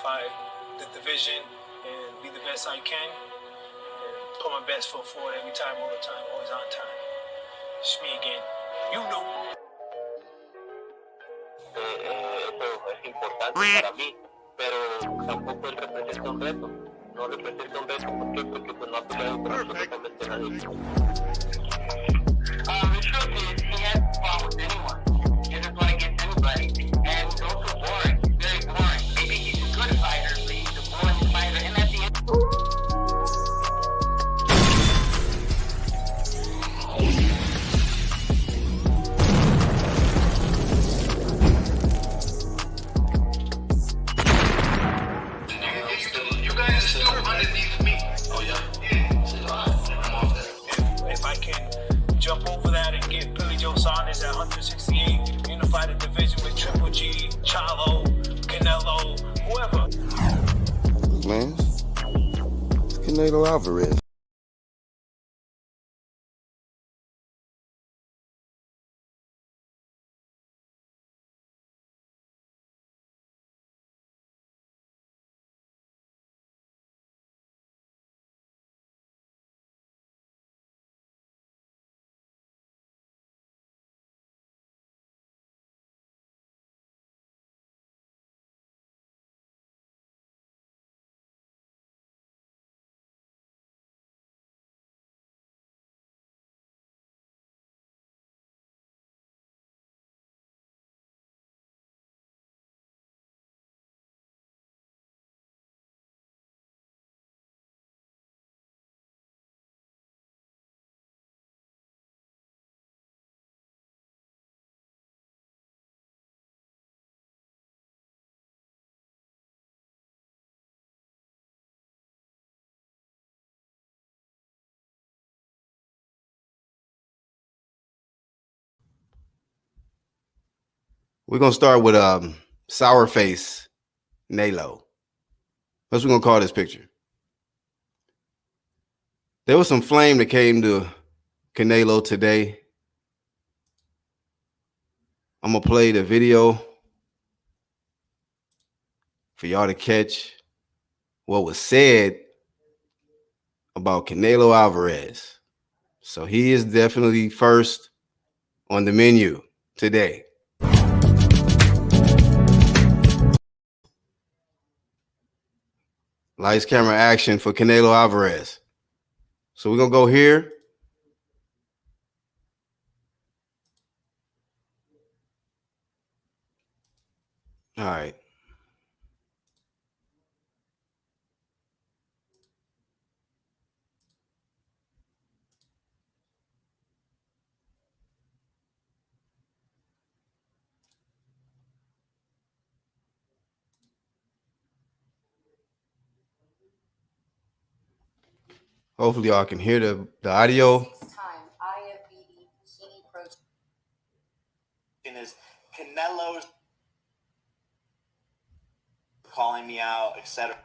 unify the division and be the best I can. And put my best foot forward every time, all the time, always on time. It's me again. You know. Eso es importante para mí, pero tampoco él representa un reto. No representa un reto, ¿por qué? Porque pues no ha peleado con absolutamente nadie. The truth is, he hasn't fought with anyone. He hasn't fought against anybody. And he's also boring. He's very boring. Maybe he's a good fighter, but he's a boring fighter. And at the end... You guys are still underneath me. Oh, yeah? Yeah. I'm off that. If I can jump over that and get Billy Joe Saunders at 168, unify the division with Triple G, Chalo, Canelo, whoever. Man, it's Canelo Alvarez. We're gonna start with sour face Nalo. That's what we're gonna call this picture. There was some flame that came to Canelo today. I'm gonna play the video for y'all to catch what was said about Canelo Alvarez. So he is definitely first on the menu today. Lights, camera, action for Canelo Alvarez. So we're gonna go here. All right. Hopefully y'all can hear the audio. Is Canelo's calling me out, etc.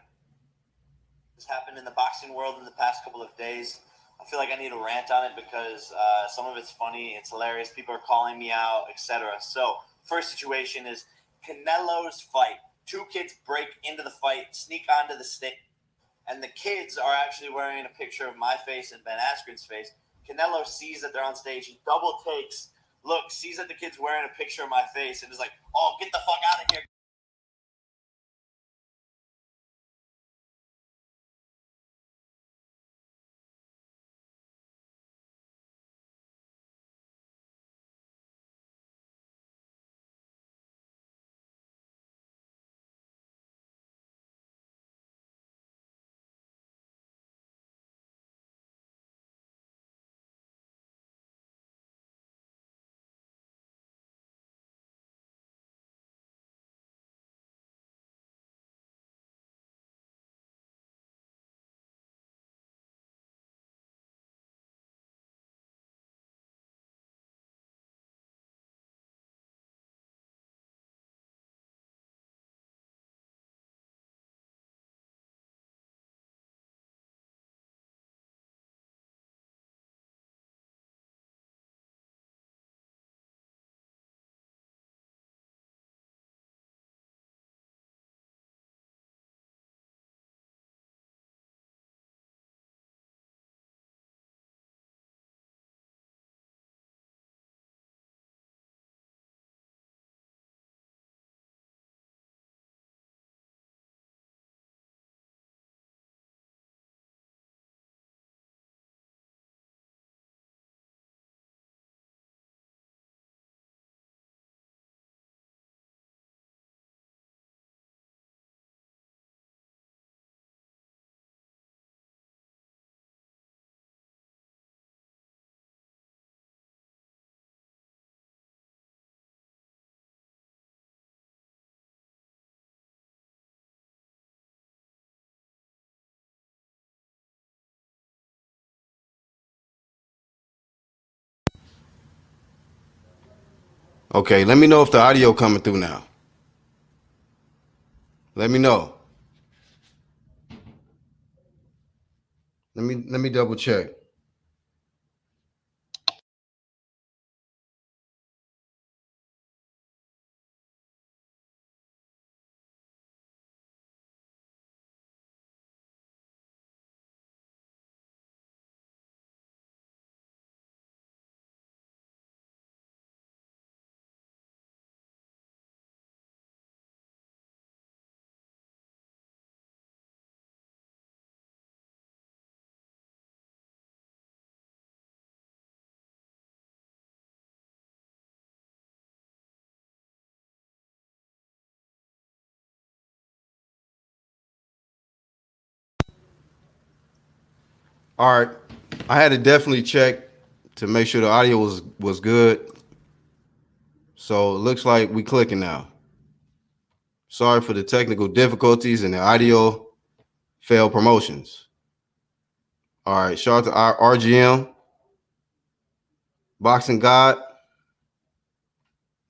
This happened in the boxing world in the past couple of days. I feel like I need to rant on it because some of it's funny, it's hilarious. People are calling me out, etc. So, first situation is Canelo's fight. Two kids break into the fight, sneak onto the stage, and the kids are actually wearing a picture of my face and Ben Askren's face. Canelo sees that they're on stage, he double takes, sees that the kid's wearing a picture of my face, and is like, oh, get the fuck out of here. Okay, let me know if the audio coming through now. Let me know. Let me double check. All right. I had to definitely check to make sure the audio was good. So it looks like we clicking now. Sorry for the technical difficulties and the audio failed promotions. All right. Shout out to our RGM, Boxing God.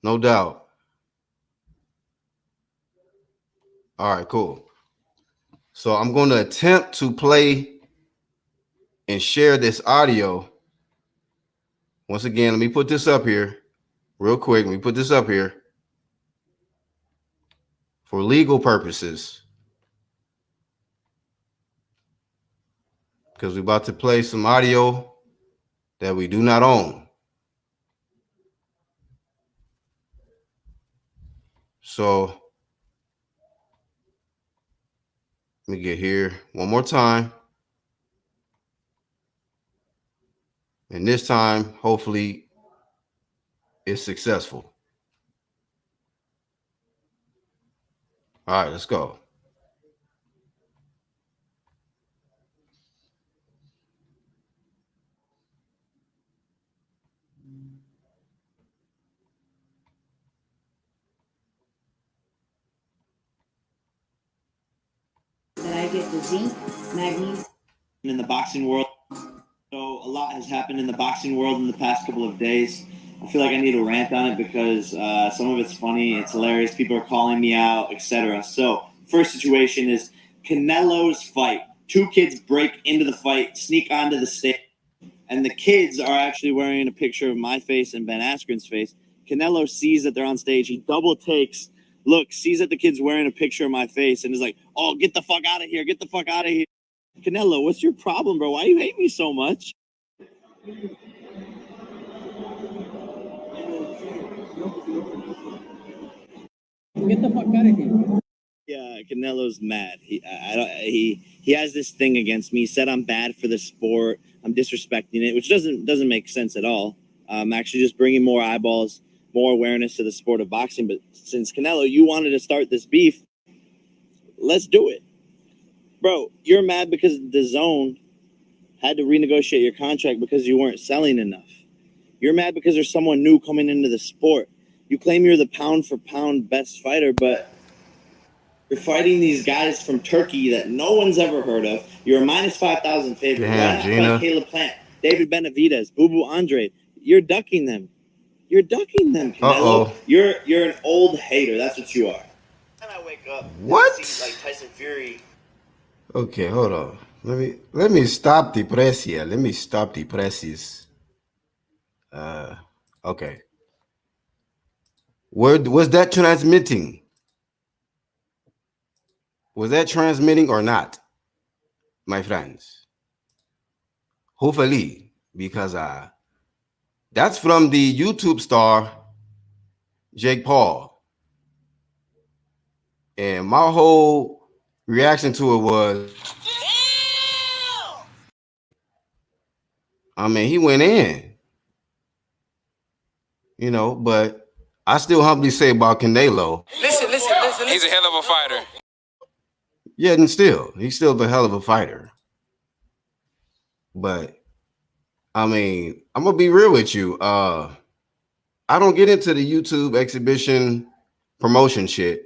No doubt. All right, cool. So I'm going to attempt to play and share this audio. Once again, let me put this up here real quick. Let me put this up here for legal purposes, because we're about to play some audio that we do not own. So let me get here one more time. And this time, hopefully, it's successful. All right, let's go. That I get the zinc, magnesium. In the boxing world. So a lot has happened in the boxing world in the past couple of days. I feel like I need to rant on it because some of it's funny, it's hilarious. People are calling me out, etc. So first situation is Canelo's fight. Two kids break into the fight, sneak onto the stage, and the kids are actually wearing a picture of my face and Ben Askren's face. Canelo sees that they're on stage. He double takes, sees that the kid's wearing a picture of my face, and is like, "Oh, get the fuck out of here! Get the fuck out of here!" Canelo, what's your problem, bro? Why you hate me so much? Get the fuck out of here. Yeah, Canelo's mad. He has this thing against me. He said I'm bad for the sport. I'm disrespecting it, which doesn't make sense at all. I'm actually just bringing more eyeballs, more awareness to the sport of boxing. But since Canelo, you wanted to start this beef, let's do it, bro. You're mad because the Zone had to renegotiate your contract because you weren't selling enough. You're mad because there's someone new coming into the sport. You claim you're the pound for pound best fighter, but you're fighting these guys from Turkey that no one's ever heard of. You're a minus 5,000 favorite. Damn, Why not Gina. fight Caleb Plant, David Benavidez, Boo Boo Andre? You're ducking them. You're ducking them, Canelo. Uh-oh. You're an old hater. That's what you are. And I wake up. What? And see, like Tyson Fury. Okay, hold on. Let me stop the press here. Let me stop the presses. Okay. Where was that transmitting? Was that transmitting or not, my friends? Hopefully, because that's from the YouTube star Jake Paul. And my whole reaction to it was, I mean, he went in, but I still humbly say about Canelo. Listen. He's a hell of a fighter. Yeah, and he's still a hell of a fighter. But I mean, I'm gonna be real with you. I don't get into the YouTube exhibition promotion shit,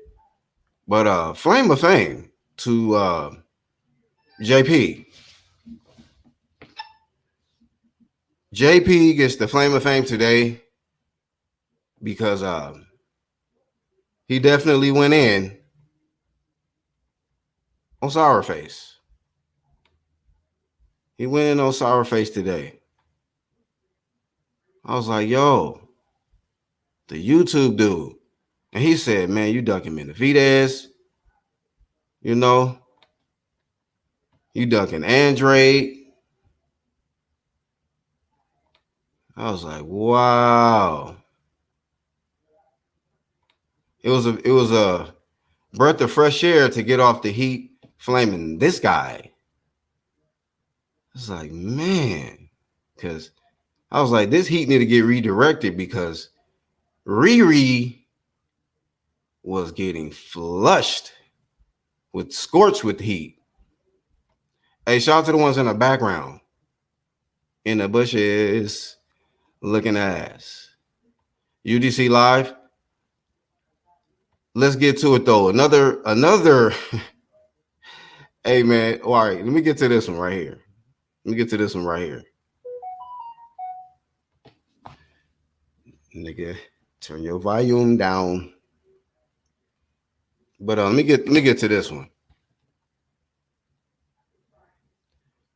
but Flame of Fame to JP. JP gets the Flame of Fame today. because he definitely went in on Sourface. He went in on Sourface today. I was like, yo, the YouTube dude. And he said, man, you ducking Benavidez, you know, you ducking Andrade. I was like, wow. It was a breath of fresh air to get off the heat flaming this guy. It's like, man, because I was like, this heat need to get redirected because Riri was getting flushed scorched with heat. Hey, shout out to the ones in the background, in the bushes, looking ass. UDC Live. Let's get to it though. Another. Hey man, all right. Let me get to this one right here. Nigga, turn your volume down. But let me get to this one.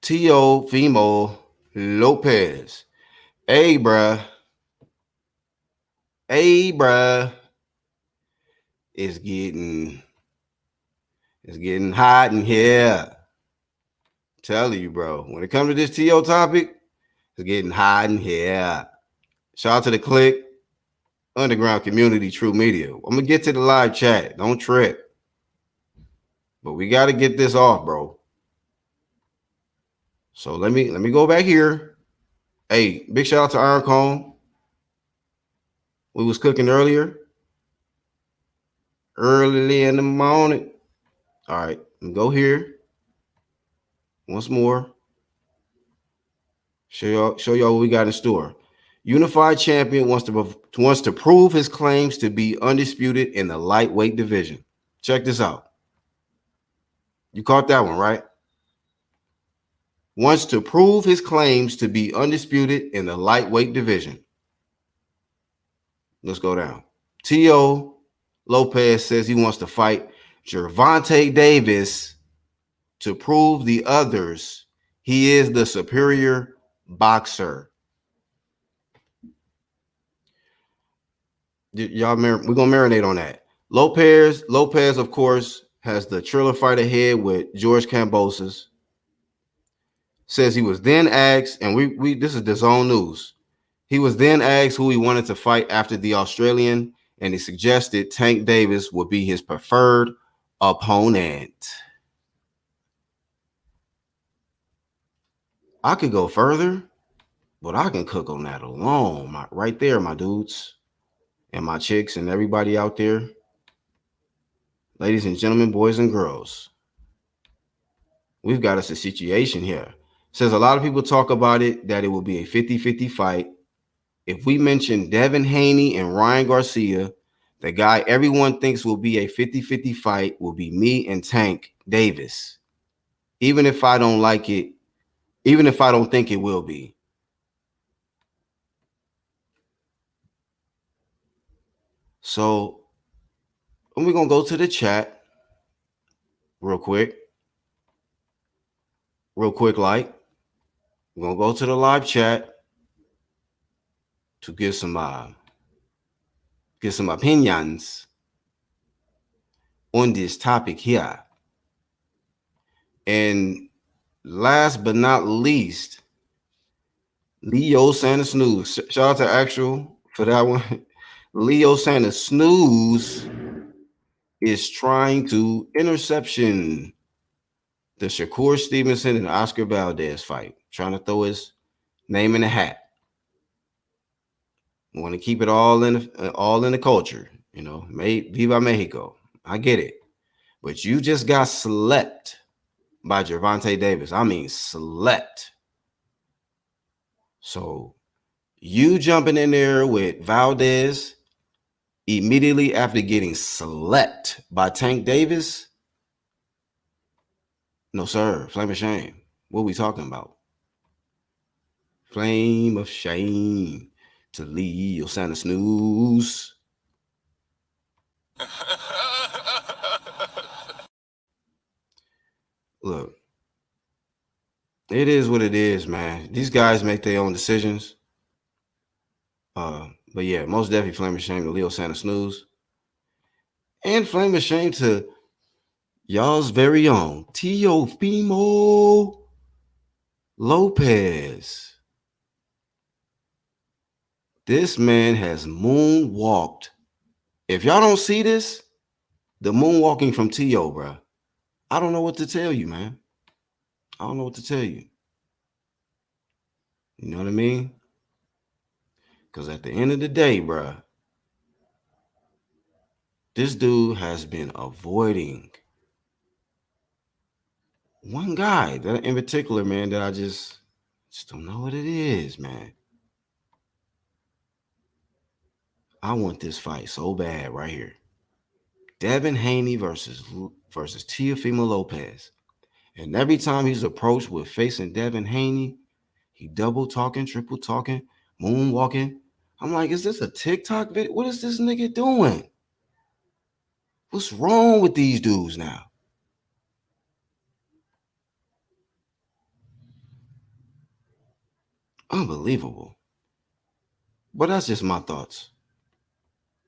Teofimo-Lopez. Hey, bruh. It's getting hot in here. Tell you, bro. When it comes to this TO topic, it's getting hot in here. Shout out to the Click, Underground Community, True Media. I'm gonna get to the live chat. Don't trip. But we got to get this off, bro. So let me go back here. Hey, big shout out to Iron Cone. We was cooking early in the morning. All right, go here once more. Show y'all what we got in store. Unified champion wants to prove his claims to be undisputed in the lightweight division. Check this out. You caught that one, right? Wants to prove his claims to be undisputed in the lightweight division. Let's go down. Teo Lopez says he wants to fight Gervonta Davis to prove the others he is the superior boxer. Y'all, we're gonna marinate on that. Lopez, of course, has the Triller fight ahead with George Kambosos. Says he was then asked, and we this is the zone news. He was then asked who he wanted to fight after the Australian, and he suggested Tank Davis would be his preferred opponent. I could go further, but I can cook on that alone. Right there, my dudes and my chicks and everybody out there. Ladies and gentlemen, boys and girls, we've got us a situation here. Says a lot of people talk about it, that it will be a 50-50 fight. If we mention Devin Haney and Ryan Garcia, the guy everyone thinks will be a 50-50 fight will be me and Tank Davis. Even if I don't like it, even if I don't think it will be. So we're going to go to the chat real quick. Like. We're going to go to the live chat to get some opinions on this topic here. And last but not least, Leo Santa Snooze. Shout out to Actual for that one. Leo Santa Snooze is trying to interception the Shakur Stevenson and Oscar Valdez fight. Trying to throw his name in the hat. We want to keep it all in the culture, you know. Viva Mexico. I get it, but you just got slept by Gervonta Davis. I mean, slept. So you jumping in there with Valdez immediately after getting slept by Tank Davis? No, sir. Flame of shame. What are we talking about? Flame of shame. to Leo Santa Snooze. Look, it is what it is, man. These guys make their own decisions. But yeah, most definitely flame of shame to Leo Santa Snooze. And flame of shame to y'all's very own Teofimo Lopez. This man has moonwalked. If y'all don't see this, the moonwalking from Teo, bro, I don't know what to tell you, man. I don't know what to tell you. You know what I mean? Because at the end of the day, bro, this dude has been avoiding one guy that in particular, man, that I just don't know what it is, man. I want this fight so bad right here. Devin Haney versus Teofimo Lopez. And every time he's approached with facing Devin Haney, he double talking, triple talking, moonwalking. I'm like, is this a TikTok video? What is this nigga doing? What's wrong with these dudes now? Unbelievable. But that's just my thoughts.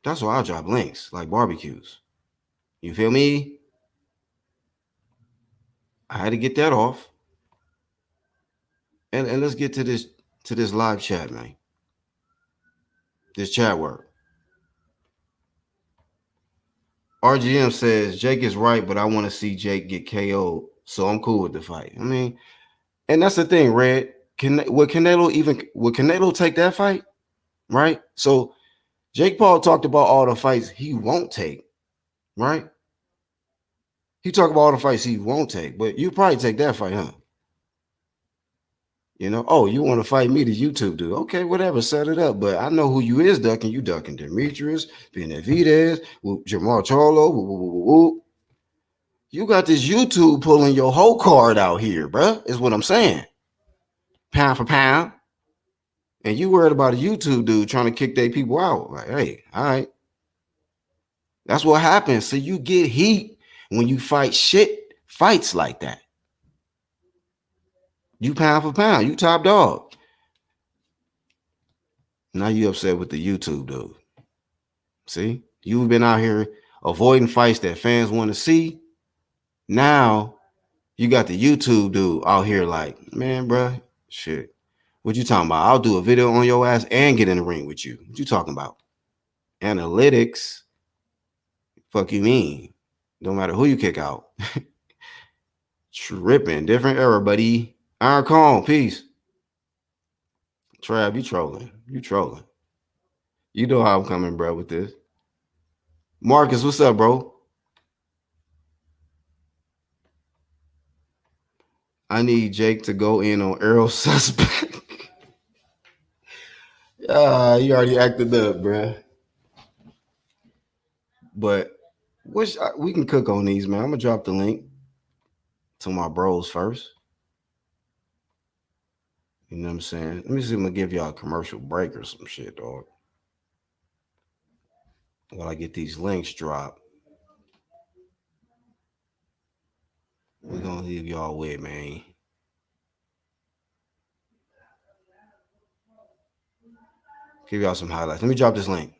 That's why I drop links like barbecues. You feel me? I had to get that off. And let's get to this live chat, man. This chat work. RGM says Jake is right, but I want to see Jake get KO'd, so I'm cool with the fight. I mean, and that's the thing, Red. Would Canelo take that fight? Right? So Jake Paul talked about all the fights he won't take, right? He talked about all the fights he won't take, but you probably take that fight, huh? You know, oh, you want to fight me, the YouTube dude. Okay, whatever, set it up. But I know who you is ducking. You ducking Demetrius, Benavidez, Jamal Charlo. You got this YouTube pulling your whole card out here, bruh, is what I'm saying. Pound for pound. And you worried about a YouTube dude trying to kick their people out. Like, hey, all right. That's what happens. So you get heat when you fight fights like that. You pound for pound. You top dog. Now you upset with the YouTube dude. See? You've been out here avoiding fights that fans want to see. Now you got the YouTube dude out here like, man, bro, shit. What you talking about? I'll do a video on your ass and get in the ring with you. What you talking about? Analytics. Fuck you mean? No matter who you kick out. Tripping. Different era, buddy. Iron Cone, peace. Trav, you trolling. You trolling. You know how I'm coming, bro, with this. Marcus, what's up, bro? I need Jake to go in on Earl Suspect. You already acted up, bro. But we can cook on these, man. I'm going to drop the link to my bros first. You know what I'm saying? Let me see if I'm going to give y'all a commercial break or some shit, dog. While I get these links dropped. We're going to leave y'all with, man. Give y'all some highlights. Let me drop this link.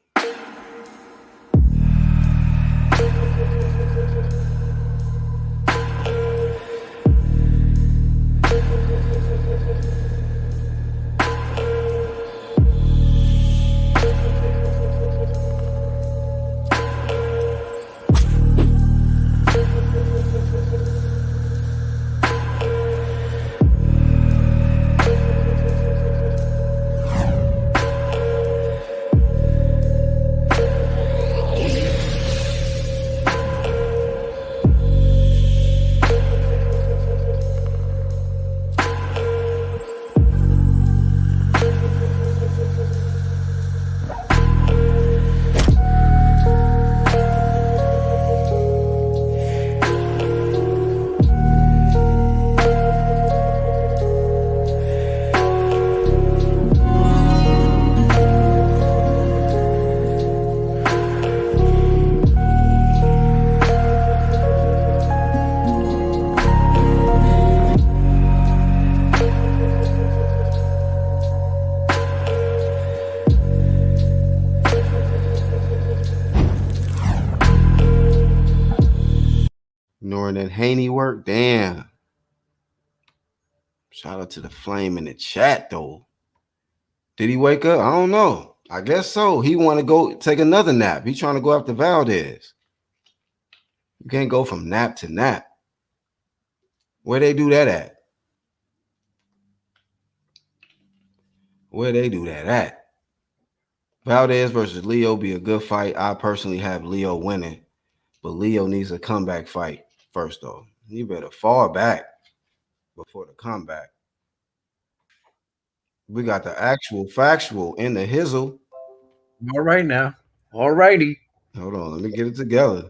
ignoring that Haney work. Damn. Shout out to the Flame in the chat, though. Did he wake up? I don't know. I guess so. He want to go take another nap. He trying to go after Valdez. You can't go from nap to nap. Where they do that at? Where they do that at? Valdez versus Leo be a good fight. I personally have Leo winning, but Leo needs a comeback fight first, though. You better fall back before the comeback. We got the actual factual in the hizzle. All right now. All righty. Hold on, let me get it together.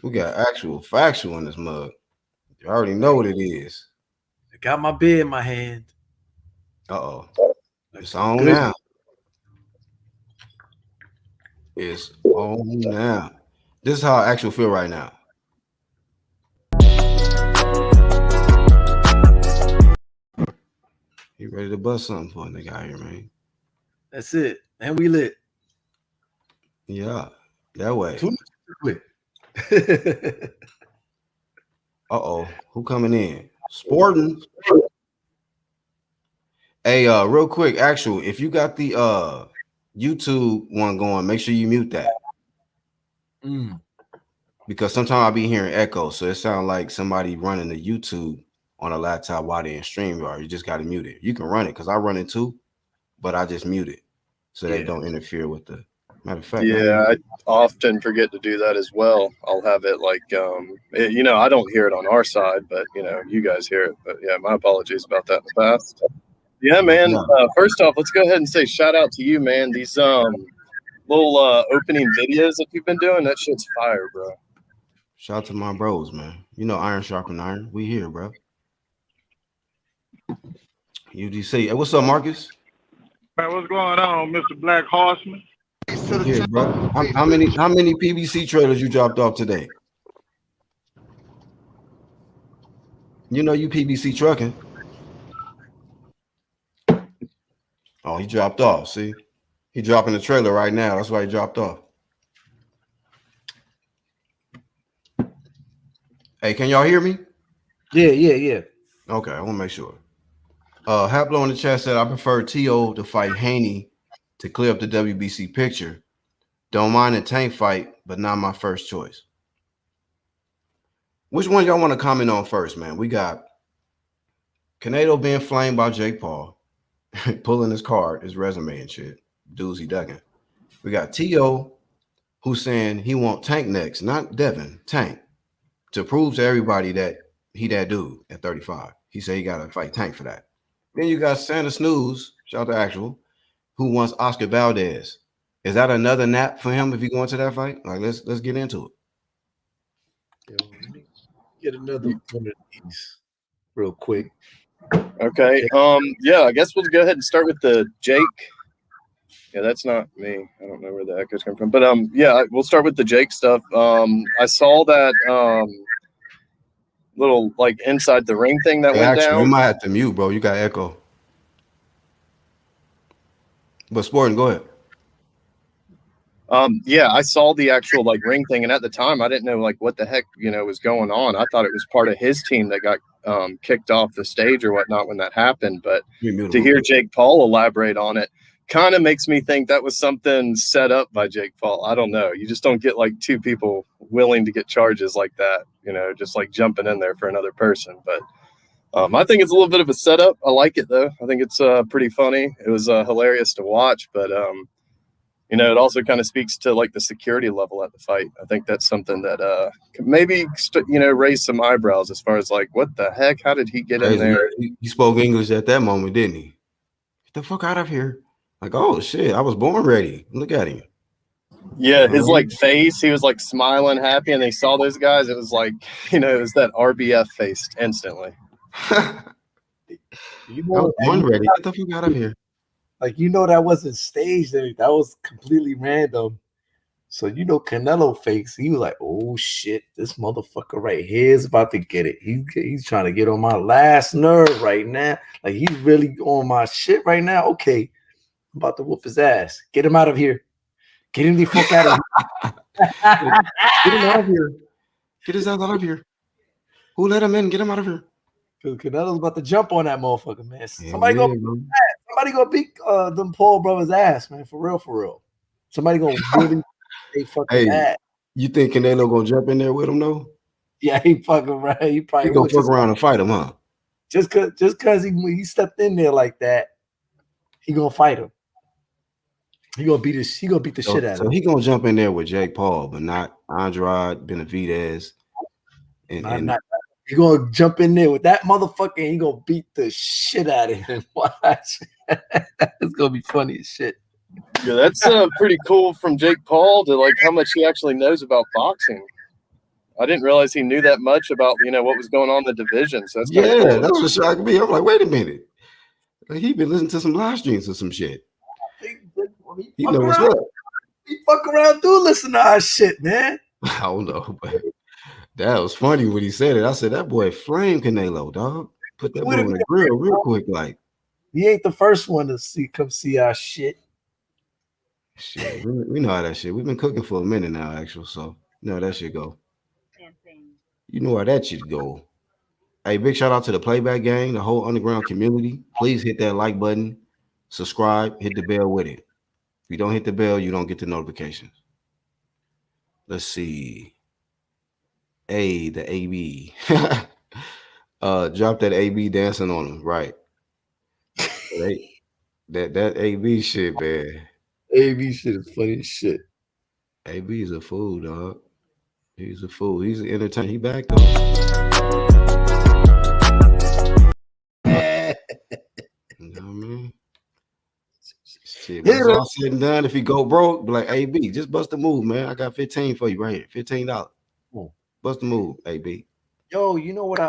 We got actual factual in this mug. You already know what it is. I got my beer in my hand. Uh-oh. It's on now. It's on now. This is how I actually feel right now. You ready to bust something for a nigga out here, man? That's it. And we lit. Yeah, that way. Too quick. Uh-oh. Who coming in? Sporting. Hey, real quick, actual, if you got the YouTube one going, make sure you mute that. Because sometimes I'll be hearing echo, so it sounds like somebody running the YouTube on a laptop while they're in StreamYard. You just got to mute it. You can run it because I run it too, but I just mute it so they don't interfere with the matter of fact. Yeah, I often forget to do that as well. I'll have it like, you know, I don't hear it on our side, but, you know, you guys hear it. But, yeah, my apologies about that in the past. Yeah, man. First off, let's go ahead and say shout out to you, man. These little opening videos that you've been doing, that shit's fire, bro. Shout out to my bros, man. You know, iron sharpen iron. We here, bro. UDC. Hey, what's up, Marcus? Man, what's going on, Mr. Black Horseman? Yeah, bro. How many PBC trailers you dropped off today? You know you PBC trucking. Oh, he dropped off. See, he dropping the trailer right now. That's why he dropped off. Hey, can y'all hear me? Yeah. Okay, I want to make sure. Haplo in the chat said I prefer Teo to fight Haney to clear up the WBC picture. Don't mind a Tank fight, but not my first choice. Which one y'all want to comment on first, man? We got Canelo being flamed by Jake Paul, pulling his card, his resume and shit. Dudes he ducking. We got Teo, who's saying he want Tank next, not Devin, Tank, to prove to everybody that he that dude at 35. He said he got to fight Tank for that. Then you got Santa Snooze, shout out to Actual, who wants Oscar Valdez. Is that another nap for him if he go into that fight? Like, let's get into it. Get another one of these real quick. Okay. Yeah, I guess we'll go ahead and start with the Jake. Yeah, that's not me. I don't know where the echoes come from. But yeah, we'll start with the Jake stuff. I saw that little like inside the ring thing that went down. You might have to mute, bro. You got echo. But Sporting, go ahead. Yeah, I saw the actual like ring thing, and at the time I didn't know like what the heck, you know, was going on. I thought it was part of his team that got kicked off the stage or whatnot when that happened. But to hear Jake Paul elaborate on it kind of makes me think that was something set up by Jake Paul. I don't know. You just don't get like two people willing to get charges like that, you know, just like jumping in there for another person. But I think it's a little bit of a setup. I like it though. I think it's pretty funny. It was hilarious to watch, but you know, it also kind of speaks to like the security level at the fight. I think that's something that maybe you know, raise some eyebrows as far as like, what the heck? How did he get in there? He spoke English at that moment, didn't he? Get the fuck out of here! Like, oh shit, I was born ready. Look at him. Yeah, his like face, he was like smiling, happy, and they saw those guys. It was like, you know, it was that RBF face instantly. You know, born ready. Get the fuck out of here. Like, you know, that wasn't staged. That was completely random. So, you know, Canelo face, he was like, oh, shit, this motherfucker right here is about to get it. He's trying to get on my last nerve right now. Like, he's really on my shit right now. Okay, I'm about to whoop his ass. Get him out of here. Get him the fuck out of here. Get him out of here. Get his ass out of here. Who let him in? Get him out of here. Because Canelo's about to jump on that motherfucker, man. Yeah, Somebody yeah, gonna beat them Paul brothers' ass, man. For real, for real. Somebody gonna really they fucking ass. You think Canelo gonna jump in there with him though? Yeah, he fucking right. He probably gonna fuck around and fight him, huh? Just cause he stepped in there like that, he gonna fight him. He gonna beat the shit out of him. So he gonna jump in there with Jake Paul, but not Andrade Benavidez. And he gonna jump in there with that motherfucker and he gonna beat the shit out of him. Watch. It's gonna be funny as shit. Yeah, that's pretty cool from Jake Paul to like how much he actually knows about boxing. I didn't realize he knew that much about what was going on in the division. So that's cool. That was a shock to me. I'm like, wait a minute, like, he been listening to some live streams or some shit. He know what's up. He fuck around, do listen to our shit, man. I don't know, but that was funny when he said it. I said that boy flame Canelo, dog. Put that boy on the grill real quick, like. He ain't the first one to come see our shit. Shit, we know how that shit. We've been cooking for a minute now, actually. So you know how that shit go. You know how that shit go. Hey, big shout out to the Playback Gang, the whole underground community. Please hit that like button, subscribe, hit the bell with it. If you don't hit the bell, you don't get the notifications. Let's see. Hey, the AB. Drop that AB dancing on him, right? That AB shit, man. AB shit is funny as shit. AB is a fool, dog. He's a fool. He's an entertainer. He back though. You know what I mean? Shit, when it's all said and done, if he go broke, be like, AB, just bust the move, man. I got 15 for you right here. $15. Bust the move, AB. Yo, you know what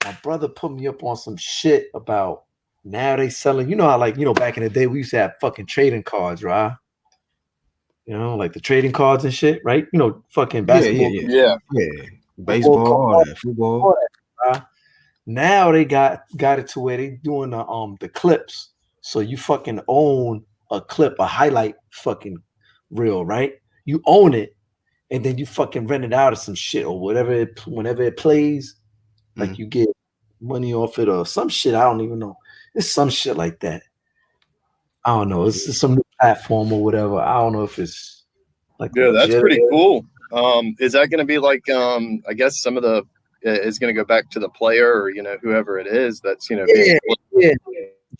my brother put me up on some shit about now they selling, how back in the day we used to have fucking trading cards, right? Like the trading cards and shit, right? Fucking basketball. Yeah. Baseball, football. All that, right? Now they got it to where they doing the clips. So you fucking own a clip, a highlight fucking reel, right? You own it, and then you fucking rent it out of some shit or whatever. Whenever it plays, like you get money off it or some shit. I don't even know. It's some shit like that. I don't know. It's just some new platform or whatever. I don't know if it's like that's pretty cool. Is that going to be like I guess some of the is going to go back to the player or whoever it is that's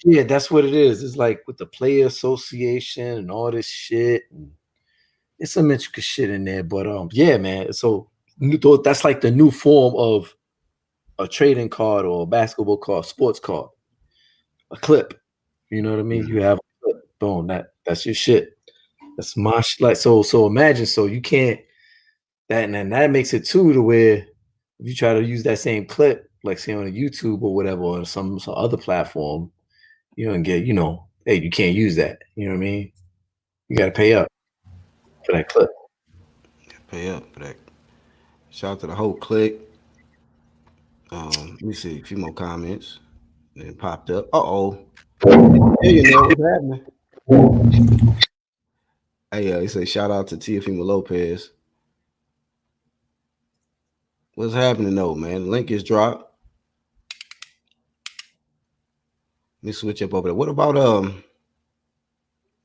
yeah, that's what it is. It's like with the player association and all this shit. And it's some intricate shit in there, but yeah, man. So that's like the new form of a trading card or a basketball card, sports card, a clip. You know what I mean? You have a clip. Boom. That's your shit. That's my shit. Like so imagine. So you can't and that makes it too to where if you try to use that same clip, like say on a YouTube or whatever, or some other platform, you don't get, hey, you can't use that. You know what I mean? You got to pay up for that clip. Pay up for that. Shout out to the whole clique. Let me see a few more comments. Then popped up. Hey, what's happening? Hey, he said shout out to Teofimo Lopez. What's happening though, man? The link is dropped. Let me switch up over there. What about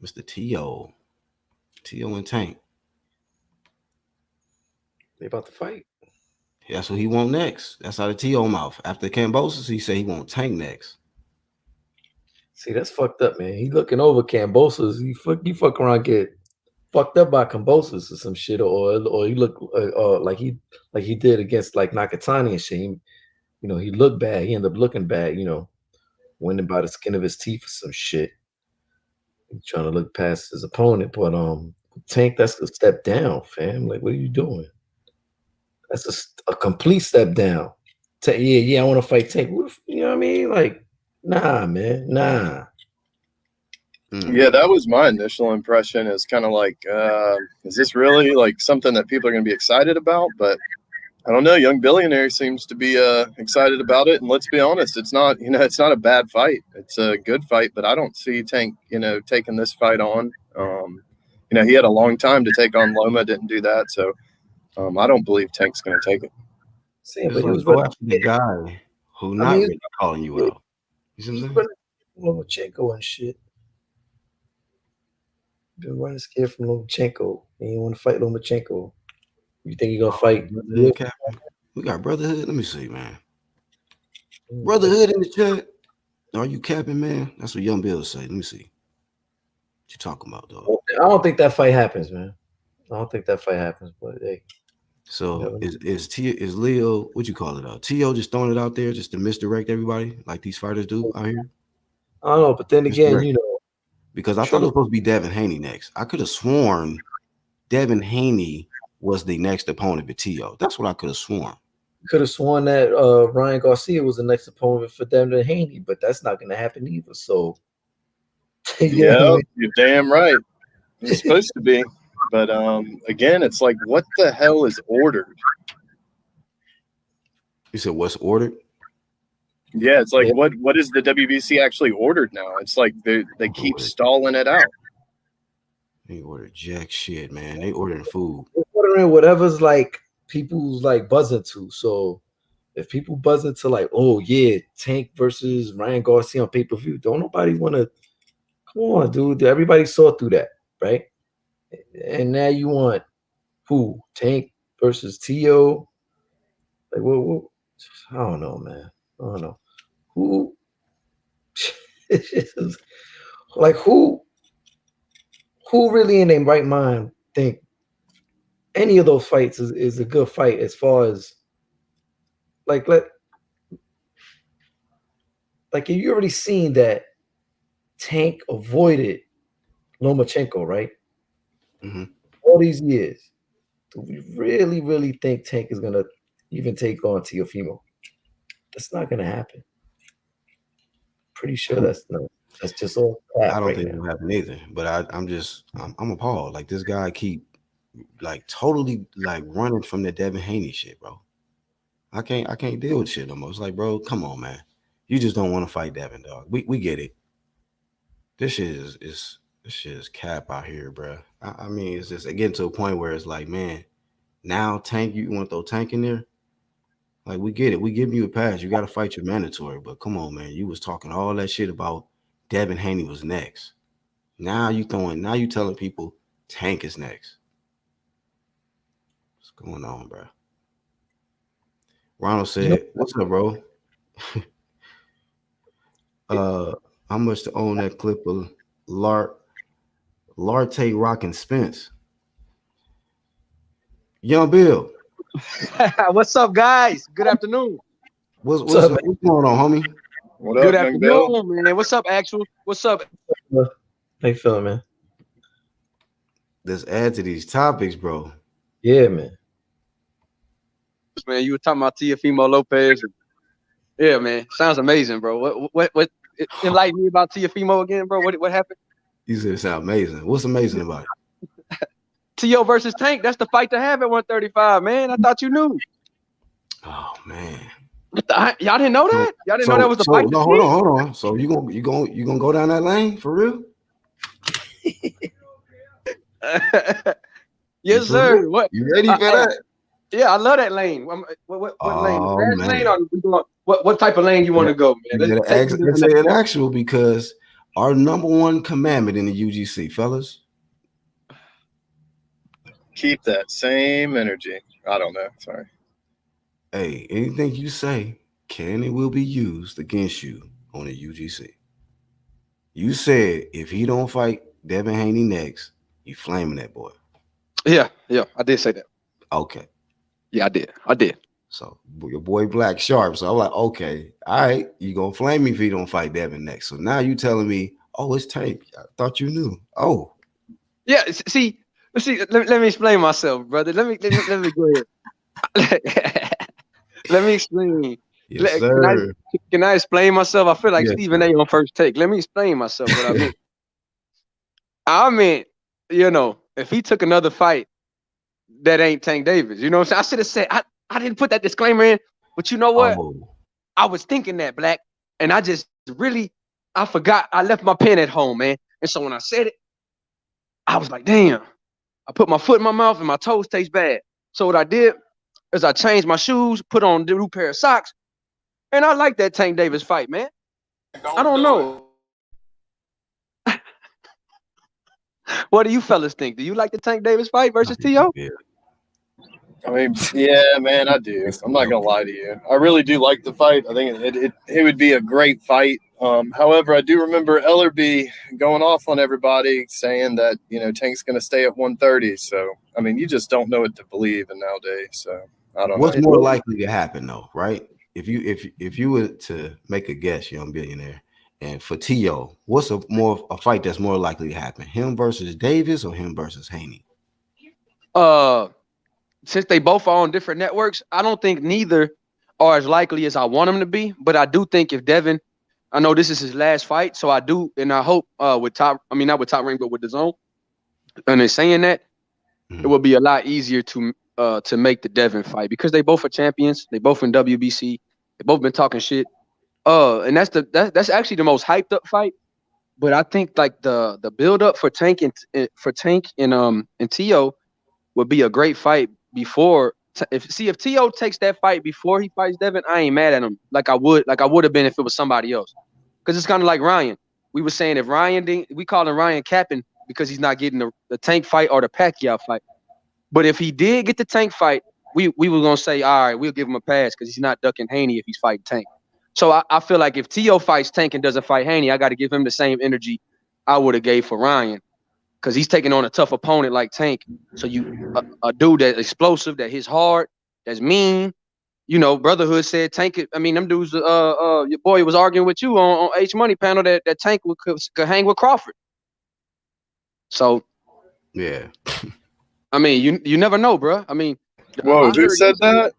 Mr. Teo and Tank? They about to fight. That's what he want next. That's out of Teo mouth. After Cambosis, he said he want Tank next. See, that's fucked up, man. He looking over Cambosis. You fuck around, get fucked up by Cambosis or some shit, or he look like he did against like Nakatani and shit. He looked bad. He ended up looking bad. Winning by the skin of his teeth or some shit. He's trying to look past his opponent, but Tank, that's a step down, fam. Like, what are you doing? That's a complete step down. I want to fight Tank. You know what I mean? Like, nah, man, nah. Yeah, that was my initial impression. Is kind of like, is this really like something that people are going to be excited about? But I don't know. Young Billionaire seems to be excited about it. And let's be honest, it's not a bad fight. It's a good fight, but I don't see Tank, taking this fight on. He had a long time to take on Loma, didn't do that. So I don't believe Tank's going to take it. saying, It's but he like was go running. after the guy who I not mean, really calling you out. You see what I'm saying? Lomachenko and shit. Been running scared from Lomachenko. And you want to fight Lomachenko. You think he gonna fight? Brotherhood, Captain. We got brotherhood. Let me see, man. Brotherhood in the chat. Are you capping, man? That's what Young Bill say. Let me see. What you talking about, dog? I don't think that fight happens, man. I don't think that fight happens, but hey. So is Leo, what you call it? Teo just throwing it out there just to misdirect everybody like these fighters do out here? I don't know, but then again, you know, because I thought it was supposed to be Devin Haney next. I could have sworn Devin Haney was the next opponent for Teo. That's what I could have sworn. Could have sworn that Ryan Garcia was the next opponent for Devin Haney, but that's not going to happen either. So, yeah, you're damn right. It's supposed to be, but again, it's like, what the hell is ordered? You said what's ordered? Yeah, it's like what is the WBC actually ordered now? It's like they keep stalling it out. They ordered jack shit, man. They ordering food. They're ordering whatever's like people's like buzzing to. So if people buzzing to like, oh yeah, Tank versus Ryan Garcia on pay-per-view, don't nobody want to. Come on, dude. Everybody saw through that, right? And now you want who? Tank versus Teo? Like, what? I don't know, man. I don't know. Who? Like, who really in their right mind think any of those fights is a good fight as far as like you already seen that Tank avoided Lomachenko, right? Mm-hmm. All these years. Do we really, really think Tank is gonna even take on Teofimo? That's not gonna happen. Pretty sure that's just all crap. I don't right think now. it'll happen either. But I'm appalled. Like this guy keep like totally like running from the Devin Haney shit, bro. I can't deal with shit no more. It's like, bro, come on, man. You just don't want to fight Devin, dog. We get it. This shit is cap out here, bro. I mean, it's just getting to a point where it's like, man, now Tank, you want to throw Tank in there? Like, we get it. We give you a pass. You got to fight your mandatory. But come on, man. You was talking all that shit about Devin Haney was next. Now you telling people Tank is next. What's going on, bro? Ronald said, what's up, bro? How much to own that clip of Larte rocking Spence? Young Bill. What's up, guys? Good afternoon. What's going on, homie? What up, Good Young Bill? afternoon, man. What's up, Actual? What's up? How you feeling, man? Let's add to these topics, bro. Yeah, man. Man, you were talking about Teofimo Lopez. Yeah, man. Sounds amazing, bro. What enlighten me about Teofimo again, bro? What happened? You said it sounds amazing. What's amazing about it? Teo versus Tank. That's the fight to have at 135, man. I thought you knew. Oh man. Y'all didn't know that? Y'all didn't know that was the fight? No, hold on. So you gonna go down that lane for real? Yes, sir. What? You ready for that? Yeah, I love that lane. What lane? Man. Lane or what type of lane you want to go, man? Let's say it actual because our number one commandment in the UGC, fellas. Keep that same energy. I don't know. Sorry. Hey, anything you say can and will be used against you on the UGC. You said if he don't fight Devin Haney next, you flaming that boy. Yeah, I did say that. Okay. Yeah, I did. So your boy Black Sharp. So I'm like, okay, all right, you gonna flame me if he don't fight Devin next. So now you telling me, oh, it's Tank. I thought you knew. Oh. Yeah, see, let me explain myself, brother. Let me go ahead. Let me explain. Yes, sir. Can I explain myself? I feel like Stephen A on First Take. Let me explain myself what I mean. I mean, if he took another fight, that ain't Tank Davis. You know what I'm saying? I should have said, I didn't put that disclaimer in, but you know what? Oh. I was thinking that, Black, and I forgot. I left my pen at home, man. And so when I said it, I was like, damn. I put my foot in my mouth and my toes taste bad. So what I did, as I changed my shoes, put on a new pair of socks, and I like that Tank Davis fight, man. I don't know. What do you fellas think? Do you like the Tank Davis fight versus Teo? Yeah. I mean, yeah, man, I do. I'm not gonna lie to you. I really do like the fight. I think it would be a great fight. However, I do remember Ellerby going off on everybody saying that Tank's gonna stay at 130. So I mean, you just don't know what to believe in nowadays. So I don't know. What's more likely to happen though, right? If you were to make a guess, young billionaire, and for Teo, what's a fight that's more likely to happen? Him versus Davis or him versus Haney? Since they both are on different networks, I don't think neither are as likely as I want them to be. But I do think if Devin, I know this is his last fight, so I do, and I hope not with Top Rank, but with the Zone, and they're saying that it will be a lot easier to make the Devin fight because they both are champions. They both in WBC. They both been talking shit. And that's actually the most hyped up fight. But I think like the build up for Tank and Teo would be a great fight before. If Teo takes that fight before he fights Devin, I ain't mad at him like I would have been if it was somebody else. Because it's kind of like Ryan. We were saying if Ryan didn't, we calling Ryan capping because he's not getting the Tank fight or the Pacquiao fight. But if he did get the Tank fight, we were gonna say, all right, we'll give him a pass because he's not ducking Haney if he's fighting Tank. So I feel like if Teo fights Tank and doesn't fight Haney, I got to give him the same energy I would have gave for Ryan. Because he's taking on a tough opponent like Tank. So a dude that's explosive, that hits hard, that's mean. Brotherhood said Tank. I mean, them dudes. Your boy was arguing with you on H Money panel that Tank could hang with Crawford. So, yeah. I mean, you never know, bro. I mean, whoa, who said that?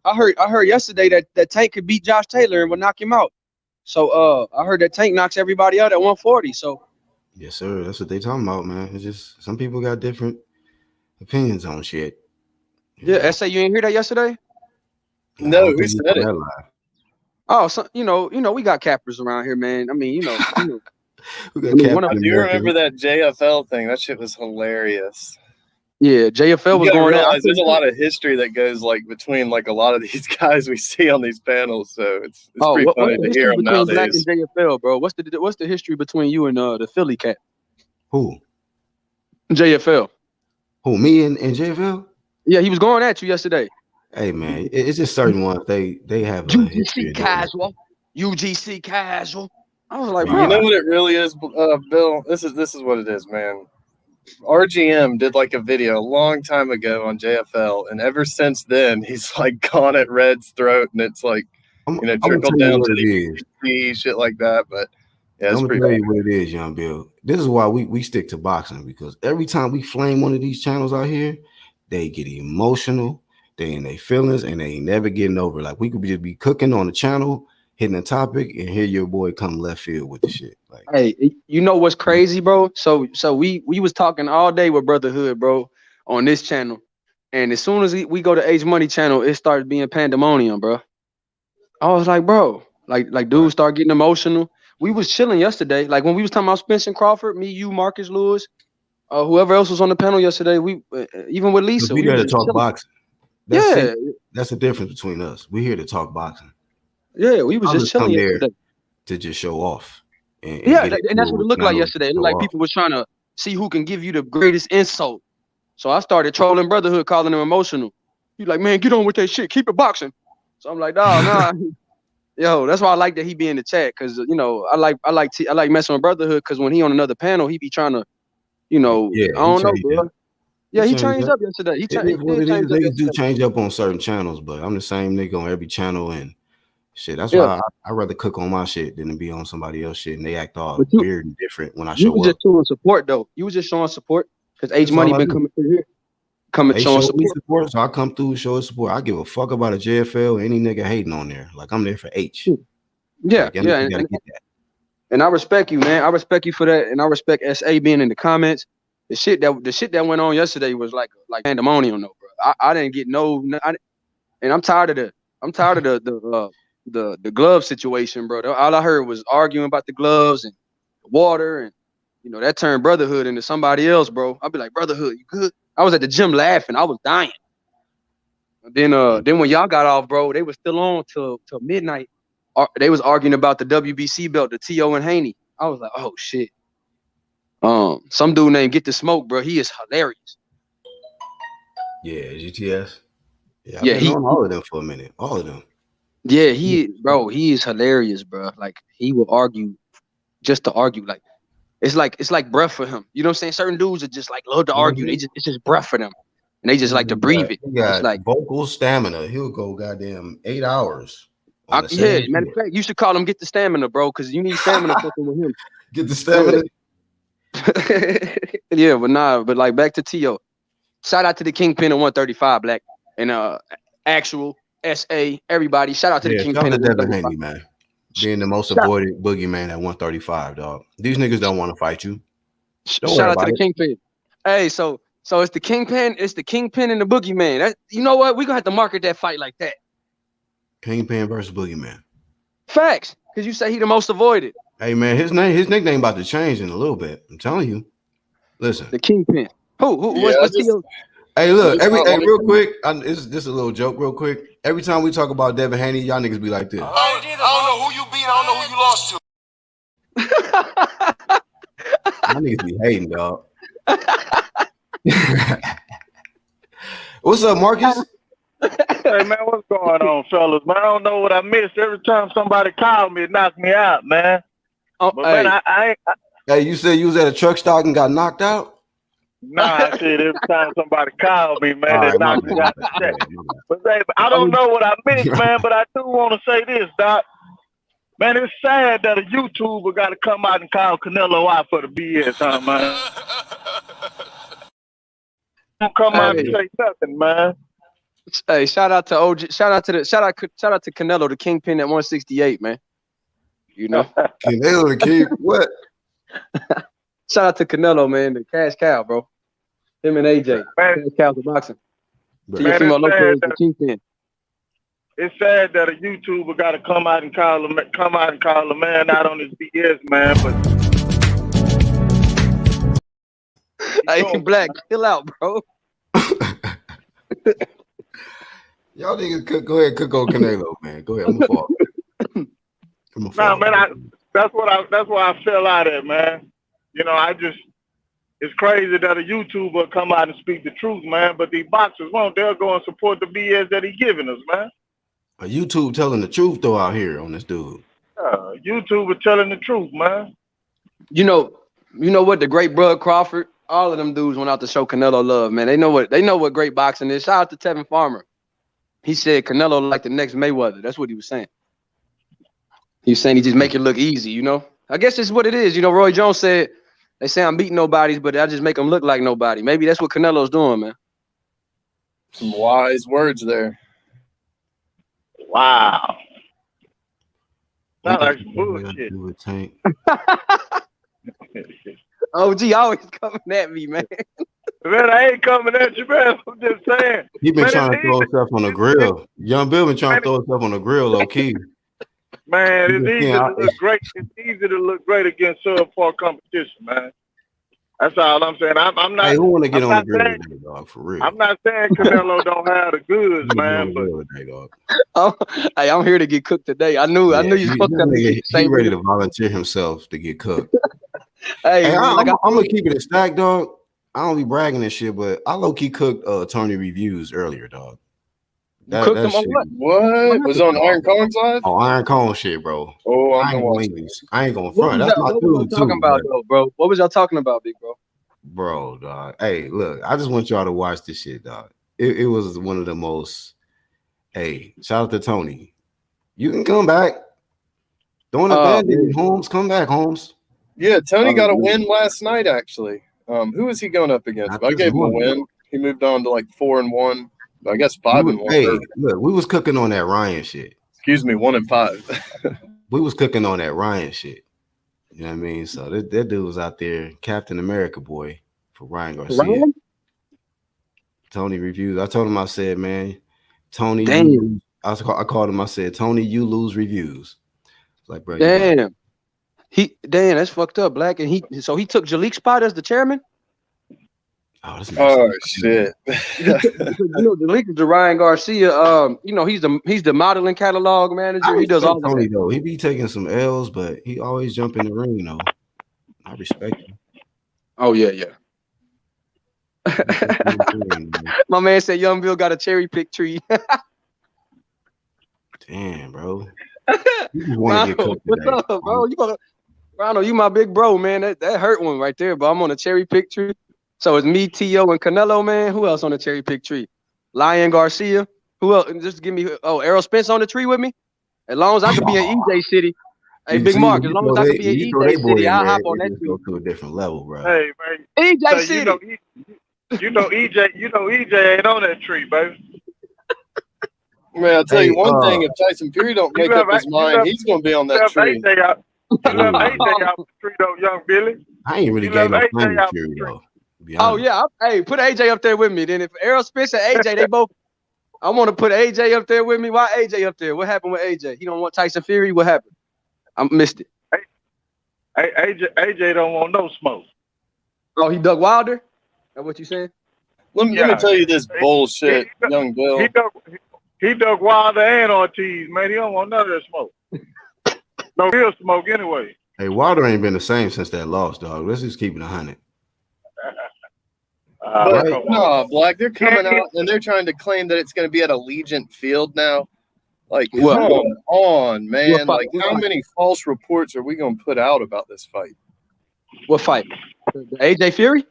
I heard yesterday that Tank could beat Josh Taylor and would knock him out. So, I heard that Tank knocks everybody out at 140. So. Yes, sir. That's what they talking about, man. It's just some people got different opinions on shit. Yeah, SA, you didn't hear that yesterday? No, who said it? Oh, so we got cappers around here, man. I mean, we got I do remember that JFL thing. That shit was hilarious. Yeah, JFL was going on. There's a lot of history that goes like between like a lot of these guys we see on these panels, so it's pretty funny to hear them nowadays. Black and JFL, bro. What's the history between you and the Philly cat? Who? JFL. Who? Me and JFL? Yeah, he was going at you yesterday. Hey man, it's just certain ones they have a UGC casual. UGC casual. I was like, bro. You know what it really is, Bill? This is what it is, man. RGM did like a video a long time ago on JFL, and ever since then he's like gone at Red's throat, and it's like trickled down to the shit like that. But yeah, it's I'm pretty. Tell you what it is, young Bill. This is why we stick to boxing, because every time we flame one of these channels out here, they get emotional, they in their feelings, and they ain't never getting over. Like we could just be cooking on the channel, hitting a topic, and hear your boy come left field with the shit. Like, hey, you know what's crazy, bro? So we was talking all day with Brotherhood, bro, on this channel, and as soon as we go to H Money channel, it started being pandemonium, bro. I was like, bro, like dudes start getting emotional. We was chilling yesterday, like when we was talking about Spencer Crawford, me, you, Marcus Lewis, whoever else was on the panel yesterday. We even with Lisa, we here to talk boxing. That's the difference between us. We're here to talk boxing. Yeah, we was just chilling yesterday to just show off. And that's what it looked like yesterday. It looked like people was trying to see who can give you the greatest insult. So I started trolling Brotherhood, calling them emotional. He's like, man, get on with that shit. Keep it boxing. So I'm like, nah. Yo, that's why I like that he be in the chat, because I like messing with Brotherhood, because when he on another panel, he be trying to, I don't know, bro. Yeah, he changed up yesterday. They do change up on certain channels, but I'm the same nigga on every channel, and shit. That's why I'd rather cook on my shit than to be on somebody else's shit, and they act all weird and different when I show up. You was just showing support, though. You was just showing support because H Money been coming through here. Showing support. So I come through, show support. I give a fuck about a JFL or any nigga hating on there. Like, I'm there for H. Yeah, and I respect you, man. I respect you for that, and I respect SA being in the comments. The shit that went on yesterday was like pandemonium, though, bro. I didn't get and I'm tired of the glove situation, bro. All I heard was arguing about the gloves and the water, and that turned Brotherhood into somebody else, bro. I'd be like, Brotherhood, you good? I was at the gym laughing. I was dying. Then when y'all got off, bro, they was still on till midnight. They was arguing about the WBC belt, the Teo and Haney. I was like, oh shit. Some dude named Get the Smoke, bro. He is hilarious. Yeah, GTS. Yeah, I've been on all of them for a minute. All of them. Yeah, he is hilarious, bro. Like he will argue just to argue. Like it's like breath for him. You know what I'm saying? Certain dudes are just like love to argue. It's just breath for them. And they just like to breathe it. He got it's like vocal stamina. He'll go goddamn 8 hours. Yeah, matter of fact, you should call him Get the Stamina, bro, because you need stamina fucking with him. Get the stamina. Yeah, but like back to Teo. Shout out to the Kingpin at 135, Black. And actual SA, everybody. Shout out to the Kingpin. Shout out to Devin Haney, man. Being the most avoided boogeyman at 135, dog. These niggas don't want to fight you. Shout out to the Kingpin. Hey, so it's the Kingpin, and the boogeyman. That, you know what? We're gonna have to market that fight like that. Kingpin versus boogeyman. Facts. Because you say he the most avoided. Hey man, his nickname about to change in a little bit. I'm telling you. Listen. The Kingpin. What's Teo? Hey, look, real quick. This a little joke, real quick. Every time we talk about Devin Haney, y'all niggas be like this. I don't know who you beat. I don't know who you lost to. My niggas be hating, dog. What's up, Marcus? Hey man, what's going on, fellas? Man, I don't know what I missed. Every time somebody called me, it knocked me out, man. But man, I Hey, you said you was at a truck stop and got knocked out? Nah, I said every time somebody called me, man, it knocked me out. But I don't know what I missed, man, but I do want to say this, Doc. Man, it's sad that a YouTuber got to come out and call Canelo out for the BS, huh, man? Don't come out and say nothing, man. Hey, shout out to OG. Shout out to Canelo, the Kingpin at 168, man. You know, Canelo the King. What? Shout out to Canelo, man, the cash cow, bro. Him and AJ, cash cow for boxing. Teofimo Lopez, the Kingpin. It's sad that a YouTuber got to come out and call a man out on his BS, man. But hey, Black, chill out, bro. Y'all niggas go ahead, cook on Canelo, man. Go ahead, I'm gonna fall. Nah, man, that's why I fell out at, man. You know, it's crazy that a YouTuber come out and speak the truth, man. But these boxers won't. They'll go and support the BS that he giving us, man. A YouTube telling the truth though out here on this dude. YouTuber telling the truth, man. You know what? The great Bud Crawford, all of them dudes went out to show Canelo love, man. They know what great boxing is. Shout out to Tevin Farmer. He said Canelo like the next Mayweather. That's what he was saying. He was saying he just make it look easy, you know. I guess it's what it is. You know, Roy Jones said, they say I'm beating nobodies, but I just make them look like nobody. Maybe that's what Canelo's doing, man. Some wise words there. Wow. Sounds like some bullshit. OG always coming at me, man. Man, I ain't coming at you, man. I'm just saying. He been trying to throw himself on the grill. Young Bill been trying to throw himself on the grill, low key. Man, it's easy to look great. It's easy to look great against subpar competition, man. That's all I'm saying. I'm not. Hey, who want to get on the grill today, dog? For real. I'm not saying Canelo don't have the goods, man. But hey, I'm here to get cooked today. I knew you supposed to be ready to volunteer himself to get cooked. hey, I'm gonna keep it a stack, dog. I don't be bragging and shit, but I low key cooked Tony reviews earlier, dog. That them on what? Was on Iron Cone's live? Oh, Iron Cone shit, bro. Oh, I ain't gonna front. That's my dude too. Talking about though, bro? What was y'all talking about, big bro? Bro, dog. Hey, look, I just want y'all to watch this shit, dog. It was one of the most. Hey, shout out to Tony. You can come back. Don't abandon me, Holmes. Come back, Holmes. Yeah, Tony got a win last night, actually. Who was he going up against? I gave him a win. He moved on to like 4-1. I guess 5-1. Hey, look, we was cooking on that Ryan shit. Excuse me, 1-5. We was cooking on that Ryan shit. You know what I mean? So that dude was out there, Captain America boy for Ryan Garcia. Ryan? Tony reviews. I told him, I said, man, Tony. I called him. I said, Tony, you lose reviews. Like, bro. Damn. That's fucked up, Black. And he took Jalik's spot as the chairman. Oh, this shit. The leakers to Ryan Garcia. He's the modeling catalog manager. He does all of Tony that. though. He be taking some L's, but he always jump in the ring though. I respect him. Oh yeah. My man said Young Bill got a cherry pick tree. Damn, bro. You just want to get cooked today. What's up, bro? Ronald, you my big bro, man. That hurt one right there, but I'm on a cherry pick tree. So it's me, Teo, and Canelo, man. Who else on the cherry pick tree? Lion Garcia. Who else? Just give me. Oh, Errol Spence on the tree with me. As long as I could be in EJ City. Hey, Big Mark. As long as I could be in EJ City, I'll hop on that tree. Go to a different level, bro. Hey, man. EJ City. You know EJ ain't on that tree, baby. Man, I'll tell you one thing: if Tyson Fury don't make up his mind, he's gonna be on that tree. AJ out the tree though, Young Billy. I ain't really gave no claim to Fury though. Oh yeah, put AJ up there with me. Then if Errol Spence and AJ, they both. I want to put AJ up there with me. Why AJ up there? What happened with AJ? He don't want Tyson Fury. What happened? I missed it. AJ don't want no smoke. Oh, he dug Wilder? That's what you saying? Let me tell you this bullshit, Young Bill. He dug Wilder and Ortiz, man. He don't want none of that smoke. No real smoke anyway. Hey, Wilder ain't been the same since that loss, dog. Let's just keep it 100. No, Black, they're coming out and they're trying to claim that it's going to be at Allegiant Field now. Like, come on, man. Like, how many false reports are we going to put out about this fight? What fight? The AJ Fury?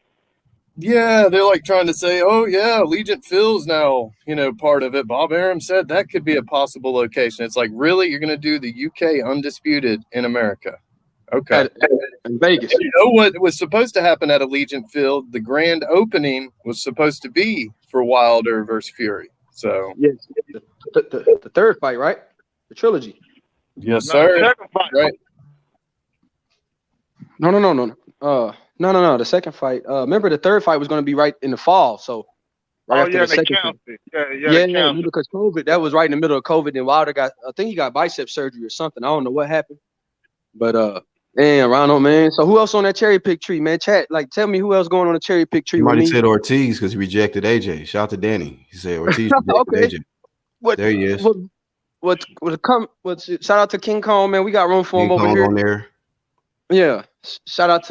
Yeah, they're like trying to say, oh, yeah, Allegiant Field's now, part of it. Bob Arum said that could be a possible location. It's like, really? You're going to do the UK undisputed in America? Okay. In Vegas. You know what was supposed to happen at Allegiant Field? The grand opening was supposed to be for Wilder versus Fury. So yes, the third fight, right? The trilogy. Yes, sir. The second fight. Right. No. The second fight. Remember, the third fight was going to be right in the fall. So right after the second fight. Yeah, because COVID. That was right in the middle of COVID. And Wilder I think he got bicep surgery or something. I don't know what happened. But damn, Ronald, man. So who else on that cherry pick tree, man? Chat, tell me who else going on the cherry pick tree. Somebody said Ortiz because he rejected AJ. Shout out to Danny. He said Ortiz rejected AJ. There he is. Shout out to King Kong, man. We got room for him over here. On there. Yeah. Shout out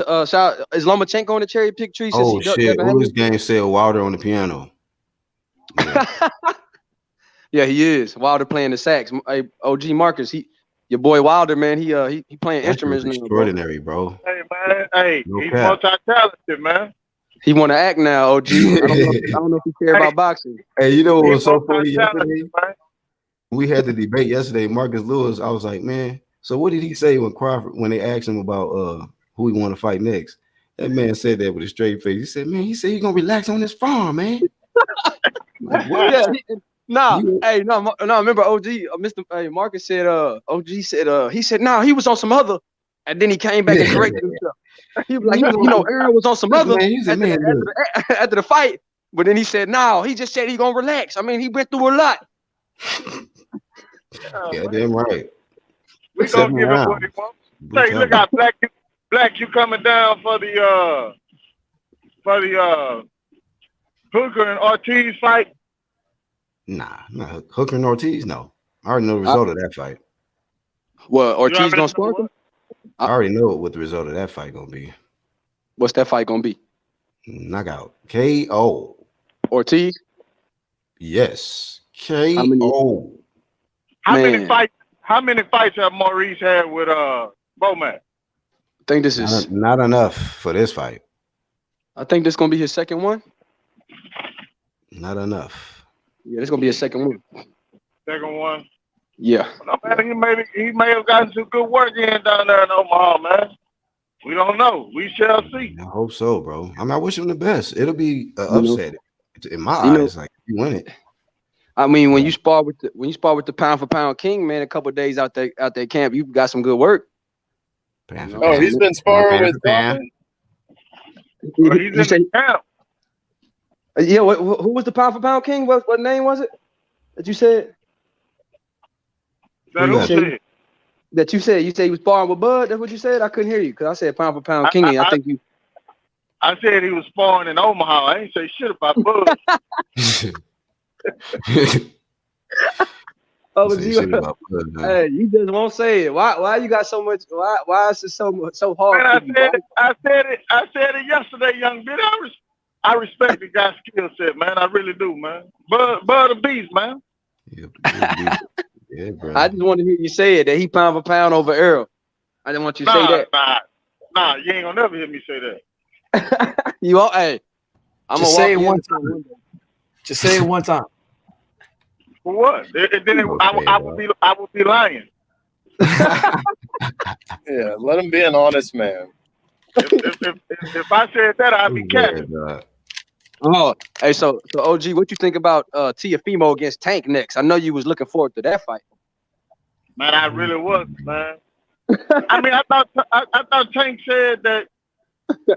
is Lomachenko on the cherry pick tree? Oh shit! Who's game said Wilder on the piano? Yeah. Yeah, he is. Wilder playing the sax. Hey, OG Marcus, your boy Wilder, man, he playing instruments now. Extraordinary, bro. Hey, man. Hey, he's multi-talented, man. He want to act now, OG. I don't know if he care about boxing. Hey, you know what was so funny yesterday? We had the debate yesterday. Marcus Lewis, I was like, man, so what did he say when they asked him about who he want to fight next? That man said that with a straight face. He said, man, he's gonna relax on this farm, man. Like, what? Yeah, remember OG, Marcus said, OG said, he said, he was on some other, and then he came back and corrected himself. He was like, Aaron was on some other after the fight, but then he said, no, he just said he gonna relax. I mean, he went through a lot. Yeah, damn right. We gonna give him what he wants. Hey, look out, Black, you coming down for the Hooker and Ortiz fight? Nah, not Hooker and Ortiz. No, I already know the result of that fight. Well, Ortiz gonna spark him? I already know what the result of that fight gonna be. What's that fight gonna be? Knockout. KO. Ortiz? Yes. KO. How many fights have Maurice had with Bowman? I think this is not enough for this fight. I think this is gonna be his second one. Not enough. Yeah, this is gonna be his second one. Second one? Yeah. Well, man, he may have gotten some good work in down there in Omaha, man. We don't know. We shall see. I hope so, bro. I wish him the best. It'll be an upset in my eyes. Like you win it. I mean, when you spar with the pound for pound king, man, a couple of days out there camp, you got some good work. He's been sparring with Bowman. He's in the camp. Yeah, who was the pound for pound king? What name was it that you said? That you said he was sparring with Bud. That's what you said. I couldn't hear you because I said pound for pound king. I think you. I said he was sparring in Omaha. I ain't say shit about Bud. Oh, hey, you just won't say it. Why you got so much? Why is it so hard? Man, I said it yesterday, young bitch. I respect the guy's skill set, man. I really do, man. Bud a beast, man. Yeah, bro. I just want to hear you say it that he pound for pound over Earl. I didn't want you to say that. Nah, you ain't gonna never hear me say that. You all, hey, I'm just gonna say it one time. Just say it one time. For what? I would be lying. Yeah, let him be an honest man. If I said that, I'd be capping. Oh, hey, so OG, what you think about Teofimo against Tank next? I know you was looking forward to that fight. Man, I really was, man. I mean, I thought Tank said that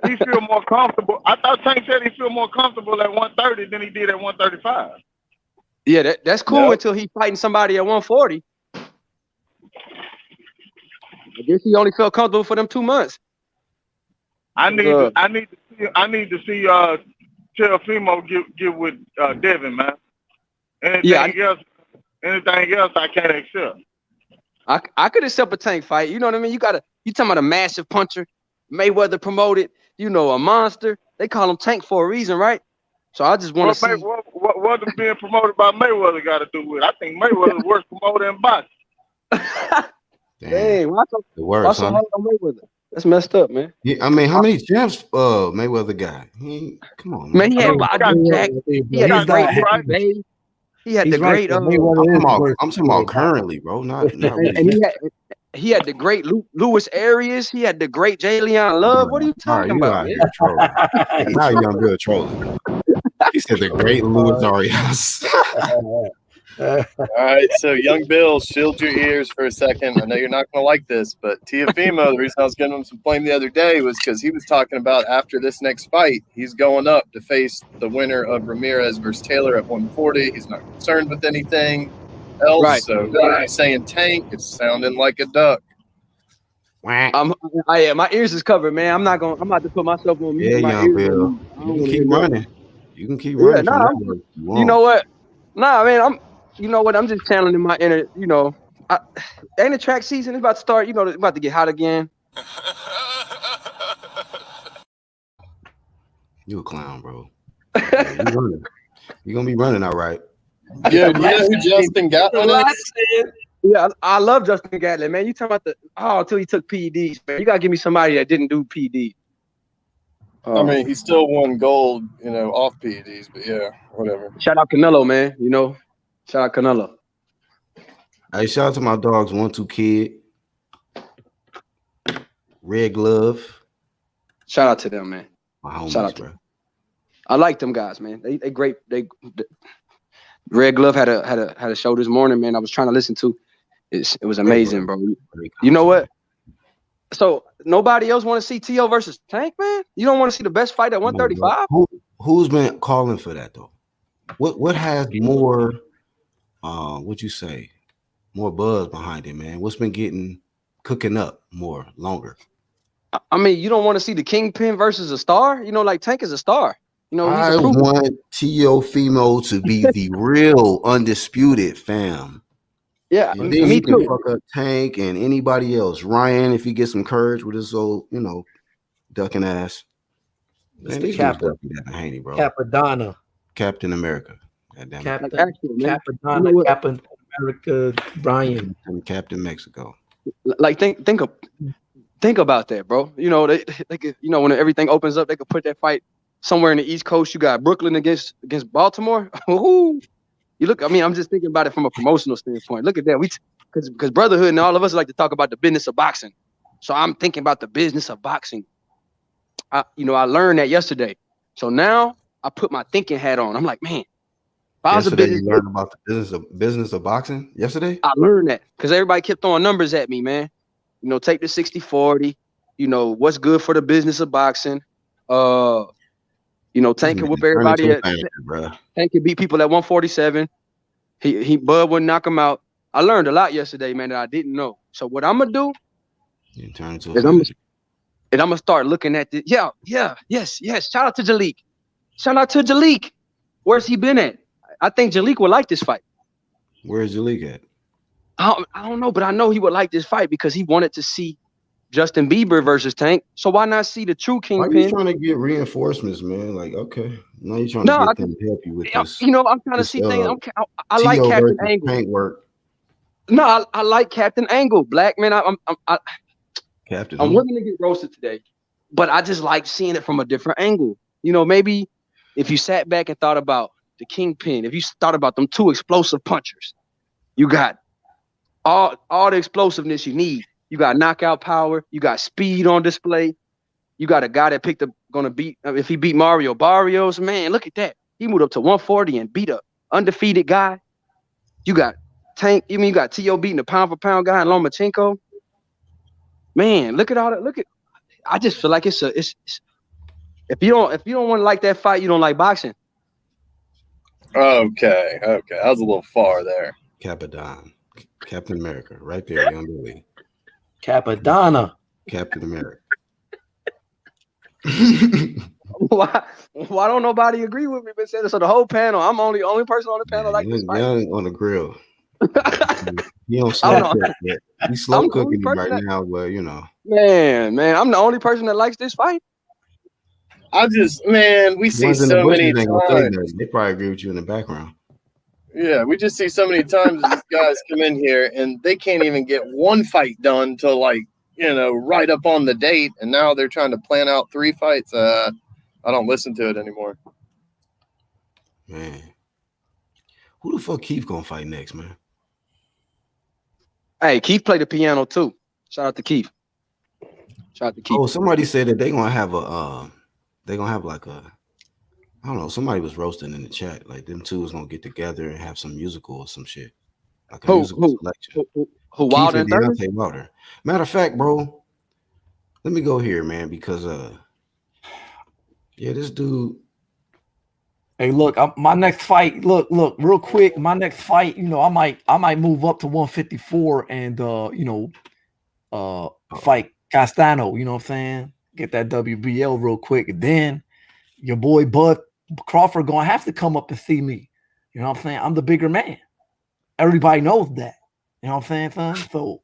he feel more comfortable. I thought Tank said he feel more comfortable at 130 than he did at 135. Yeah, that's cool until he fighting somebody at 140. I guess he only felt comfortable for them 2 months. I need to see Teofimo give with Devin, man. Anything else I can't accept. I could accept a Tank fight. You know what I mean? You talking about a massive puncher, Mayweather promoted, a monster. They call him Tank for a reason, right? So I just want to see what being promoted by Mayweather got to do with it. I think Mayweather's the worst promoter in boxing. Dang, why so worst, hard on Mayweather? That's messed up, man. Yeah, I mean, how many champs Mayweather got? Come on, man. He had the great. I'm talking about currently, bro. Not really. And he had the great Luis Arias. He had the great Jalen Love. What are you talking about? Now you're gonna be trolling. He said the great Luis Arias. All right, so young Bill, shield your ears for a second. I know you're not going to like this, but Teofimo, the reason I was giving him some blame the other day was because he was talking about after this next fight, he's going up to face the winner of Ramirez versus Taylor at 140. He's not concerned with anything else. Right. So he's saying Tank, it's sounding like a duck. My ears is covered, man. I'm about to put myself on mute. Yeah, young Bill. You can keep running. You can keep running. You know what? Nah, man, I'm just channeling my inner, ain't the track season. It's about to start, it's about to get hot again. You a clown, bro. Yeah, you're going to be running all right. Yeah, do you know who Justin Gatlin is? Yeah, I love Justin Gatlin, man. You talking about until he took PEDs, man. You got to give me somebody that didn't do PEDs. I mean, he still won gold, off PEDs, but yeah, whatever. Shout out Canelo, man. Shout out Canelo. Hey, shout out to my dogs, 1-2 Kid, Red Glove. Shout out to them, man. My homies, shout out to them. I like them guys, man. They great. Red Glove had a show this morning, man. I was trying to listen to. It was amazing, bro. You know what? So nobody else want to see Teo versus Tank, man? You don't want to see the best fight at 135? Who's been calling for that though? What has more what you say, more buzz behind it, man? What's been cooking up longer? I mean, you don't want to see the Kingpin versus a star? Like Tank is a star. I want Teofimo to be the real undisputed fam. Yeah, and then me too. Fuck up Tank and anybody else. Ryan, if he gets some courage with his old, ducking ass. Man, these bro. Capadonna. Captain America. Captain Capadonna, Captain America, Brian. And Captain Mexico. Like think about that, bro. They could, when everything opens up, they could put that fight somewhere in the East Coast. You got Brooklyn against Baltimore. You look, I'm just thinking about it from a promotional standpoint. Look at that. Because Brotherhood and all of us like to talk about the business of boxing. So I'm thinking about the business of boxing. I learned that yesterday. So now I put my thinking hat on. I'm like, man, if I was a business, you learned about the business of boxing yesterday? I learned that because everybody kept throwing numbers at me, man. Take the 60-40. What's good for the business of boxing. Tank can whip everybody. Tank can beat people at 147. Bud wouldn't knock him out. I learned a lot yesterday, man, that I didn't know. So what I'm gonna do is And I'm gonna start looking at this. Yeah, yes. Shout out to Jalik. Shout out to Jalik. Where's he been at? I think Jalik would like this fight. Where's Jalik at? I don't know, but I know he would like this fight because he wanted to see Justin Bieber versus Tank. So why not see the true Kingpin? Why are you trying to get reinforcements, man? Like, okay, now you're trying to get them to help you with this. You know, I'm trying to see things. I like Teo Captain versus Angle. Tank work. No, I like Captain Angle. Black man, Captain. I'm willing to get roasted today, but I just like seeing it from a different angle. You know, maybe if you sat back and thought about the Kingpin, if you thought about them two explosive punchers, you got all the explosiveness you need. You got knockout power. You got speed on display. You got a guy that gonna beat if he beat Mario Barrios. Man, look at that. He moved up to 140 and beat a undefeated guy. You got Tank. You got Teo beating a pound for pound guy in Lomachenko. Man, look at all that. I just feel like it's if you don't want to like that fight, you don't like boxing. Okay. That was a little far there. Capadon. Captain America, right there, young Billy. Capadonna. Captain America. Why don't nobody agree with me? But so the whole panel, I'm only person on the panel like this fight. Young on the grill. You don't slow cook yet. He's slow cooking him right now, but you know. Man, I'm the only person that likes this fight. We see so many times. They probably agree with you in the background. Yeah, we just see so many times these guys come in here and they can't even get one fight done till right up on the date, and now they're trying to plan out 3 fights. I don't listen to it anymore. Man, who the fuck Keith gonna fight next, man? Hey, Keith played the piano too. Shout out to Keith. Oh, somebody said that they're gonna have I don't know, somebody was roasting in the chat. Like them two was gonna get together and have some musical or some shit. Like a musical selection. Who Wilder and Deontay Wilder. Matter of fact, bro, let me go here, man, because this dude. Hey, look, my next fight. Look, real quick. My next fight, I might move up to 154 and fight Castano. You know what I'm saying? Get that WBL real quick. And then your boy Bud Crawford gonna have to come up and see me. You know what I'm saying? I'm the bigger man. Everybody knows that. You know what I'm saying, son? So,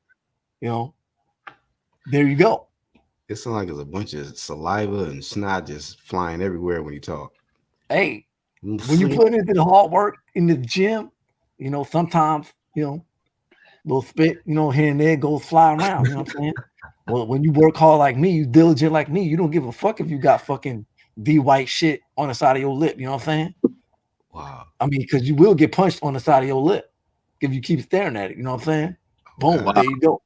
there you go. It sounds like there's a bunch of saliva and snot just flying everywhere when you talk. Hey, when you put into the hard work in the gym, sometimes, little spit, here and there goes fly around. You know what I'm saying? Well, when you work hard like me, you diligent like me, you don't give a fuck if you got fucking D-white shit on the side of your lip. You know what I'm saying? Wow. I mean, because you will get punched on the side of your lip if you keep staring at it. You know what I'm saying? Boom. Wow. There you go.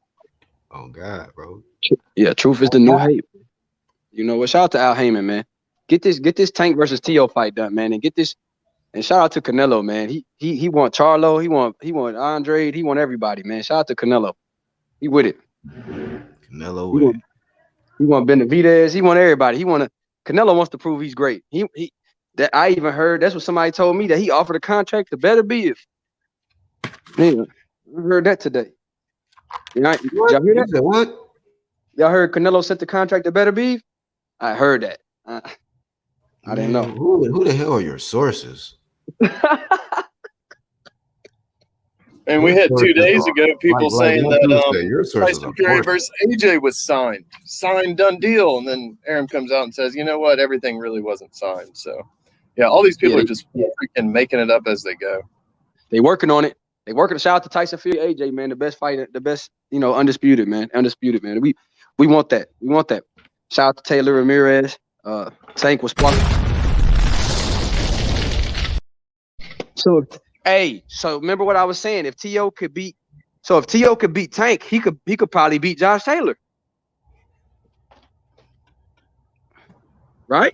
Oh, God, bro. Yeah, truth is the new hate. You know what? Shout out to Al Heyman, man. Get this Tank versus Teo fight done, man, and get this. And shout out to Canelo, man. He want Charlo, he want Andre, he want everybody, man. Shout out to Canelo. He with it. Canelo with it. He want Benavidez. He want everybody. Canelo wants to prove he's great. That I even heard. That's what somebody told me, that he offered a contract to Better Beef. Man, I heard that today. Y'all hear that? What? Y'all heard Canelo sent the contract to Better Beef? I heard that. I didn't know. Who the hell are your sources? And we had 2 days ago people saying that Tyson Fury versus AJ was signed, done deal, and then Aaron comes out and says, "You know what? Everything really wasn't signed." So, yeah, all these people are just freaking making it up as they go. They working on it. Shout out to Tyson Fury, AJ, man, the best fighter, the best, undisputed, man. We want that. Shout out to Taylor Ramirez. Tank was sparking. So remember what I was saying. If Teo could beat Tank, he could probably beat Josh Taylor. Right?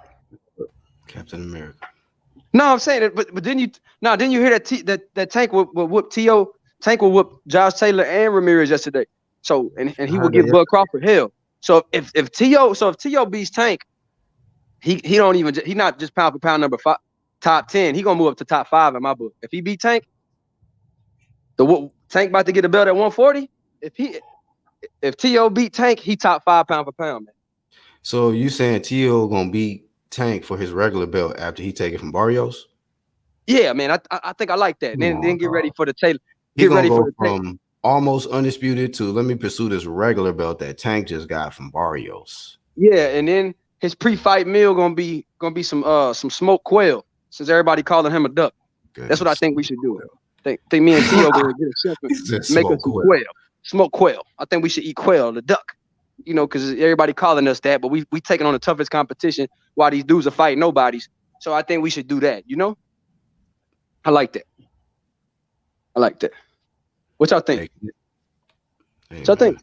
Captain America. No, I'm saying it, but didn't you hear that Tank will whoop Teo? Tank will whoop Josh Taylor and Ramirez yesterday. So and he will give Bud Crawford hell. So if Teo beats Tank, he not just pound for pound number 5, top 10. He gonna move up to top 5 in my book. If he beat Tank, Tank about to get a belt at 140. If Teo beat Tank, he top 5 pound for pound, man. So you saying Teo gonna beat Tank for his regular belt after he take it from Barrios? Yeah, man. I think I like that. Then get ready for the Taylor. He gonna go from almost undisputed to let me pursue this regular belt that Tank just got from Barrios. Yeah, and then his pre-fight meal gonna be some smoked quail, since everybody calling him a duck. That's what I think we should do. Think me and Teo gonna get a chef and make us some quail. Smoked quail. I think we should eat quail, the duck. You know, because everybody calling us that, but we taking on the toughest competition while these dudes are fighting nobodies. So I think we should do that, you know? I like that. What y'all think? Hey, what y'all think?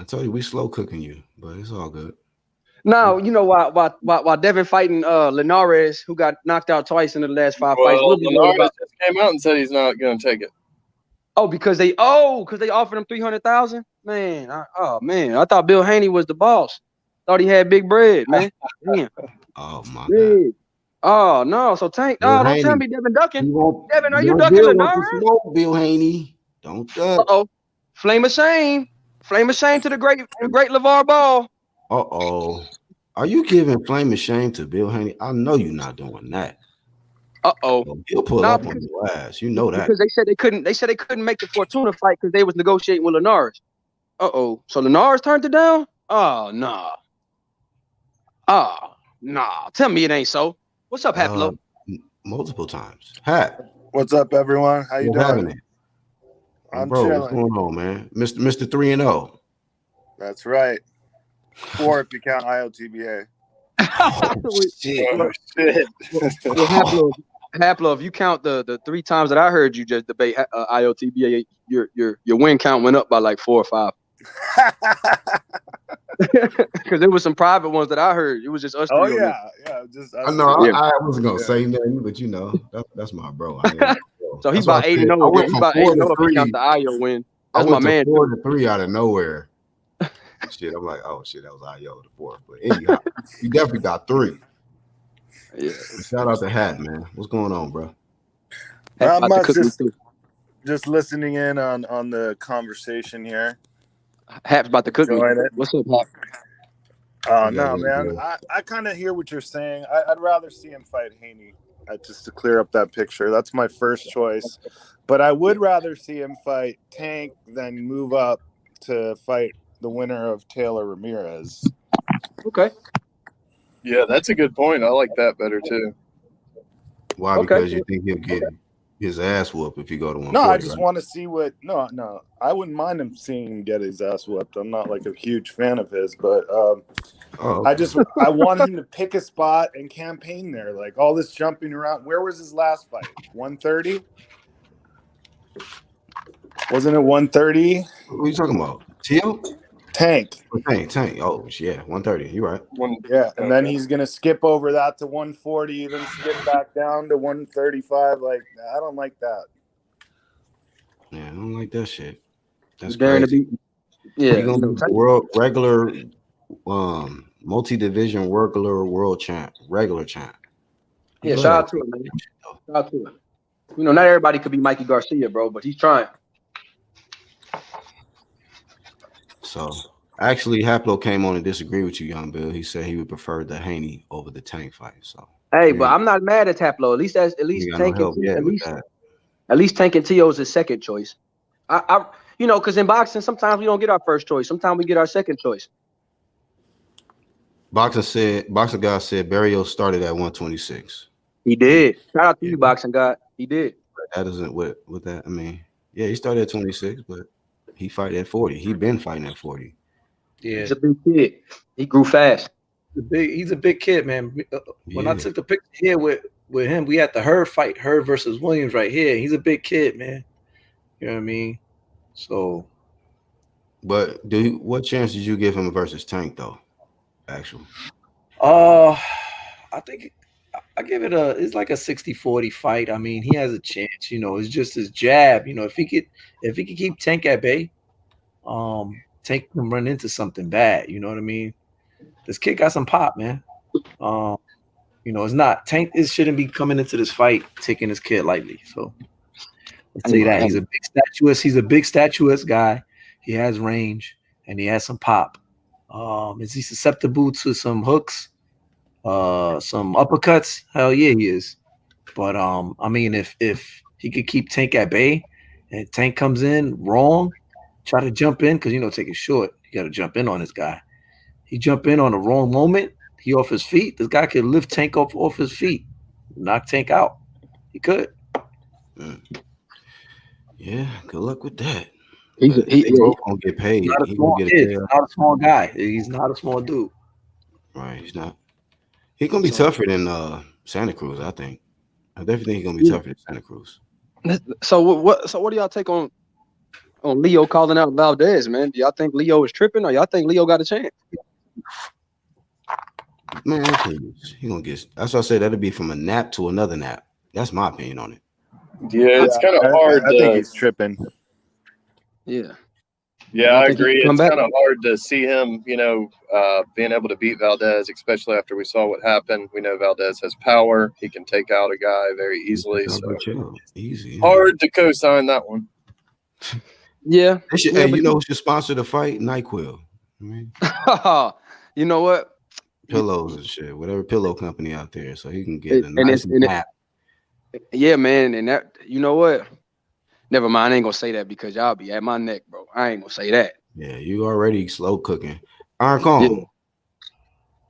I told you we slow cooking you, but it's all good. Now, you know, while Devin fighting Linares, who got knocked out twice in the last 5 fights. Linares just came out and said he's not going to take it. Oh, because they offered him $300,000. Man, I thought Bill Haney was the boss. Thought he had big bread, man. Damn. Oh my God. Oh no, so Tank. Bill Don't Haney. tell me Devin ducking. Devin, are you Bill ducking wants Linares? to smoke Bill Haney. Don't duck. Flame of shame to the great LeVar Ball. Are you giving flame of shame to Bill Haney? I know you're not doing that. He'll pull up on your ass. You know that. Because they said they couldn't make the Fortuna fight because they was negotiating with Linares. So Linares turned it down? Oh no. Tell me it ain't so. What's up, Haplo? Multiple times. Hap. What's up, everyone? How you doing? I'm bro, chilling. What's going on, man? Mr. 3-0. That's right. 4 if you count IOTBA. Shit. Well, Haplo, if you count the 3 times that I heard you just debate IOTBA, your win count went up by like 4 or 5. Because there was some private ones that I heard. It was just us. Oh yeah. I know. I wasn't gonna say nothing, but you know, that's my bro. So he's about 8-0. He's about 8-0 if you count the IO win. That's my man. 4-3 out of nowhere. Shit, I'm like, oh shit, that was IO the 4th. But anyhow, you definitely got 3. Yeah. Shout out to Hat, man. What's going on, bro? Not much. Just listening in on the conversation here. Hap's about to cook me. What's up, Hap? Oh no, man. I kind of hear what you're saying. I'd rather see him fight Haney, just to clear up that picture. That's my first choice. But I would rather see him fight Tank than move up to fight the winner of Taylor Ramirez. Okay. Yeah, that's a good point. I like that better too. Why? Because you think he'll get his ass whooped if you go to 140. No, I just want to see what. No, I wouldn't mind him seeing him get his ass whooped. I'm not like a huge fan of his, but I want him to pick a spot and campaign there. Like all this jumping around. Where was his last fight? 130. Wasn't it 130? What are you talking about? Teo? Tank. Tank. Oh, yeah, 130. You're right. Yeah, and then he's going to skip over that to 140, then skip back down to 135. Like, I don't like that. Yeah, I don't like that shit. That's crazy. Yeah. Regular, multi-division regular champ. Yeah, shout out to him, man. Shout out to him. You know, not everybody could be Mikey Garcia, bro, but he's trying. So, actually, Haplo came on and disagreed with you, Young Bill. He said he would prefer the Haney over the Tank fight. So, hey, but I'm not mad at Haplo. At least Tank and Teo is his second choice. I you know, because in boxing, sometimes we don't get our first choice. Sometimes we get our second choice. Boxing God said Barrios started at 126. He did. Shout out to you, Boxing God. He did. That doesn't with that. I mean, yeah, he started at 26, but he fight at 40. He been fighting at 40. Yeah, he's a big kid. He grew fast. He's a big kid, man. When I took the picture here with him, we had the Hurd fight, Hurd versus Williams right here. He's a big kid, man. You know what I mean? So, but what chance did you give him versus Tank though? Actually, I think I give it it's like a 60-40 fight. I mean, he has a chance. You know, it's just his jab. You know, if he could keep Tank at bay, Tank can run into something bad. You know what I mean? This kid got some pop, man. You know, it's not Tank. It shouldn't be coming into this fight taking this kid lightly. So let's say that he's a big statuesque guy. He has range and he has some pop. Is he susceptible to some hooks, some uppercuts? Hell yeah, he is. But I mean, if he could keep Tank at bay, and Tank comes in wrong, try to jump in because take it short. You got to jump in on this guy. He jump in on the wrong moment. He off his feet. This guy could lift Tank off his feet, knock Tank out. He could. Yeah, good luck with that. He both gonna get paid. He's not a small guy. He's not a small dude. Right, he's not. He's gonna be tougher than Santa Cruz, I think. I definitely think he's gonna be tougher than Santa Cruz. So what do y'all take on Leo calling out Valdez, man? Do y'all think Leo is tripping, or y'all think Leo got a chance? Man, please. He gonna get. That's what I said. That'll be from a nap to another nap. That's my opinion on it. Yeah, it's kind of hard. I think he's tripping. Yeah. Yeah, I agree. It's kind of hard to see him, being able to beat Valdez, especially after we saw what happened. We know Valdez has power. He can take out a guy very easily. So easy. Hard to co-sign that one. Yeah. Hey, who should sponsor the fight? NyQuil. You know what? Pillows and shit. Whatever pillow company out there, so he can get a nice nap. Yeah, man. And that, you know what? Never mind. I ain't gonna say that because y'all be at my neck, bro. I ain't gonna say that. Yeah, you already slow cooking. Iron Kong. Yeah.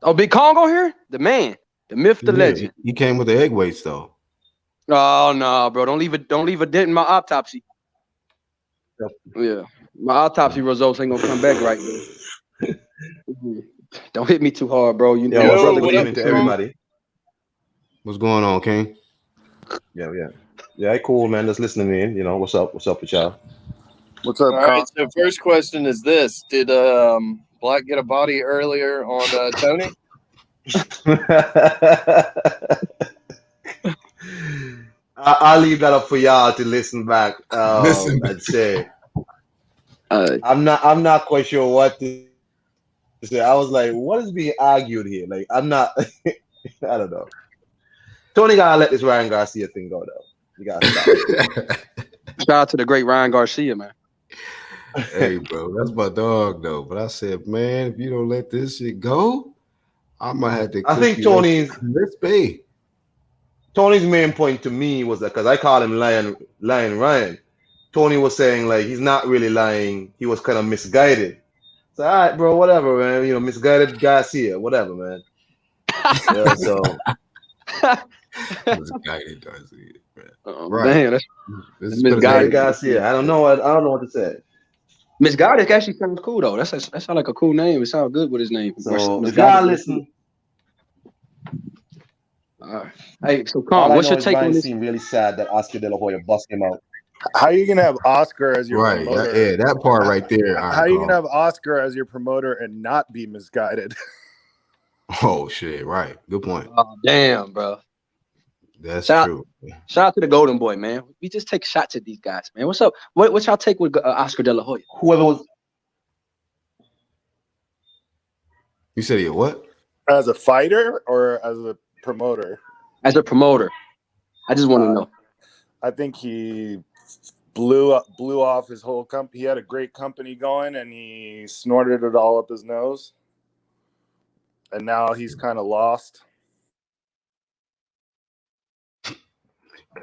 Oh, Big Congo here? The man, the myth, the legend. He came with the egg weights though. Oh no, bro. Don't leave a dent in my autopsy. Yeah. My autopsy results ain't gonna come back right, bro. Don't hit me too hard, bro. You know, brother, good evening to everybody. What's going on, King? Yeah, cool, man. Just listening in. What's up with y'all? What's up, All right, so first question is this: did Black get a body earlier on Tony? I'll leave that up for y'all to listen back. And say, I'm not quite sure what to say. I was like, what is being argued here? Like, I'm not. I don't know. Tony gotta let this Ryan Garcia thing go though. You gotta stop. Shout out to the great Ryan Garcia, man. Hey, bro, that's my dog though. But I said, man, if you don't let this shit go, I might have to. I think Tony's main point to me was that because I call him Lion Ryan. Tony was saying like he's not really lying. He was kind of misguided. So all right, bro, whatever, man. Misguided Garcia, whatever, man. Yeah, so. Misguided Garcia. Right. Damn, that's misguided Garcia. I don't know what to say. Misguided actually sounds cool though. That sounds like a cool name. It sounds good with his name. So if y'all listen. Hey, so Con, what's your take on this? Seemed really sad that Oscar De La Hoya bust him out. How are you gonna have Oscar as your promoter? Yeah, that part right there. How are you gonna have Oscar as your promoter and not be misguided? Oh shit! Right, good point. Oh damn, bro. That's true. Shout out to the Golden Boy, man. We just take shots at these guys, man. What's up? What's y'all take with Oscar De La Hoya? Whoever was. You said he what? As a fighter or as a promoter? As a promoter. I just want to know. I think he blew off his whole company. He had a great company going, and he snorted it all up his nose. And now he's kind of lost.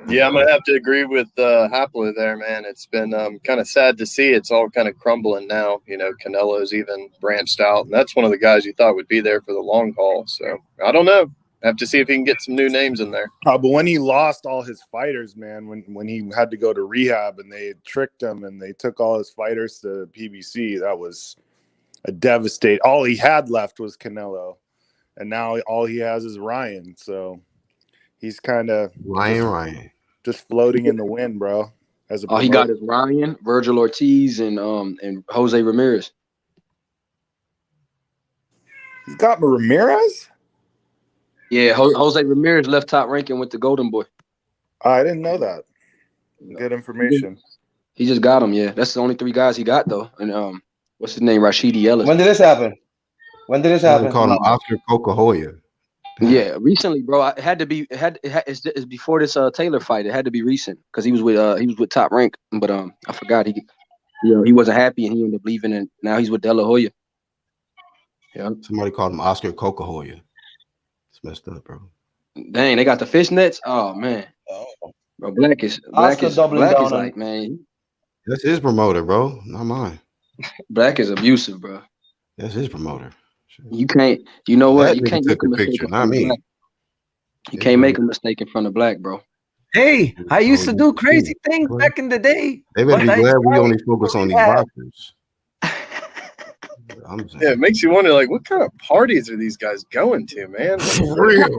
Yeah, I'm gonna have to agree with Hapler there, man. It's been kind of sad to see it's all kind of crumbling now. Canelo's even branched out, and that's one of the guys you thought would be there for the long haul. So I don't know. Have to see if he can get some new names in there. But when he lost all his fighters, man, when he had to go to rehab and they tricked him and they took all his fighters to PBC, that was a devastate. All he had left was Canelo, and now all he has is Ryan. So he's kind of Ryan, just floating in the wind, bro. All he got is Ryan, Virgil Ortiz, and Jose Ramirez. He's got Ramirez. Yeah, Jose Ramirez left top ranking with the Golden Boy. I didn't know that. Good information. He just got him. Yeah, that's the only 3 guys he got though. And what's his name? Rashidi Ellis. When did this happen? They call him Oscar Coca-Hoya. Yeah, recently, bro. It had to be. It's before this Taylor fight. It had to be recent because he was with Top Rank, but I forgot he wasn't happy and he ended up leaving, and now he's with De La Hoya. Yeah. Somebody called him Oscar Cocahoya. It's messed up, bro. Dang, they got the fishnets. Oh man, bro, Black is like, man. That's his promoter, bro, not mine. Black is abusive, bro. That's his promoter. You can't. You know what? That You nigga can't took make a the mistake picture, in not front of me. Black. You can't make a mistake in front of Black, bro. Hey, I used to do crazy things back in the day. They better be but I glad we stopped. only focus on these boxers. I'm saying. Yeah, it makes you wonder, like, what kind of parties are these guys going to, man? For real.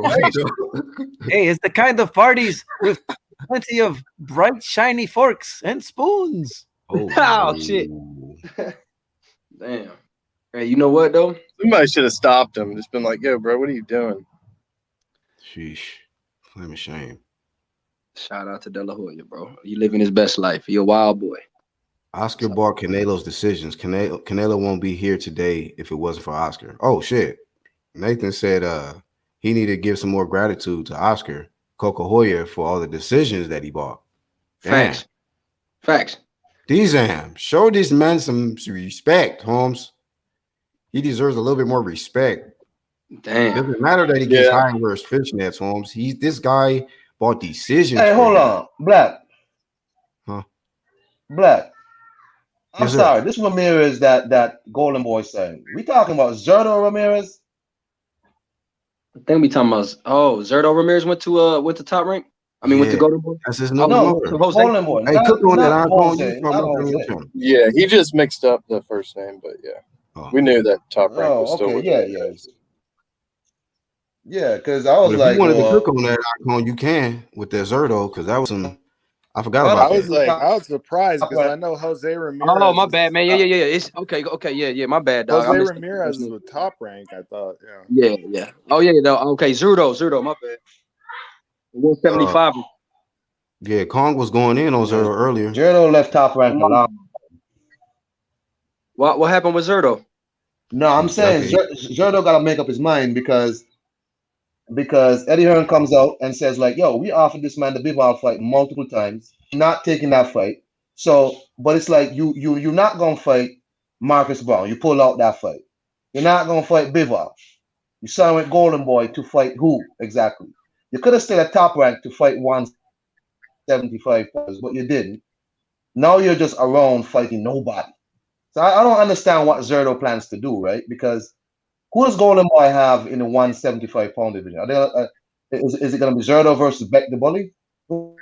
Hey, it's the kind of parties with plenty of bright, shiny forks and spoons. Oh shit! Damn. Hey, you know what though? Somebody should have stopped him. Just been like, "Yo, bro, what are you doing?" Sheesh, claim of shame. Shout out to De La Hoya, bro. You living his best life. You're a wild boy. Oscar bought Canelo's decisions. Canelo won't be here today if it wasn't for Oscar. Oh shit. Nathan said he needed to give some more gratitude to Oscar Cocahoya for all the decisions that he bought. Damn. Facts. D-Zam, show this man some respect, Holmes. He deserves a little bit more respect. Damn. Doesn't matter that he gets high and wears fishnets, Holmes. This guy bought decisions. Hey, hold on, Black. Huh? Black. I'm Yes, sir. sorry. This Ramirez that Golden Boy saying. We talking about Zerto Ramirez? I think we talking about Zerto Ramirez went to Top Rank. I mean, went to Golden Boy. That's his new Golden Boy. Hey, cook on that. Jose. Yeah, he just mixed up the first name, but yeah, we knew that Top Rank was still with Yeah, because I was if like, you wanted to cook on that icon, you can with that Zerto, because that was some. I forgot about that. I was surprised because I know Jose Ramirez. Oh, my bad, man. Yeah. It's okay. Yeah. My bad, dog. Jose Ramirez is with Top Rank. I thought. Yeah. Oh yeah, though. Okay, Zerto. My bad. 175. Yeah, Kong was going in on Zerto earlier. Zerto left Top Rank a lot. What happened with Zerto? No, I'm saying Zerto got to make up his mind because Eddie Hearn comes out and says like, "Yo, we offered this man the Bivol fight multiple times, not taking that fight." So, but it's like you're not gonna fight Marcus Brown. You pull out that fight. You're not gonna fight Bivol. You signed with Golden Boy to fight who exactly? You could have stayed at Top Rank to fight 175 fighters, but you didn't. Now you're just around fighting nobody. So I don't understand what Zerto plans to do, right? Because who does Golden Boy have in the 175-pound division? Are they, is it going to be Zerto versus Beck the Bully? Who's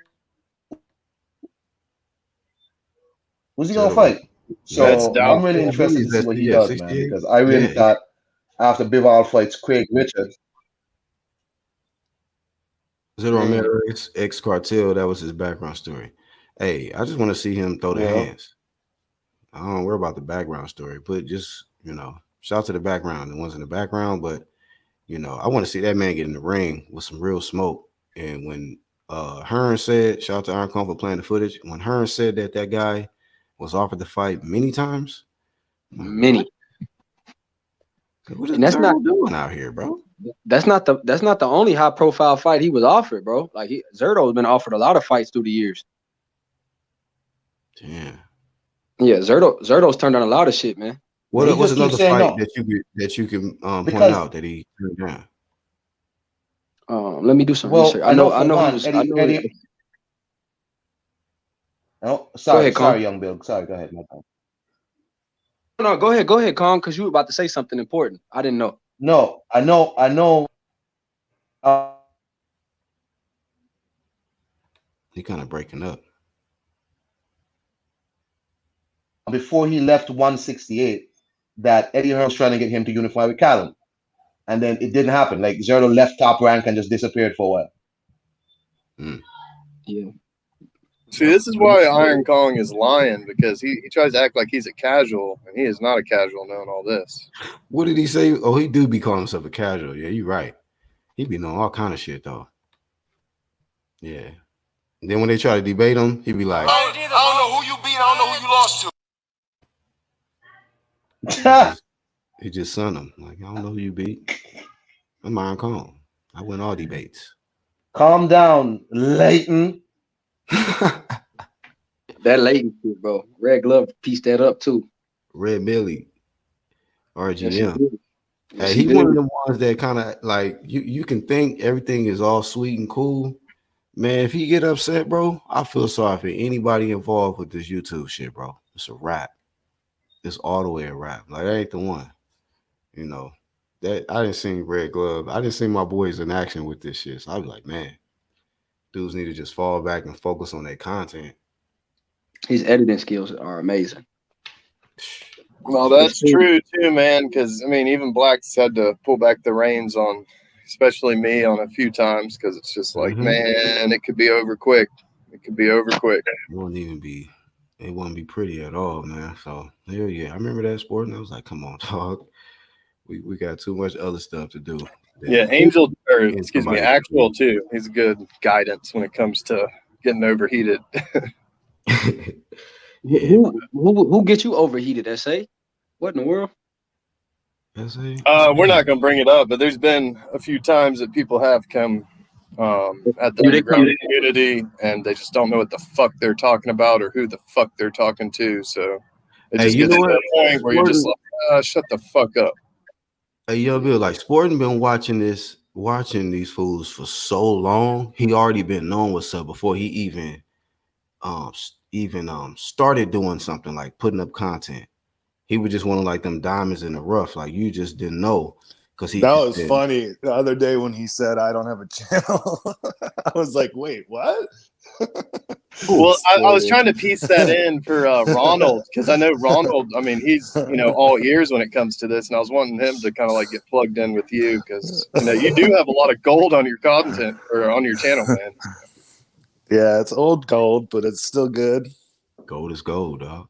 he going to fight? So I'm really interested to see what he does, man, because I really thought after Bivol fights Craig Richards. Zerto Ramirez, ex-cartel, that was his background story. Hey, I just want to see him throw the hands. I don't worry about the background story, but just, shout out to the background, the ones in the background. But, I want to see that man get in the ring with some real smoke. And when Hearn said, shout out to Iron Kong for playing the footage, when Hearn said that guy was offered to fight many times. Many. What is Zerto doing out here, bro? That's not the only high profile fight he was offered, bro. Like Zerto's been offered a lot of fights through the years. Damn. Yeah, Zerto's turned down a lot of shit, man. What was another fight that you can point out that he turned down? Let me do some research. I know he was. Eddie. Oh, sorry, young Bill. Sorry, go ahead. No, go ahead, Kong, because you were about to say something important. I didn't know. No, I know. He kind of breaking up. Before he left 168, that Eddie Hearn was trying to get him to unify with Callum. And then it didn't happen. Like Zerto left Top Rank and just disappeared for a while. Yeah. See, this is why Iron Kong is lying, because he tries to act like he's a casual, and he is not a casual knowing all this. What did he say? Oh, he do be calling himself a casual. Yeah, you're right. He be knowing all kind of shit, though. Yeah. And then when they try to debate him, he be like, I don't know who you beat. I don't know who you lost to. He just son him. Like, I don't know who you beat. I'm Iron Kong. I win all debates. Calm down, Leighton. That Leighton shit, bro. Red Glove pieced that up too. Red Millie. RGM. Hey, he one of the ones that kind of like you can think everything is all sweet and cool. Man, if he get upset, bro, I feel sorry for anybody involved with this YouTube shit, bro. It's a rap. It's all the way a rap. Like, that ain't the one. You know, that I didn't see Red Glove. I didn't see my boys in action with this shit. So I was like, man, dudes need to just fall back and focus on their content. His editing skills are amazing. Well, that's true too, man. Because I mean, even Black's had to pull back the reins on, especially me, on a few times because it's just like, man, it could be over quick. It could be over quick. It wouldn't even be. It wouldn't be pretty at all, man. So hell yeah, I remember that sport, and I was like, come on, dog. We got too much other stuff to do. Yeah, Actual too. He's a good guidance when it comes to getting overheated. Who gets you overheated, SA? What in the world? SA? We're not gonna bring it up, but there's been a few times that people have come at the underground community and they just don't know what the fuck they're talking about or who the fuck they're talking to. So it just gets to that point where you're just like, shut the fuck up. Hey, yo, Bill, like Sporting been watching these fools for so long. He already been knowing what's up before he even started doing something like putting up content. He was just one of like them diamonds in the rough. Like you just didn't know because that was funny the other day when he said I don't have a channel. I was like, wait, what? Well, I was trying to piece that in for Ronald because I know Ronald. I mean, he's all ears when it comes to this, and I was wanting him to kind of like get plugged in with you because you do have a lot of gold on your content or on your channel, man. Yeah, it's old gold, but it's still good. Gold is gold, dog.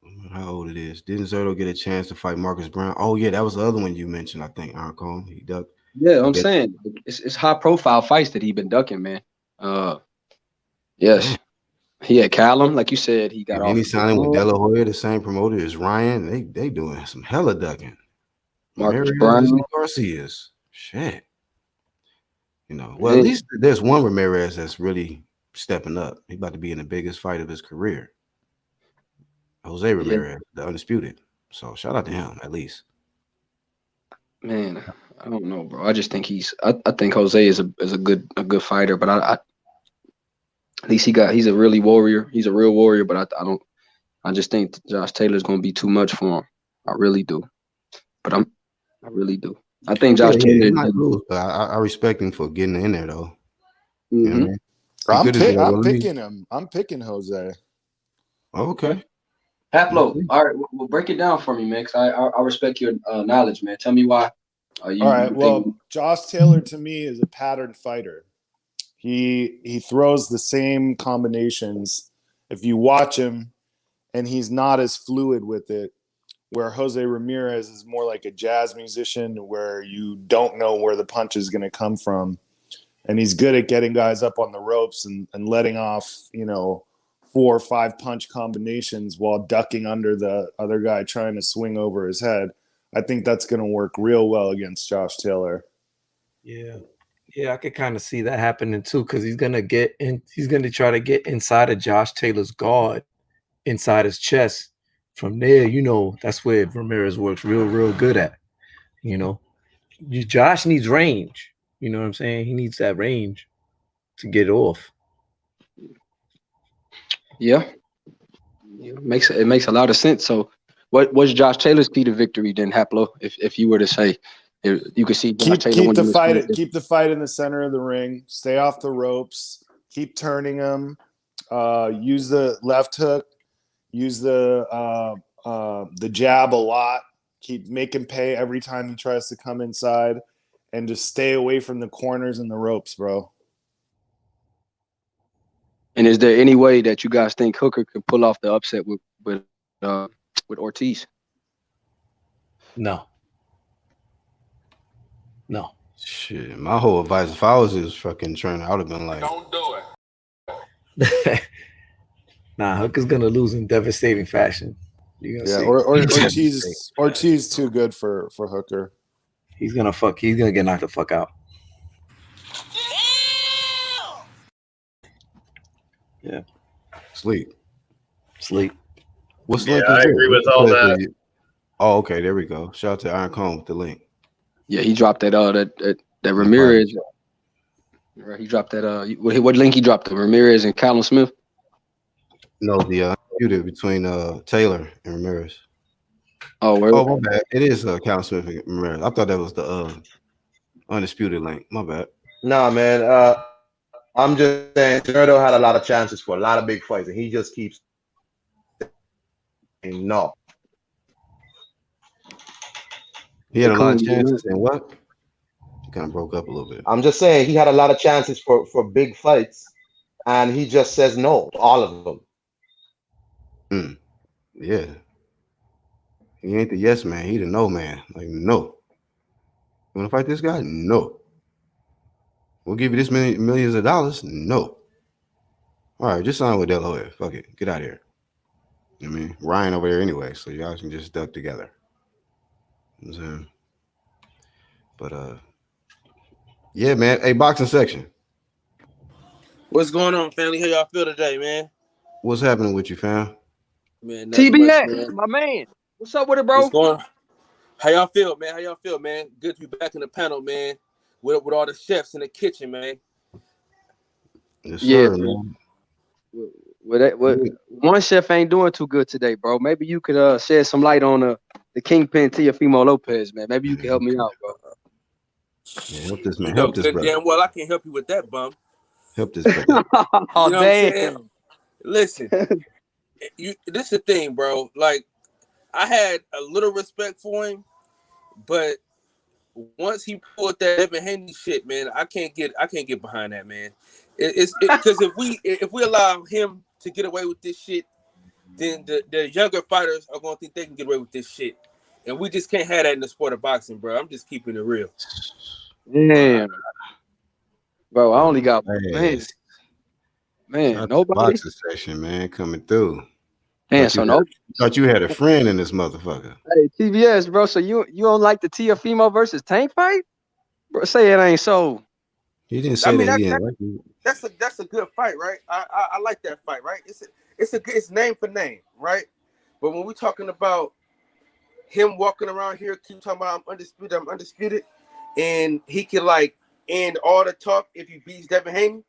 I don't know how old it is. Didn't Zerto get a chance to fight Marcus Brown? Oh yeah, that was the other one you mentioned. I think Arcon. He ducked. Yeah, I'm saying it's high profile fights that he been ducking, man. Yes, he had Callum, like you said. He got off. And he signed with De La Hoya, the same promoter as Ryan. They doing some hella ducking. Marcus Brown, Garcia's shit. Well, at least there's one Ramirez that's really stepping up. He's about to be in the biggest fight of his career. Jose Ramirez, the undisputed. So shout out to him at least. Man, I don't know, bro. I just think I think Jose is a good fighter, but I at least he's a really warrior. He's a real warrior, but I just think Josh Taylor's gonna be too much for him. I really do. But I really do. I think Josh Taylor might lose, but I respect him for getting in there though. Mm-hmm. I'm picking him. I'm picking Jose. Okay. Haplo, all right, well, break it down for me, man, because I respect your knowledge, man. Tell me why. All right, well, Josh Taylor to me is a pattern fighter. He throws the same combinations. If you watch him, and he's not as fluid with it, where Jose Ramirez is more like a jazz musician where you don't know where the punch is going to come from. And he's good at getting guys up on the ropes and letting off, 4 or 5 punch combinations while ducking under the other guy trying to swing over his head. I think that's going to work real well against Josh Taylor. Yeah, I could kind of see that happening too, because he's going to try to get inside of Josh Taylor's guard, inside his chest. From there, that's where Ramirez works real good at. Josh needs range. You know what I'm saying? He needs that range to get off. Yeah, it makes a lot of sense. So, what's Josh Taylor's key to victory then, Haplo? If you were to say, you could see Josh Taylor keep the fight in the center of the ring. Stay off the ropes. Keep turning him. Use the left hook. Use the jab a lot. Make him pay every time he tries to come inside, and just stay away from the corners and the ropes, bro. And is there any way that you guys think Hooker could pull off the upset with Ortiz? No. Shit, my whole advice if I was his fucking trainer, I would have been like, Don't do it. Nah, Hooker's gonna lose in devastating fashion. You're gonna see. Ortiz too good for Hooker. He's gonna get knocked the fuck out. Yeah. Sleep. Sleep. What's I agree with all that. Oh, okay, there we go. Shout out to Iron Cone with the link. Yeah, he dropped that Ramirez. He dropped that. What link he dropped? The Ramirez and Callum Smith. No, the feud between Taylor and Ramirez. Oh, where? Oh, my bad. It is Callum Smith and Ramirez. I thought that was the undisputed link. My bad. Nah, man. I'm just saying, Gerardo had a lot of chances for a lot of big fights, and he just keeps saying no. He had a lot of chances, and what? He kind of broke up a little bit. I'm just saying he had a lot of chances for big fights, and he just says no to all of them. Yeah. He ain't the yes man. He the no man. Like, no. You want to fight this guy? No. We'll give you this many millions of dollars? No. All right, just sign with De La Hoya. Fuck it. Get out of here. I mean, Ryan over there anyway, so y'all can just duck together. You know what I'm saying? But, yeah, man. Hey, boxing section. What's going on, family? How y'all feel today, man? What's happening with you, fam? Man, TBS, much, man. my man. What's up with it, bro? What's going on? How y'all feel, man? How y'all feel, man? Good to be back in the panel, man. With all the chefs in the kitchen, man. Yes, sir, man. One chef ain't doing too good today, bro. Maybe you could shed some light on the kingpin Teofimo Lopez, man. Maybe you can help me out, bro. Yeah, help this man. You know, help this good brother. damn well I can't help you with that, bum. Help this brother. Oh, you know what I'm damn. saying? Listen, this is the thing, bro. Like, I had a little respect for him, but once he pulled that Devin Haney shit, man, I can't get behind that, man. It's because if we allow him to get away with this shit, then the younger fighters are gonna think they can get away with this shit, and we just can't have that in the sport of boxing, bro. I'm just keeping it real. Damn, bro. I only got man. Nobody. Boxing section, man, coming through. Man, so no. Thought you had a friend in this motherfucker. Hey, TBS, bro. So you don't like the Teofimo versus Tank fight, bro? Say it ain't so. He didn't say that he didn't like it. That's a good fight, right? I like that fight, right? It's name for name, right? But when we're talking about him walking around here, keep talking about I'm undisputed, and he can like end all the talk if he beats Devin Haney,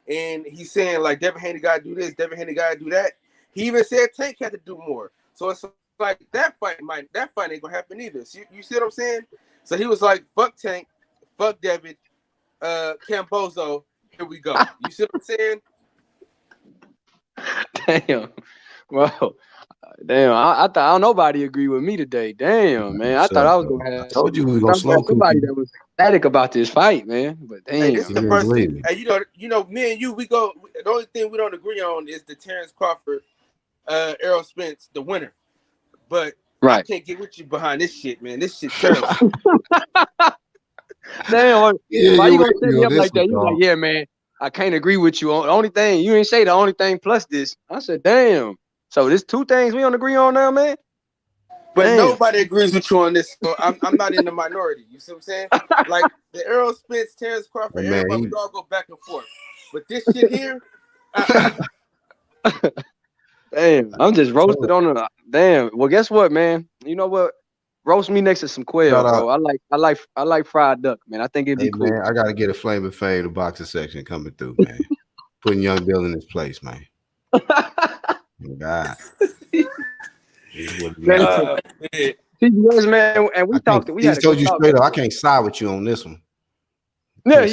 and he's saying like Devin Haney gotta do this, Devin Haney gotta do that. He even said Tank had to do more. So it's like that fight ain't gonna happen either. So you see what I'm saying? So he was like, fuck Tank, fuck Devin, Cambozo, here we go. You see what I'm saying? Damn. Well, damn. I thought nobody agreed with me today. Damn, man. I thought I was gonna have. I told you we were gonna slow somebody that was ecstatic about this fight, man. But damn, hey, this is the first thing. Hey, you know, me and you, we go. The only thing we don't agree on is the Terrence Crawford, Errol Spence, the winner. But I can't get with you behind this shit, man. This shit's terrible. Damn, why you gonna set me up like that? You like, yeah, man. I can't agree with you on the only thing. You ain't say the only thing plus this. I said, damn. So there's two things we don't agree on now, man. But nobody agrees with you on this. So I'm not in the minority. You see what I'm saying? Like the Errol Spence, Terrence Crawford, everybody we all go back and forth. But this shit here, damn, I'm just roasted on the damn. Well, guess what, man? You know what? Roast me next to some quail, bro. I like fried duck, man. I think it'd be cool. Man, I gotta get a flame and fade the boxing section coming through, man. Putting Young Bill in his place, man. God. TBS, man, and we talked. We had told you straight up, I can't side with you on this one. Yeah,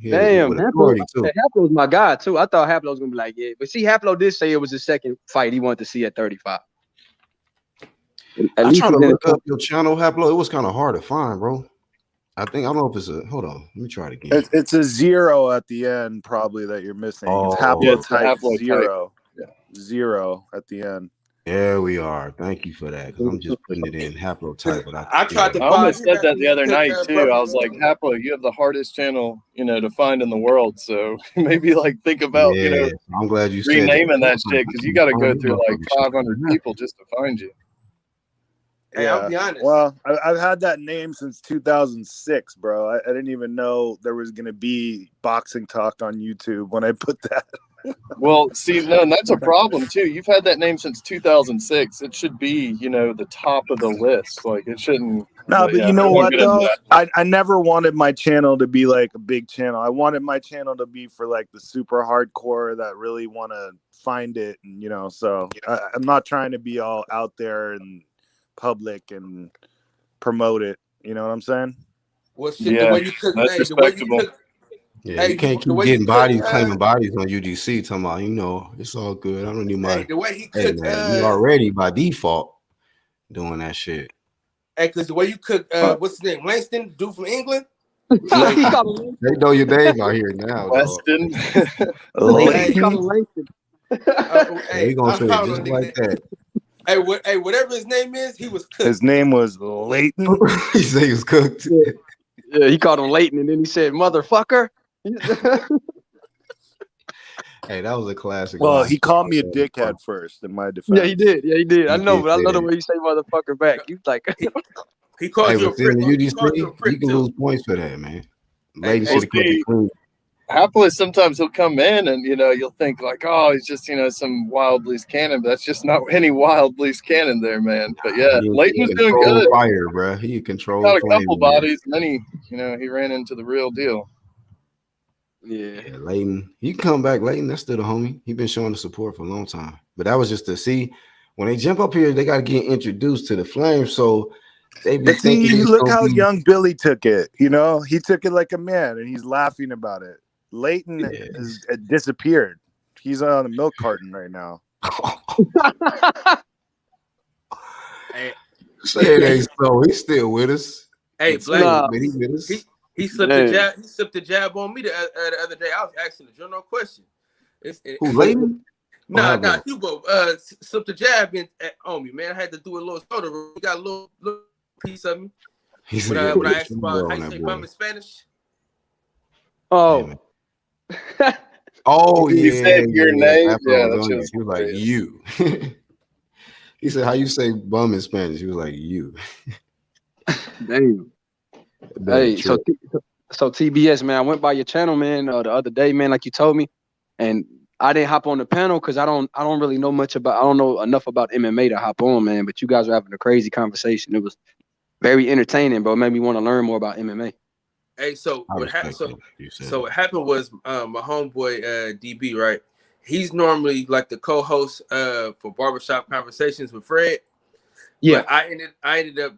damn, Haplo's my guy too. I thought Haplo was gonna be like, yeah, but see, Haplo did say it was his second fight he wanted to see at 35. I tried to look up your channel, Haplo. It was kind of hard to find, bro. I don't know if it's a. Hold on, let me try it again. It's a 0 at the end, probably that you're missing. It's Haplotype 0. Yeah. 0 at the end. There we are. Thank you for that. Because I'm just putting it in Haplotype. I tried to. I almost said that the other night too. I was like, Haplo, you have the hardest channel, to find in the world. So maybe think about, I'm glad you renaming that shit because you got to go through like 500 people just to find you. Hey, I'll be honest. Well, I've had that name since 2006, bro. I didn't even know there was going to be boxing talk on YouTube when I put that. Well, see, no, and that's a problem too. You've had that name since 2006. It should be, the top of the list. Like it shouldn't. No, but yeah, you know we won't what get into though? that. I never wanted my channel to be like a big channel. I wanted my channel to be for like the super hardcore that really want to find it, and so I'm not trying to be all out there and public and promote it. You know what I'm saying? Well, shit, the way you cook, that's hey, the way you respectable. cook, Yeah, hey, you can't the keep way you getting cook, bodies, claiming bodies on UGC. Talking about, it's all good. I don't need my. hey, the way he Hey cook, man, you already by default doing that shit. hey, cause the way you cook, what's his name, Langston, dude from England. They know your name out here now, Weston. Hey, he gonna say it just like that. Hey, whatever his name is, he was cooked. His name was Leighton. He said he was cooked. Yeah, he called him Leighton, and then he said, "Motherfucker." Hey, that was a classic. Well, he called me a dickhead first, in my defense. Yeah, he did. Yeah, he did. I know, did but I say love the that. way you say "motherfucker" back. You like he called you a prick. He called you a prick. You can lose points for that, man. Leighton should have kept it clean. Happily, sometimes he'll come in and you'll think like, oh, he's just some wild loose cannon, but that's just not any wild loose cannon there, man. But yeah, Leighton was doing good. Fire, bro. He controlled. Got a couple bodies, and then he ran into the real deal. Yeah, Leighton. He can come back, Leighton. That's still the homie. He been showing the support for a long time. But that was just to see when they jump up here, they got to get introduced to the Flames. So they be thinking. Look how young Billy took it. He took it like a man, and he's laughing about it. Leighton has disappeared. He's on a milk carton right now. Hey, it ain't so. He's still with us. Hey, Black. He with us. He slipped the jab. He slipped the jab on me the other day. I was asking the general question. Who, Leighton? Nah, Hugo. Slipped the jab on me, man. I had to do a little soda. He got a little piece of me. When I asked about how you say bum in Spanish. Oh. Oh, you said your name. Yeah, that's he was like you. He said, "How you say bum in Spanish?" He was like you. Damn. Hey, so TBS, man, I went by your channel, man, the other day, man, like you told me, and I didn't hop on the panel because I don't really know much about. I don't know enough about MMA to hop on, man. But you guys were having a crazy conversation. It was very entertaining, bro. It made me want to learn more about MMA. Hey, so what happened? So what happened was my homeboy DB, right? He's normally like the co-host for Barbershop Conversations with Fred. Yeah, but I ended up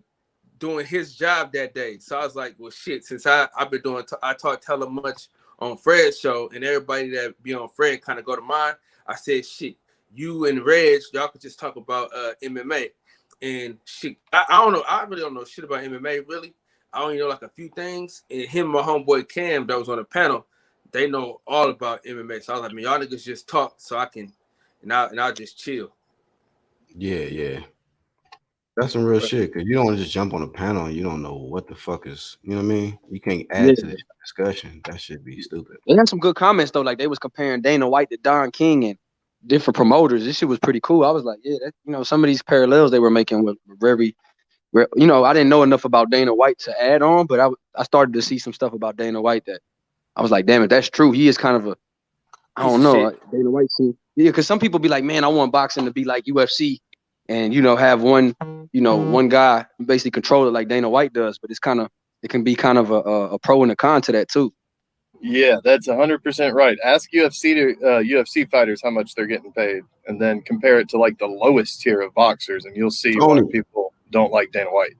doing his job that day. So I was like, well, shit. Since I've been doing, I talk tell him much on Fred's show, and everybody that be on Fred kind of go to mine. I said, shit, you and Reg, y'all could just talk about MMA and shit. I don't know. I really don't know shit about MMA really. I only know like a few things, and him and my homeboy Cam that was on the panel, they know all about MMA. So I was like, man, y'all niggas just talk so I can, and I'll just chill. Yeah. That's some real shit, because you don't want to just jump on a panel and you don't know what the fuck is, you know what I mean? You can't add to the discussion. That should be stupid. They had some good comments though, like they was comparing Dana White to Don King and different promoters. This shit was pretty cool. I was like, yeah, some of these parallels they were making were very. I didn't know enough about Dana White to add on, but I started to see some stuff about Dana White that I was like, damn it, that's true. He is kind of I don't know. Like Dana White, because some people be like, man, I want boxing to be like UFC and, have one guy basically control it like Dana White does, but it can be kind of a pro and a con to that too. Yeah, that's 100% right. Ask UFC fighters how much they're getting paid, and then compare it to like the lowest tier of boxers, and you'll see why people don't like Dana White.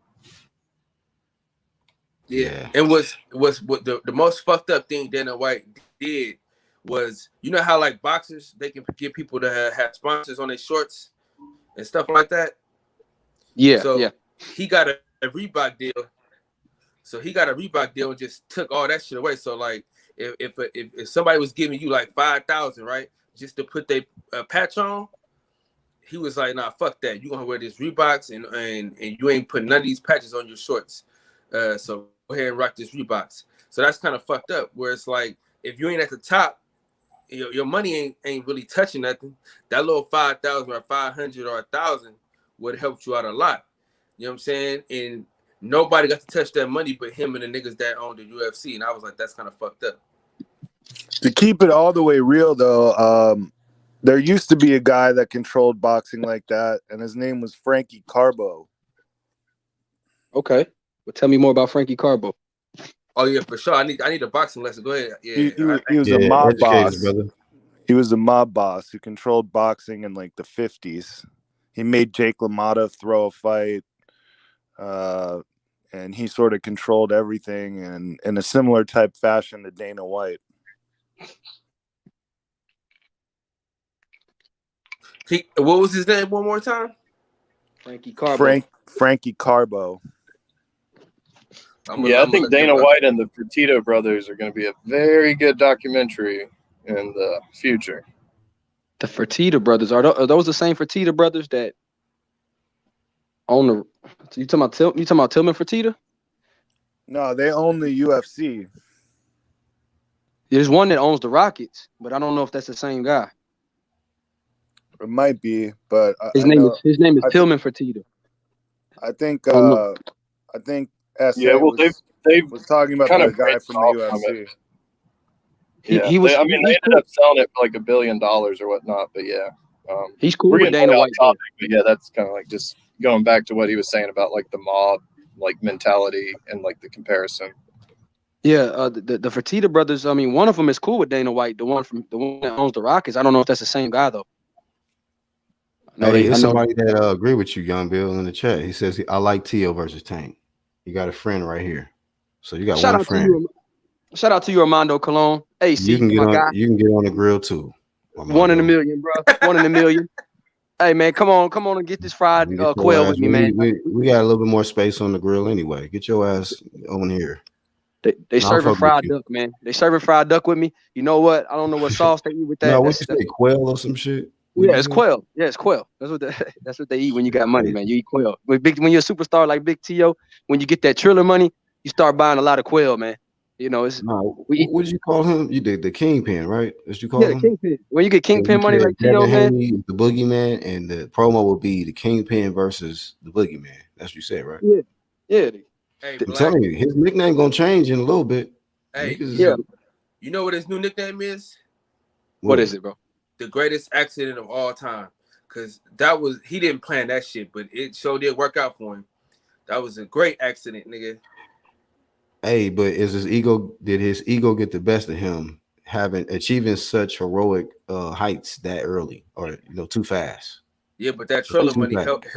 Yeah. And what the most fucked up thing Dana White did was, how like boxers, they can get people to have sponsors on their shorts and stuff like that. Yeah. So he got a Reebok deal. So he got a Reebok deal and just took all that shit away. So like if somebody was giving you like $5,000, right, just to put their patch on, he was like, nah, fuck that. You gonna wear this Reeboks and you ain't putting none of these patches on your shorts. So go ahead and rock this Reeboks. So that's kind of fucked up. Where it's like, if you ain't at the top, your money ain't really touching nothing. That little 5,000 or 500 or 1,000 would help you out a lot. You know what I'm saying? And nobody got to touch that money but him and the niggas that owned the UFC. And I was like, that's kind of fucked up. To keep it all the way real, though, there used to be a guy that controlled boxing like that, and his name was Frankie Carbo. Okay, well, tell me more about Frankie Carbo. Oh yeah, for sure. I need a boxing lesson. Go ahead. Yeah, He was a mob boss. Brother. He was a mob boss who controlled boxing in like the 50s. He made Jake LaMotta throw a fight, and he sort of controlled everything in a similar type fashion to Dana White. What was his name one more time? Frankie Carbo. Frankie Carbo. I think Dana White and the Fertitta brothers are going to be a very good documentary in the future. The Fertitta brothers, are those the same Fertitta brothers that own the? You talking about Tillman Fertitta? No, they own the UFC. There's one that owns the Rockets, but I don't know if that's the same guy. It might be, but his name is Tillman Fertitta. I think SA was talking about the guy from the UFC. They ended up selling it for like $1 billion or whatnot. But yeah, he's cool with Dana White. But yeah, that's kind of like just going back to what he was saying about like the mob like mentality and like the comparison. Yeah, the Fertitta brothers. I mean, one of them is cool with Dana White. The one that owns the Rockets. I don't know if that's the same guy though. There's somebody that agree with you, Young Bill, in the chat. He says, I like Teo versus Tank. You got a friend right here. So you got one friend. Shout out to you, Armando Colon. Hey, you can get on the grill too. Armando. 1 in a million, bro. 1 in a million. Hey man, come on and get this fried quail with me, man. We got a little bit more space on the grill anyway. Get your ass on here. They serving fried duck, man. They serving fried duck with me. You know what? I don't know what sauce they eat with that. No, what you say, quail or some shit? Yeah, it's quail. Yeah, it's quail. That's what they eat when you got money, man. You eat quail. When you're a superstar like Big Teo, when you get that Triller money, you start buying a lot of quail, man. You know, it's what did you call him? You did the Kingpin, right? That's you call him? The Kingpin. When you get Kingpin money like Teo, man. The Boogeyman, and the promo will be the Kingpin versus the Boogeyman. That's what you said, right? Yeah. Yeah. Hey, I'm telling you, his nickname gonna change in a little bit. Hey, yeah. You know what his new nickname is? What is it, bro? The greatest accident of all time. Because he didn't plan that shit, but it sure did work out for him. That was a great accident, nigga. Hey, but did his ego get the best of him achieving such heroic heights that early, or too fast? Yeah, but that Triller money helped.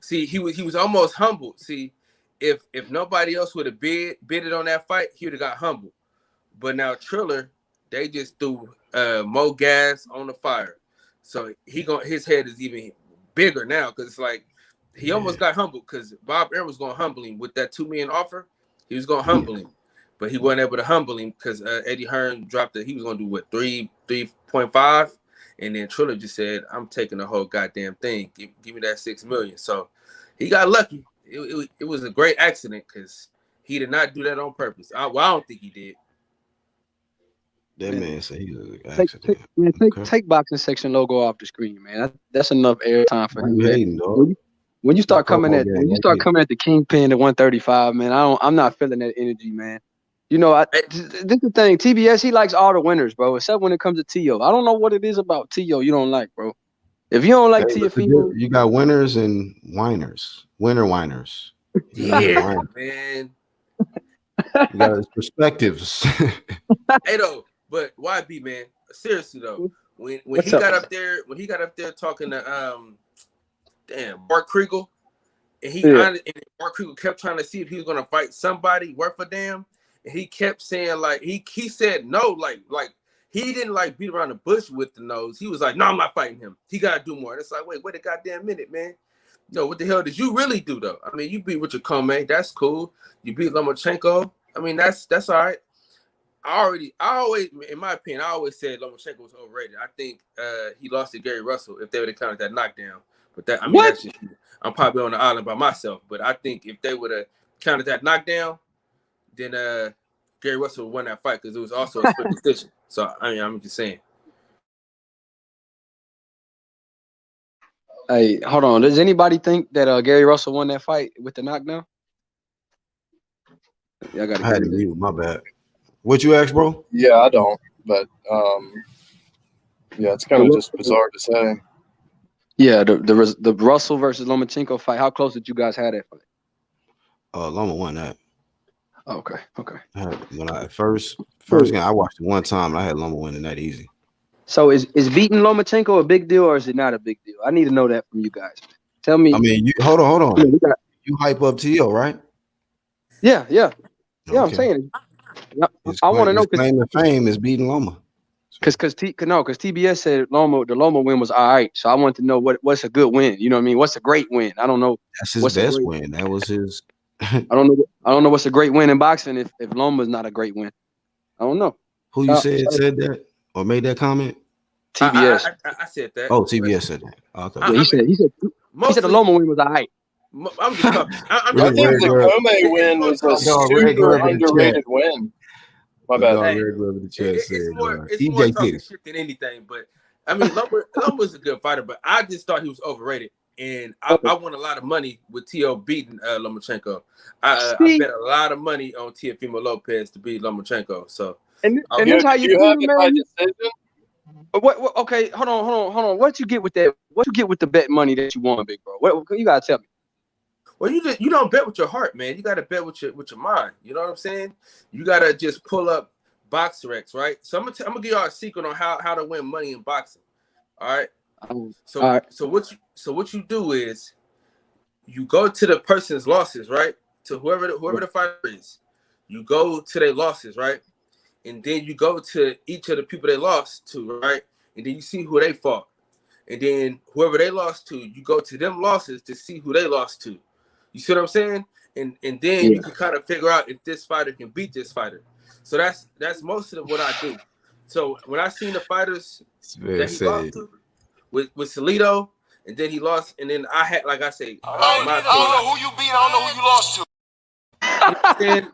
See, he was almost humbled. See, if nobody else would have bidded on that fight, he would have got humbled. But now Triller, they just threw more gas on the fire. So his head is even bigger now, because it's like he almost got humbled, because Bob Arum was going to humble him with that $2 million offer. He was going to humble him, but he wasn't able to humble him because Eddie Hearn dropped it. He was going to do what, 3.5, and then Triller just said, "I'm taking the whole goddamn thing. Give me that $6 million." So he got lucky. It was a great accident, because he did not do that on purpose. I don't think he did. That man said he was an accident. Take boxing section logo off the screen, man. That's enough airtime for him. Hating, dog. When you start coming at the Kingpin at 135, man, I'm not feeling that energy, man. You know, this is the thing. TBS, he likes all the winners, bro, except when it comes to Teo. I don't know what it is about Teo you don't like, bro. If you don't like Teofimo, you got winners and whiners. Winner whiners. Yeah, man. You got his perspectives. Hey though, but YB, man, seriously though, when he got up there talking to Mark Kriegel, and Mark Kriegel kept trying to see if he was gonna fight somebody worth a damn, and he kept saying like he said no, like he didn't like beat around the bush with the nose. He was like, no, I'm not fighting him. He gotta do more. And it's like, wait a goddamn minute, man. No, what the hell did you really do though? I mean, you beat Richard Comey, that's cool. You beat Lomachenko. I mean, that's all right. I always, in my opinion, I always said Lomachenko was overrated. I think he lost to Gary Russell if they would have counted that knockdown. But that, I mean, that's just, I'm probably on the island by myself. But I think if they would have counted that knockdown, then Gary Russell would won that fight, because it was also a split decision. So I mean, I'm just saying. Hey, hold on. Does anybody think that Gary Russell won that fight with the knockdown? I had to mute. My bad. What you ask, bro? Yeah, I don't. but yeah, it's kind of just bizarre to say. Yeah, the Russell versus Lomachenko fight. How close did you guys have that fight? Loma won that. Okay. When I first game, I watched it one time and I had Loma winning that easy. So is beating Lomachenko a big deal or is it not a big deal? I need to know that from you guys. Tell me. I mean, hold on. You hype up Teo, right? Yeah. Okay. I'm saying. I want to know because claim to fame is beating Loma. Because TBS said the Loma win was all right. So I want to know what's a good win. You know what I mean? What's a great win? I don't know. That's his best win. That was his. I don't know what's a great win in boxing if Loma's not a great win. I don't know. Who you said that or made that comment? TBS. I said that. Oh, TBS said that. Oh, yeah, he said the Loma win was all right. I'm just talking. I think the Gome win was a super underrated win. My bad. It's more talking shit than anything. But I mean, Loma's a good fighter, but I just thought he was overrated. And I won a lot of money with Teo beating Lomachenko. I bet a lot of money on Teofimo Lopez to beat Lomachenko. So and that's how you have it by decision. What? Okay, hold on. What you get with that? What you get with the bet money that you won, big bro? What you gotta tell me? Well, you don't bet with your heart, man. You gotta bet with your mind. You know what I'm saying? You gotta just pull up BoxRec, right? So I'm gonna give y'all a secret on how to win money in boxing. All right. So what you do is you go to the person's losses, right? To whoever the fighter is, you go to their losses, right? And then you go to each of the people they lost to, right? And then you see who they fought. And then whoever they lost to, you go to them losses to see who they lost to. You see what I'm saying? And then you can kind of figure out if this fighter can beat this fighter. So that's most of what I do. So when I seen the fighters that he lost to with Salido, and then he lost, and then I had, like I say, I don't know who you beat. I don't know who you lost to. You know what I'm saying?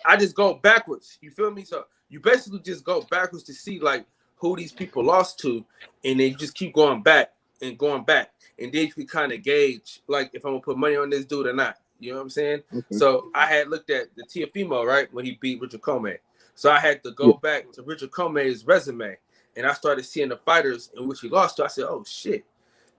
I just go backwards. You feel me? So you basically just go backwards to see like who these people lost to, and then you just keep going back and going back, and then you can kind of gauge like if I'm gonna put money on this dude or not. You know what I'm saying? Okay. So I had looked at the Teofimo, right, when he beat Richard Comey. So I had to go back to Richard Comey's resume, and I started seeing the fighters in which he lost to. I said, "Oh shit,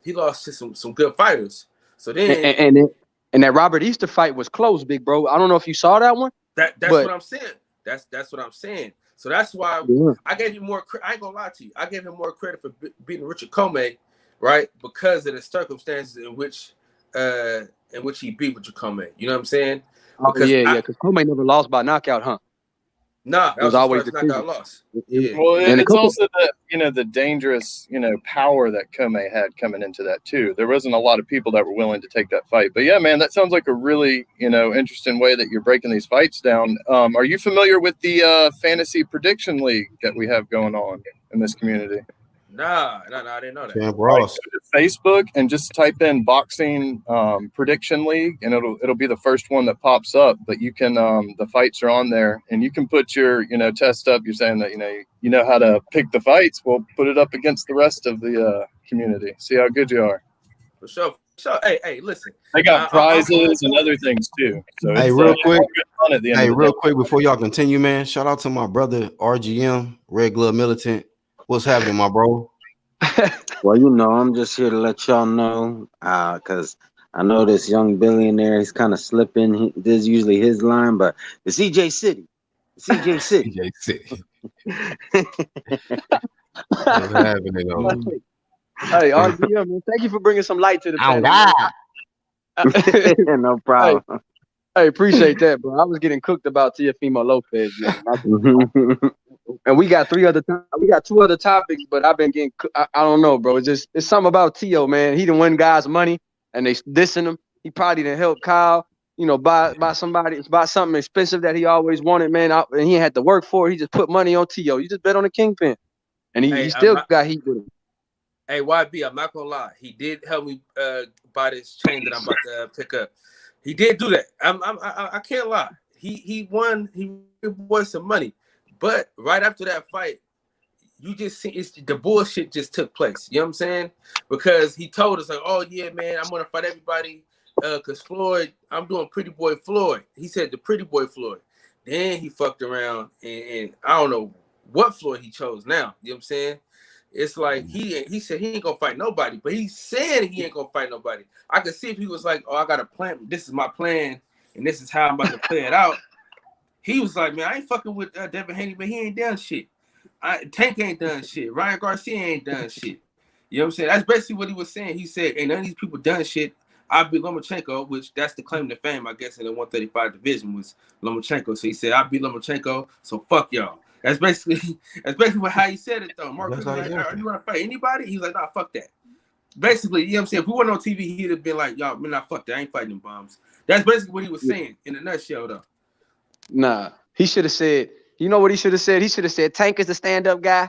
he lost to some good fighters." So then and that Robert Easter fight was close, big bro. I don't know if you saw that one. That's what I'm saying. That's what I'm saying. So that's why I gave you more. I ain't gonna lie to you. I gave him more credit for beating Richard Comey, right? Because of the circumstances in which he beat Richard Comey. You know what I'm saying? Because because Comey never lost by knockout, huh? Nah, that was always the knockout loss. Yeah. Well, it's also the dangerous, power that Comey had coming into that too. There wasn't a lot of people that were willing to take that fight. But yeah, man, that sounds like a really, interesting way that you're breaking these fights down. Are you familiar with the fantasy prediction league that we have going on in this community? Nah, I didn't know that. Camp Ross. Go to Facebook and just type in boxing prediction league, and it'll be the first one that pops up. But you can the fights are on there, and you can put your test up. You're saying that you know how to pick the fights. Well, put it up against the rest of the community. See how good you are. For sure. Hey, listen. They got prizes and other things too. So hey, real quick. Real quick before y'all continue, man. Shout out to my brother RGM, Red Glove Militant. What's happening, my bro? Well, I'm just here to let y'all know, because I know this young billionaire, he's kind of slipping. This is usually his line, but the CJ City. CJ City. CJ City. What's happening, though? Hey, RGM, man, thank you for bringing some light to the panel. No problem. Hey, appreciate that, bro. I was getting cooked about Teofimo Lopez, man. And we got two other topics, but I've been getting. I don't know, bro. It's something about Teo, man. He didn't win guys' money, and they dissing him. He probably didn't help Kyle, buy something expensive that he always wanted, man. And he had to work for it. He just put money on Teo. You just bet on the kingpin, and he still got heat with him. Hey, YB, I'm not gonna lie. He did help me buy this chain that I'm about to pick up. He did do that. I can't lie. He won. He won some money. But right after that fight, you just see the bullshit just took place. You know what I'm saying? Because he told us like, "Oh yeah, man, I'm gonna fight everybody because Floyd, I'm doing Pretty Boy Floyd." He said the Pretty Boy Floyd. Then he fucked around and I don't know what Floyd he chose now. You know what I'm saying? It's like he said he ain't gonna fight nobody, but he's saying he ain't gonna fight nobody. I could see if he was like, oh, I got a plan. This is my plan, and this is how I'm about to play it out. He was like, man, I ain't fucking with Devin Haney, but he ain't done shit. Tank ain't done shit. Ryan Garcia ain't done shit. You know what I'm saying? That's basically what he was saying. He said, ain't none of these people done shit. I beat Lomachenko, which that's the claim to fame, I guess, in the 135 division was Lomachenko. So he said, I beat Lomachenko, so fuck y'all. That's basically how he said it, though. Mark, like, you want to fight anybody? He's like, nah, fuck that. Basically, you know what I'm saying? If we weren't on TV, he'd have been like, y'all, man, nah, fuck that. I ain't fighting them bombs. That's basically what he was saying in a nutshell, though. Nah, he should have said, you know what he should have said? He should have said, Tank is a stand-up guy.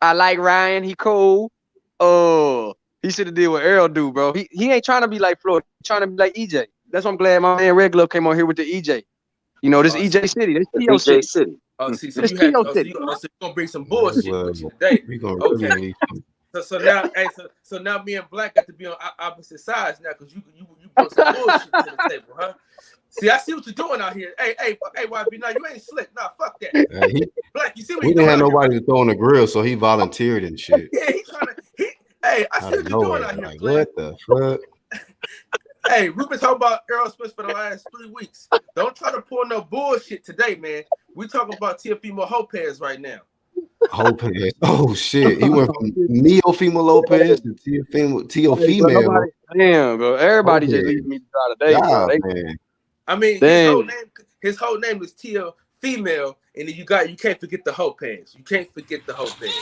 I like Ryan. He cool. Oh, he should have did what Errol do, bro. He ain't trying to be like Floyd. He's trying to be like EJ. That's why I'm glad my man Red Glove came on here with the EJ. You know, this EJ City. This Teo City. Oh, see, so you had you're gonna bring some bullshit with you today. Okay. So now, hey, so now me and Black got to be on opposite sides now because you brought some bullshit to the table, huh? See, I see what you're doing out here. Hey, YB, now you ain't slick. Nah, fuck that. Black, you see what we didn't have nobody to throw on the grill, so he volunteered and shit. Yeah, he's trying to. Hey, I see what you're doing out here. Like, what the fuck? Hey, we've been talking about Errol Spence for the last 3 weeks. Don't try to pull no bullshit today, man. We talking about Teofimo-Lopez right now. Lopez. Oh shit. He went from Teofimo-Lopez to Teofimo. Damn, bro. Everybody just leaving me today. Man. I mean, his whole name is Teo Female, and then you can't forget the Lopez. You can't forget the Lopez.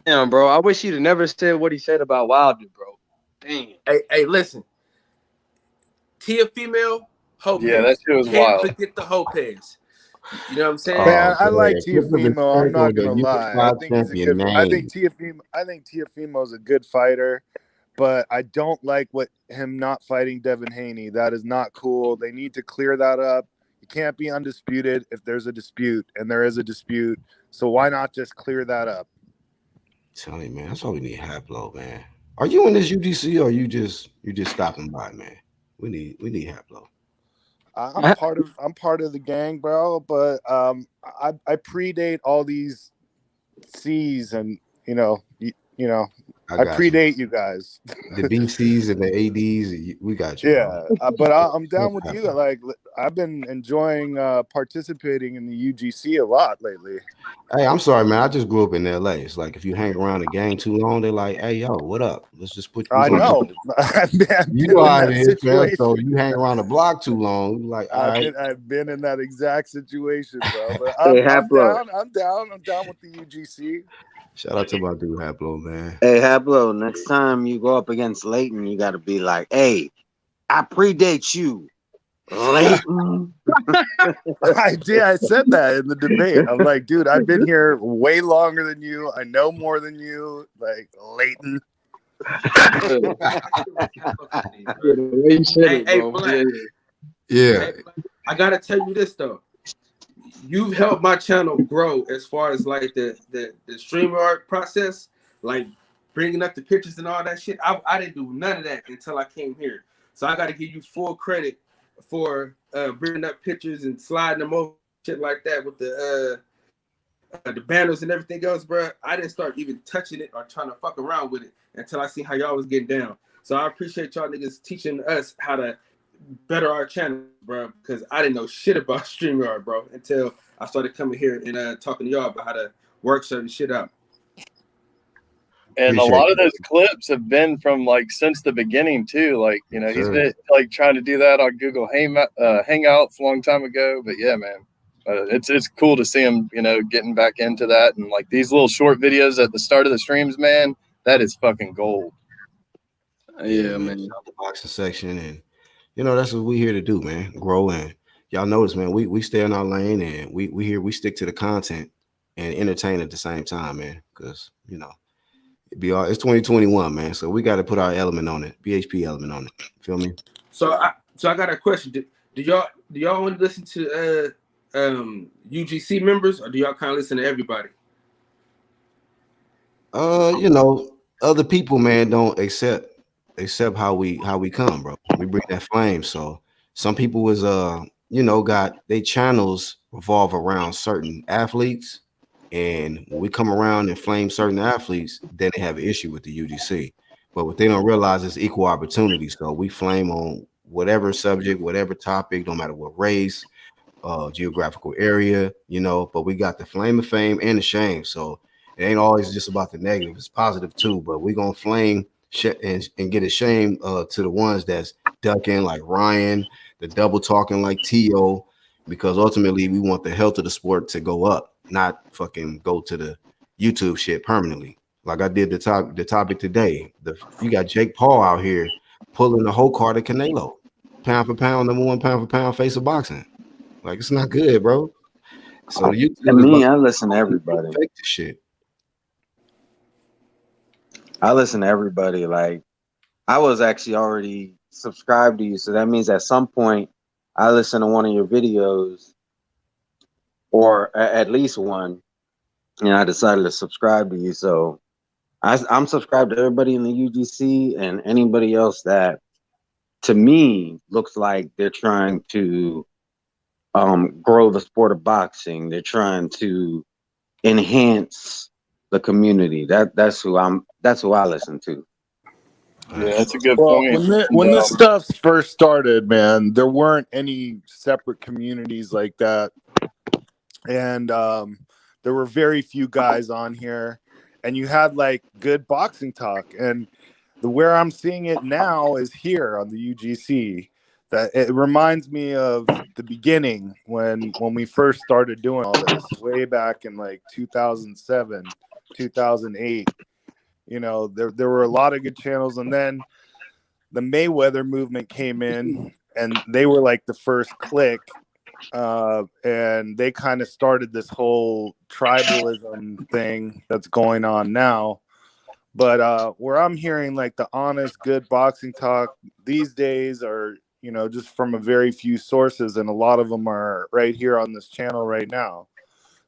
Damn, bro. I wish he'd have never said what he said about Wilder, bro. Damn. Hey, listen. Tia Female, Lopez. Yeah, that shit was wild. Can't forget the Lopez. You know what I'm saying? Man, I like Teofimo. I'm not gonna lie. I think he's a good. I think Teofimo's a good fighter, but I don't like him not fighting Devin Haney. That is not cool. They need to clear that up. You can't be undisputed if there's a dispute, and there is a dispute. So why not just clear that up? Tell you, man, that's all we need. Haplo, man. Are you in this UGC or you just stopping by, man? We need Haplo. I'm part of the gang, bro. But I predate all these C's, and I predate you guys. The BCs and the ADs, we got you. Yeah, but I'm down with you. Like, I've been enjoying participating in the UGC a lot lately. Hey, I'm sorry, man. I just grew up in LA. It's like if you hang around the gang too long, they're like, "Hey, yo, what up? Let's just put you." I know. You know how it is, man. So you hang around the block too long, like, I've been in that exact situation, bro. But I'm down with the UGC. Shout out to my dude Haplo, man. Hey, Haplo, next time you go up against Leighton, you got to be like, hey, I predate you, Leighton. I did. I said that in the debate. I'm like, dude, I've been here way longer than you. I know more than you. Like, Leighton. Hey, Black. Yeah. Hey, I got to tell you this, though. You've helped my channel grow as far as like the StreamYard process, like bringing up the pictures and all that shit. I didn't do none of that until I came here. So I got to give you full credit for bringing up pictures and sliding them over, shit like that with the banners and everything else, bro. I didn't start even touching it or trying to fuck around with it until I see how y'all was getting down. So I appreciate y'all niggas teaching us how to better our channel, bro, because I didn't know shit about StreamYard, bro, until I started coming here and talking to y'all about how to work certain shit out. And a lot of those clips have been from like since the beginning too. Like, he's been like trying to do that on Google Hangouts a long time ago. But yeah, man, it's cool to see him, getting back into that. And like these little short videos at the start of the streams, man, that is fucking gold. Yeah, man. The boxing section, and that's what we here to do, man. Grow, and y'all notice, man, we stay in our lane, and we stick to the content and entertain at the same time, man. Because it's 2021, man. So we got to put our element on it, BHP element on it. Feel me? So I got a question. Do y'all want to listen to UGC members, or do y'all kind of listen to everybody? Other people, man, don't accept how we come, bro. We bring that flame. So some people was you know, got they channels revolve around certain athletes, and when we come around and flame certain athletes, then they have an issue with the UGC. But what they don't realize is equal opportunity. So we flame on whatever subject, whatever topic, no matter what race, geographical area, you know. But we got the flame of fame and the shame. So it ain't always just about the negative; it's positive too. But we gonna flame and get a shame to the ones that's ducking, like Ryan, the double talking like Teo, because ultimately we want the health of the sport to go up, not fucking go to the YouTube shit permanently. Like I did the topic today. You got Jake Paul out here pulling the whole card of Canelo, pound for pound, #1 pound for pound face of boxing. Like it's not good, bro. So the YouTube I listen to everybody. Fake the shit. I listen to everybody. Like I was actually already subscribed to you, so that means at some point I listen to one of your videos, or at least one, and I decided to subscribe to you. So I'm subscribed to everybody in the UGC and anybody else that, to me, looks like they're trying to grow the sport of boxing. They're trying to enhance the community. That's who I listen to. Yeah, that's a good Well, point. when this stuff first started, man, there weren't any separate communities like that, and there were very few guys on here, and you had like good boxing talk. And where I'm seeing it now is here on the UGC. That it reminds me of the beginning when we first started doing all this way back in like 2007, 2008. You know, there were a lot of good channels, and then the Mayweather movement came in, and they were like the first click, and they kind of started this whole tribalism thing that's going on now. But where I'm hearing like the honest, good boxing talk these days are, you know, just from a very few sources, and a lot of them are right here on this channel right now.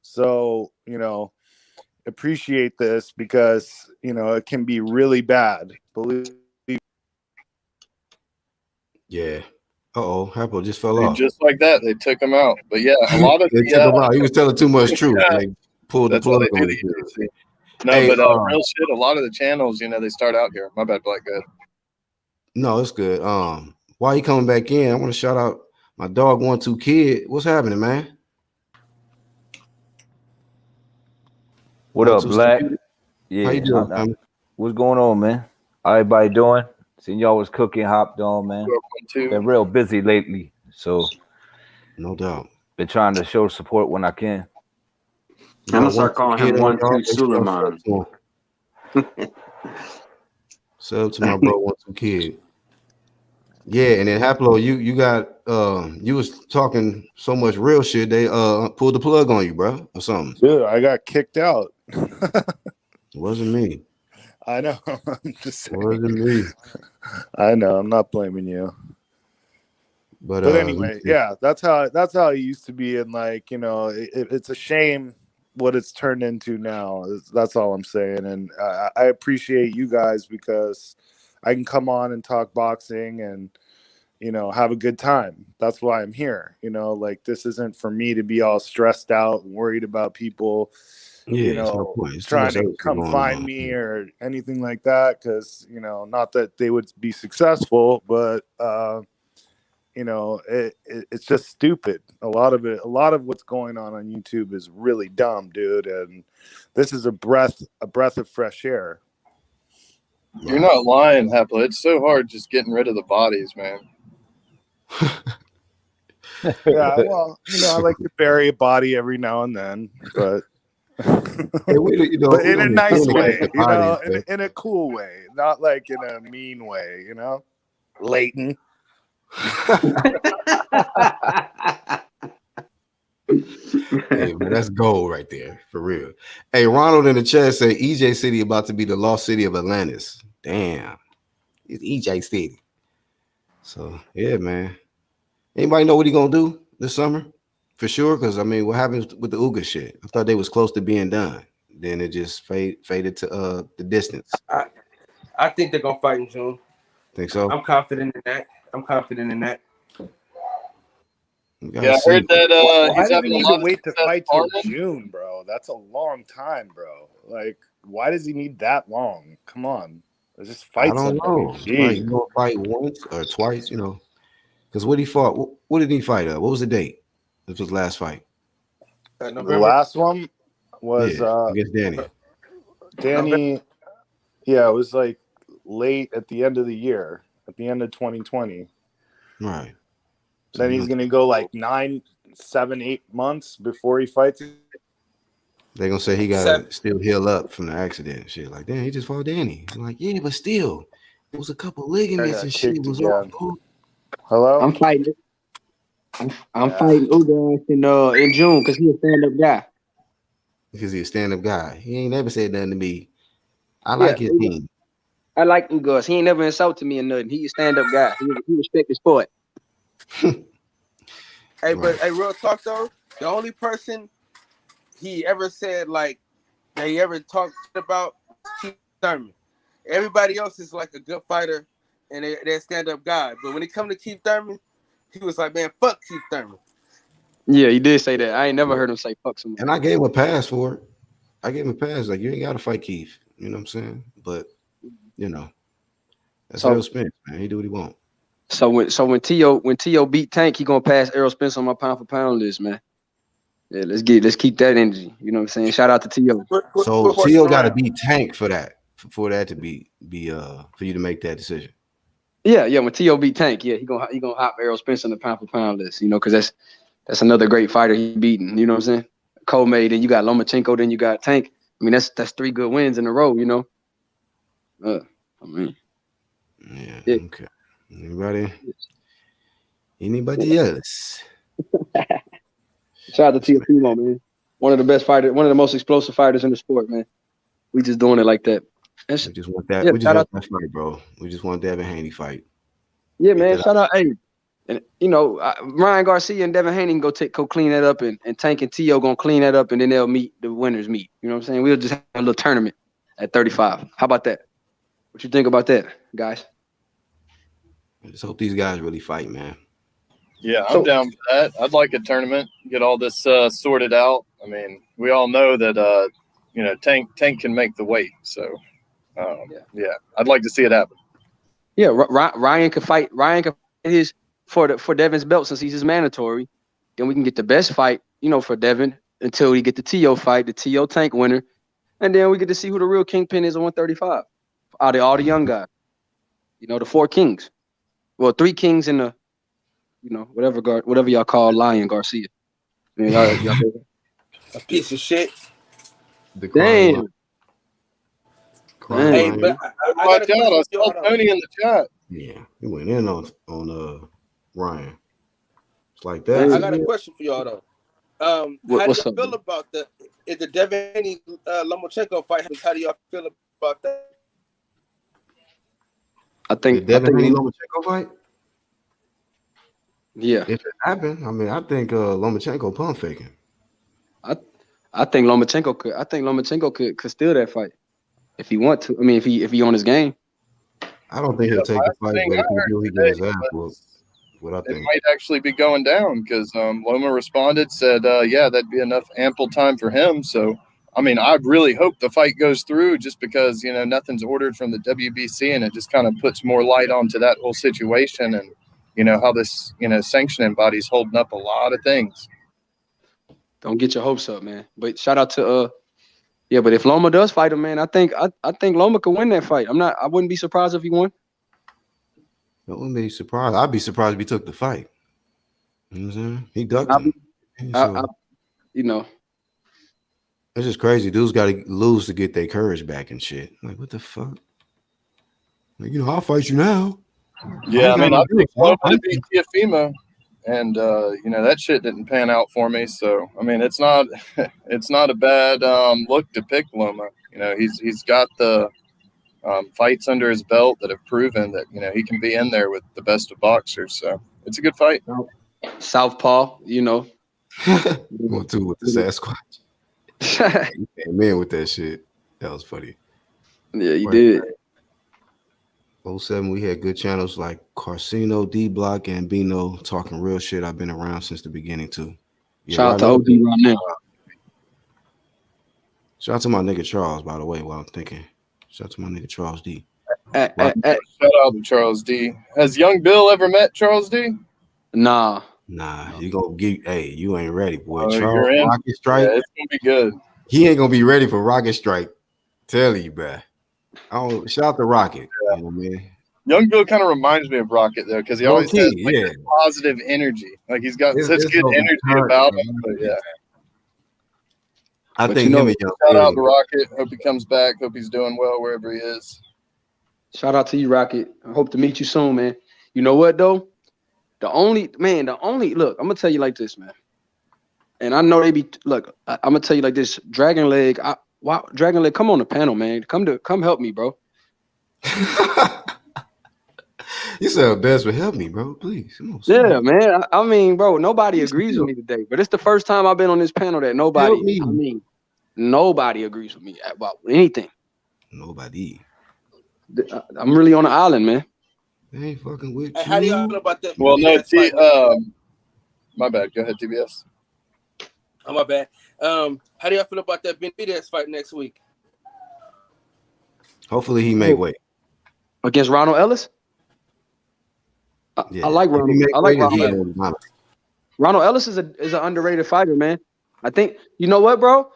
So, you know, appreciate this, because, you know, it can be really bad. Believe. Yeah. Hapo just fell off. Just like that, they took him out. But yeah, a lot of they took him out. He was telling too much truth. Yeah, They pulled the that's why plug they on do him. the UGC. No, Hey, but real shit. A lot of the channels, you know, they start out here. My bad, Black Good. No, it's good. While he coming back in, I want to shout out my dog 12 Kid. What's happening, man? What up, Black? Yeah. How you doing, man? What's going on, man? How everybody doing? Seen y'all was cooking, hopped on, man. Been real busy lately, so no doubt. Been trying to show support when I can. I'm gonna start calling him 12 Suleiman. Sub to my bro 12 Kid. Yeah, and then Haplo, you got you was talking so much real shit, they pulled the plug on you, bro, or something. Dude, I got kicked out. It wasn't me. I know. I'm just saying. It wasn't me. I know. I'm not blaming you. But anyway, yeah, that's how it used to be, and like, you know, it's a shame what it's turned into now. That's all I'm saying, and I appreciate you guys, because I can come on and talk boxing and, you know, have a good time. That's why I'm here. You know, like, this isn't for me to be all stressed out and worried about people, you know, trying to come find me or anything like that. Because, you know, not that they would be successful, but you know, it's just stupid. A lot of what's going on YouTube is really dumb, dude. And this is a breath of fresh air. You're not lying, Hapla. It's so hard just getting rid of the bodies, man. Yeah, well, you know, I like to bury a body every now and then, but but in a nice way, you know, in a cool way, not like in a mean way, you know. Leighton. Hey, man, that's gold right there, for real. Hey, Ronald in the chat said EJ City about to be the lost city of Atlantis. Damn, it's EJ City. So yeah, man. Anybody know what he gonna do this summer? For sure, because I mean, what happens with the Uga shit? I thought they was close to being done. Then it just faded to the distance. I think they're gonna fight in June. Think so? I'm confident in that. Yeah, I heard that Why he's does he having a need lot to of wait to success fight till farming. June, bro? That's a long time, bro. Like, why does he need that long? Come on, let's just I fight don't somebody. know. Like, you gonna fight once or twice, you know? Because what he fought, what did he fight? What was the date? This was last fight. The last one was against Danny. Danny. Yeah, it was like late at the end of the year, at the end of 2020. Right. Then he's gonna go like 9, 7, 8 months before he fights. They're gonna say he gotta still heal up from the accident and shit. Like, damn, he just fought Danny. I'm like, yeah, but still, it was a couple ligaments and shit. Was off. Hello? I'm fighting. I'm fighting Ugas in June because he's a stand-up guy. Because he's a stand-up guy. He ain't never said nothing to me. I like his team. I like Ugas. He ain't never insulted me or nothing. He's a stand-up guy. He respect the sport. Hey, but hey, real talk though, the only person he ever said like that he ever talked about Keith Thurman. Everybody else is like a good fighter and they're stand-up guy. But when it comes to Keith Thurman, he was like, man, fuck Keith Thurman. Yeah, he did say that. I ain't never heard him say fuck somebody. And I gave him a pass for it. I gave him a pass. Like, you ain't got to fight Keith. You know what I'm saying? But, you know, that's Errol Spence, man. He do what he want. So when Teo beat Tank, he gonna pass Errol Spence on my pound for pound list, man. Yeah, let's keep that energy. You know what I'm saying? Shout out to Teo. So Teo got to beat Tank for that to be for you to make that decision. Yeah. When Teo beat Tank, yeah, he gonna hop Errol Spence on the pound for pound list. You know, because that's another great fighter he beaten. You know what I'm saying? Co-made, and you got Lomachenko, then you got Tank. I mean, that's 3 good wins in a row. You know. I mean. Yeah. Okay. Anybody else? Shout out to Teofimo, man. One of the best fighters, one of the most explosive fighters in the sport, man. We just doing it like that. We just want that. Yeah, we just want that fight, bro. We just want Devin Haney fight. Yeah, man. Shout out, hey, and you know, Ryan Garcia and Devin Haney can go clean that up, and Tank and Teo gonna clean that up, and then they'll meet the winners meet. You know what I'm saying? We'll just have a little tournament at 35. How about that? What you think about that, guys? I just hope these guys really fight, man. Yeah, I'm down for that. I'd like a tournament, get all this sorted out. I mean, we all know that you know, Tank can make the weight. So yeah, I'd like to see it happen. Yeah, Ryan could fight. Ryan could fight his for Devin's belt since he's his mandatory. Then we can get the best fight, you know, for Devin until we get the Teo fight, the Teo Tank winner, and then we get to see who the real kingpin is on 135 out of all the young guys. You know, the 4 kings. Well, 3 kings in the, you know, whatever y'all call Lion Garcia. I mean, y'all a piece of shit. Damn. Hey, but I got I saw Tony in the chat. Yeah, he went in on Ryan. It's like that. I got a question for y'all though. How do you feel about if the Devin Haney Lomachenko fight happens? How do y'all feel about that? I think Devin Haney Lomachenko fight. Yeah, if it happened, I mean, I think Lomachenko pump faking. I think Lomachenko could steal that fight if he want to. I mean, if he on his game. I don't think he'll take the fight, but if he get his ass whooped, what I think. It might actually be going down because Loma responded, said, yeah, that'd be enough ample time for him. So, I mean, I really hope the fight goes through just because, you know, nothing's ordered from the WBC and it just kind of puts more light onto that whole situation and, you know, how this, you know, sanctioning body's holding up a lot of things. Don't get your hopes up, man. But shout out to yeah, but if Loma does fight him, man, I think Loma could win that fight. I wouldn't be surprised if he won. I wouldn't be surprised. I'd be surprised if he took the fight. You know what I'm saying? He ducked him. You know. It's just crazy. Dudes got to lose to get their courage back and shit. Like, what the fuck? Like, you know, I'll fight you now. Yeah, I mean, I think Loma to beat Teofimo. And you know, that shit didn't pan out for me. So I mean, it's not a bad look to pick Loma. You know, he's got the fights under his belt that have proven that, you know, he can be in there with the best of boxers. So it's a good fight. Southpaw, you know. One two with the Sasquatch. He came in with that shit. That was funny. Yeah, he did. 07, we had good channels like Carcino, D Block, and Bino talking real shit. I've been around since the beginning too. Yeah, Shout out to OD right now. Shout out to my nigga Charles, by the way, while I'm thinking. Shout out to my nigga Charles D. Shout out to Charles D. Has Young Bill ever met Charles D? Nah. Nah, you gonna get, hey, you ain't ready, boy. Oh, Charles you're in? Rocket Strike. Yeah, it's gonna be good. He ain't gonna be ready for Rocket Strike. Tell you, bruh. Shout out to Rocket. Yeah. You know what I mean? Young Bill kind of reminds me of Rocket though, because he always has like this positive energy. Like he's got such good energy about him. But yeah. I think him and Young shout out to Rocket. Hope he comes back. Hope he's doing well wherever he is. Shout out to you, Rocket. I hope to meet you soon, man. You know what though? The only look, I'm gonna tell you like this, man. And I know they be look, I'm gonna tell you like this. Dragon Leg, Dragon Leg, come on the panel, man. Come help me, bro. You sound desperate. Help me, bro. Please. Come on. Yeah, man. I mean, bro, nobody agrees with me today. But it's the first time I've been on this panel that nobody agrees with me about anything. Nobody. I'm really on the island, man. They ain't fucking with you. How do y'all feel about that? Well, no, my bad. Go ahead, TBS. Oh, my bad. How do y'all feel about that Benavidez fight next week? Hopefully he make weight. Against Ronald Ellis? I like Ronald. I like Ronald. Ronald Ellis is an underrated fighter, man. I think, you know what, bro?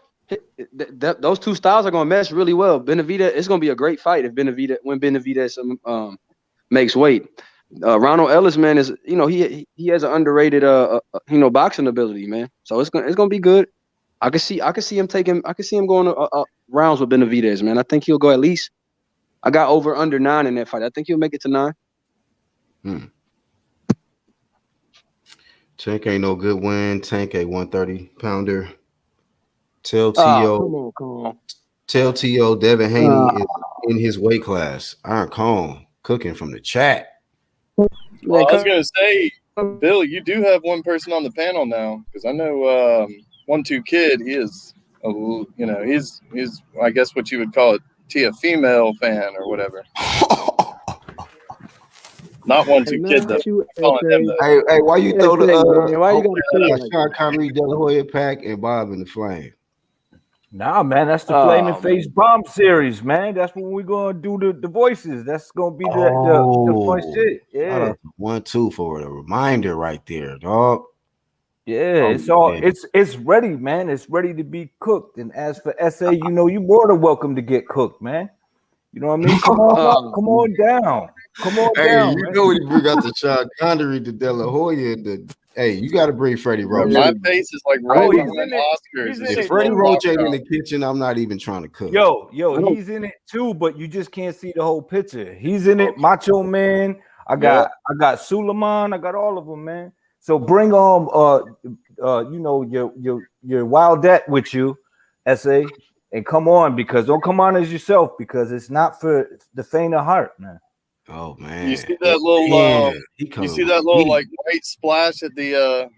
Those two styles are going to mesh really well. Benavidez, it's going to be a great fight when Benavidez makes weight. Ronald Ellis, man, is he has an underrated boxing ability, man. So it's gonna be good. I can see him going rounds with Benavidez, man. I think he'll go at least. I got over under 9 in that fight. I think he'll make it to 9. Tank ain't no good win. Tank a 130-pounder. Tell Teo. Come on. Tell Teo Devin Haney is in his weight class. Iron Cone cooking from the chat. Well, I was gonna say, Bill, you do have one person on the panel now, because I know 1-2 Kid. He is, he's I guess what you would call a Teofimo fan or whatever. Not 1-2 Kid though. Hey, why you throw the Sean Connery, De La Hoya pack and Bob in the Flame? Nah, man, that's the Flaming Face Bomb series, man. That's when we're gonna do the voices. That's gonna be the fun shit. Yeah, 1-2 for the reminder right there, dog. Yeah, it's ready, man. It's ready to be cooked. And as for SA, you more than welcome to get cooked, man. You know what I mean? Come on down. Come on down. You know when you bring out the Sean Connery, the De La Hoya, hey, you got to bring Freddie Roach. My face is like right behind Oscars. If Freddie Roach ain't in the kitchen, I'm not even trying to cook. Yo, he's in it too, but you just can't see the whole picture. He's in it. Macho Man. I got Suleiman. I got all of them, man. So bring on your Wildette with you, SA, and come on, because don't come on as yourself, because it's not for the faint of heart, man. Oh man! You see that little like white splash at the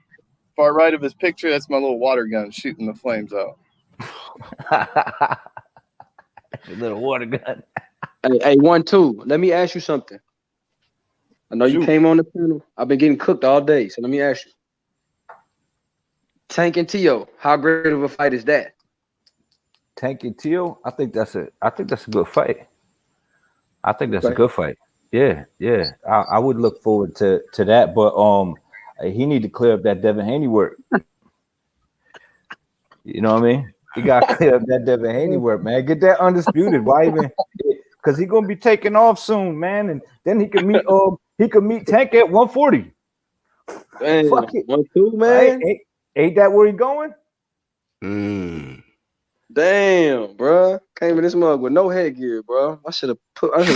far right of his picture? That's my little water gun shooting the flames out. A little water gun. Hey, 1-2. Let me ask you something. I know you came on the panel. I've been getting cooked all day, so let me ask you. Tank and Teo, how great of a fight is that? Tank and Teo, I think that's a good fight. I think that's a good fight. Yeah. I would look forward to that, but he need to clear up that Devin Haney work. You know what I mean? He got to clear up that Devin Haney work, man. Get that undisputed. Why even? Because he's gonna be taking off soon, man, and then he can meet Tank at 140. Damn, fuck it, 1-2, man. Ain't that where he going? Damn, bro. Came in this mug with no headgear, bro. I should have put him.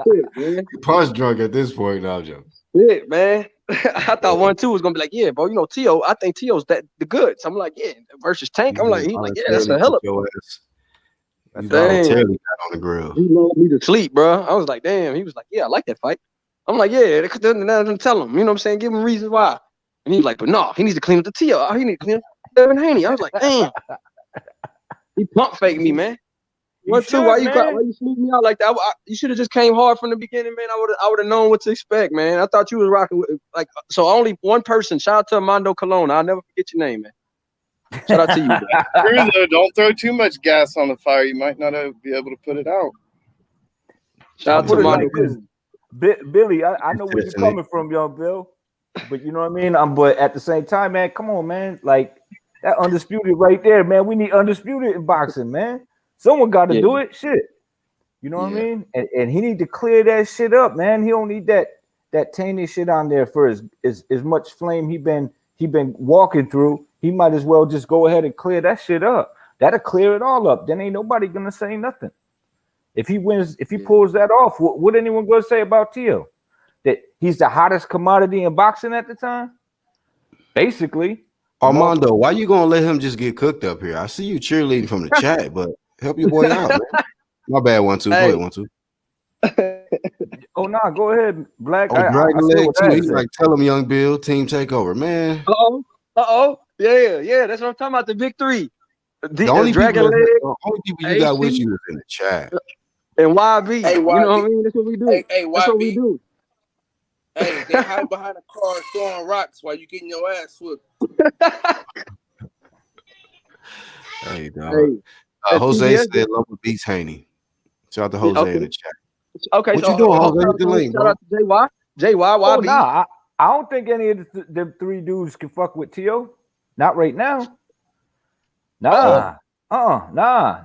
Shit, man. Punch drunk at this point now, Joe. Shit, man. I thought 1-2 was gonna be like, yeah, bro. Teo. I think Teo's the goods. I'm like, yeah, versus Tank. I'm like, he's like, yeah, that's a hell of a. Damn. On the grill. He wanted me to sleep, bro. I was like, damn. He was like, yeah, I like that fight. I'm like, yeah. Then tell him, you know what I'm saying? Give him reasons why. And he's like, but no, he needs to clean up the Teo. He needs to clean up Devin Haney. I was like, damn. He pump faked me, man. What too? Why you sneak me out like that? You should have just came hard from the beginning, man. I would have known what to expect, man. I thought you was rocking with like so. Only one person. Shout out to Armando Colon. I'll never forget your name, man. Shout out to you. True though, don't throw too much gas on the fire. You might not be able to put it out. Shout out to Armando. Billy, I know where you're coming from, young Bill, but you know what I mean. But at the same time, man, come on, man. Like that undisputed right there, man. We need undisputed in boxing, man. Someone got to do it. Shit, you know what I mean. And he need to clear that shit up, man. He don't need that tainted shit on there for as much flame he been walking through. He might as well just go ahead and clear that shit up. That'll clear it all up. Then ain't nobody gonna say nothing. If he wins, if he pulls that off, what anyone gonna say about Teo? That he's the hottest commodity in boxing at the time? Basically. Armando, why you gonna let him just get cooked up here? I see you cheerleading from the chat, but help your boy out, man. My bad, 1 2. Go ahead, 1 2. Oh nah, go ahead, Black. Dragon leg too. He's like, tell him, young Bill, team takeover, man. Yeah, that's what I'm talking about. The big three. The only Dragon people, leg. the only people you got with you is in the chat. And YB. Hey, YB. You know what I mean? That's what we do. Hey, That's what we YB. do. Hey, they hide behind the car throwing rocks while you getting your ass whooped. Hey, dog. Jose said Lumber beats Haney. Shout out to Jose in the chat. Okay, what you doing, Jose? Hit the link, shout bro. out to JY. Oh, nah, I don't think any of the three dudes can fuck with Teo. Not right now. Nah. I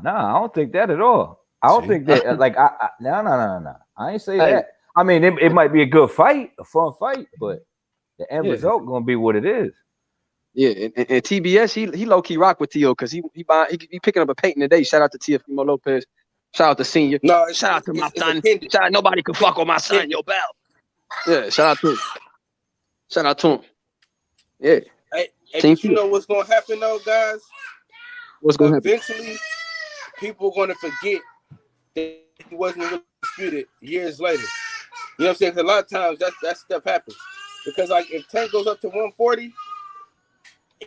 don't think that at all. I don't think that. Like, no. I ain't say that. I mean, it might be a good fight, a fun fight, but the end result gonna be what it is. Yeah, and TBS, he low key rock with Teo because he picking up a patent today. Shout out to Teofimo Lopez. Shout out to Senior. No, shout out to my son. Shout out, nobody can fuck on my son. Yo, Bell. Yeah, shout out to him. Shout out to him. Yeah. Hey, but you know what's gonna happen though, guys? What's gonna happen? Eventually, people are gonna forget that he wasn't really disputed years later. You know what I'm saying? 'Cause a lot of times that stuff happens. Because like if Tank goes up to 140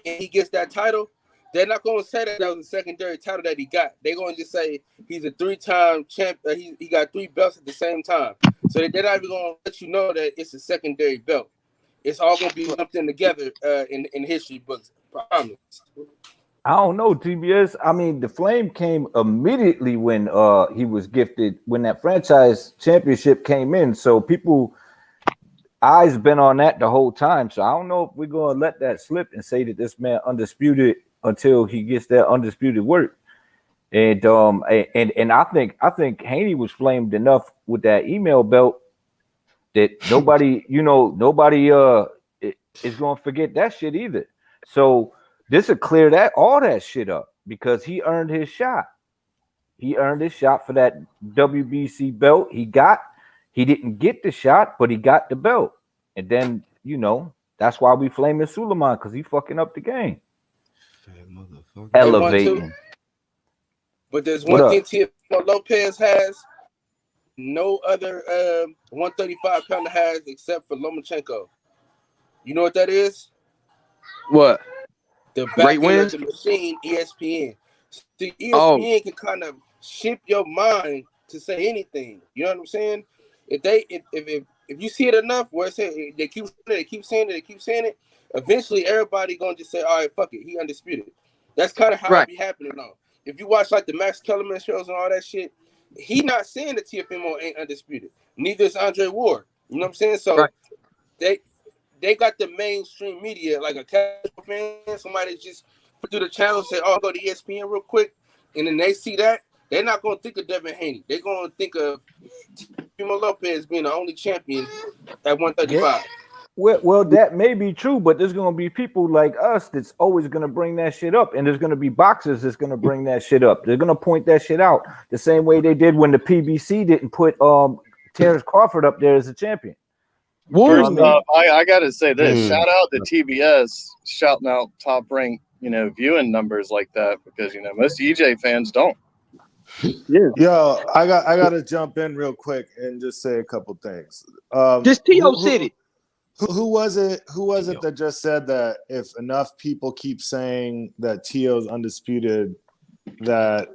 and he gets that title, they're not going to say that was a secondary title that he got. They're going to just say he's a 3-time champ. He got 3 belts at the same time. So they're not even going to let you know that it's a secondary belt. It's all going to be lumped in together in history books. I promise. I don't know, TBS. I mean, the flame came immediately when he was gifted, when that franchise championship came in. So people eyes been on that the whole time. So I don't know if we're gonna let that slip and say that this man undisputed until he gets that undisputed work. And I think Haney was flamed enough with that email belt that nobody is gonna forget that shit either. So this will clear all that shit up because he earned his shot. He earned his shot for that WBC belt. He didn't get the shot, but he got the belt. And then, that's why we flaming Suleiman, because he fucking up the game. Elevating. But there's one thing Teofimo Lopez has, no other 135-pounder has except for Lomachenko. You know what that is? What? The back end of the machine, ESPN. See, ESPN can kind of shape your mind to say anything. You know what I'm saying? If you see it enough, where they keep saying it, eventually everybody gonna just say, all right, fuck it, he undisputed. That's kind of how it be happening now. If you watch like the Max Kellerman shows and all that shit, he not saying that Teofimo ain't undisputed. Neither is Andre Ward. You know what I'm saying? So they got the mainstream media, like a casual fan, somebody just put through the channel and say, oh, I'll go to ESPN real quick. And then they see that, they're not going to think of Devin Haney. They're going to think of Teofimo Lopez being the only champion at 135. Yeah. Well, that may be true, but there's going to be people like us that's always going to bring that shit up. And there's going to be boxers that's going to bring that shit up. They're going to point that shit out the same way they did when the PBC didn't put Terrence Crawford up there as a champion. First off, I got to say this. Shout out to TBS shouting out top ranked, viewing numbers like that because, most EJ fans don't. Yeah. Yo, I got to jump in real quick and just say a couple things. Just Teo City. Who was it that just said that if enough people keep saying that Teo's undisputed, that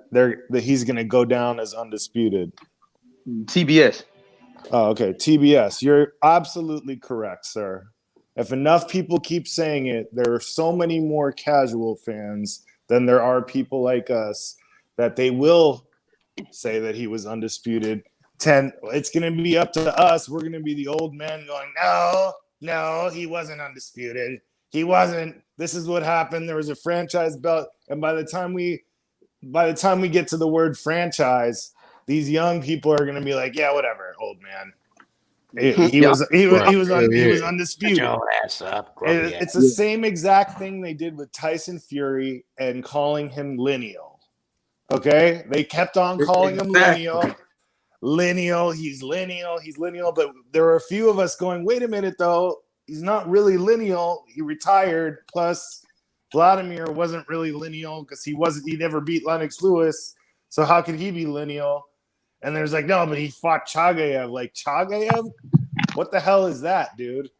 he's going to go down as undisputed? TBS. Oh, okay. TBS. You're absolutely correct, sir. If enough people keep saying it, there are so many more casual fans than there are people like us that they will say that he was undisputed. It's going to be up to us. We're going to be the old men going, no, he wasn't undisputed. He wasn't. This is what happened. There was a franchise belt, and by the time we get to the word franchise, these young people are going to be like, yeah, whatever, old man. He was undisputed. Shut your ass up, It's the same exact thing they did with Tyson Fury and calling him lineal. Okay, they kept on calling him lineal. He's lineal. But there were a few of us going, wait a minute though, he's not really lineal. He retired. Plus, Vladimir wasn't really lineal because he never beat Lennox Lewis. So how could he be lineal? And there's like, no, but he fought Chagayev. Like, Chagayev? What the hell is that, dude?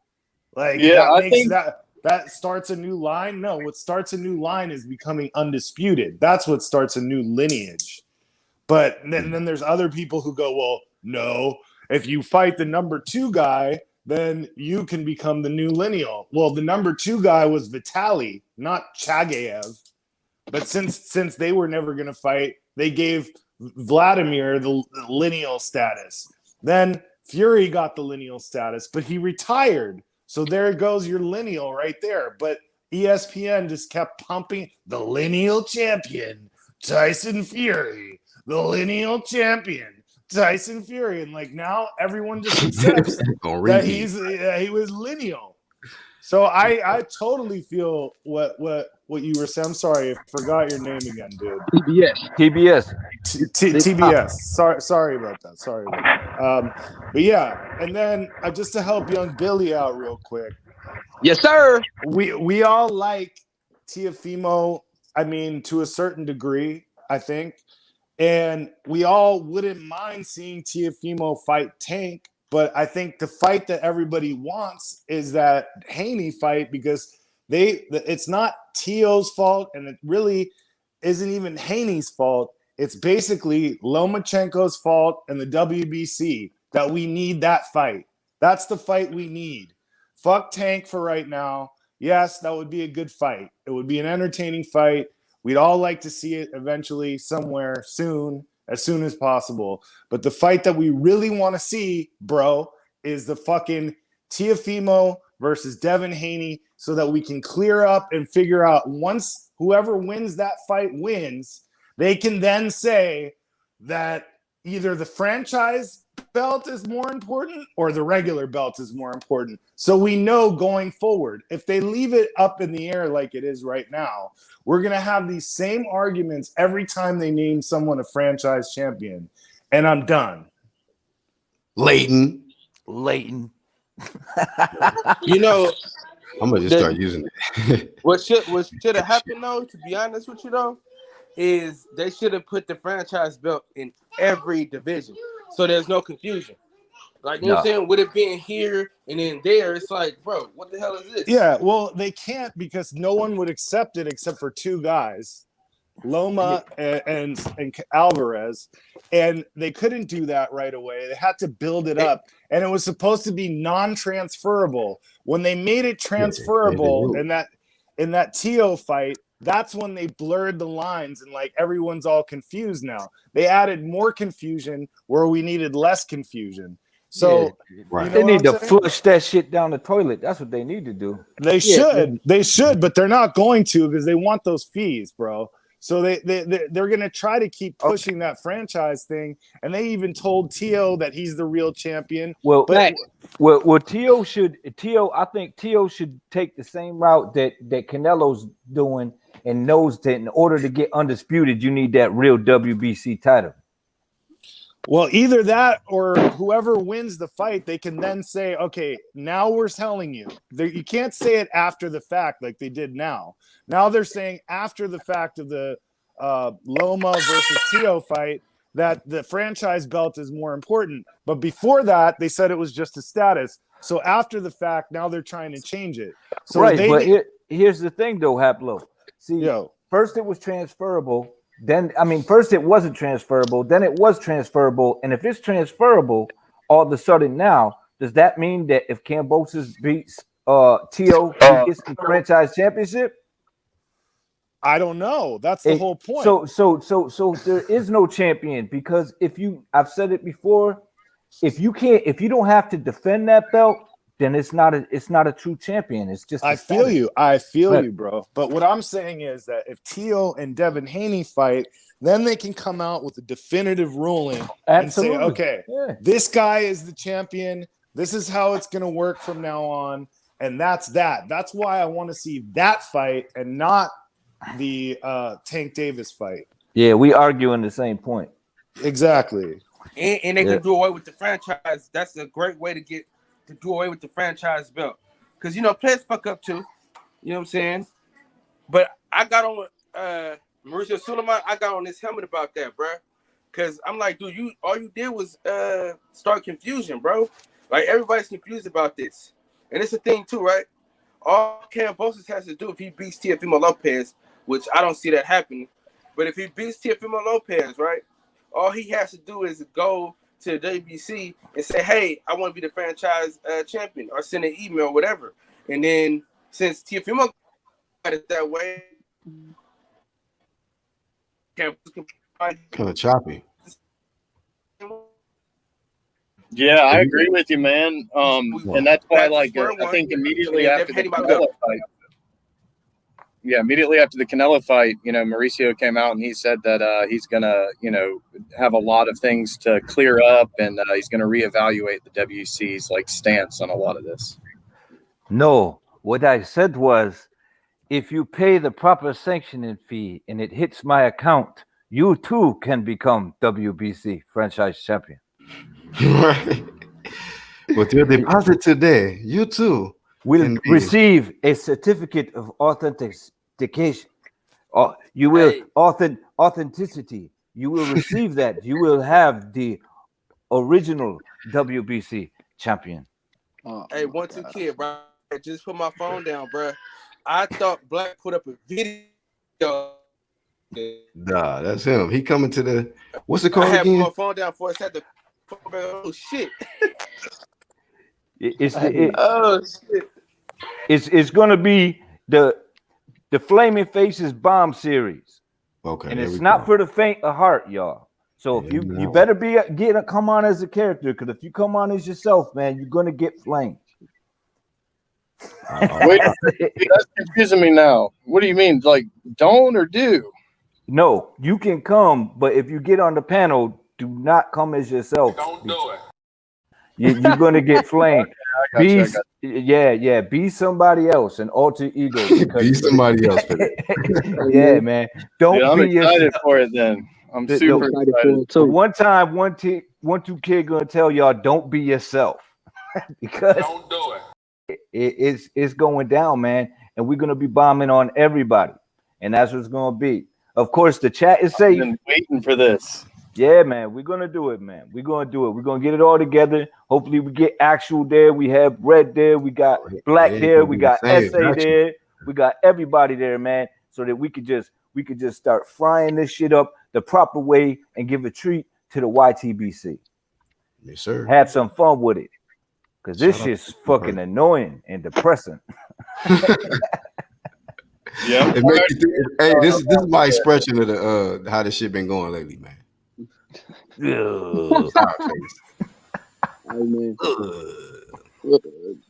Like, that starts a new line? No, what starts a new line is becoming undisputed. That's what starts a new lineage. But then there's other people who go, well, no, if you fight the number 2 guy, then you can become the new lineal. Well, the number 2 guy was Vitaly, not Chagayev. But since they were never going to fight, they gave Vladimir the lineal status. Then Fury got the lineal status, but he retired. So there goes your lineal right there. But ESPN just kept pumping the lineal champion, Tyson Fury, the lineal champion, Tyson Fury. And like now everyone just accepts that he was lineal. So I totally feel what you were saying. I'm sorry, I forgot your name again, dude. TBS. TBS. Sorry about that. But yeah, and then just to help young Billy out real quick. Yes, sir. We all like Teofimo. I mean, to a certain degree, I think, and we all wouldn't mind seeing Teofimo fight Tank. But I think the fight that everybody wants is that Haney fight because it's not Teo's fault, and it really isn't even Haney's fault. It's basically Lomachenko's fault and the WBC that we need that fight. That's the fight we need. Fuck Tank for right now. Yes, that would be a good fight. It would be an entertaining fight. We'd all like to see it eventually somewhere soon. As soon as possible. But the fight that we really want to see, bro, is the fucking Teofimo versus Devin Haney so that we can clear up and figure out once whoever wins that fight wins, they can then say that either the franchise belt is more important or the regular belt is more important. So we know going forward, if they leave it up in the air like it is right now, we're going to have these same arguments every time they name someone a franchise champion. And I'm done. Leighton. You know, I'm going to just start using it. what should have happened, though, to be honest with you, though, is they should have put the franchise belt in every division. So there's no confusion. Like, you know what I'm saying? With it being here and then there, it's like, bro, what the hell is this? Yeah, well, they can't because no one would accept it except for 2 guys, Loma and Alvarez. And they couldn't do that right away. They had to build it up. And it was supposed to be non-transferable. When they made it transferable in that Teo fight, that's when they blurred the lines and like everyone's all confused now. They added more confusion where we needed less confusion. So they need to flush that shit down the toilet. That's what they need to do. They should, but they're not going to because they want those fees, bro. So they're gonna try to keep pushing that franchise thing, and they even told Teo that he's the real champion. Well, Teo should take the same route that Canelo's doing, and knows that in order to get undisputed, you need that real WBC title. Well, either that or whoever wins the fight, they can then say, okay, now we're telling you. You can't say it after the fact like they did now. Now they're saying after the fact of the Loma versus Teo fight that the franchise belt is more important. But before that, they said it was just a status. So after the fact, now they're trying to change it. So here's the thing, though, Haplo. See, first it was transferable. then I mean, first it wasn't transferable, then it was transferable, and if it's transferable, all of a sudden now, does that mean that if Kambosos beats Teo, he gets the franchise championship? I don't know. That's the whole point. So there is no champion, because I've said it before, if you don't have to defend that belt, then it's not a true champion. It's just I feel you, bro. But what I'm saying is that if Teo and Devin Haney fight, then they can come out with a definitive ruling and say, okay, this guy is the champion. This is how it's going to work from now on. And that's that. That's why I want to see that fight and not the Tank Davis fight. Yeah, we arguing the same point. Exactly. And they can do away with the franchise. That's a great way to do away with the franchise belt. Because, players fuck up too. You know what I'm saying? But I got on Mauricio Suleiman, I got on this helmet about that, bro. Because I'm like, dude, all you did was start confusion, bro. Like, everybody's confused about this. And it's a thing too, right? All Kambosos has to do if he beats Teofimo Lopez, which I don't see that happening, but if he beats Teofimo Lopez, right, all he has to do is go to the WBC and say, hey, I want to be the franchise champion, or send an email or whatever. And then since Teofimo got it that way, kind of choppy. Yeah, I agree with you, man. And that's why, I think immediately after the Canelo fight, immediately after the Canelo fight, Mauricio came out and he said that he's gonna, have a lot of things to clear up, and he's gonna reevaluate the WC's stance on a lot of this. No, what I said was, if you pay the proper sanctioning fee and it hits my account, you too can become WBC franchise champion. Right. With your deposit today, you too will receive a certificate of authentication. You will authenticity. You will receive that. You will have the original WBC champion. Hey, 1-2 kid, bro. I just put my phone down, bro. I thought Black put up a video. Nah, that's him. He coming to the what's it called again? I had put my phone down for a second. Oh shit! It's gonna be the Flaming Faces Bomb series. Okay, and it's not for the faint of heart, y'all. So if you better come on as a character, because if you come on as yourself, man, you're gonna get flamed. Wait, that's confusing me now. What do you mean? Don't or do? No, you can come, but if you get on the panel, do not come as yourself. Don't do it. You're gonna get flamed. Be somebody else, an alter ego. Be somebody else. Yeah, man. I'm excited for it. Then I'm super excited. So one time, 1-2 kid gonna tell y'all, don't be yourself, because don't do it. It's going down, man, and we're gonna be bombing on everybody, and that's what it's gonna be. Of course, the chat is safe. I've been waiting for this. Yeah, man, we're gonna do it, man. We're gonna do it. We're gonna get it all together. Hopefully, we get Actual there. We have Red there. We got Black there. We got SA there. We got everybody there, man. So that we could just start frying this shit up the proper way and give a treat to the YTBC. Yes, sir. Have some fun with it, because this shit's fucking annoying and depressing. Yeah. Hey, this is my expression of the how this shit been going lately, man.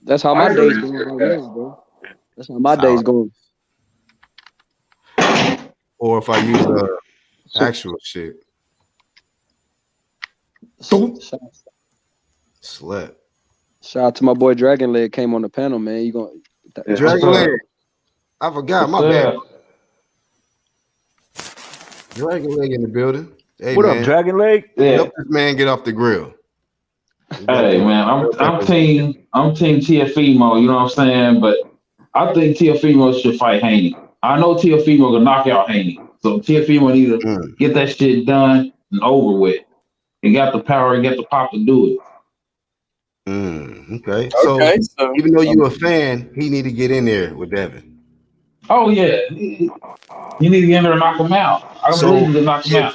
That's how my day's going, bro. That's how my day's going. Or if I use actual shit. Slept. Shout out to my boy Dragon Leg, came on the panel, man. You gonna Dragon Leg? I forgot. My bad. Dragon Leg in the building. Hey, what up, Dragon Leg? Help this man get off the grill. Hey man, I'm team Teofimo, you know what I'm saying? But I think Teofimo should fight Haney. I know Teofimo gonna knock out Haney. So Teofimo need to get that shit done and over with. He got the power, he got the pop to do it. Okay. So even though you're a fan, he need to get in there with Devin. Oh yeah, you need to get in there and knock him out. I believe you can knock him out.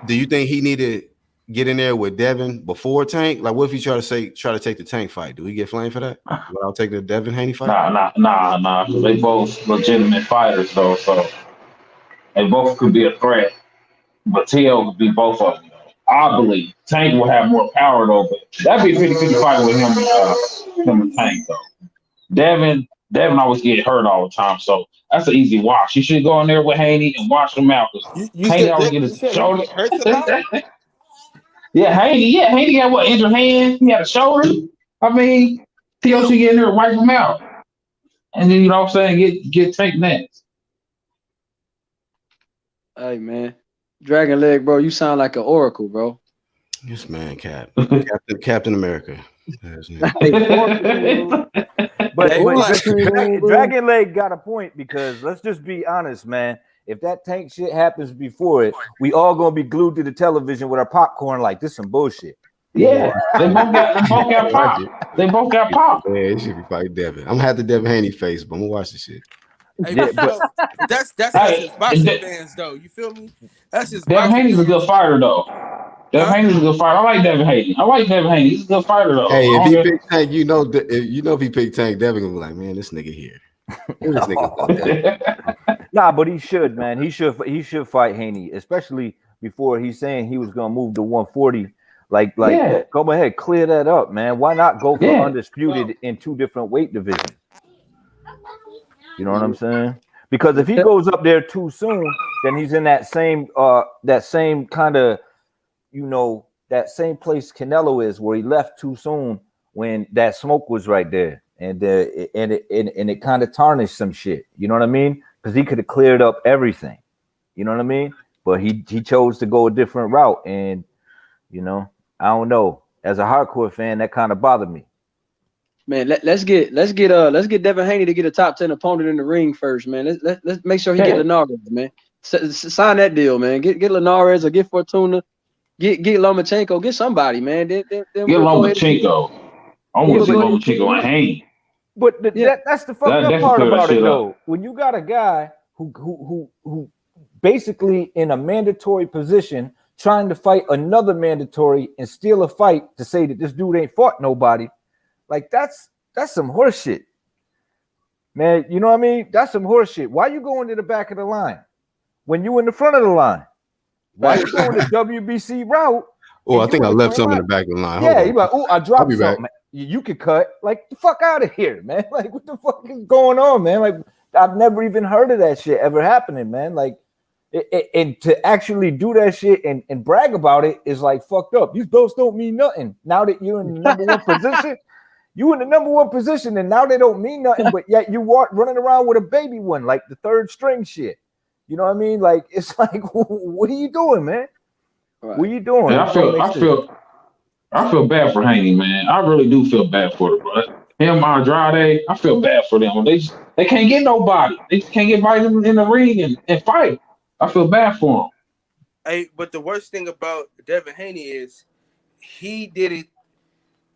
Do you think he need to get in there with Devin before Tank? Like, what if he try to take the Tank fight? Do we get flamed for that? Without taking the Devin Haney fight? Nah. They both legitimate fighters though, so they both could be a threat. But Teo could be both of them. I believe Tank will have more power though, but that'd be a 50-50 fight with him and Tank though. Devin always get hurt all the time, so that's an easy watch. You should go in there with Haney and watch him out because Haney always get his shoulder. Hurts a lot. Haney got what, injured hand? He had a shoulder. I mean, Teo should get in there and wipe him out, and then you know what I'm saying, get Tank next. Hey man, Dragon Leg, bro, you sound like an oracle, bro. Yes, man, Captain America. But Dragon Leg got a point because let's just be honest, man. If that Tank shit happens before it, we all gonna be glued to the television with our popcorn like this some bullshit. Yeah, they both got pop. They both got pop. Yeah, it should be fighting Devin. I'm gonna have the Devin Haney face, but I'm gonna watch the shit. Hey, but that's his boxing fans though. You feel me? That's his. Devin Haney's a good fighter though. Devin Haney's a good fighter. I like Devin Haney. He's a good fighter though. Hey, if he pick Tank, you know if he pick Tank, Devin gonna be like, man, this nigga here. This nigga. Nah, but he should, man. He should fight Haney, especially before he's saying he was gonna move to 140. Like, go ahead, clear that up, man. Why not go for undisputed in two different weight divisions? You know what I'm saying? Because if he goes up there too soon, then he's in that same kind of, you know, that same place Canelo is, where he left too soon when that smoke was right there, and it kind of tarnished some shit. You know what I mean? Because he could have cleared up everything. You know what I mean? But he chose to go a different route, and you know, I don't know. As a hardcore fan, that kind of bothered me. Man, let's get Devin Haney to get a top 10 opponent in the ring first, man. Let's make sure he get Linares, man. Sign that deal, man. Get Linares or get Fortuna, get Lomachenko, get somebody, man. Get Lomachenko. I want to see Lomachenko and Haney. But that's the fucked up part about it, though. When you got a guy who basically in a mandatory position trying to fight another mandatory and steal a fight to say that this dude ain't fought nobody. Like that's some horse shit, man. You know what I mean? That's some horse shit. Why you going to the back of the line when you in the front of the line? Why you going the WBC route? Oh, I think I left something in the back of the line. Yeah, you like, oh, I dropped something. You could cut. Like, the fuck out of here, man. Like, what the fuck is going on, man? Like, I've never even heard of that shit ever happening, man. Like, and to actually do that shit and brag about it is like fucked up. These belts don't mean nothing now that you're in the number one position. You in the number one position, and now they don't mean nothing, but yet you running around with a baby one, like the third string shit. You know what I mean? Like, it's like, what are you doing, man? Right. What are you doing? I feel bad for Haney, man. I really do feel bad for him, bro. Him, Andrade, I feel bad for them. They can't get nobody. They can't get right in the ring and fight. I feel bad for him. Hey, but the worst thing about Devin Haney is he did it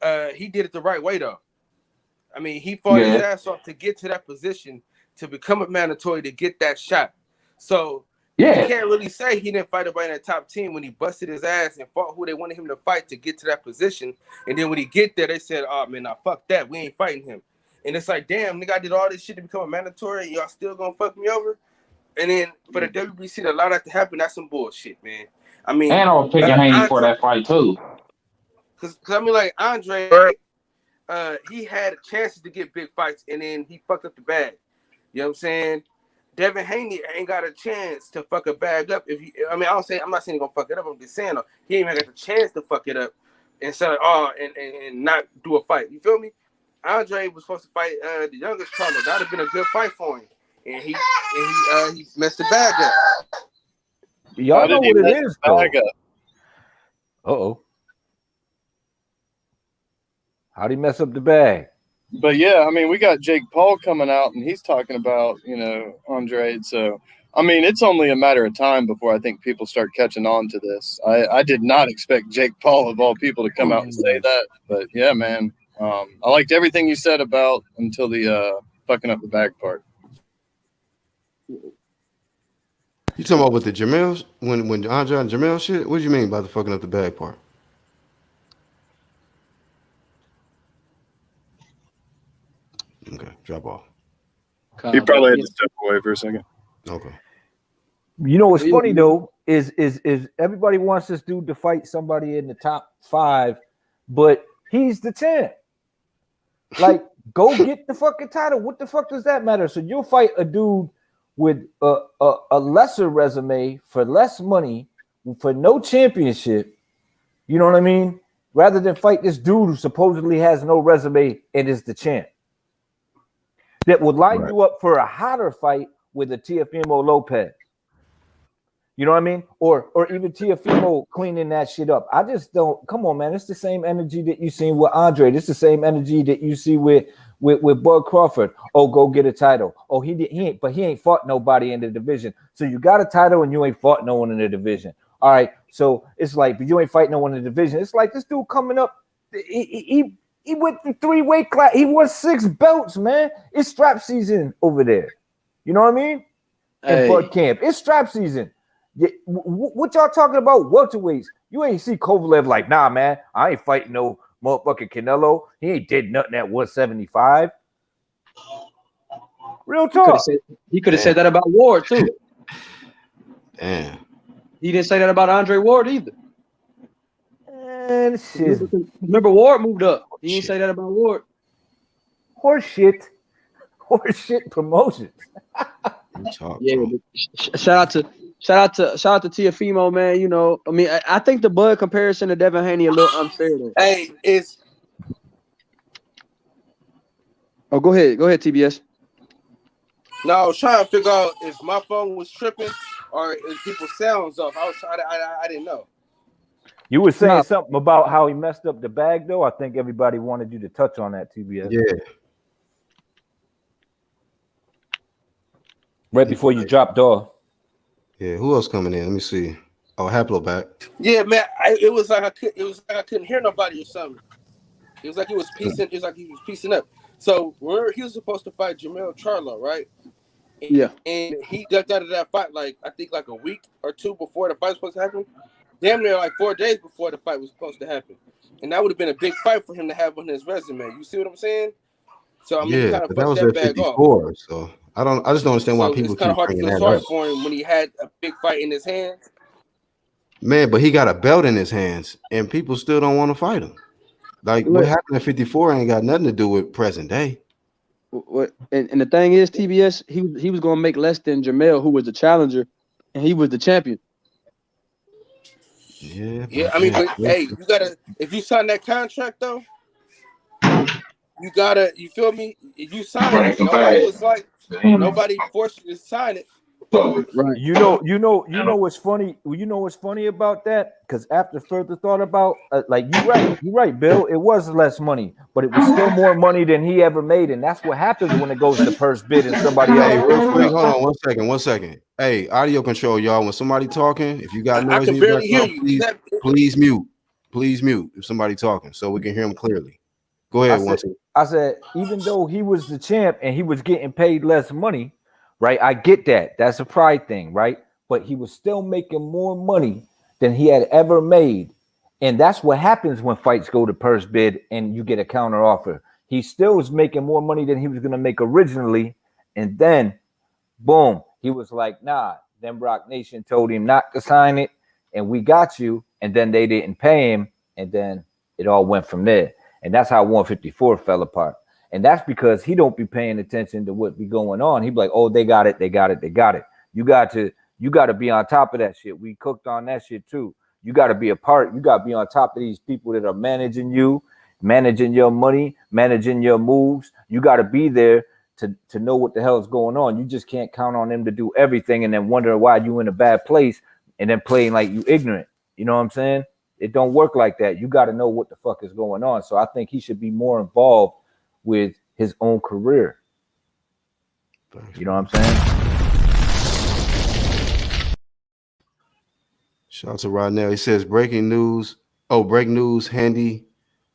the right way, though. I mean, he fought his ass off to get to that position, to become a mandatory, to get that shot. So you can't really say he didn't fight nobody in the top 10 when he busted his ass and fought who they wanted him to fight to get to that position. And then when he get there, they said, oh, man, nah, fuck that. We ain't fighting him. And it's like, damn, nigga, I did all this shit to become a mandatory, and y'all still gonna fuck me over? And then for the WBC to allow that to happen, that's some bullshit, man. I mean, and I was picking Haney for that fight, too. Cause I mean, like Andre, he had chances to get big fights, and then he fucked up the bag. You know what I'm saying? Devin Haney ain't got a chance to fuck a bag up. I'm not saying he's gonna fuck it up. I'm just saying he ain't even got the chance to fuck it up and say, and not do a fight. You feel me? Andre was supposed to fight the youngest Charlo. That'd have been a good fight for him, and he messed the bag up. Y'all know what it is, though. Uh-oh. How'd he mess up the bag? But yeah, I mean, we got Jake Paul coming out, and he's talking about, Andrade. So, I mean, it's only a matter of time before I think people start catching on to this. I did not expect Jake Paul, of all people, to come out and say that. But yeah, man, I liked everything you said about until the fucking up the bag part. You talking about with the Jamel when Andre and Jamel shit? What do you mean by the fucking up the bag part? Okay, drop off. He probably had to step away for a second. Okay. You know what's funny though is everybody wants this dude to fight somebody in the top 5, but he's the champ. Like, go get the fucking title. What the fuck does that matter? So you'll fight a dude with a lesser resume for less money for no championship. You know what I mean? Rather than fight this dude who supposedly has no resume and is the champ. That would line you up for a hotter fight with a Teofimo Lopez. You know what I mean? Or even Teofimo cleaning that shit up. I just don't. Come on, man. It's the same energy that you seen with Andre. It's the same energy that you see with Bud Crawford. Oh, go get a title. Oh, he ain't fought nobody in the division. So you got a title and you ain't fought no one in the division. All right. So it's like, but you ain't fighting no one in the division. It's like this dude coming up. He went through 3 weight class. He won 6 belts, man. It's strap season over there. You know what I mean? In Bud camp, it's strap season. Yeah, what y'all talking about? Welterweights? You ain't see Kovalev like, nah, man. I ain't fighting no motherfucking Canelo. He ain't did nothing at 175. Real talk. He could have said that about Ward too. Damn. He didn't say that about Andre Ward either. And shit. Remember, Ward moved up. He didn't say that about Ward. Horse shit promotions. Yeah. Shout out to Teofimo, man. You know, I mean, I think the Bud comparison to Devin Haney a little unfair though. Hey, it's. Oh, go ahead, TBS. No, I was trying to figure out if my phone was tripping or if people's sounds off. I didn't know. You were saying something about how he messed up the bag, though. I think everybody wanted you to touch on that, TBS. Yeah. Right before you dropped off. Yeah. Who else coming in? Let me see. Oh, Haplo back. Yeah, man. It was like I couldn't hear nobody or something. It was like he was piecing. It was like he was piecing up. So he was supposed to fight Jermell Charlo, right? Yeah. And he got out of that fight I think a week or 2 before the fight was supposed to happen. Damn near like 4 days before the fight was supposed to happen. And that would have been a big fight for him to have on his resume. You see what I'm saying? So I mean, he kind of that was fucked at that bag 54. off. So I just don't understand why people it's kind keep of hard to bringing feel that sorry up. for him when he had a big fight in his hands. Man, but he got a belt in his hands, and people still don't want to fight him. Like what happened at 54 ain't got nothing to do with present day. What and the thing is, TBS, he was gonna make less than Jermell, who was the challenger, and he was the champion. Yeah. I mean, but hey, you gotta if you sign that contract though, you gotta. You feel me? If you sign it, nobody forced you to sign it. Right. You know what's funny? You know what's funny about that? Because after further thought about, like you're right, Bill. It was less money, but it was still more money than he ever made, and that's what happens when it goes to purse bid and somebody else. Hey, real quick, hold on 1 second. Hey, audio control, y'all. When somebody talking, if you got noise in your background, please mute. Please mute if somebody talking so we can hear them clearly. Go ahead, I said, even though he was the champ and he was getting paid less money, right? I get that. That's a pride thing, right? But he was still making more money than he had ever made. And that's what happens when fights go to purse bid and you get a counter offer. He still was making more money than he was going to make originally. And then, boom, he was like, nah. Then Rock Nation told him not to sign it. And we got you. And then they didn't pay him. And then it all went from there. And that's how 154 fell apart. And that's because he don't be paying attention to what be going on. He be like, oh, they got it. You got to be on top of that shit. We cooked on that shit too. You got to be a part. You got to be on top of these people that are managing you, managing your money, managing your moves. You got to be there to know what the hell is going on. You just can't count on them to do everything and then wonder why you in a bad place and then playing like you ignorant. You know what I'm saying? It don't work like that. You got to know what the fuck is going on. So I think he should be more involved with his own career. You know what I'm saying? Shout out to Rodnell. He says breaking news. Oh, break news. Handy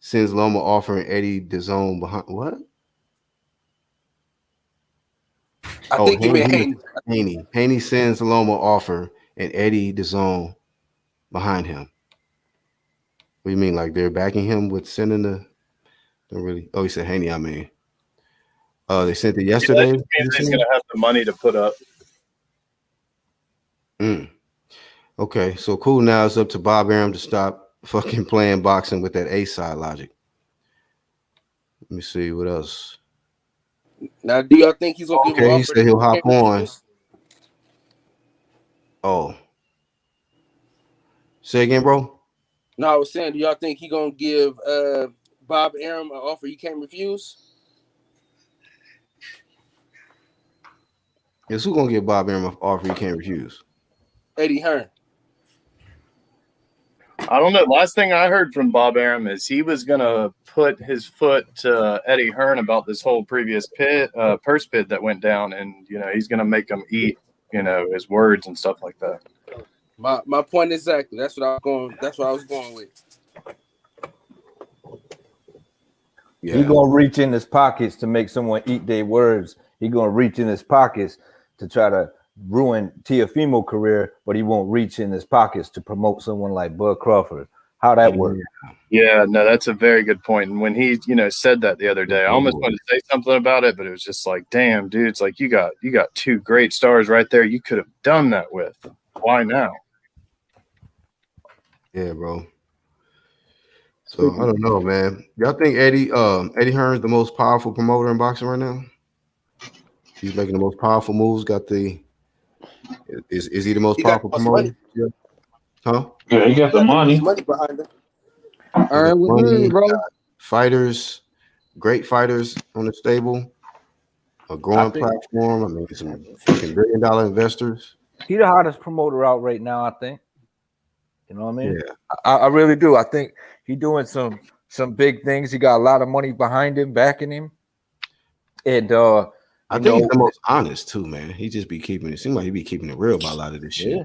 sends Loma offering Eddie DAZN behind. What? I think he meant Haney. Haney. Haney sends Loma offer, and Eddie DAZN behind him. What do you mean? Like they're backing him with sending the? Don't really. Oh, he said Haney. I mean, they sent it yesterday. Yeah, that just means he's gonna have the money to put up. Okay, so cool. Now it's up to Bob Arum to stop fucking playing boxing with that A side logic. Let me see what else. Now, do y'all think he's gonna give an offer? He said he'll hop on. Oh, say again, bro. No, I was saying, do y'all think he gonna give Bob Arum an offer he can't refuse? Yes, who's gonna give Bob Arum an offer he can't refuse? Eddie Hearn. I don't know. Last thing I heard from Bob Arum is he was going to put his foot to Eddie Hearn about this whole previous purse bid that went down, and he's going to make him eat his words and stuff like that. My point exactly. That's what I was going with. Yeah. He gonna reach in his pockets to make someone eat their words. He gonna reach in his pockets to try to ruin Teofimo career, but he won't reach in his pockets to promote someone like Bud Crawford. How that work? Yeah, no, that's a very good point. And when he, said that the other day, I almost wanted to say something about it, but it was just like, damn, dude, it's like you got two great stars right there. You could have done that with. Why now? Yeah, bro. So I don't know, man. Y'all think Eddie Hearn's the most powerful promoter in boxing right now? He's making the most powerful moves. Is he the most powerful promoter? Yeah. Huh? Yeah, he got the money. Money behind him. Money, bro. Fighters, great fighters on the stable. A growing platform. I mean, some fucking $1 billion investors. He the hottest promoter out right now, I think. You know what I mean? Yeah. I really do. I think he doing some big things. He got a lot of money behind him, backing him. And I think he's the most honest too, man. He just be keeping it. Seems like he be keeping it real about a lot of this shit.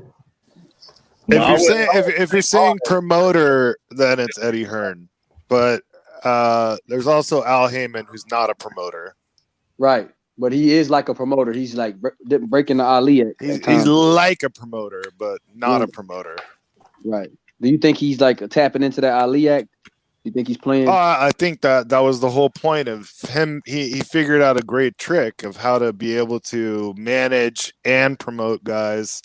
If you're saying promoter, then it's Eddie Hearn. But there's also Al Heyman, who's not a promoter. Right, but he is like a promoter. He's like breaking the Ali. He's like a promoter, but not a promoter. Right. Do you think he's like tapping into that Ali act? You think he's playing? I think that was the whole point of him. He figured out a great trick of how to be able to manage and promote guys,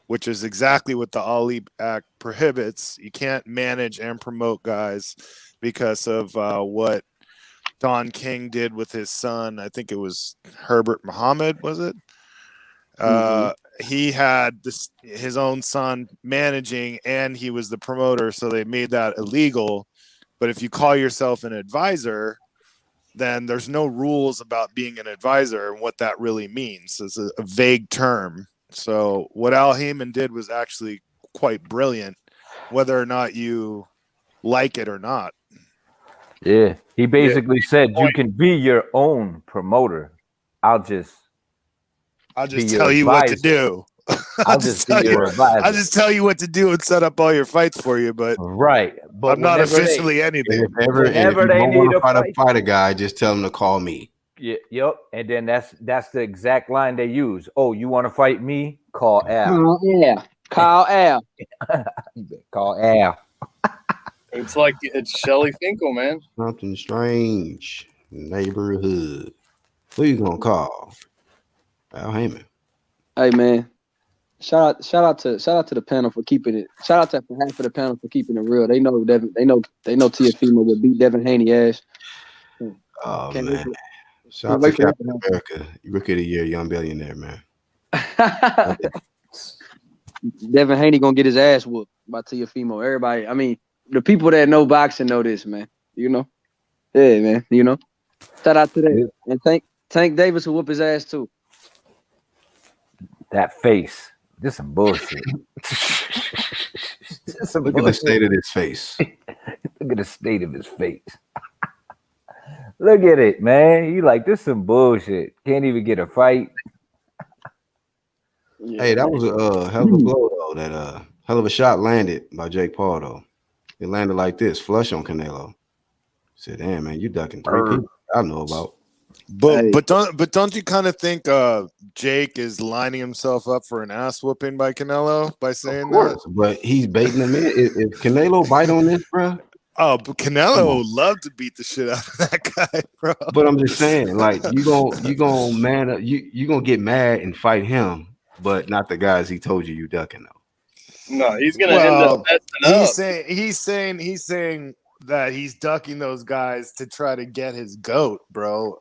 which is exactly what the Ali Act prohibits. You can't manage and promote guys because of what Don King did with his son. I think it was Herbert Muhammad, was it? He had his own son managing, and he was the promoter, so they made that illegal. But if you call yourself an advisor, then there's no rules about being an advisor and what that really means. It's a vague term. So what Al Heyman did was actually quite brilliant, whether or not you like it or not. Yeah, he basically said you can be your own promoter. I'll just tell you what to do. I'll just tell you what to do and set up all your fights for you. But I'm not officially anything. Whenever they need to fight a guy, just tell him to call me. Yeah, yep. And then that's the exact line they use. Oh, you want to fight me? Call Al. Call Al. Call Al. It's like it's Shelly Finkel, man. Something strange. Neighborhood. Who you gonna call? Al Heyman. Hey man, shout out to the panel for keeping it. Shout out to half of the panel for keeping it real. They know Teofimo would beat Devin Haney ass. Oh man. Shout out to Captain America, Rookie of the Year, young billionaire, man. Devin Haney gonna get his ass whooped by Teofimo. Everybody, I mean, the people that know boxing know this, man. You know, yeah, man. You know, shout out to that, and Tank Davis will whoop his ass too. That face, this some bullshit. Look at the state of his face. Look at the state of his face. Look at it, man. You like this some bullshit. Can't even get a fight. Hey, that was a hell of a blow though. That hell of a shot landed by Jake Paul though. It landed like this, flush on Canelo. Said, damn man, you ducking 3 people I know about. But don't you kind of think Jake is lining himself up for an ass whooping by Canelo by saying that? But he's baiting him in. If Canelo bite on this, bro. Oh, but Canelo would love to beat the shit out of that guy, bro. But I'm just saying, like, you gonna get mad and fight him, but not the guys he told you ducking though. No, he's gonna end up messing up. He's saying that he's ducking those guys to try to get his GOAT, bro.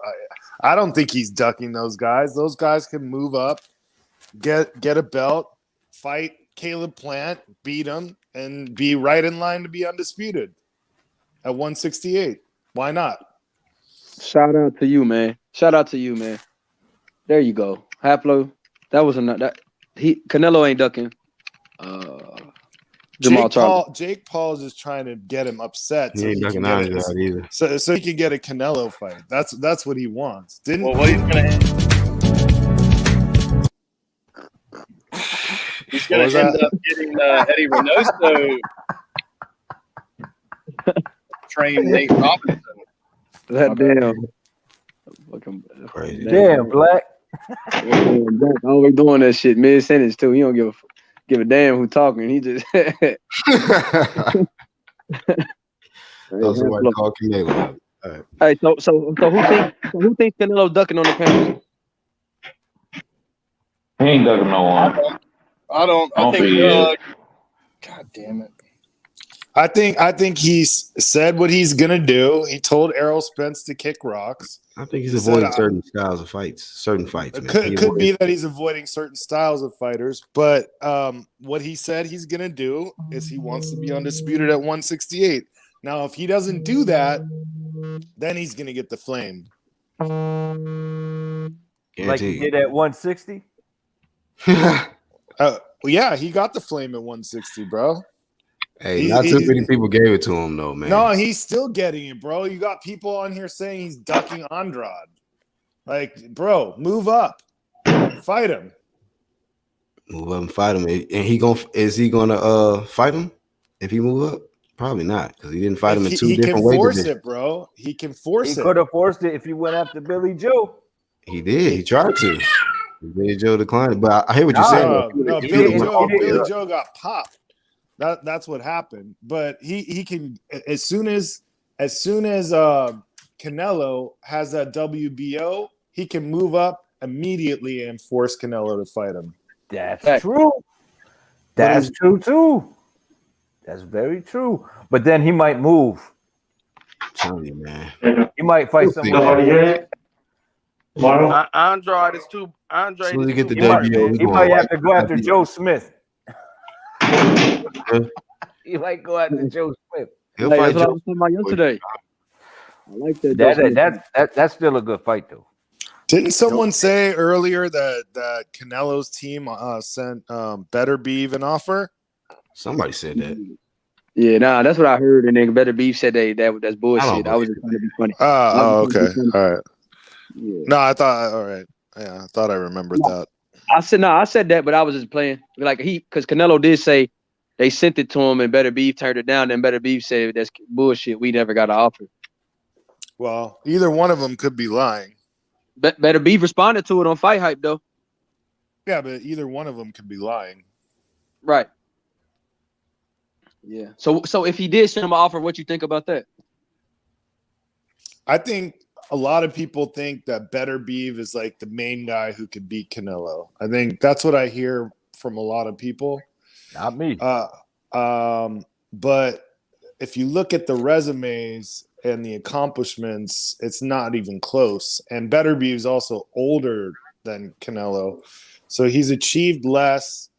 I don't think he's ducking those guys. Those guys can move up, get a belt, fight Caleb Plant, beat him, and be right in line to be undisputed at 168. Why not? Shout out to you, man. There you go. Haplo. That was enough. Canelo ain't ducking. Jake Paul is just trying to get him upset. He ain't ducking either. So he can get a Canelo fight. That's what he wants. What he's gonna end up getting Eddie Reynoso train Nate Robinson. That damn. Fucking crazy. Damn, Black. Always doing that shit mid sentence too. He don't give a damn who talking. He just somebody call Canelo. All right. Hey, so who thinks Canelo ducking on the panel? He ain't ducking no one. I think God damn it. I think he's said what he's gonna do. He told Errol Spence to kick rocks. I think he's avoiding certain styles of fights, certain fights. It could be that he's avoiding certain styles of fighters, but what he said he's gonna do is he wants to be undisputed at 168. Now, if he doesn't do that, then he's gonna get the flame. Like he did at 160. Yeah, he got the flame at 160, bro. Hey, not too many people gave it to him though, man. No, he's still getting it, bro. You got people on here saying he's ducking Andrade. Like, bro, move up, fight him. Move up and fight him. And is he gonna fight him if he move up? Probably not, because he didn't fight him in two different ways. He can force it, bro. He can force it. He could have forced it if he went after Billy Joe. He did. He tried to. Billy Joe declined, but I hear what you're saying. No, Billy Joe got popped. That's what happened. But he can, as soon as Canelo has that WBO, he can move up immediately and force Canelo to fight him. That's true. That's true too. That's very true. But then he might move. I'm telling you, man. He might fight someone. Andrade is too. Andrade. As soon as he get the WBO, he might have to go after Joe Smith. He might go after Joe Smith. He'll fight Joe. I was talking about yesterday. I like that. That's still a good fight though. Didn't someone say earlier that Canelo's team sent Better Beef an offer? Somebody said that. Yeah, nah, that's what I heard. And then Better Beef said that's bullshit. I was just trying to be funny. Oh, okay. All right. Yeah. No, I thought. All right. Yeah, I thought I remembered that. I said that, but I was just playing. Like because Canelo did say they sent it to him, and Better Beef turned it down. Then Better Beef said that's bullshit. We never got an offer. Well, either one of them could be lying. Better Beef responded to it on Fight Hype though. Yeah, but either one of them could be lying. Right. Yeah. So if he did send him an offer, what you think about that? I think a lot of people think that Better Beef is like the main guy who could beat Canelo. I think that's what I hear from a lot of people. Not me. But if you look at the resumes and the accomplishments, it's not even close. And Better Beef is also older than Canelo, so he's achieved less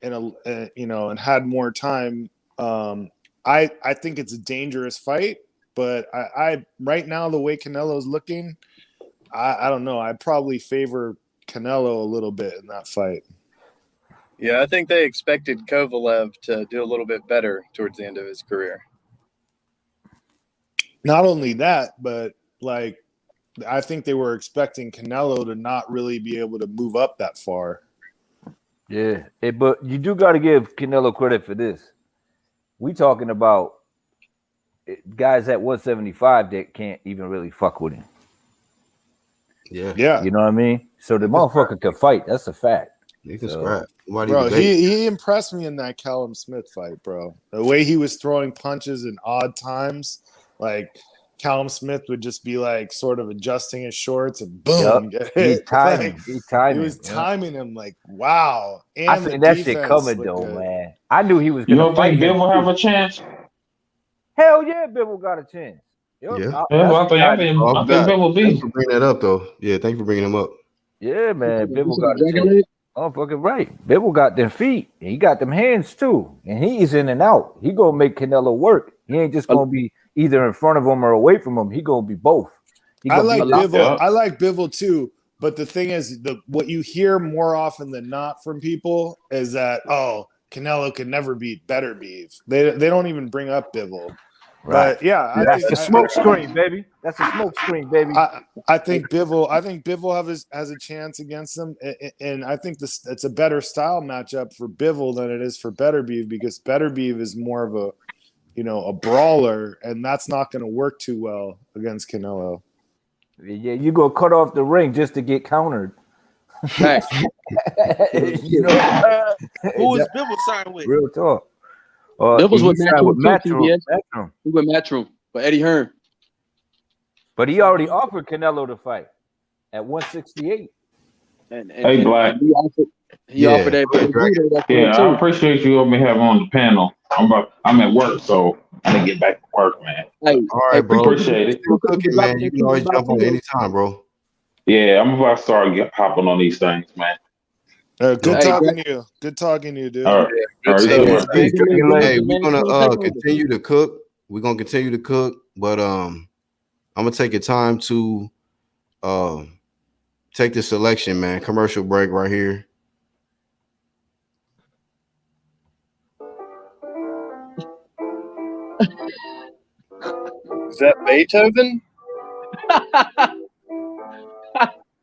and had more time. I think it's a dangerous fight. But I right now, the way Canelo's looking, I don't know. I'd probably favor Canelo a little bit in that fight. Yeah, I think they expected Kovalev to do a little bit better towards the end of his career. Not only that, but like I think they were expecting Canelo to not really be able to move up that far. Yeah, but you do got to give Canelo credit for this. We talking about guys at 175 that can't even really fuck with him. Yeah. You know what I mean? So the motherfucker can fight. That's a fact. He can scrap. Bro, he impressed me in that Callum Smith fight, bro. The way he was throwing punches in odd times, like Callum Smith would just be like sort of adjusting his shorts and boom. He's timing. Like, He's timing. He was timing him like, wow. And I think that shit coming though, man. I knew he was You gonna don't fight think him. Bivol have a chance? Hell yeah, Bivol got a chance. Yo, Yeah. I think Bivol beat. Thanks for bringing that up, though. Yeah, thanks for bringing him up. Yeah, man. Bivol got a chance. Oh, fucking right. Bivol got them feet. And he got them hands too. And he's in and out. He gonna make Canelo work. He ain't just gonna be either in front of him or away from him. He gonna be both. I like Bivol. I like Bivol too. But the thing is, what you hear more often than not from people is that, oh, Canelo could never beat Better Beef. They don't even bring up Bivol. Right. But yeah, that's the smoke screen, baby. That's a smoke screen, baby. I think Bivol has a chance against them, and I think it's a better style matchup for Bivol than it is for Better Beef, because Better Beef is more of a brawler, and that's not going to work too well against Canelo. Yeah, you go cut off the ring just to get countered. Facts. You know, who is Bivol signed with? Real talk. Bivol's with Matchroom. He with Matchroom, but Eddie Hearn. But he already offered Canelo to fight at 168. Hey, Black. He offered that. Yeah, I appreciate you over here on the panel. I'm at work, so I didn't get back to work, man. Hey, all right, bro. Appreciate it. Still cooking, man. You can always jump on anytime, bro. Yeah, I'm about to start hopping on these things, man. Good talking to you. Good talking to you, dude. All right. Hey, we're gonna continue to cook. We're gonna continue to cook, but I'm gonna take a time to take the selection, man. Commercial break right here. Is that Beethoven?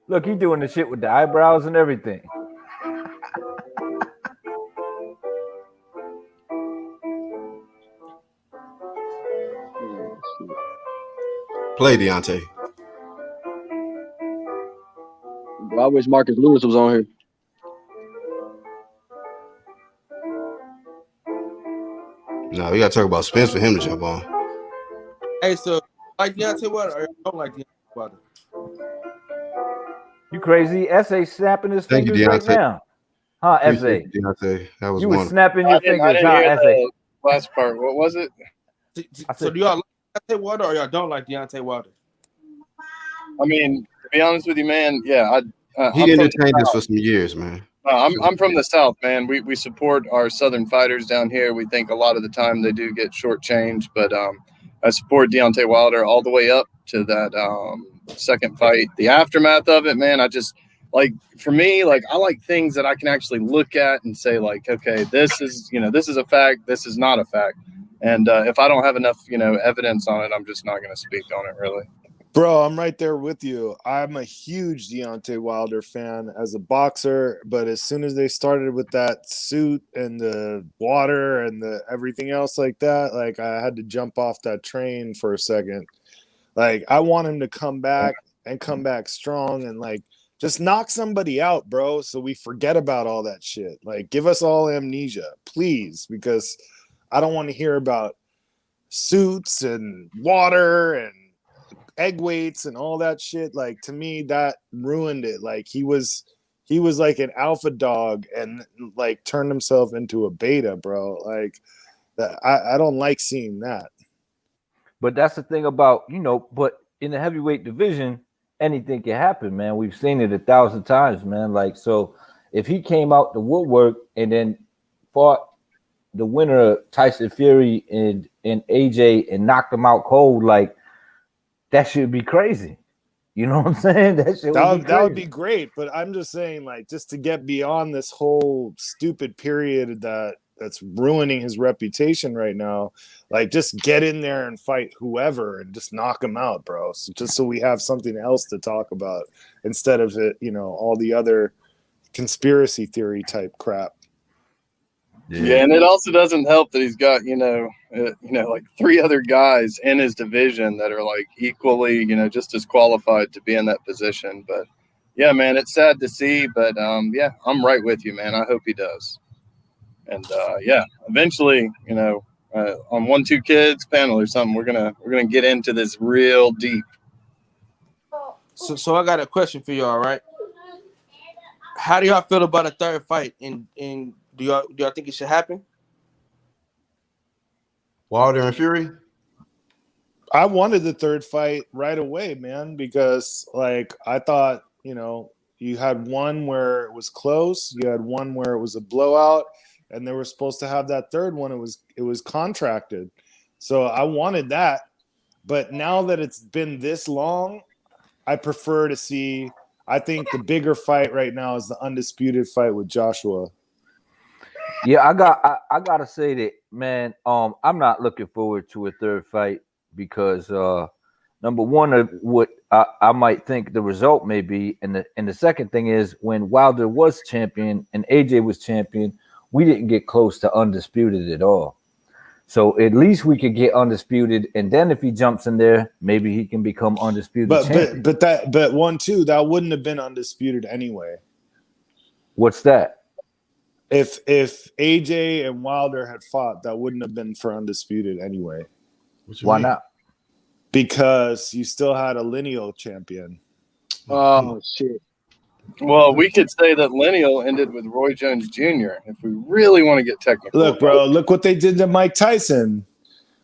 Look, he doing the shit with the eyebrows and everything. Play, Deontay. I wish Marcus Lewis was on here. No, we gotta talk about Spence for him to jump on. Hey, so like Deontay Wilder or don't like Deontay Wilder? You crazy? SA snapping his Thank you, fingers right Deontay. now. Huh, SA? Deontay, that was You one. was snapping your fingers, I didn't huh, hear SA? the last part. What was it? So do y'all like Deontay Wilder or y'all don't like Deontay Wilder? I mean, to be honest with you, man, yeah, He entertained us for some years, man. I'm from the South, man. We support our Southern fighters down here. We think a lot of the time they do get shortchanged, but I support Deontay Wilder all the way up to that second fight. The aftermath of it, man, I just like, for me, like, I like things that I can actually look at and say, like, okay, this is a fact, this is not a fact. And if I don't have enough, evidence on it, I'm just not going to speak on it, really. Bro, I'm right there with you. I'm a huge Deontay Wilder fan as a boxer, but as soon as they started with that suit and the water and the everything else like that, like, I had to jump off that train for a second. Like, I want him to come back and come back strong and, like, just knock somebody out, bro, so we forget about all that shit. Like, give us all amnesia, please, because I don't want to hear about suits and water and egg weights and all that shit. Like, to me, that ruined it. Like, he was like an alpha dog and, like, turned himself into a beta, bro. Like, I don't like seeing that. But that's the thing about, but in the heavyweight division, anything can happen, man. We've seen it 1,000 times, man. Like, so if he came out the woodwork and then fought the winner, Tyson Fury and AJ, and knocked him out cold, like, that should be crazy. You know what I'm saying? That would be great. But I'm just saying, like, just to get beyond this whole stupid period that's ruining his reputation right now, like, just get in there and fight whoever and just knock him out, bro. So just so we have something else to talk about instead of it, all the other conspiracy theory type crap. Yeah, and it also doesn't help that he's got, like 3 other guys in his division that are like equally, just as qualified to be in that position. But yeah, man, it's sad to see, but yeah, I'm right with you, man. I hope he does. And yeah, eventually, on 1-2 Kids panel or something, we're gonna get into this real deep. So I got a question for y'all, right? How do y'all feel about a third fight? And do y'all think it should happen? Wilder and Fury? I wanted the third fight right away, man, because like I thought, you had one where it was close, you had one where it was a blowout, and they were supposed to have that third one. It was contracted. So I wanted that. But now that it's been this long, I prefer to see, I think the bigger fight right now is the undisputed fight with Joshua. Yeah, I gotta say that, man. I'm not looking forward to a third fight because number one, what I might think the result may be, and the second thing is when Wilder was champion and AJ was champion, we didn't get close to undisputed at all. So at least we could get undisputed, and then if he jumps in there, maybe he can become undisputed champion. But 1-2, that wouldn't have been undisputed anyway. What's that? If AJ and Wilder had fought, that wouldn't have been for undisputed anyway. Why not? Because you still had a lineal champion. Oh shit. Well, we could say that lineal ended with Roy Jones Jr. if we really want to get technical. Look, bro, look what they did to Mike Tyson.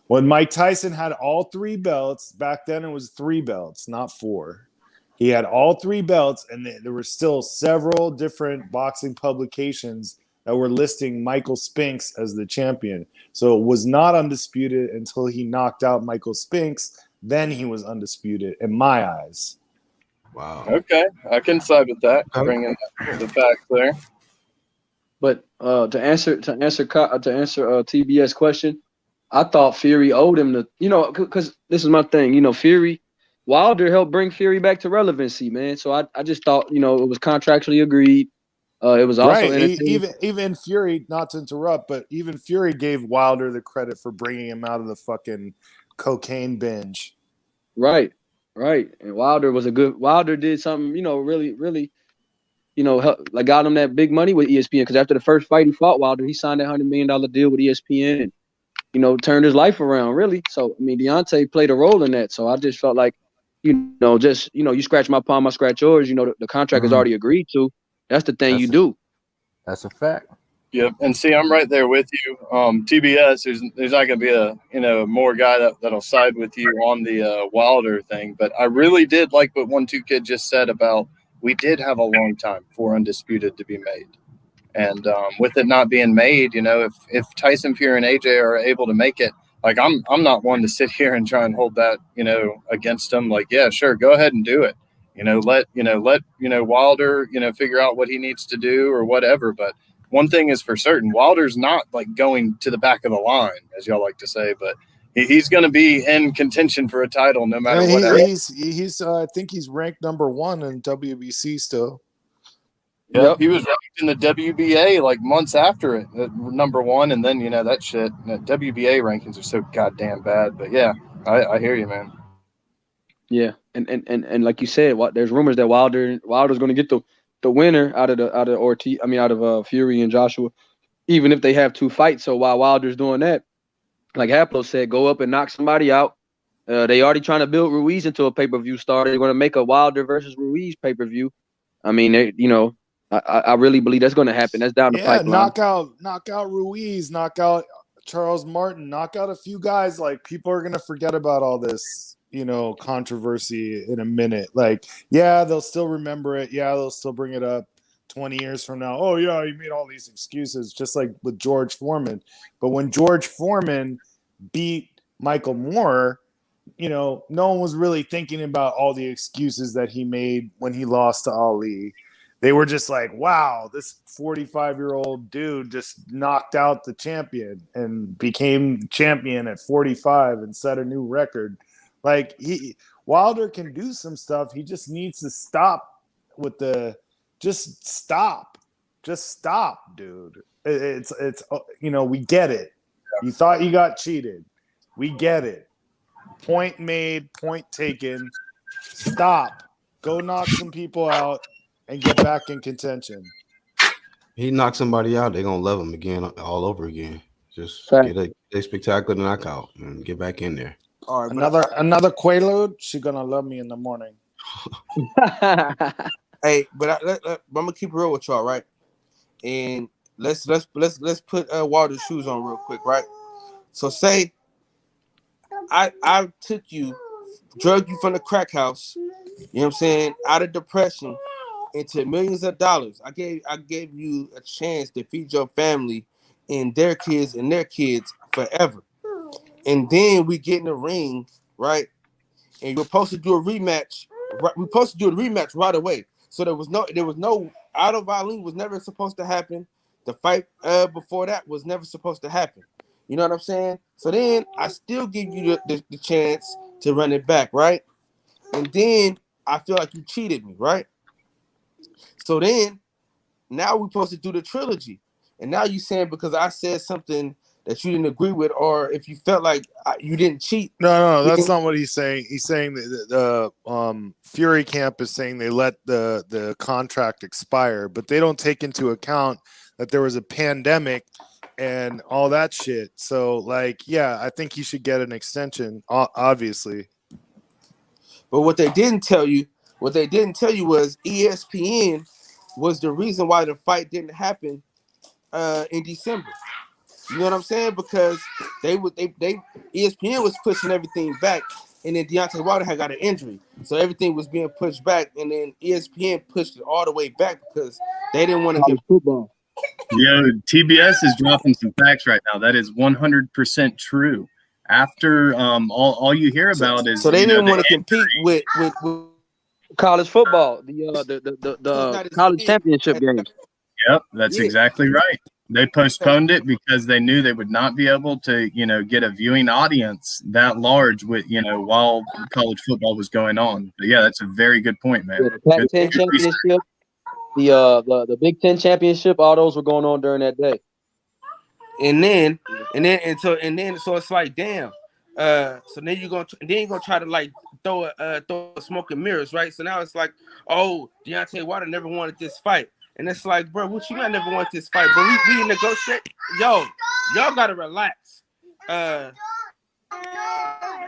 When Mike Tyson had all 3 belts, back then it was 3 belts, not 4. He had all 3 belts, and there were still several different boxing publications that were listing Michael Spinks as the champion. So it was not undisputed until he knocked out Michael Spinks. Then he was undisputed in my eyes. Wow. Okay, I can side with that. Bringing the facts there. But to answer TBS question, I thought Fury owed him the, because this is my thing. Fury, Wilder helped bring Fury back to relevancy, man. So I just thought, it was contractually agreed. It was also right. Even Fury, not to interrupt, but even Fury gave Wilder the credit for bringing him out of the fucking cocaine binge. Right. And Wilder did something, really, really, like got him that big money with ESPN. Because after the first fight he fought Wilder, he signed that $100 million deal with ESPN and, turned his life around, really. So, I mean, Deontay played a role in that. So I just felt like, you scratch my palm, I scratch yours. The contract is already agreed to. That's the thing you do. That's a fact. Yep, and see, I'm right there with you. TBS, there's not going to be a more guy that'll side with you on the Wilder thing. But I really did like what 1-2 Kid just said about we did have a long time for undisputed to be made, and with it not being made, if Tyson Fury and AJ are able to make it, like I'm not one to sit here and try and hold that against them. Like, yeah, sure, go ahead and do it. Let Wilder figure out what he needs to do or whatever. But one thing is for certain, Wilder's not like going to the back of the line, as y'all like to say, but he's going to be in contention for a title no matter what. He's I think he's ranked number 1 in WBC still. Yep. He was ranked in the WBA like months after it, number 1, and then that shit. WBA rankings are so goddamn bad. But yeah, I hear you, man. Yeah, and like you said, there's rumors that Wilder's going to get the winner out of Fury and Joshua, even if they have 2 fights. So while Wilder's doing that, like Haplo said, go up and knock somebody out. They already trying to build Ruiz into a pay-per-view star. They're going to make a Wilder versus Ruiz pay-per-view. I mean, I really believe that's going to happen. That's down the pipeline. Knock out Ruiz, knock out Charles Martin, knock out a few guys. Like, people are going to forget about all this controversy in a minute. Like, yeah, they'll still remember it. Yeah, they'll still bring it up 20 years from now. Oh yeah, he made all these excuses, just like with George Foreman. But when George Foreman beat Michael Moore, no one was really thinking about all the excuses that he made when he lost to Ali. They were just like, wow, this 45-year-old dude just knocked out the champion and became champion at 45 and set a new record. Like, Wilder can do some stuff. He just needs to stop with just stop, dude. It's we get it. You thought you got cheated. We get it. Point made, point taken. Stop. Go knock some people out and get back in contention. He knocks somebody out, they're gonna love him again, all over again. Just get a spectacular knockout and get back in there. All right, another Quaalude. She's gonna love me in the morning. Hey, but I'm gonna keep it real with y'all, right? And let's put Walter's shoes on real quick, right? So say I took you, drugged you from the crack house, you know what I'm saying, out of depression into millions of dollars. I gave you a chance to feed your family and their kids forever. And then we get in the ring, right? And we're supposed to do a rematch. We're supposed to do a rematch right away. So there was no Otto Wallin was never supposed to happen. The fight before that was never supposed to happen. You know what I'm saying? So then I still give you the chance to run it back, right? And then I feel like you cheated me, right? So then now we're supposed to do the trilogy. And now you saying because I said something that you didn't agree with, or if you felt like you didn't cheat. No, that's not what he's saying. He's saying that the Fury camp is saying they let the contract expire, but they don't take into account that there was a pandemic and all that shit. So, like, yeah, I think he should get an extension, obviously. But what they didn't tell you was ESPN was the reason why the fight didn't happen in December. You know what I'm saying? Because ESPN was pushing everything back, and then Deontay Wilder had got an injury, so everything was being pushed back, and then ESPN pushed it all the way back because they didn't want to get football. Yeah, TBS is dropping some facts right now. That is 100% true. After all you hear about is so they didn't want to compete with college football, the college championship games. Yep, that's exactly right. They postponed it because they knew they would not be able to, get a viewing audience that large with, while college football was going on. But yeah, that's a very good point, man. Yeah, the Pac-10 championship, the Big Ten championship, all those were going on during that day. So it's like, damn. So then you're gonna try to like throw a smoke and mirrors, right? So now it's like, oh, Deontay Wilder never wanted this fight. And it's like, bro, what you mean I never want this fight? But we negotiate. Yo, y'all gotta relax. I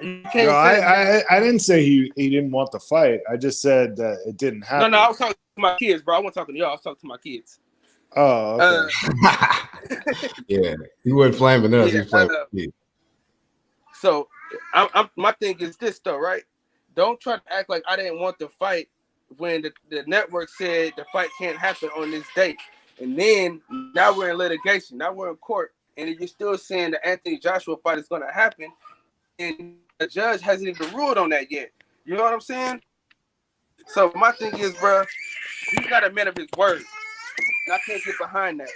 didn't say he didn't want the fight. I just said that it didn't happen. No, I was talking to my kids, bro. I wasn't talking to y'all. I was talking to my kids. Oh, okay. Yeah, he wasn't flaming us. He was flaming me. So, my thing is this though, right? Don't try to act like I didn't want the fight when the network said the fight can't happen on this date. And then now we're in litigation. Now we're in court. And you're still saying the Anthony Joshua fight is going to happen. And the judge hasn't even ruled on that yet. You know what I'm saying? So my thing is, bro, he's got a man of his word. And I can't get behind that.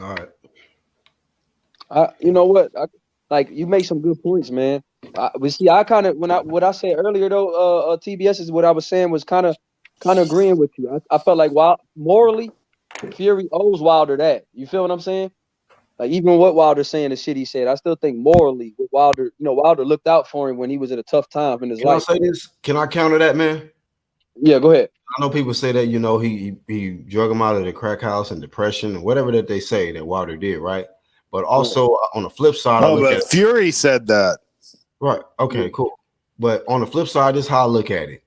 All right. You know what? You make some good points, man. We see. I kind of what I said earlier though. TBS is what I was saying was kind of agreeing with you. I felt like morally, Fury owes Wilder that. You feel what I'm saying? Like even what Wilder's saying, the shit he said, I still think morally, with Wilder, Wilder looked out for him when he was at a tough time in his life. Can I say this? Can I counter that, man? Yeah, go ahead. I know people say that he drug him out of the crack house and depression, whatever that they say that Wilder did, right? But also on the flip side, Fury said that. Right. Okay, cool. But on the flip side, this is how I look at it.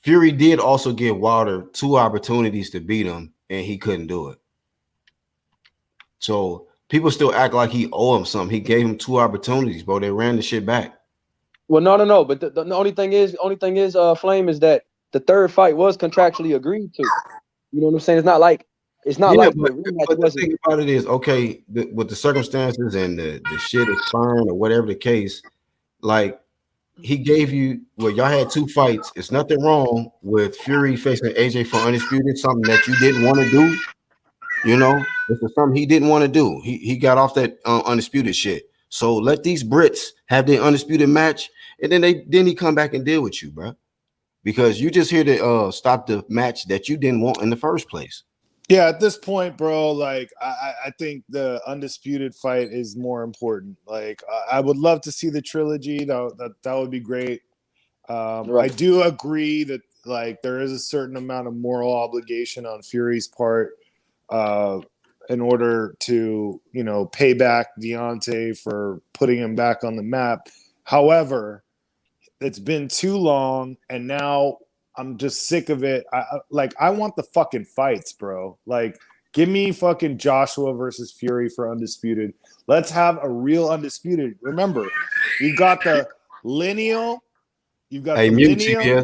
Fury did also give Wilder 2 opportunities to beat him, and he couldn't do it. So people still act like he owe him something. He gave him 2 opportunities, bro. They ran the shit back. Well, no. But the only thing is, Flame, is that the third fight was contractually agreed to. You know what I'm saying? It's not like but the thing about it is, okay, with the circumstances and the shit expiring or whatever the case, like he gave you, y'all had 2 fights. It's nothing wrong with Fury facing AJ for undisputed, something that you didn't want to do. This is something he didn't want to do. He got off that undisputed shit. So let these Brits have their undisputed match, and then he come back and deal with you, bro. Because you just here to stop the match that you didn't want in the first place. Yeah, at this point, bro, like I think the undisputed fight is more important. Like I would love to see the trilogy. That would be great. I do agree that like there is a certain amount of moral obligation on Fury's part in order to, you know, pay back Deontay for putting him back on the map. However, it's been too long, and now I'm just sick of it. I want the fucking fights, bro. Like, give me fucking Joshua versus Fury for undisputed. Let's have a real undisputed. Remember, you got the lineal. You got the lineal.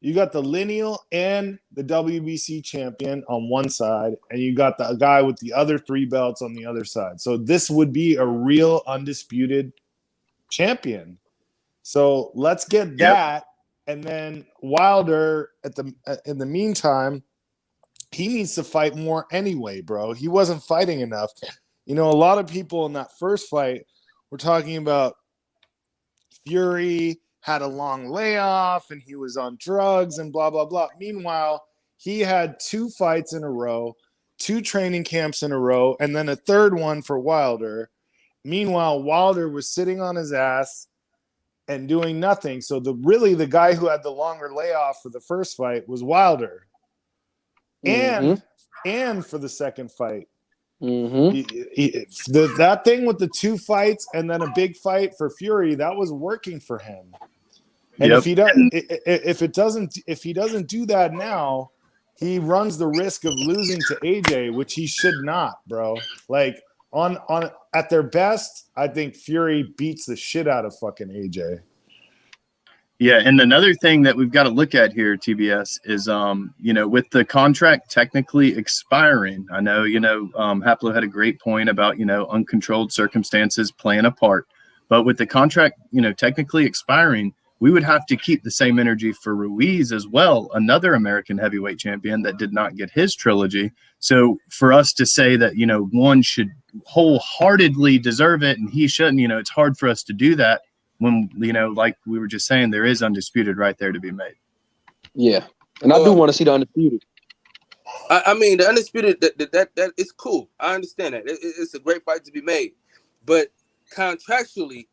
You got the lineal and the WBC champion on one side, and you got the guy with the other 3 belts on the other side. So this would be a real undisputed champion. So let's get that, and then Wilder in the meantime, he needs to fight more anyway, bro. He wasn't fighting enough. You know, a lot of people in that first fight were talking about Fury had a long layoff and he was on drugs and blah, blah, blah. Meanwhile, he had 2 fights in a row, 2 training camps in a row, and then a third one for Wilder. Meanwhile, Wilder was sitting on his ass and doing nothing. So the guy who had the longer layoff for the first fight was Wilder. And for the second fight. That thing with the 2 fights and then a big fight for Fury, that was working for him. And if he doesn't do that now, he runs the risk of losing to AJ, which he should not, bro. Like on at their best, I think Fury beats the shit out of fucking AJ. Yeah, and another thing that we've got to look at here, TBS, is you know, with the contract technically expiring. I know, you know, Haplo had a great point about, you know, uncontrolled circumstances playing a part, but with the contract, you know, technically expiring, we would have to keep the same energy for Ruiz as well, another American heavyweight champion that did not get his trilogy. So for us to say that, you know, one should wholeheartedly deserve it and he shouldn't, you know, it's hard for us to do that when, you know, like we were just saying, there is undisputed right there to be made. Yeah, and I do want to see the undisputed. I mean, the undisputed that is cool. I understand that it's a great fight to be made, but contractually,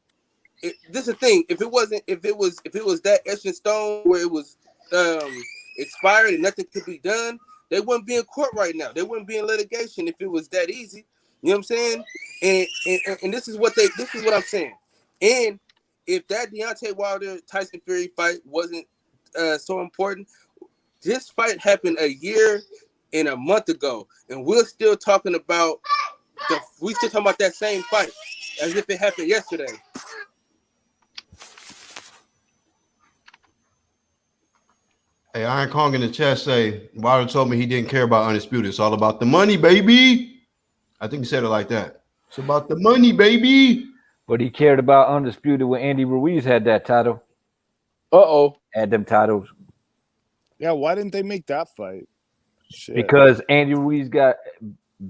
this is the thing. If it was that etched in stone where it was expired and nothing could be done, they wouldn't be in court right now. They wouldn't be in litigation if it was that easy. You know what I'm saying? And this is what I'm saying. And if that Deontay Wilder Tyson Fury fight wasn't so important, this fight happened a year and a month ago, and we're still talking about that same fight as if it happened yesterday. Hey, Iron Kong in the chat say, Wilder told me he didn't care about undisputed. It's all about the money, baby. I think he said it like that. It's about the money, baby. But he cared about undisputed when Andy Ruiz had that title. Had them titles. Yeah, why didn't they make that fight? Shit. Because Andy Ruiz got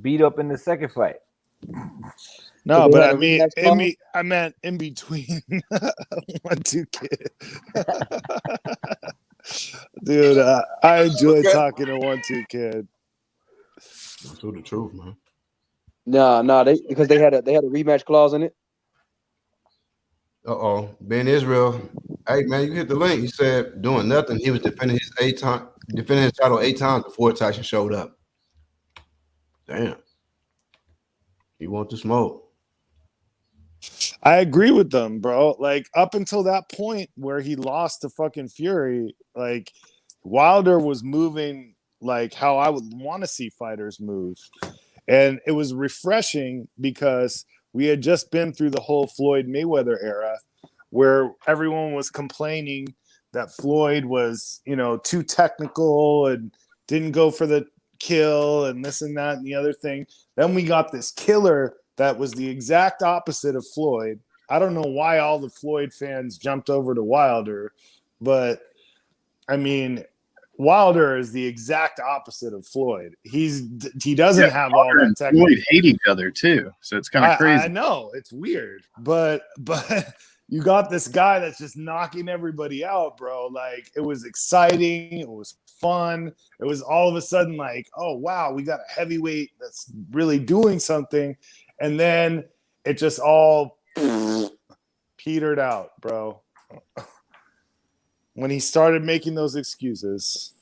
beat up in the second fight. No, but I meant in between 1-2 Kid. Dude, I enjoy talking to 1-2 Kid. That's the truth, man. No, because they had a rematch clause in it. Ben Israel. Hey man, you hit the link. He said doing nothing. He was defending his title 8 times before Tyson showed up. Damn. He want to smoke. I agree with them, bro. Like up until that point where he lost to fucking Fury, like Wilder was moving like how I would want to see fighters move. And it was refreshing because we had just been through the whole Floyd Mayweather era where everyone was complaining that Floyd was, you know, too technical and didn't go for the kill and this and that and the other thing. Then we got this killer that was the exact opposite of Floyd. I don't know why all the Floyd fans jumped over to Wilder, but I mean, Wilder is the exact opposite of Floyd. He doesn't have all that technique. Floyd hate each other too, so it's kind of crazy. I know it's weird, but you got this guy that's just knocking everybody out, bro. Like it was exciting, it was fun. It was all of a sudden like, oh wow, we got a heavyweight that's really doing something, and then it just all petered out, bro. When he started making those excuses.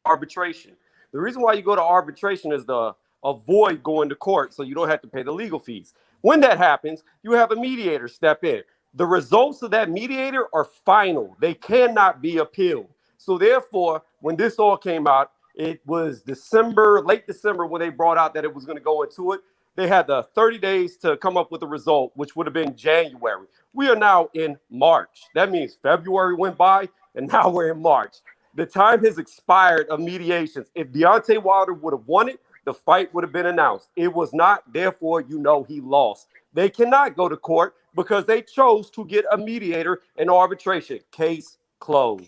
Arbitration. The reason why you go to arbitration is to avoid going to court so you don't have to pay the legal fees. When that happens, you have a mediator step in. The results of that mediator are final. They cannot be appealed. So therefore, when this all came out, it was late December when they brought out that it was going to go into it. They had the 30 days to come up with a result, which would have been January. We are now in March. That means February went by, and now we're in March. The time has expired of mediations. If Deontay Wilder would have won it, the fight would have been announced. It was not, therefore, he lost. They cannot go to court because they chose to get a mediator in arbitration. Case closed.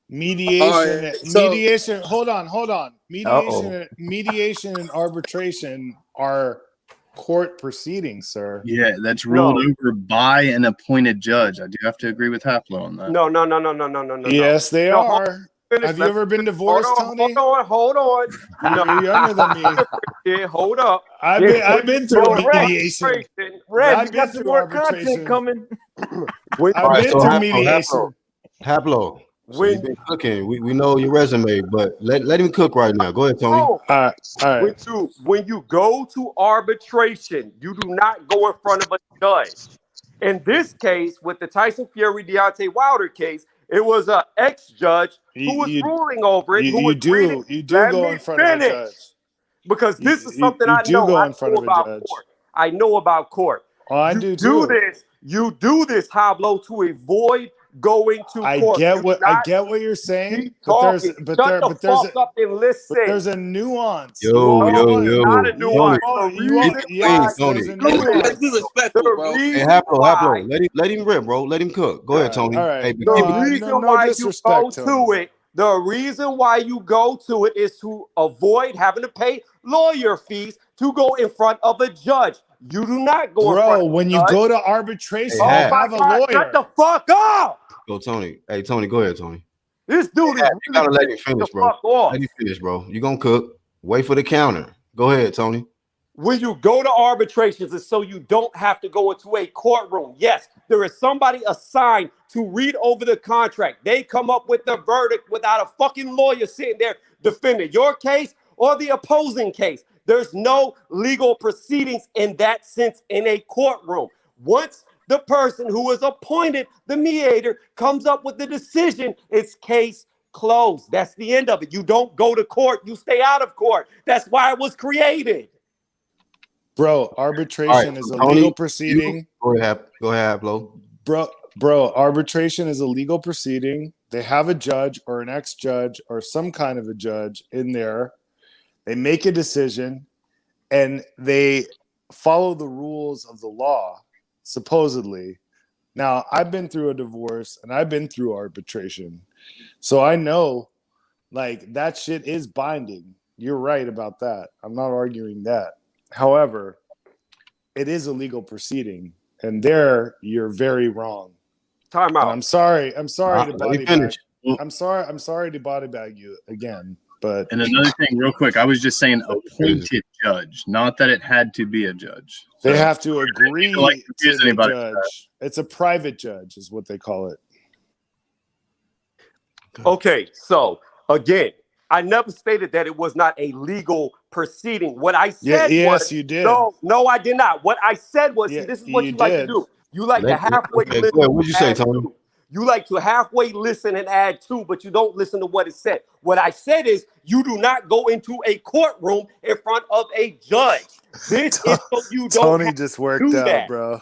Mediation. Hold on. Mediation and arbitration are court proceedings, sir. Yeah, that's ruled over by an appointed judge. I do have to agree with Haplo on that. No. Yes, they are. Have you ever been divorced, Tony? Hold on. You're younger than me. Yeah, hold up. I've been through mediation. Red, you got some more content coming. I've been through mediation. Haplo. So you've been cooking. We know your resume, but let him cook right now. Go ahead, Tony. All right. When you go to arbitration, you do not go in front of a judge. In this case, with the Tyson Fury Deontay Wilder case, it was an ex-judge who was ruling over it. You do go in front of a judge. Because this is something I know. I know about court. Oh, I do too. You do this, Hablo, to avoid going to court. I get what you're saying, but there's a nuance. Not a nuance. Let's be respectful, bro. Hey, Haplo, let him rip, bro. Let him cook. Go ahead, Tony. All right. Hey, The reason why you go to it is to avoid having to pay lawyer fees to go in front of a judge. You do not go in front of when you go to arbitration, have a lawyer. Shut the fuck up. Go, Tony. Hey, Tony, go ahead, Tony. This dude you gotta let him finish, bro. Let him finish, bro. You gonna cook. Wait for the counter. Go ahead, Tony. When you go to arbitrations, it's so you don't have to go into a courtroom. Yes, there is somebody assigned to read over the contract. They come up with the verdict without a fucking lawyer sitting there defending your case or the opposing case. There's no legal proceedings in that sense in a courtroom. Once the person who is appointed, the mediator, comes up with the decision, it's case closed. That's the end of it. You don't go to court. You stay out of court. That's why it was created. Bro, arbitration is a legal proceeding. Go ahead, Haplo. Bro, arbitration is a legal proceeding. They have a judge or an ex-judge or some kind of a judge in there. They make a decision and they follow the rules of the law, supposedly. Now, I've been through a divorce and I've been through arbitration. So I know, like, that shit is binding. You're right about that. I'm not arguing that. However, it is a legal proceeding, and there you're very wrong. Time out. And I'm sorry to body bag. I'm sorry to body bag you again. But and another thing, real quick, I was just saying appointed judge, not that it had to be a judge. So they have to agree to the judge. It's a private judge, is what they call it. Okay, so again, I never stated that it was not a legal proceeding. What I said yes, you did. No, I did not. What I said was, see, this is what you like to do. You like to halfway listen. What did you say, Tony? You like to halfway listen and add to, but you don't listen to what it said. What I said is you do not go into a courtroom in front of a judge. This is so you don't. Tony just worked out, bro.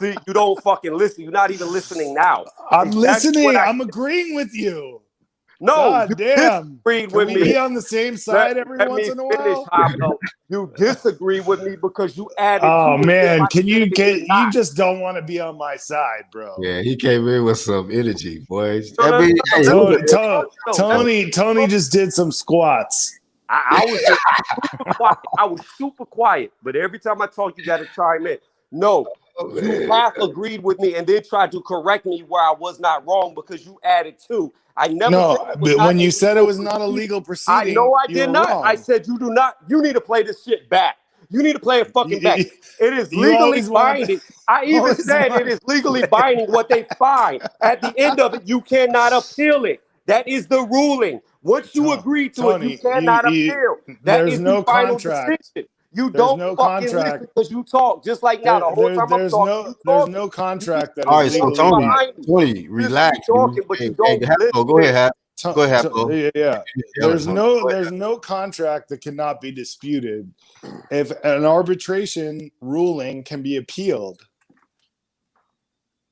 See, you don't fucking listen. You're not even listening now. I'm listening. I'm agreeing with you. No, God you damn. disagreed Can with we me. be on the same side every Let once me in a finish, while? Pablo. You disagree with me because you added Oh to it. man, I can you said it get? did You not. just don't want to be on my side, bro. Yeah, he came in with some energy, boys. No, no, no, no. Hey, Let me Tony, finish talking, though. Let me Tony just did some squats. I was just super quiet. I was super quiet. But every time I talk, you got to chime in. No, you half agreed with me and then tried to correct me where I was not wrong because you added to. I never said No, it was but not when you said it illegal was not a proceeding. legal I proceeding, know I you did were not. wrong. I said you do not. You need to play this shit back. You need to play it fucking back. You, It is you legally always want binding. I even always said want it is to legally play. binding what they find. At the end of it, you cannot appeal it. That is the ruling. Once you agree to it, you Tony, cannot appeal. That there's is the no final contract. decision. You There's don't no fucking listen contract. because you talk. Just like now, the whole time I'm talking, you There's talking. no contract that all is right, so legally binding. Tony, You just relax, keep talking, dude. but you Hey, don't Haplo, go ahead, listen. Go ahead, Haplo. Yeah. Yelling, Tony. There's no contract that cannot be disputed if an arbitration ruling can be appealed.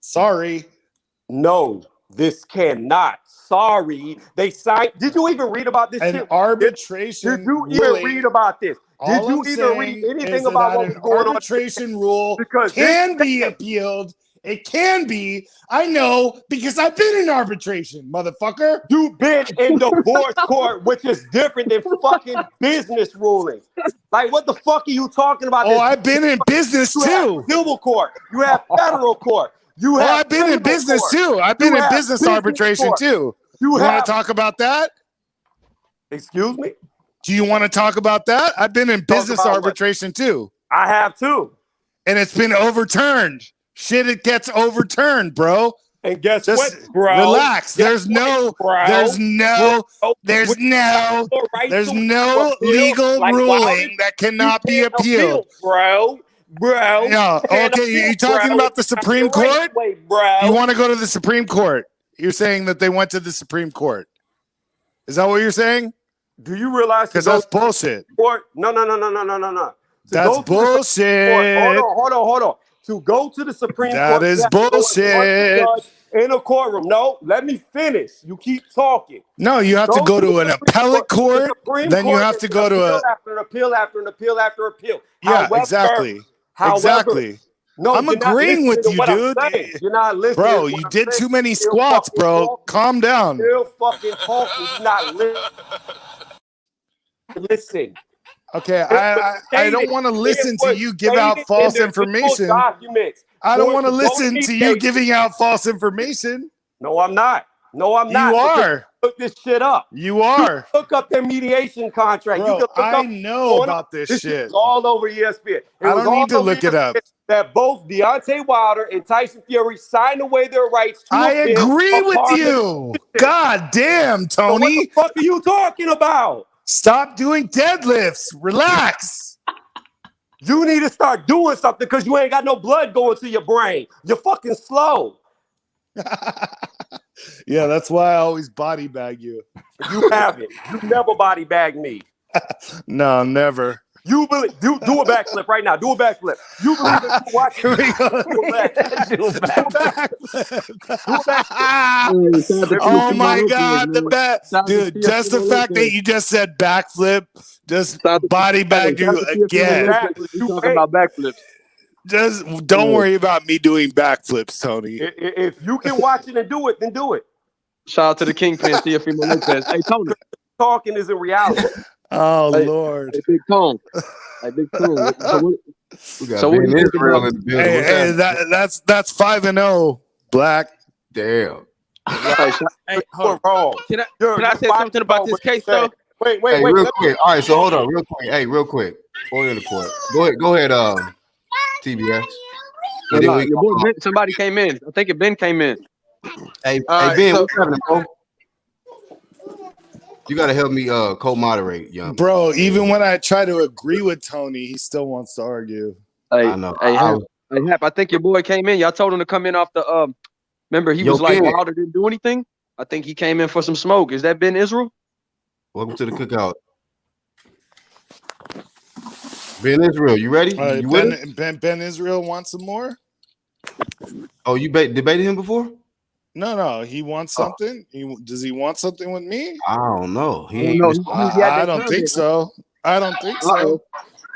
Sorry. No, this cannot. Sorry. They signed. Did you even read about this An shit? arbitration Did you even ruling, read about this? Did all you I'm even read saying anything is that about what an was going on? arbitration rule Because can this be appealed. It can be. I know because I've been in arbitration, motherfucker. You've been in divorce court, which is different than fucking business rulings. Like, what the fuck are you talking about? Oh, I've been in business You have too. civil court. You have federal court. You have I've been in criminal business court. too. I've You been in have business arbitration court. too. You You want have. to talk about that? Excuse me? Do you want to talk about that? I've been in business about arbitration too. I have too. And it's been overturned. Shit, it gets overturned, bro. And guess Just what, bro? relax. Guess There's no legal like ruling that cannot be appealed. bro. Yeah. Okay. You're talking about the Supreme Court? Bro. You want to go to the Supreme Court? You're saying that they went to the Supreme Court. Is that what you're saying? Do you realize? Because that's bullshit. Court? No. That's bullshit. Hold on. To go to the Supreme Court, That is bullshit. In a courtroom. No, let me finish. You keep talking. No, you have to go to an appellate court. Then you have to go to a after an appeal after an appeal after appeal. Yeah, However, exactly. No, I'm you're not agreeing with listening you, to what dude. I'm saying. You're not listening. Bro, to what you I'm did saying. too many Still squats, fucking bro. talking. Calm down. Still fucking talking. You're not listen. Okay, I don't want to listen to you give out false information. I don't want to listen to you giving out false information. No, I'm not. No, I'm not. You are. Look this shit up. You are. Look up their mediation contract. Bro, you can look I up know about this shit. Is all over ESPN. I don't need to look it up. That both Deontay Wilder and Tyson Fury signed away their rights to I appeal agree with you. God damn, Tony. So what the fuck are you talking about? Stop doing deadlifts. Relax. You need to start doing something because you ain't got no blood going to your brain. You're fucking slow. Yeah, that's why I always body bag you. You haven't. You never body bagged me. No, never. You believe? Do a backflip right now. Do a backflip. You believe that you watch it? Do a backflip. Oh my God, the back, dude! Just the fact that you just said backflip, just body bagged you again. You talking about backflips? Just don't worry about me doing backflips, Tony. If you can watch it and do it, then do it. Shout out to the Kingpin, Teofimo-Tank. Hey, Tony. Talking isn't reality. Oh, hey, Lord. Hey, Big Tone. Hey, Big Tone. So what do you think about? Hey, that's 5-0, Black. Damn. Hey, hold on. Can I say something about this case though? Wait. Hey, real quick. All right, so hold on, real quick. Hey, real quick. Going in the court. Go ahead. TBS. Your boy Ben, somebody came in. I think Ben came in. Hey, Ben, what's happening, bro? You gotta help me co-moderate, young bro. Even when I try to agree with Tony, he still wants to argue. Hey, I know. Hey, Hap, I think your boy came in. Y'all told him to come in off the remember he was like Wilder didn't do anything. I think he came in for some smoke. Is that Ben Israel? Welcome to the cookout. Ben Israel, you ready? You Ben Israel wants some more? Oh, you debated him before? No. He wants something. Does he want something with me? I don't know. He Oh, ain't no, responding. I don't think so. I don't think so.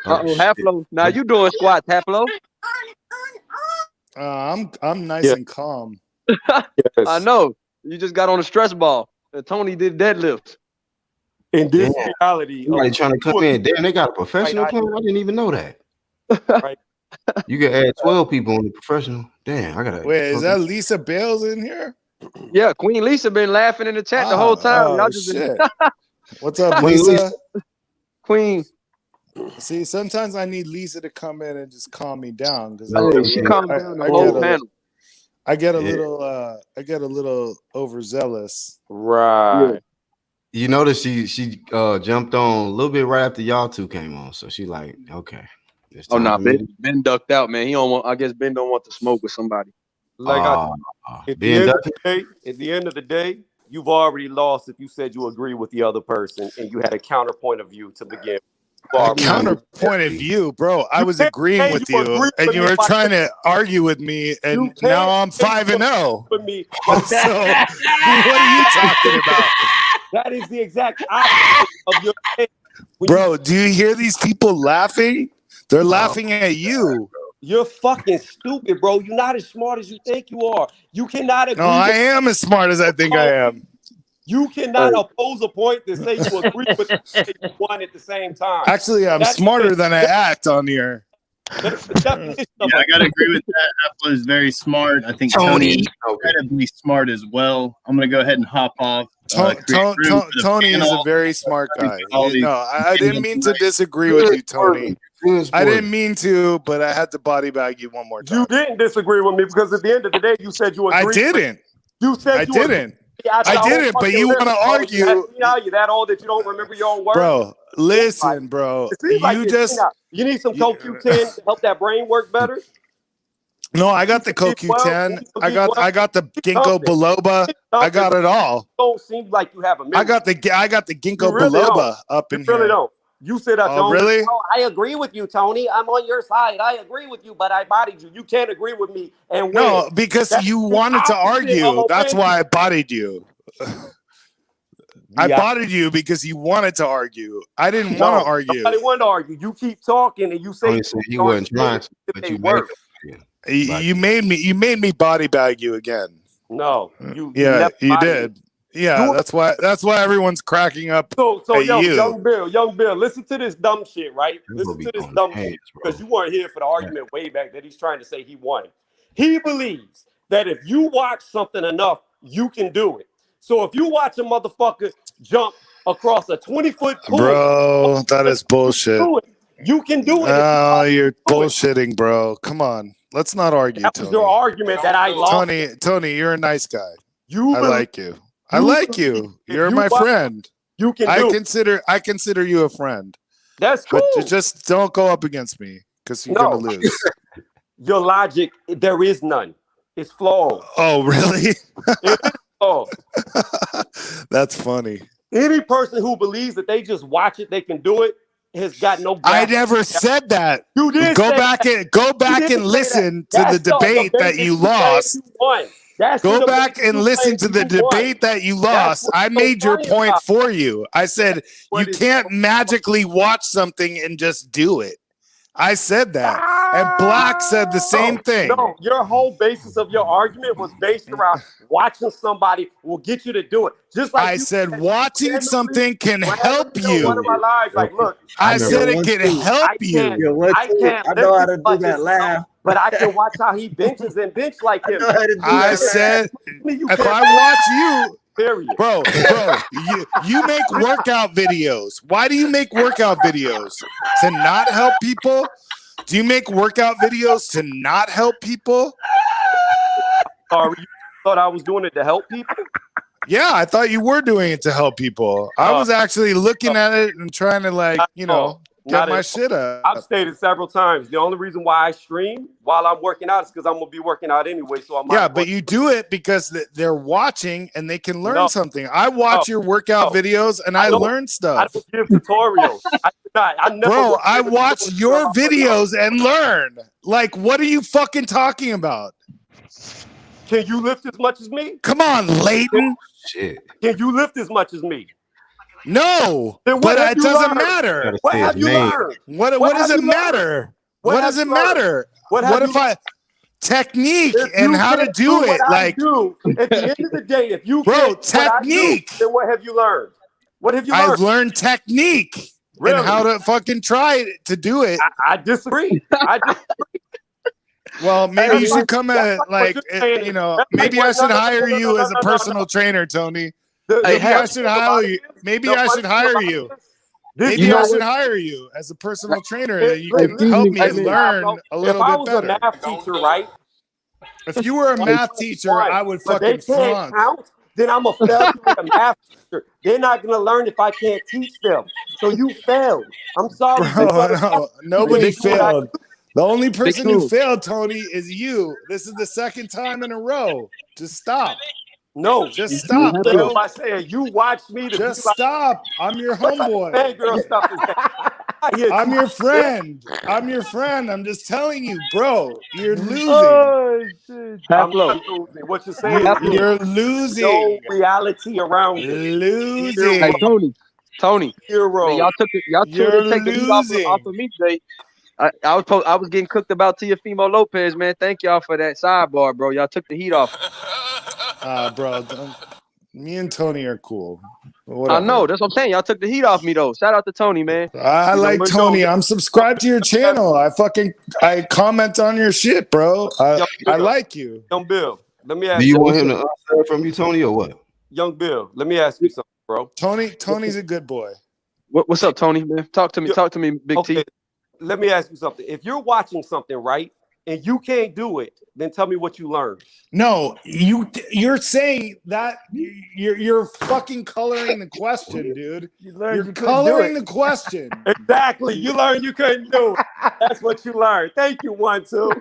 Half low. Now you doing squats, half low? I'm nice and calm. I know. You just got on a stress ball. Tony did deadlifts. In this reality, somebody trying to come in. Damn, they got a professional plan. I didn't even know that. Right. You can add 12 people on the professional. Damn, I gotta. Wait, is that Lisa Bales in here? Yeah, Queen Lisa been laughing in the chat the whole time. Y'all just shit. What's up, Lisa? Queen. See, sometimes I need Lisa to come in and just calm me down because she calmed down the whole panel. I get a little overzealous. Right. Yeah. You notice she jumped on a little bit right after y'all two came on, so she like, okay. Oh no, Ben ducked out, man. He don't want. I guess Ben don't want to smoke with somebody. Like at the end of the day, you've already lost if you said you agree with the other person and you had a counterpoint of view to begin. Counterpoint of view, bro. I was agreeing with you, and you were trying to argue with me, and now I'm 5-0. With me. So what are you talking about? That is the exact opposite of your case. Bro, do you hear these people laughing? They're laughing at you. You're fucking stupid, bro. You're not as smart as you think you are. You cannot agree. No, I am as smart as I think I am. You cannot oppose a point to say you agree with you won at the same time. Actually, I'm smarter than I act on here. Yeah, I gotta agree with that. Apple is very smart. I think Tony is incredibly smart as well. I'm gonna go ahead and hop off. Tony is a very smart guy. No, I didn't mean to disagree with you, Tony. I didn't mean to, but I had to body bag you one more time. You didn't disagree with me because at the end of the day, you said you agreed. I didn't. You said I didn't. I didn't, but you want to argue. You're that old that you don't remember your own words? Bro, listen, bro. You need some CoQ10 to help that brain work better? No, I got the CoQ10. I got the ginkgo biloba. I got it all. Don't seem like you have a memory. I got the ginkgo biloba up in here. You really don't. You said that. Oh, really? Oh, I agree with you, Tony. I'm on your side. I agree with you, but I bodied you. You can't agree with me and win. No, because you wanted to argue. That's why I bodied you. I bodied you because you wanted to argue. I didn't want to argue. Nobody wanted to argue. You keep talking and you say you wasn't trying to, but you made you made me body bag you again. No, you did. Yeah, that's why everyone's cracking up. So young Bill, listen to this dumb shit, right? Listen to this dumb shit because you weren't here for the argument way back that he's trying to say he won. He believes that if you watch something enough, you can do it. So if you watch a motherfucker jump across a 20-foot pool, bro, that is bullshit. You can do it. Oh, you're bullshitting, bro. Come on, let's not argue. That was your argument that I lost. Tony, you're a nice guy. I like you. I like you. You're my friend. You can. I consider you a friend. That's cool. But just don't go up against me because you're gonna lose. Your logic, there is none. It's flawed. Oh, really? It is flawed. That's funny. Any person who believes that they just watch it, they can do it, has got no. I never said that. You did. Go back and listen to the debate that you lost. Go back and listen to the debate that you lost. I made your point for you. I said you can't magically watch something and just do it. I said that. And Black said the same thing. No, your whole basis of your argument was based around watching somebody will get you to do it. Just like I said, watching something can help you. One of my lives, like, look, I said it can help you. I know how to do that laugh. But I can watch how he benches and bench like him. I said, if I watch you, bro, you make workout videos. Why do you make workout videos? To not help people? Do you make workout videos to not help people? Sorry, you thought I was doing it to help people? Yeah, I thought you were doing it to help people. I was actually looking at it and trying to get my shit up. I've stated several times. The only reason why I stream while I'm working out is because I'm gonna be working out anyway. So I'm but you do it because they're watching and they can learn something. I watch your workout videos and I learn stuff. I don't give tutorials. I watch your videos and learn. Like, what are you fucking talking about? Can you lift as much as me? Come on, Leighton. Shit. Can you lift as much as me? No, Then but have it you doesn't learned? matter. What have you learned? What does have it you learned? matter? What What have does it you learned? matter? What What have if you I technique If and you how to can't do it? what I Like, do, at the end of the day, if you bro, can't do what I do, technique. then what have you learned? What have you learned? I've learned technique Really? and how to fucking try to do it. I disagree. I disagree. Well, maybe you should come at it what like, you're saying. you know, That's maybe like I what- should no, hire no, you no, as a no, personal trainer, Tony. The Maybe I funny should thing hire about you. it is- Maybe the I funny should thing hire about you. it is, this Maybe I is- should hire you as a personal trainer that you Hey, can help me listen, learn Pablo, a little if I bit was better. a math teacher, right? If you were a math teacher, I would but they fucking can't flunk. count, then I'm a failure as a math teacher. They're not gonna learn if I can't teach them. So you failed. I'm sorry. Bro, you gotta no, stop. nobody You do what I failed. The only person who Cool. failed, Tony, is you. This is the second time in a row. Just stop. No, Just stop, bro. By saying you watch me to Just be like, stop. I'm your homeboy. fangirl stuff is that? I'm your friend. I'm your friend. I'm just telling you, bro. You're losing. Oh shit. I'm not losing. What you're saying is You're losing. no reality around it. Losing. Hey, Tony, Hero. man, y'all You're take the heat off of me today. I was getting cooked about Teofimo Lopez, man. Thank y'all for that sidebar, bro. Y'all took the heat off. Bro, me and Tony are cool. I Whatever. know. That's what I'm saying. Y'all took the heat off me, though. Shout out to Tony, man. I like Tony. I'm subscribed to your channel. I comment on your shit, bro. I like you. Young Bill, let me ask Do you want him to answer from you, Tony, or what? Young Bill, let me ask you something, bro. Tony's a good boy. What's up, Tony, man? Talk to me, Big T. Let me ask you something. If you're watching something, right, and you can't do it, then tell me what you learned. No, you're saying that you're fucking coloring the question, dude. You're coloring the question. Exactly. You learned you couldn't do it. That's what you learned. Thank you, 1, 2.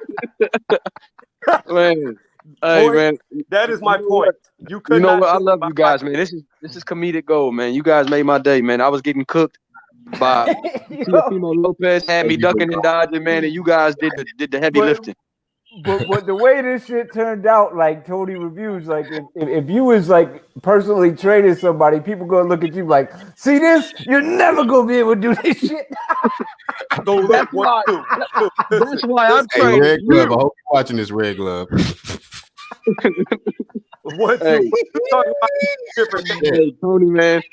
Man, hey, man. That is my point. You could You know not what? I do love it you guys, man. This is comedic gold, man. You guys made my day, man. I was getting cooked by Teofimo Lopez, had me ducking and dodging, man, and you guys did the heavy lifting. But the way this shit turned out, like Tony reviews, like if you was like personally training somebody, people gonna look at you like, see this? You're never gonna be able to do this shit. That's why I'm Hey, training Red Glove. I you. hope you're watching this, Red Glove. What you talking about different things. Hey, Tony, man.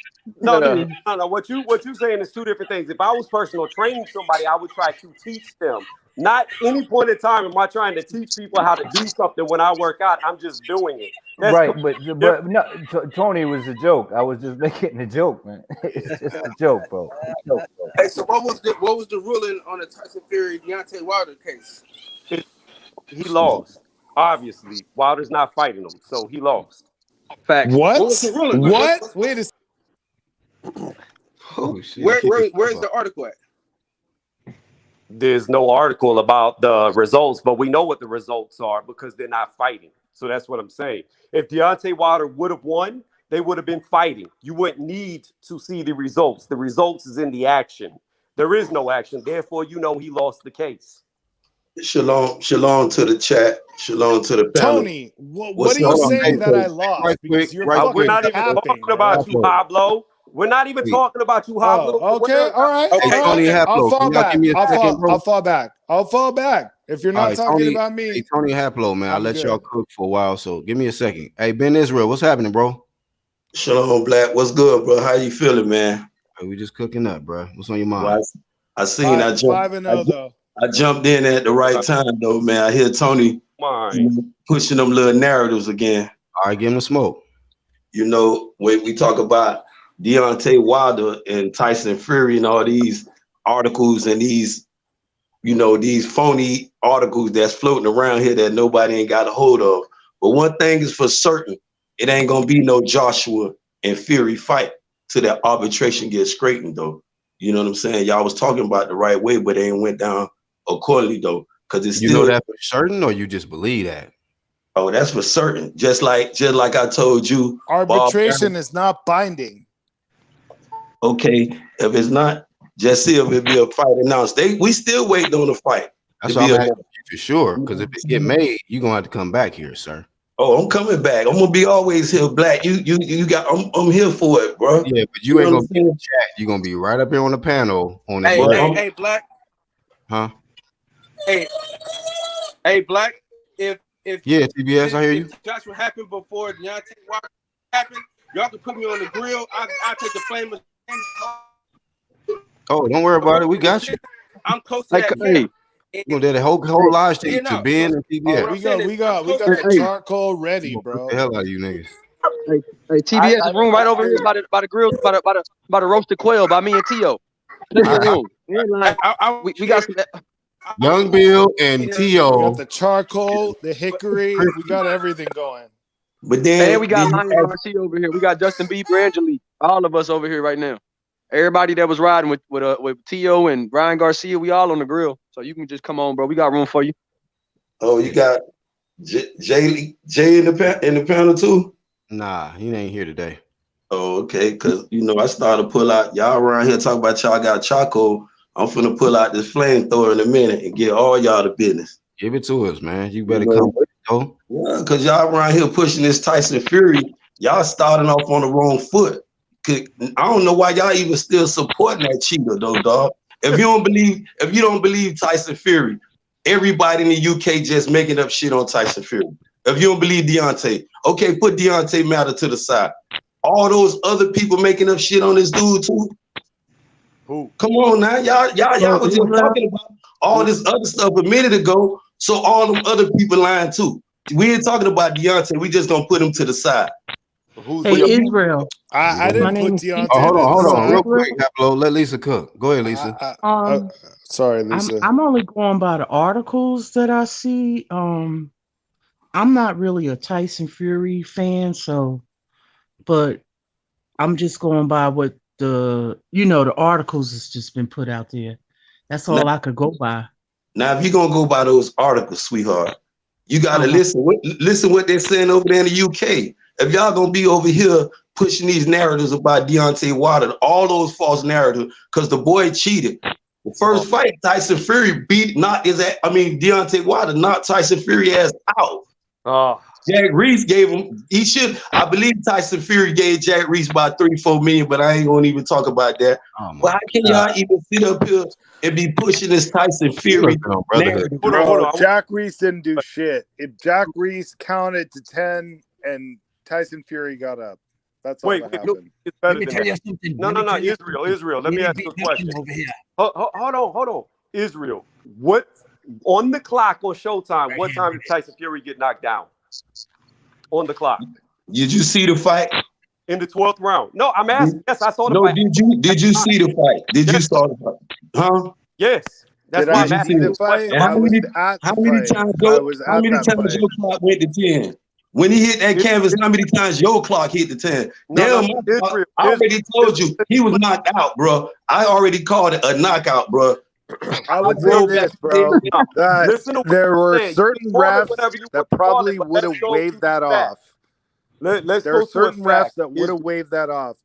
No. What you saying is two different things. If I was personal training somebody, I would try to teach them. Not any point in time am I trying to teach people how to do something when I work out. I'm just doing it. That's Right, but no, Tony was a joke. I was just making a joke, man. It's just a joke, bro. Hey, so what was the ruling on the Tyson Fury Deontay Wilder case? He lost. Obviously, Wilder's not fighting him, so he lost. Facts. What? What was the ruling? What? Wait a Oh shit. Where's the article at? There's no article about the results, but we know what the results are because they're not fighting. So that's what I'm saying. If Deontay Wilder would have won, they would have been fighting. You wouldn't need to see the results. The results is in the action. There is no action. Therefore, you know he lost the case. Shalom to the chat. Shalom to the Tony, family. what are you saying that I lost? Because you're We're not even talking about you, Pablo. We're not even talking about you, Pablo. Okay, all right. I'll fall back. I'll fall back. If you're not talking about me. Hey, Tony Haplo, man. I'll let good. y'all cook for a while. So give me a second. Hey, Ben Israel, what's happening, bro? Shalom, Black. What's good, bro? How you feeling, man? Hey, we just cooking up, bro. What's on your mind? Well, I seen I jumped 5-0 though. I jumped in at the right time though, man. I hear Tony pushing them little narratives again. All right, give him the smoke. You know, when we talk about Deontay Wilder and Tyson Fury and all these articles and these, you know, these phony articles that's floating around here that nobody ain't got a hold of. But one thing is for certain, it ain't gonna be no Joshua and Fury fight till that arbitration gets straightened though. You know what I'm saying? Y'all was talking about the right way, but they ain't went down accordingly though. Cause it's You know that for certain, or you just believe that? Oh, that's for certain. Just like I told you, arbitration is not binding. Okay, if it's not, just see if it be a fight announced. We still waiting on the fight. That's what I'm asking you for sure. Because if it get made, you're gonna have to come back here, sir. Oh, I'm coming back. I'm gonna be always here, Black. You got. I'm here for it, bro. Yeah, but you ain't gonna be in the chat. You're gonna be right up here on the panel on the Hey, Black. Huh? Hey, Black. If Yeah, TBS, I hear you. if Joshua happened before Deontay Wilder happened, y'all can put me on the grill. I'll take the flame. Oh, don't worry about it. We got you. I'm close to that camp. You gonna do the whole live stream to Ben and TBS. We got the charcoal ready, bro. What the hell are you niggas? Hey, TBS room right over here by the grill, by the roasted quail by me and Teo. Room. We got some. Young Bill and We Teo. got the charcoal, the hickory. We got everything going. But then we got Lion Garcia over here. We got Justin Bieber, Angelique. All of us over here right now. Everybody that was riding with Teo and Brian Garcia, we all on the grill. So you can just come on, bro. We got room for you. Oh, you got Jay in the panel too? Nah, he ain't here today. Oh, okay. Cause I started to pull out y'all around here talking about y'all got charcoal. I'm finna pull out this flamethrower in a minute and get all y'all the business. Give it to us, man. You better come with it, though. Yeah, cause y'all around here pushing this Tyson Fury. Y'all starting off on the wrong foot. I don't know why y'all even still supporting that cheater though, dog. If you don't believe Tyson Fury, everybody in the UK just making up shit on Tyson Fury. If you don't believe Deontay, okay, put Deontay matter to the side. All those other people making up shit on this dude too. Who? Come on now, y'all was just talking about all this other stuff a minute ago. So all them other people lying too. We ain't talking about Deontay. We just gonna put him to the side. Hey, Israel. I didn't put Deontay. Hold on, real quick, Pablo. Let Lisa cook. Go ahead, Lisa. Sorry, Lisa. I'm only going by the articles that I see. I'm not really a Tyson Fury fan, but I'm just going by what the articles has just been put out there. That's all I could go by. Now, if you're gonna go by those articles, sweetheart, you gotta listen what they're saying over there in the UK. If y'all gonna be over here pushing these narratives about Deontay Wilder, all those false narratives, because the boy cheated. The first fight, Tyson Fury Deontay Wilder knocked Tyson Fury ass out. Jack Reese gave him. I believe Tyson Fury gave Jack Reese about 3-4 million, but I ain't gonna even talk about that. But how can y'all even sit up here and be pushing this Tyson Fury narrative? Hold on. Jack Reese didn't do shit. If Jack Reese counted to 10 and Tyson Fury got up, that's all that happened. Let me tell you something. No, Israel. Let me ask you a question. Over here. Hold on. Israel, what on the clock on Showtime? What time did Tyson Fury get knocked down? On the clock. Did you see the fight? In the 12th round. No, I'm asking. Yes, I saw the fight. Did you see the fight? Did you saw the fight? Huh? Yes. That's why I'm asking the question. How many times your clock went to 10? When he hit that canvas, how many times your clock hit the 10? I already told you he was knocked out, bro. I already called it a knockout, bro. I would say this, bro. There were certain refs that probably would have waved that off. There are certain refs that would have waved that off.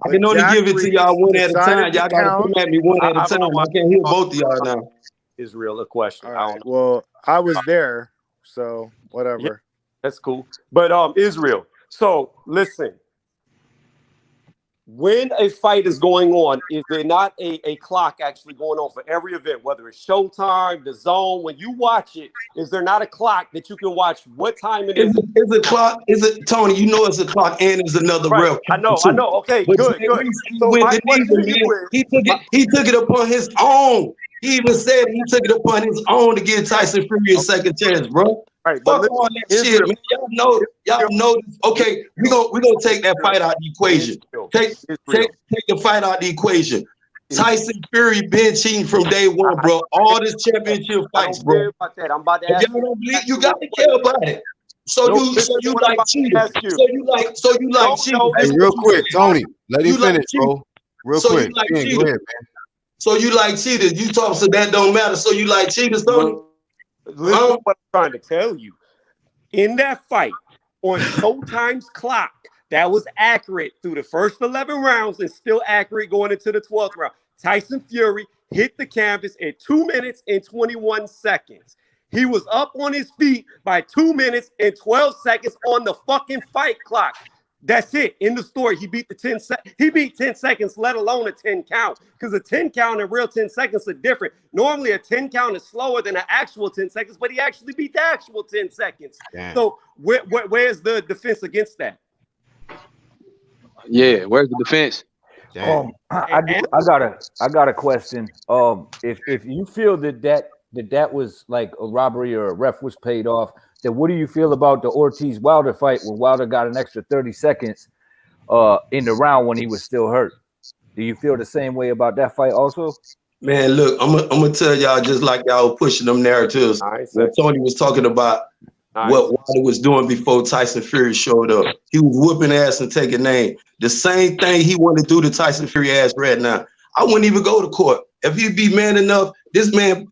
I can only give it to y'all one at a time. Y'all gotta come at me one at a time. I can't hear both of y'all now. Israel, a question. All right. Well, I was there, so whatever. Yeah, that's cool. But Israel. So listen. When a fight is going on, is there not a clock actually going on for every event, whether it's Showtime, the Zone? When you watch it, is there not a clock that you can watch what time it is? It's a clock. Is it, Tony? You know it's a clock and it's another ref. I know. Okay, but good. So he took it upon his own. He even said he took it upon his own to give Tyson Fury a second chance, bro. Right, fuck all that shit, man. Y'all know. Okay, we gonna take that fight out the equation. Take the fight out the equation. Tyson Fury been cheating from day one, bro. All this championship fights, bro. I'm about to ask you. Don't believe, you got to care about it. So you like cheating. So you like cheating. Hey, real quick, Tony, let him finish, bro. Real so quick. You like go ahead, man. So you like cheaters. You talk so that don't matter. So you like cheaters, Tony? Listen to what I'm trying to tell you. In that fight, on Showtime's clock, that was accurate through the first 11 rounds and still accurate going into the 12th round. Tyson Fury hit the canvas in 2 minutes and 21 seconds. He was up on his feet by 2 minutes and 12 seconds on the fucking fight clock. That's it. In the story, he beat 10 seconds, let alone a 10 count. Because a 10 count and real 10 seconds are different. Normally, a 10 count is slower than an actual 10 seconds, but he actually beat the actual 10 seconds. Damn. So where's the defense against that? Yeah, where's the defense? I got a question. If you feel that was like a robbery or a ref was paid off, then what do you feel about the Ortiz Wilder fight when Wilder got an extra 30 seconds in the round when he was still hurt? Do you feel the same way about that fight also? Man, look, I'm gonna tell y'all just like y'all pushing them narratives. When Tony was talking about what Wilder was doing before Tyson Fury showed up. He was whooping ass and taking name. The same thing he wanted to do to Tyson Fury ass right now. I wouldn't even go to court. If he'd be man enough, this man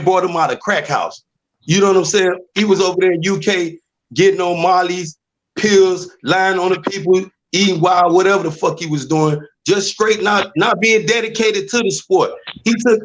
brought him out of crack house. You know what I'm saying? He was over there in UK getting on Molly's, pills, lying on the people, eating wild, whatever the fuck he was doing, just straight not being dedicated to the sport. He took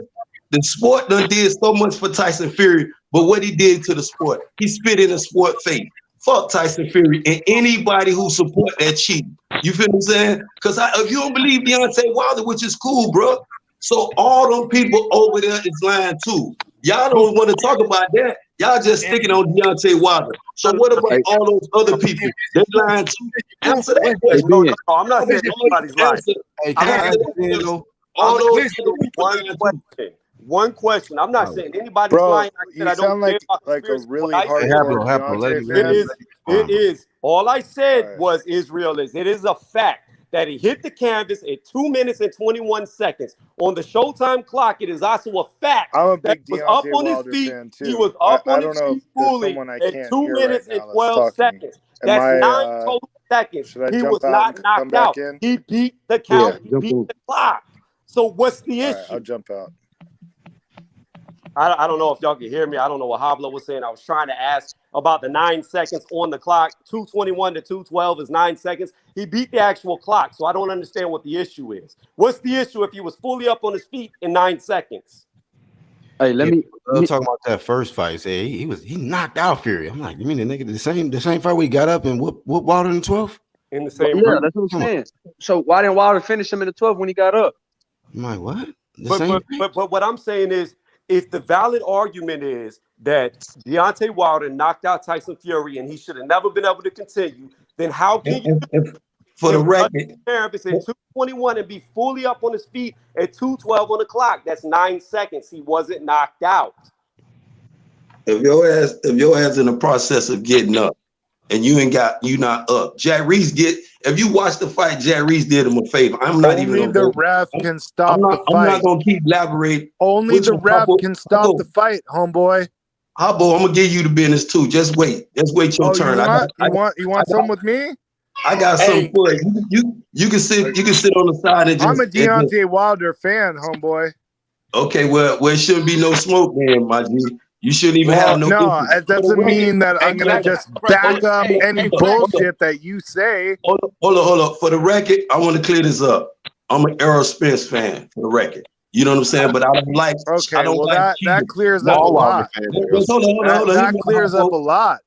the sport done did so much for Tyson Fury, but what he did to the sport, he spit in the sport face. Fuck Tyson Fury and anybody who support that cheating. You feel what I'm saying? Because if you don't believe Deontay Wilder, which is cool, bro. So all them people over there is lying too. Y'all don't want to talk about that. Y'all just sticking on Deontay Wilder. So what about all those other people? They're lying too. Answer that question. No, I'm not saying anybody's lying. Hey, can I ask you, all those one question. I'm not saying anybody's lying. I said I don't care about conspiracy. really It is. All I said was Israel is. It is a fact that he hit the canvas at 2 minutes and 21 seconds. On the Showtime clock, it is also a fact that he was up on his feet. He was up on his feet fully at 2 minutes and 12 seconds. That's 9 total seconds. He was not knocked out. He beat the count. He beat the clock. So what's the issue? I'll jump out. I don't know if y'all can hear me. I don't know what Habla was saying. I was trying to ask about the 9 seconds on the clock. 2:21 to 2:12 is 9 seconds. He beat the actual clock, so I don't understand what the issue is. What's the issue if he was fully up on his feet in 9 seconds? Hey, let me talk about that first fight. Say he knocked out Fury. I'm like, you mean the nigga the same fight we got up and whoop Wilder in the 12th? In the same Yeah, that's what I'm saying. So why didn't Wilder finish him in the 12th when he got up? I'm like, what? But what I'm saying is, if the valid argument is that Deontay Wilder knocked out Tyson Fury and he should have never been able to continue, then how can you for the record at 2:21 and be fully up on his feet at 2:12 on the clock? That's 9 seconds. He wasn't knocked out. If your ass in the process of getting up and you not up, Jack Reese if you watch the fight, Jack Reese did him a favor. I'm not Only even the ref can stop the fight. I'm not gonna keep elaborating. Only the ref can stop the fight, homeboy. Hobbo, I'm gonna give you the business too. Just wait your turn. You want some with me? I got something for you. You can sit on the side and just. I'm a Deontay Wilder fan, homeboy. Okay, well, it shouldn't be no smoke, man, my G. You shouldn't even have no. No, it doesn't mean that I'm gonna just back up any bullshit that you say. Hold on. For the record, I want to clear this up. I'm an Errol Spence fan. For the record, you know what I'm saying. But I don't like. Okay, I don't like that clears up a lot. That clears up a lot.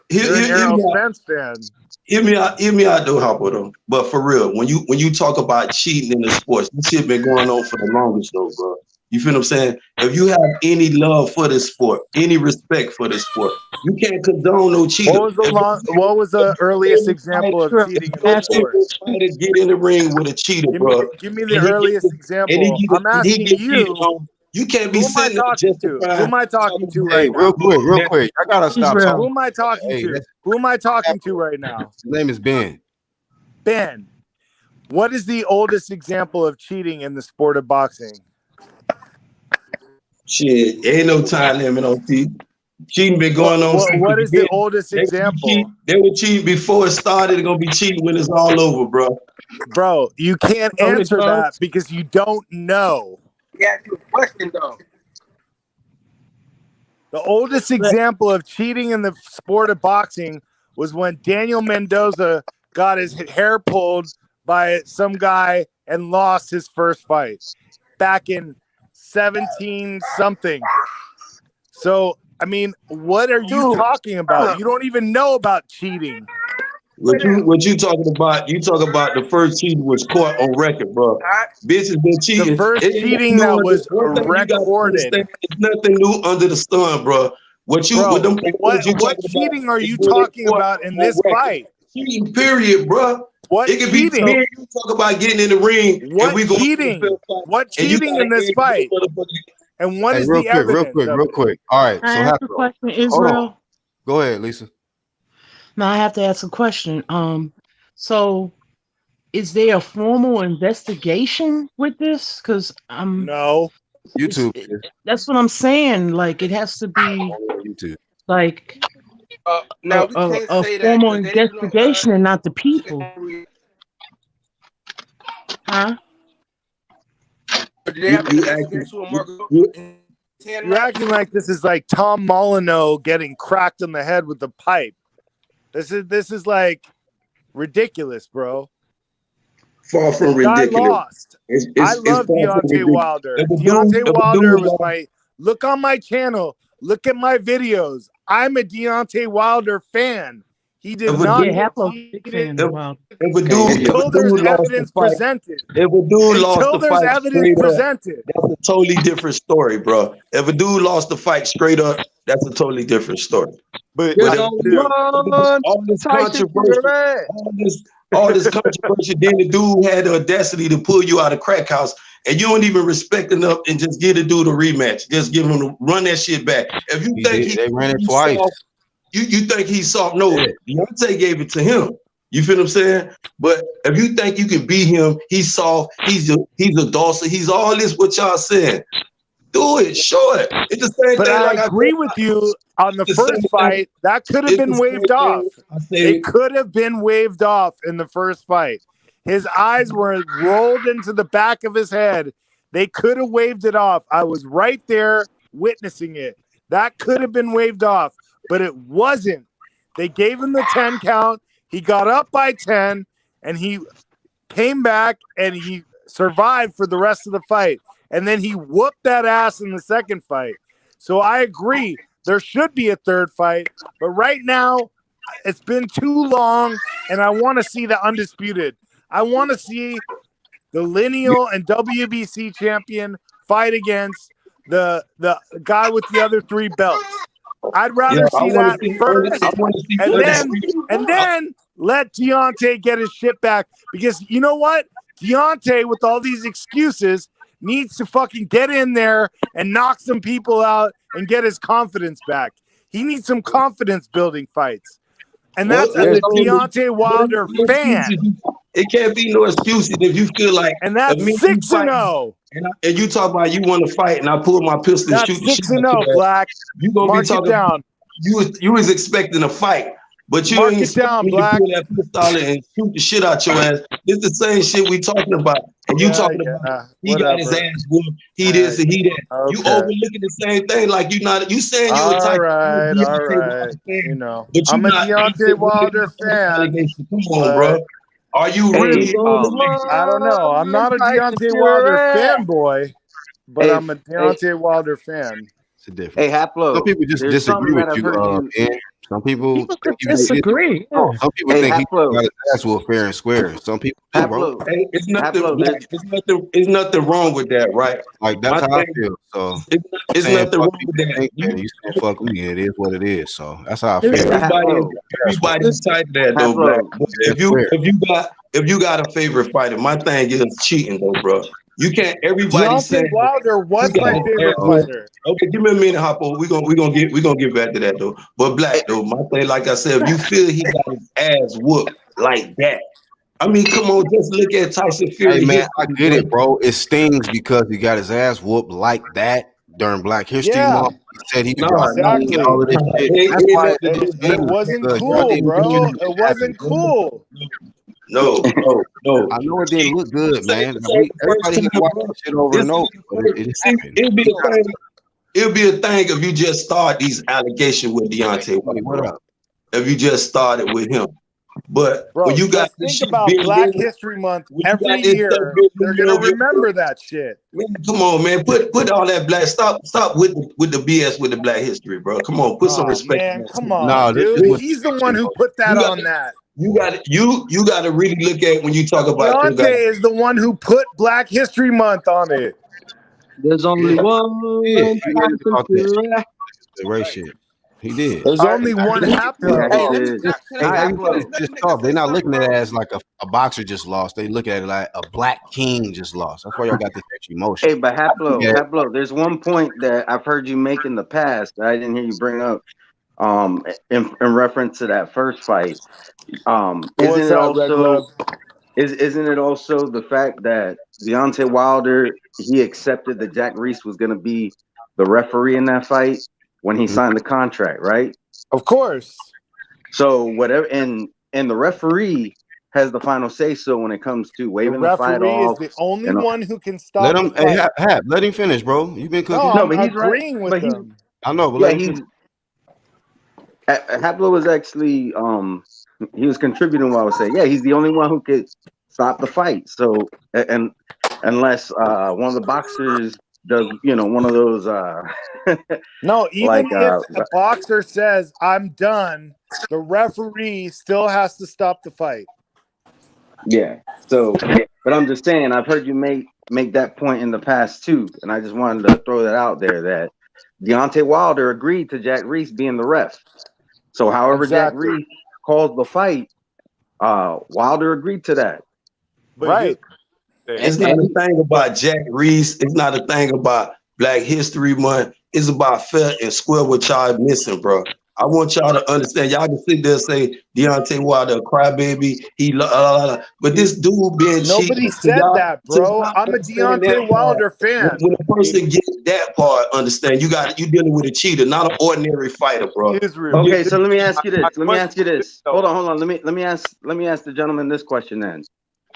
You're an Errol Spence fan. Hear me out though, Hopper, though. But for real, when you talk about cheating in the sports, this shit been going on for the longest though, bro. You feel what I'm saying? If you have any love for this sport, any respect for this sport, you can't condone no cheating. What was the earliest example of cheating in the sport? Try to get in the ring with a cheater, bro. Give me the earliest example. I'm asking you. You can't be sitting there justifying. Who am I talking to right now? Real quick. I gotta stop talking. Who am I talking to? Who am I talking to right now? His name is Ben. Ben, what is the oldest example of cheating in the sport of boxing? Shit, ain't no time limit on cheating. Cheating been going on. What is the oldest example? They were cheating before it started. They're gonna be cheating when it's all over, bro. Bro, you can't answer that because you don't know. Yeah, you a question though. The oldest example of cheating in the sport of boxing was when Daniel Mendoza got his hair pulled by some guy and lost his first fight back in 17 something. So I mean, what are you talking about? You don't even know about cheating. What you talking about? You talk about the first cheating was caught on record, bro. Bitches been cheating. The first cheating that was recorded. It's nothing new under the sun, bro. What cheating are you talking about in this fight? Cheating, period, bro. What it could cheating? Be you talk about getting in the ring. What cheating? What cheating in this fight? And what is the evidence? Real quick. All right. I ask a question, Israel. Go ahead, Lisa. Now I have to ask a question. So is there a formal investigation with this? Because no. YouTube. That's what I'm saying. Like it has to be YouTube. Like now a formal investigation and not the people. Huh? You're acting like this is like Tom Molyneux getting cracked on the head with the pipe. This is like ridiculous, bro. Far from ridiculous. I lost. I love Deontay Wilder. Deontay Wilder was my look on my channel. Look at my videos. I'm a Deontay Wilder fan. He did not get cheated until there's evidence presented. If a dude lost the fight evidence presented, that's a totally different story, bro. If a dude lost the fight straight up, that's a totally different story. But all this controversy, then the dude had the audacity to pull you out of crack house, and you don't even respect enough and just give the dude a rematch. Just give him to run that shit back. If you think they ran it twice. You think he's soft? No, Deontay gave it to him. You feel what I'm saying? But if you think you can beat him, he's soft. He's a dulcer. He's all this. What y'all saying? Do it. Show it. It's the same but thing. I agree with you on the first fight. That could have been waved off. It could have been waved off in the first fight. His eyes were rolled into the back of his head. They could have waved it off. I was right there witnessing it. That could have been waved off. But it wasn't. They gave him the 10 count. He got up by 10, and he came back, and he survived for the rest of the fight. And then he whooped that ass in the second fight. So I agree. There should be a third fight. But right now, it's been too long, and I want to see the undisputed. I want to see the lineal and WBC champion fight against the guy with the other 3 belts. I'd rather see that first, and then let Deontay get his shit back. Because you know what? Deontay, with all these excuses, needs to fucking get in there and knock some people out and get his confidence back. He needs some confidence-building fights. And that's as a Deontay Wilder fan. It can't be no excuses if you feel like. And that's 6-0. And you talk about you want to fight, and I pull my pistol and shoot the shit out your ass. Black. You gonna Mark be talking. It down. You was expecting a fight, but you Mark ain't it down, Black. pull that pistol and shoot the shit out your ass. This the same shit we talking about, and you talking about he got his ass whooped, he this and he that. Okay. You overlooking the same thing, like you not. You saying you a type. All right. You know, but I'm a Deontay Wilder fan. Come on, bro. Are you really? I don't know. I'm not a Deontay Wilder fanboy, but I'm a Deontay Wilder fan. It's a difference. Hey, Haplo. Some people just disagree with you. Man. Some people disagree. Some people think he got his ass whooped fair and square. Some people do, bro. Hey, it's nothing wrong with that, right? Like that's how I feel. So it's nothing wrong with that. You saying fuck me? It is what it is. So that's how I feel. Everybody's tight there, though, Black. If you got a favorite fighter, my thing is cheating, though, bro. You can't. Everybody saying Wilder was my favorite fighter. Okay, give me a minute, Hoppo. We gonna get back to that though. But Black though, my thing, like I said, if you feel he got his ass whooped like that, I mean, come on, just look at Tyson Fury. Hey man, I get it, bro. It stings because he got his ass whooped like that during Black History Month. He said he was exactly. all of this shit. That's why it wasn't cool, bro. It wasn't cool. No. I know it didn't look good, man. Everybody can watch that shit over and over. It'll be a thing if you just start these allegations with Deontay. What up? If you just started with him. But Bro, when you got just this think shit about being Black business, History Month when you every got this stuff year. being They're business gonna over here, remember that shit. man, come on, man. Put all that black. Stop with the BS with the Black history, bro. Come on, put some Oh respect on man, that come shit, on, bro. No, this dude. was He's the one who put that You got on that. you got to really look at when you talk about them guys. Deontay is the one who put Black History Month on it. There's only one. He did about that race shit. He did. There's only one Haplo. Hey, let me Just stop. They're not looking at it as like a boxer just lost. They look at it like a black king just lost. That's why y'all got this extra emotion. Hey, but Haplo, there's one point that I've heard you make in the past that I didn't hear you bring up. In reference to that first fight, isn't it also the fact that Deontay Wilder, he accepted that Jack Reese was going to be the referee in that fight when he signed the contract, right? Of course. So whatever, and the referee has the final say so when it comes to waving the fight off. Is the only one who can stop Let him. the fight. Hey, Hap, let him finish, bro. You've been cooking. No, but I'm he's agreeing right. with him. I know, but Yeah, let him finish. Haplo was actually he was contributing while I was saying, yeah, he's the only one who could stop the fight. So and unless one of the boxers does, one of those No, even like, if a boxer says I'm done, the referee still has to stop the fight. yeah. So but I'm just saying, I've heard you make that point in the past too, and I just wanted to throw that out there that Deontay Wilder agreed to Jack Reese being the ref. So however Jack Reese calls the fight, Wilder agreed to that. Right. It's not a thing about Jack Reese. It's not a thing about Black History Month. It's about fair and square what y'all missing, bro. I want y'all to understand. Y'all can sit there and say Deontay Wilder a crybaby. But this dude being cheated. Nobody said that, bro. I'm a Deontay Wilder fan. When a person gets that part, understand you dealing with a cheater, not an ordinary fighter, bro. Okay, so let me ask you this. Hold on. Let me ask the gentleman this question then.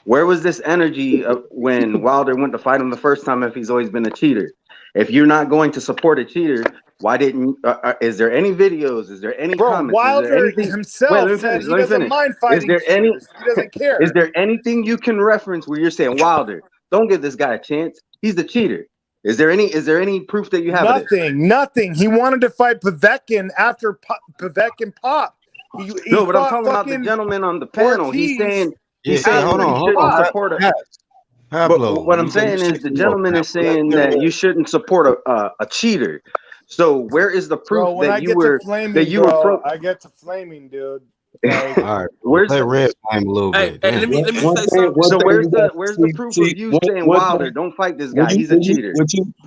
Where was this energy when Wilder went to fight him the first time if he's always been a cheater? If you're not going to support a cheater, why didn't is there any videos? Is there any comments? Wilder himself said he doesn't mind fighting cheaters. He doesn't care. Is there anything you can reference where you're saying, Wilder, don't give this guy a chance? He's the cheater. Is there any proof that you have? Nothing. He wanted to fight Povetkin after Povetkin popped. No, but I'm talking about the gentleman on the panel. He's saying hold on. shouldn't support a But what I'm saying is the gentleman is saying that you shouldn't support a cheater. So where is the proof that you were I get to flaming, dude. All right, where's the red flame a little bit? Hey, let me say something. So where's the proof of you saying Wilder, don't fight this guy? He's a cheater.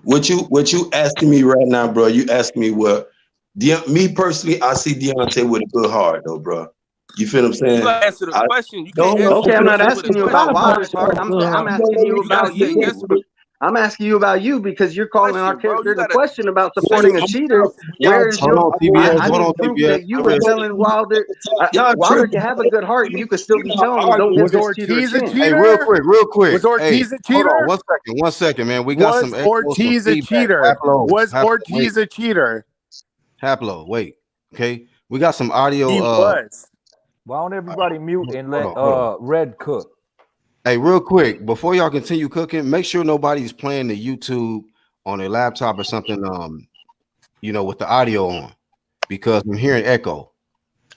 What you asking me right now, bro? You asking me what? Me personally, I see Deontay with a good heart, though, bro. You feel what I'm saying? You gotta answer the question. You can't Okay, I'm not asking you about Wilder's heart. I'm asking you about you. I'm asking you about you because you're calling our character the question about supporting a cheater. Where's your? I need proof that you were telling Wilder. Wilder can have a good heart, and you could still be telling him, "Don't give this cheater a chance." Hey, real quick. Was Ortiz a cheater? Hold on, 1 second, man. We got some. Was Ortiz a cheater? Was Ortiz a cheater? Haplo, wait. Okay, we got some audio. He was. Why don't everybody mute and let Red cook? Hey, real quick, before y'all continue cooking, make sure nobody's playing the YouTube on their laptop or something, with the audio on, because I'm hearing echo.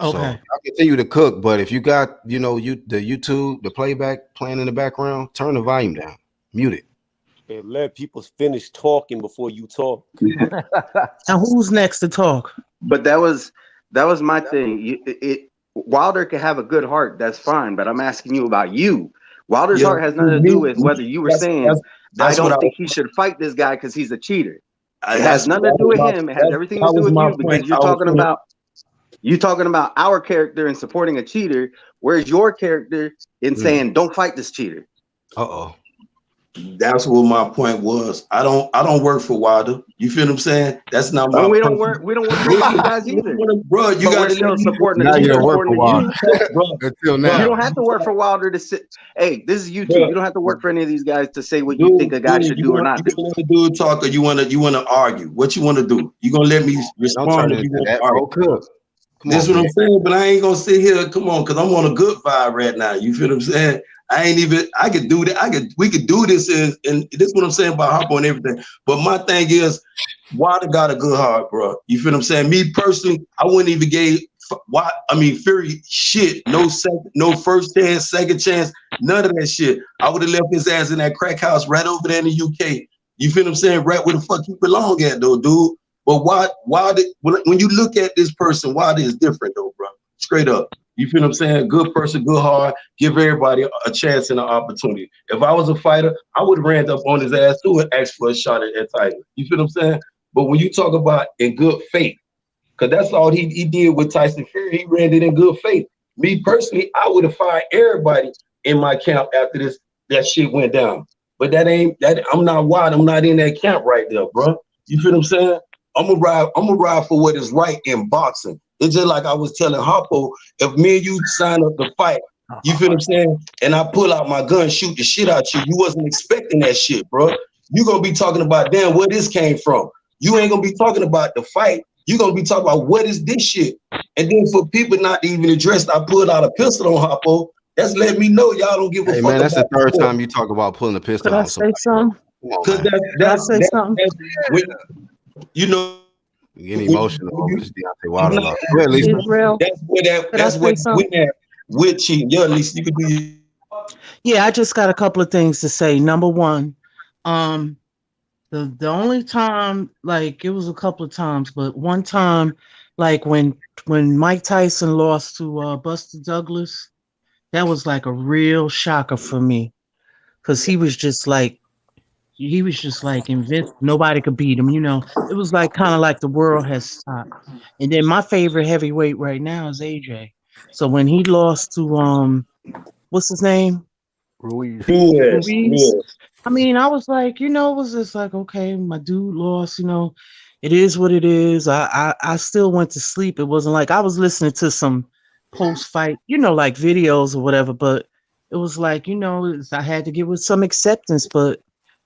Okay. So I'll continue to cook, but if you got, the YouTube, the playback playing in the background, turn the volume down, mute it. Hey, let people finish talking before you talk. Now who's next to talk? But that was my thing. Wilder can have a good heart, that's fine, but I'm asking you about you. Wilder's heart has nothing to do with whether you were saying, I don't think he should fight this guy because he's a cheater. It has nothing to do with him. It has everything to do with you because you're talking about our character and supporting a cheater. Where's your character in saying, don't fight this cheater? Uh-oh. That's what my point was. I don't work for Wilder. You feel what I'm saying? That's not my. We don't work for these guys either, bro. You got to still supporting the cheater. Until now, you don't have to work for Wilder to sit. Hey, this is YouTube. Bro. You don't have to work for any of these guys to say what you think a guy should do or not do. You want to do a talk, or you want to argue? What you want to do? You gonna let me respond? If you want to argue? That's what I'm saying, but I ain't gonna sit here. Come on, because I'm on a good vibe right now. You feel what I'm saying? I could do that. We could do this, and this is what I'm saying about Harpo and everything. But my thing is, Wilder got a good heart, bro. You feel what I'm saying? Me personally, I wouldn't even give Fury shit. No first chance, second chance, none of that shit. I would have left his ass in that crack house right over there in the UK. You feel what I'm saying? Right where the fuck he belong at, though, dude. But when you look at this person, Wilder is different, though, bro. Straight up. You feel what I'm saying? Good person, good heart. Give everybody a chance and an opportunity. If I was a fighter, I would have ran up on his ass too and asked for a shot at Tiger. You feel what I'm saying? But when you talk about in good faith, because that's all he did with Tyson Fury, he ran it in good faith. Me personally, I would have fired everybody in my camp after that shit went down. But I'm not wild. I'm not in that camp right there, bro. You feel what I'm saying? I'm gonna ride for what is right in boxing. It's just like I was telling Harpo, if me and you sign up to fight, you feel what I'm saying? And I pull out my gun, shoot the shit out you wasn't expecting that shit, bro. You're gonna be talking about, damn, where this came from. You ain't gonna be talking about the fight. You're gonna be talking about what is this shit. And then for people not to even address, I pulled out a pistol on Harpo. That's letting me know y'all don't give a fuck. Man, that's the third sport. time you talk about pulling a pistol Could I on say something? somebody. Could I say something? You know, you're getting emotional over this Deontay Wilder loss. Go ahead, Lisa. Israel. That's what with cheating. Yeah, at least you could be. Yeah, I just got a couple of things to say. Number one, the only time, like, it was a couple of times, but one time, like when Mike Tyson lost to Buster Douglas, that was like a real shocker for me, because he was just like invincible. Nobody could beat him. You know, it was like kind of like the world has stopped. And then my favorite heavyweight right now is AJ. So when he lost to what's his name? Ruiz. I mean, I was like, you know, it was just like, okay, my dude lost, you know, it is what it is. I still went to sleep. It wasn't like I was listening to some post-fight, you know, like videos or whatever, but it was like, you know, I had to get with some acceptance. But,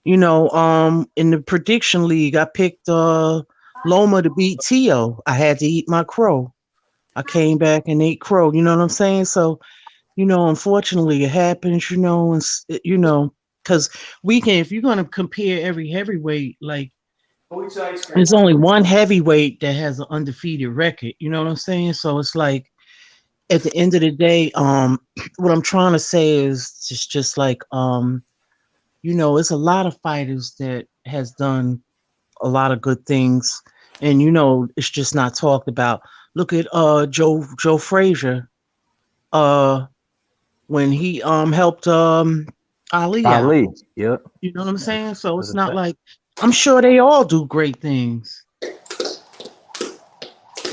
you know, in the prediction league, I picked Loma to beat Teo. I had to eat my crow. I came back and ate crow, you know what I'm saying? So, you know, unfortunately it happens, you know, and you know, because if you're going to compare every heavyweight, like, there's only one heavyweight that has an undefeated record, you know what I'm saying? So it's like, at the end of the day, what I'm trying to say is just like, you know, it's a lot of fighters that has done a lot of good things, and, you know, it's just not talked about. Look at Joe Frazier, when he helped Ali out. Yep. You know what I'm saying? So it's not like, I'm sure they all do great things. You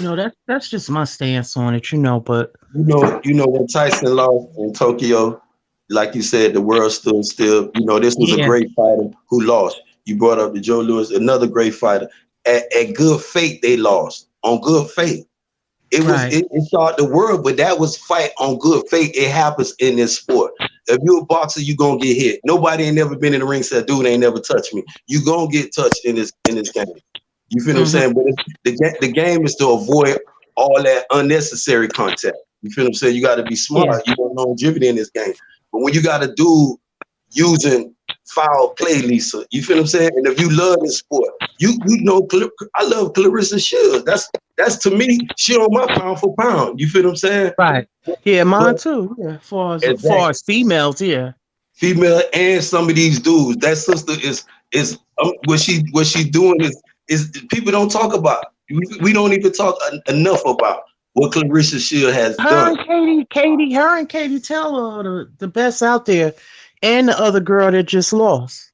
know, that's just my stance on it, you know. But you know when Tyson lost in Tokyo, like you said, the world stood still. You know, this was a great fighter who lost. You brought up the Joe Louis, another great fighter. At good faith, they lost. On good faith. It started the world, but that was fight on good faith. It happens in this sport. If you're a boxer, you're gonna get hit. Nobody ain't never been in the ring said, dude ain't never touched me. You gonna get touched in this game. You feel what I'm saying? But the game is to avoid all that unnecessary contact. You feel what I'm saying? You got to be smart. You want longevity in this game. But when you got a dude using foul play, Lisa, you feel what I'm saying? And if you love this sport, you know, I love Clarissa Shields. That's to me, she on my pound for pound. You feel what I'm saying? Right. Yeah, mine too. Yeah, far as females, yeah. Female and some of these dudes. That sister is what she doing is people don't talk about. We don't even talk enough about what Clarissa Shields has done. Her and Katie Taylor are the best out there, and the other girl that just lost.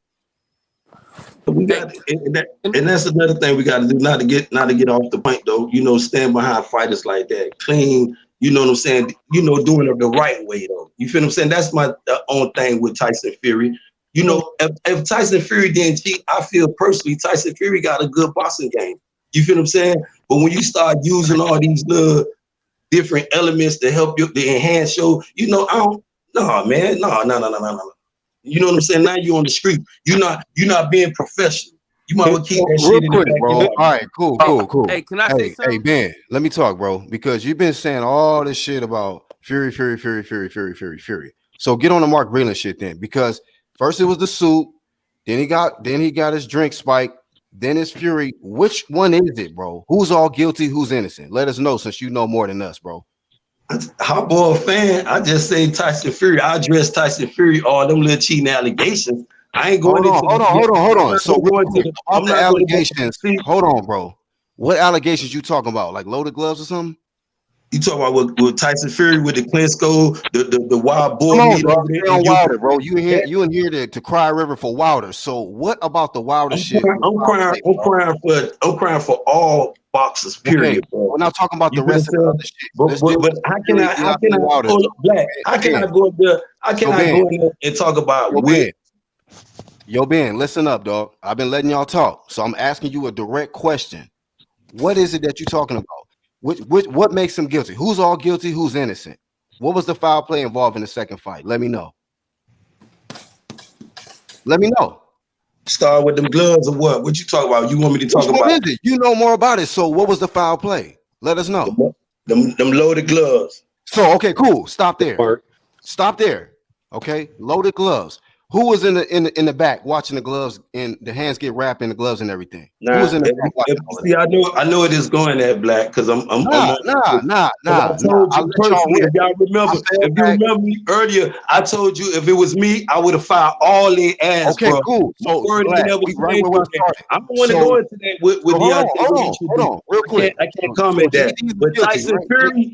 We got, and that's another thing we got to do, not to get off the point though. You know, stand behind fighters like that, clean. You know what I'm saying? You know, doing it the right way though. You feel what I'm saying? That's my own thing with Tyson Fury. You know, if Tyson Fury didn't cheat, I feel personally Tyson Fury got a good boxing game. You feel what I'm saying? But when you start using all these little different elements to help you to enhance your, you know, no. You know what I'm saying? Now you're on the street. You're not being professional. You might well keep that Real shit in the quick, bro. backyard. All right, cool. Hey, can I say Hey, something? Ben, let me talk, bro, because you've been saying all this shit about Fury. So get on the Mark Breland shit then, because first it was the suit, then he got his drink spiked, then it's Fury. Which one is it, bro? Who's all guilty? Who's innocent? Let us know, since you know more than us, bro. Hardball fan, I just say Tyson Fury. I address Tyson Fury, all them little cheating allegations. I ain't going Hold on. So I'm the not allegations. Hold on, bro. What allegations you talking about? Like loaded gloves or something? You talking about with Tyson Fury with the Klitschko, the wild boar Come on, meat bro. over there? Stay on Wilder, bro. You in here to cry river for Wilder. So what about the Wilder shit? I'm crying for all boxers, period, Okay. bro. We're not talking about the rest of the other shit. But how can I hold up, Black? How can I go there? How can I go in there and talk about Yo, Ben, listen up, dog. I've been letting y'all talk. So I'm asking you a direct question. What is it that you're talking about? What makes him guilty? Who's all guilty? Who's innocent? What was the foul play involved in the second fight? Let me know. Start with them gloves or what? What you talk about? You want me to talk about? What is it? You know more about it. So what was the foul play? Let us know. Them loaded gloves. So okay, cool. Stop there. Okay, loaded gloves. Who was in the back watching the gloves and the hands get wrapped in the gloves and everything? Who was in the back watching all of that? I know it is going at Black because I'm Nah. I told you personally, if you remember me earlier, I told you if it was me, I would have fired all their ass. Okay, bro. cool. So I don't want to go into that with Deontay. Hold on, real quick. I can't comment that. But Tyson Fury,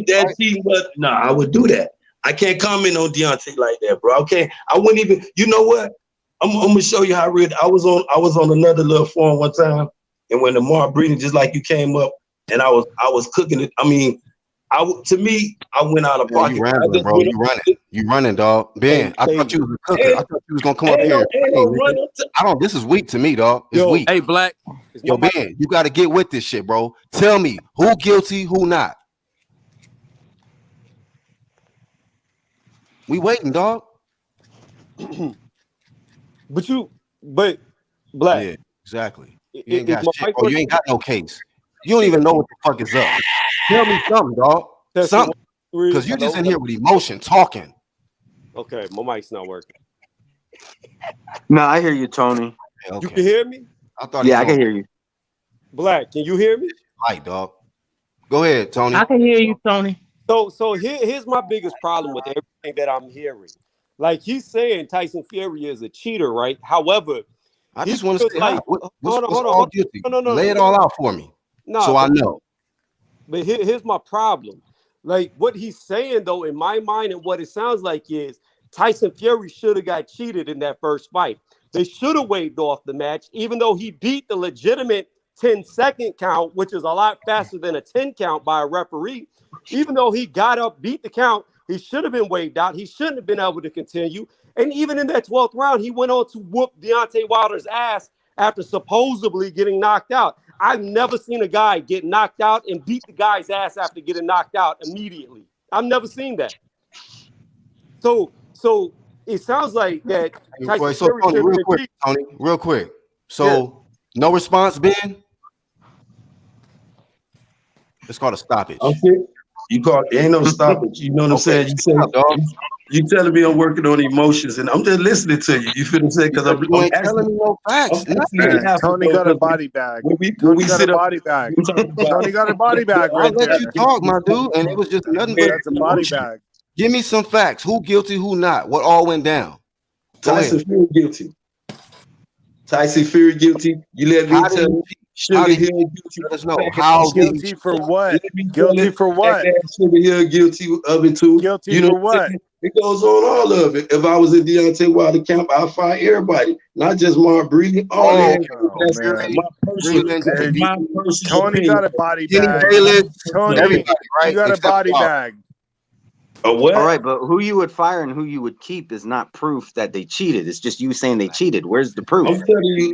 that cheating, but I would do that. I can't comment on Deontay like that, bro. Okay, I wouldn't even. You know what? I'm gonna show you how real. I was on another little forum one time, and when the Mark Breeden, just like you came up, and I was cooking it. I mean, I went out of pocket. You rambling, bro. You running, dog. Ben, I thought you was a cooker. I thought you was gonna come up here. This is weak to me, dog. It's weak. Hey, Black. Yo, Ben, you got to get with this shit, bro. Tell me who guilty, who not. We waiting, dog. But Black. Yeah, exactly. You ain't got shit, bro. You ain't got no case. You don't even know what the fuck is up. Tell me something, dog. Something. Because you just in here with emotion talking. Okay, my mic's not working. No, I hear you, Tony. Okay. You can hear me? I can hear you. Black, can you hear me? Hi, dog. Go ahead, Tony. I can hear you, Tony. So here's my biggest problem with everything that I'm hearing. Like he's saying Tyson Fury is a cheater, right? However, I just want to say, hold on. Guilty? No. Lay it all out for me, I know. But here's my problem. Like what he's saying, though, in my mind, and what it sounds like is Tyson Fury should have got cheated in that first fight. They should have waived off the match, even though he beat the legitimate 10-second count, which is a lot faster than a 10 count by a referee. Even though he got up, beat the count, he should have been waived out. He shouldn't have been able to continue. And even in that 12th round, he went on to whoop Deontay Wilder's ass after supposedly getting knocked out. I've never seen a guy get knocked out and beat the guy's ass after getting knocked out immediately. I've never seen that. So it sounds like that. So Tony, real quick. So no response, Ben? It's called a stoppage. Okay. You call it ain't no stoppage. You know what I'm saying? You telling me I'm working on emotions, and I'm just listening to you. You feel what I'm saying? Because I'm telling me no facts. Tony got a body bag. Tony got a body bag. Tony got a body bag right there. I let you talk, my dude, and it was just nothing but that's a body bag. Give me some facts. Who guilty? Who not? What all went down? Tyson Fury guilty. Tyson Fury guilty. You let me tell you. Sugar Hill guilty. Let us know how guilty for what? Guilty for what? Sugar Hill guilty of it too. Guilty for what? It goes on all of it. If I was in Deontay Wilder camp, I'd fight everybody, not just Mark Breeden. Tony got a body bag. Tony, everybody, right? You got a body bag. What? All right, but who you would fire and who you would keep is not proof that they cheated. It's just you saying they cheated. Where's the proof?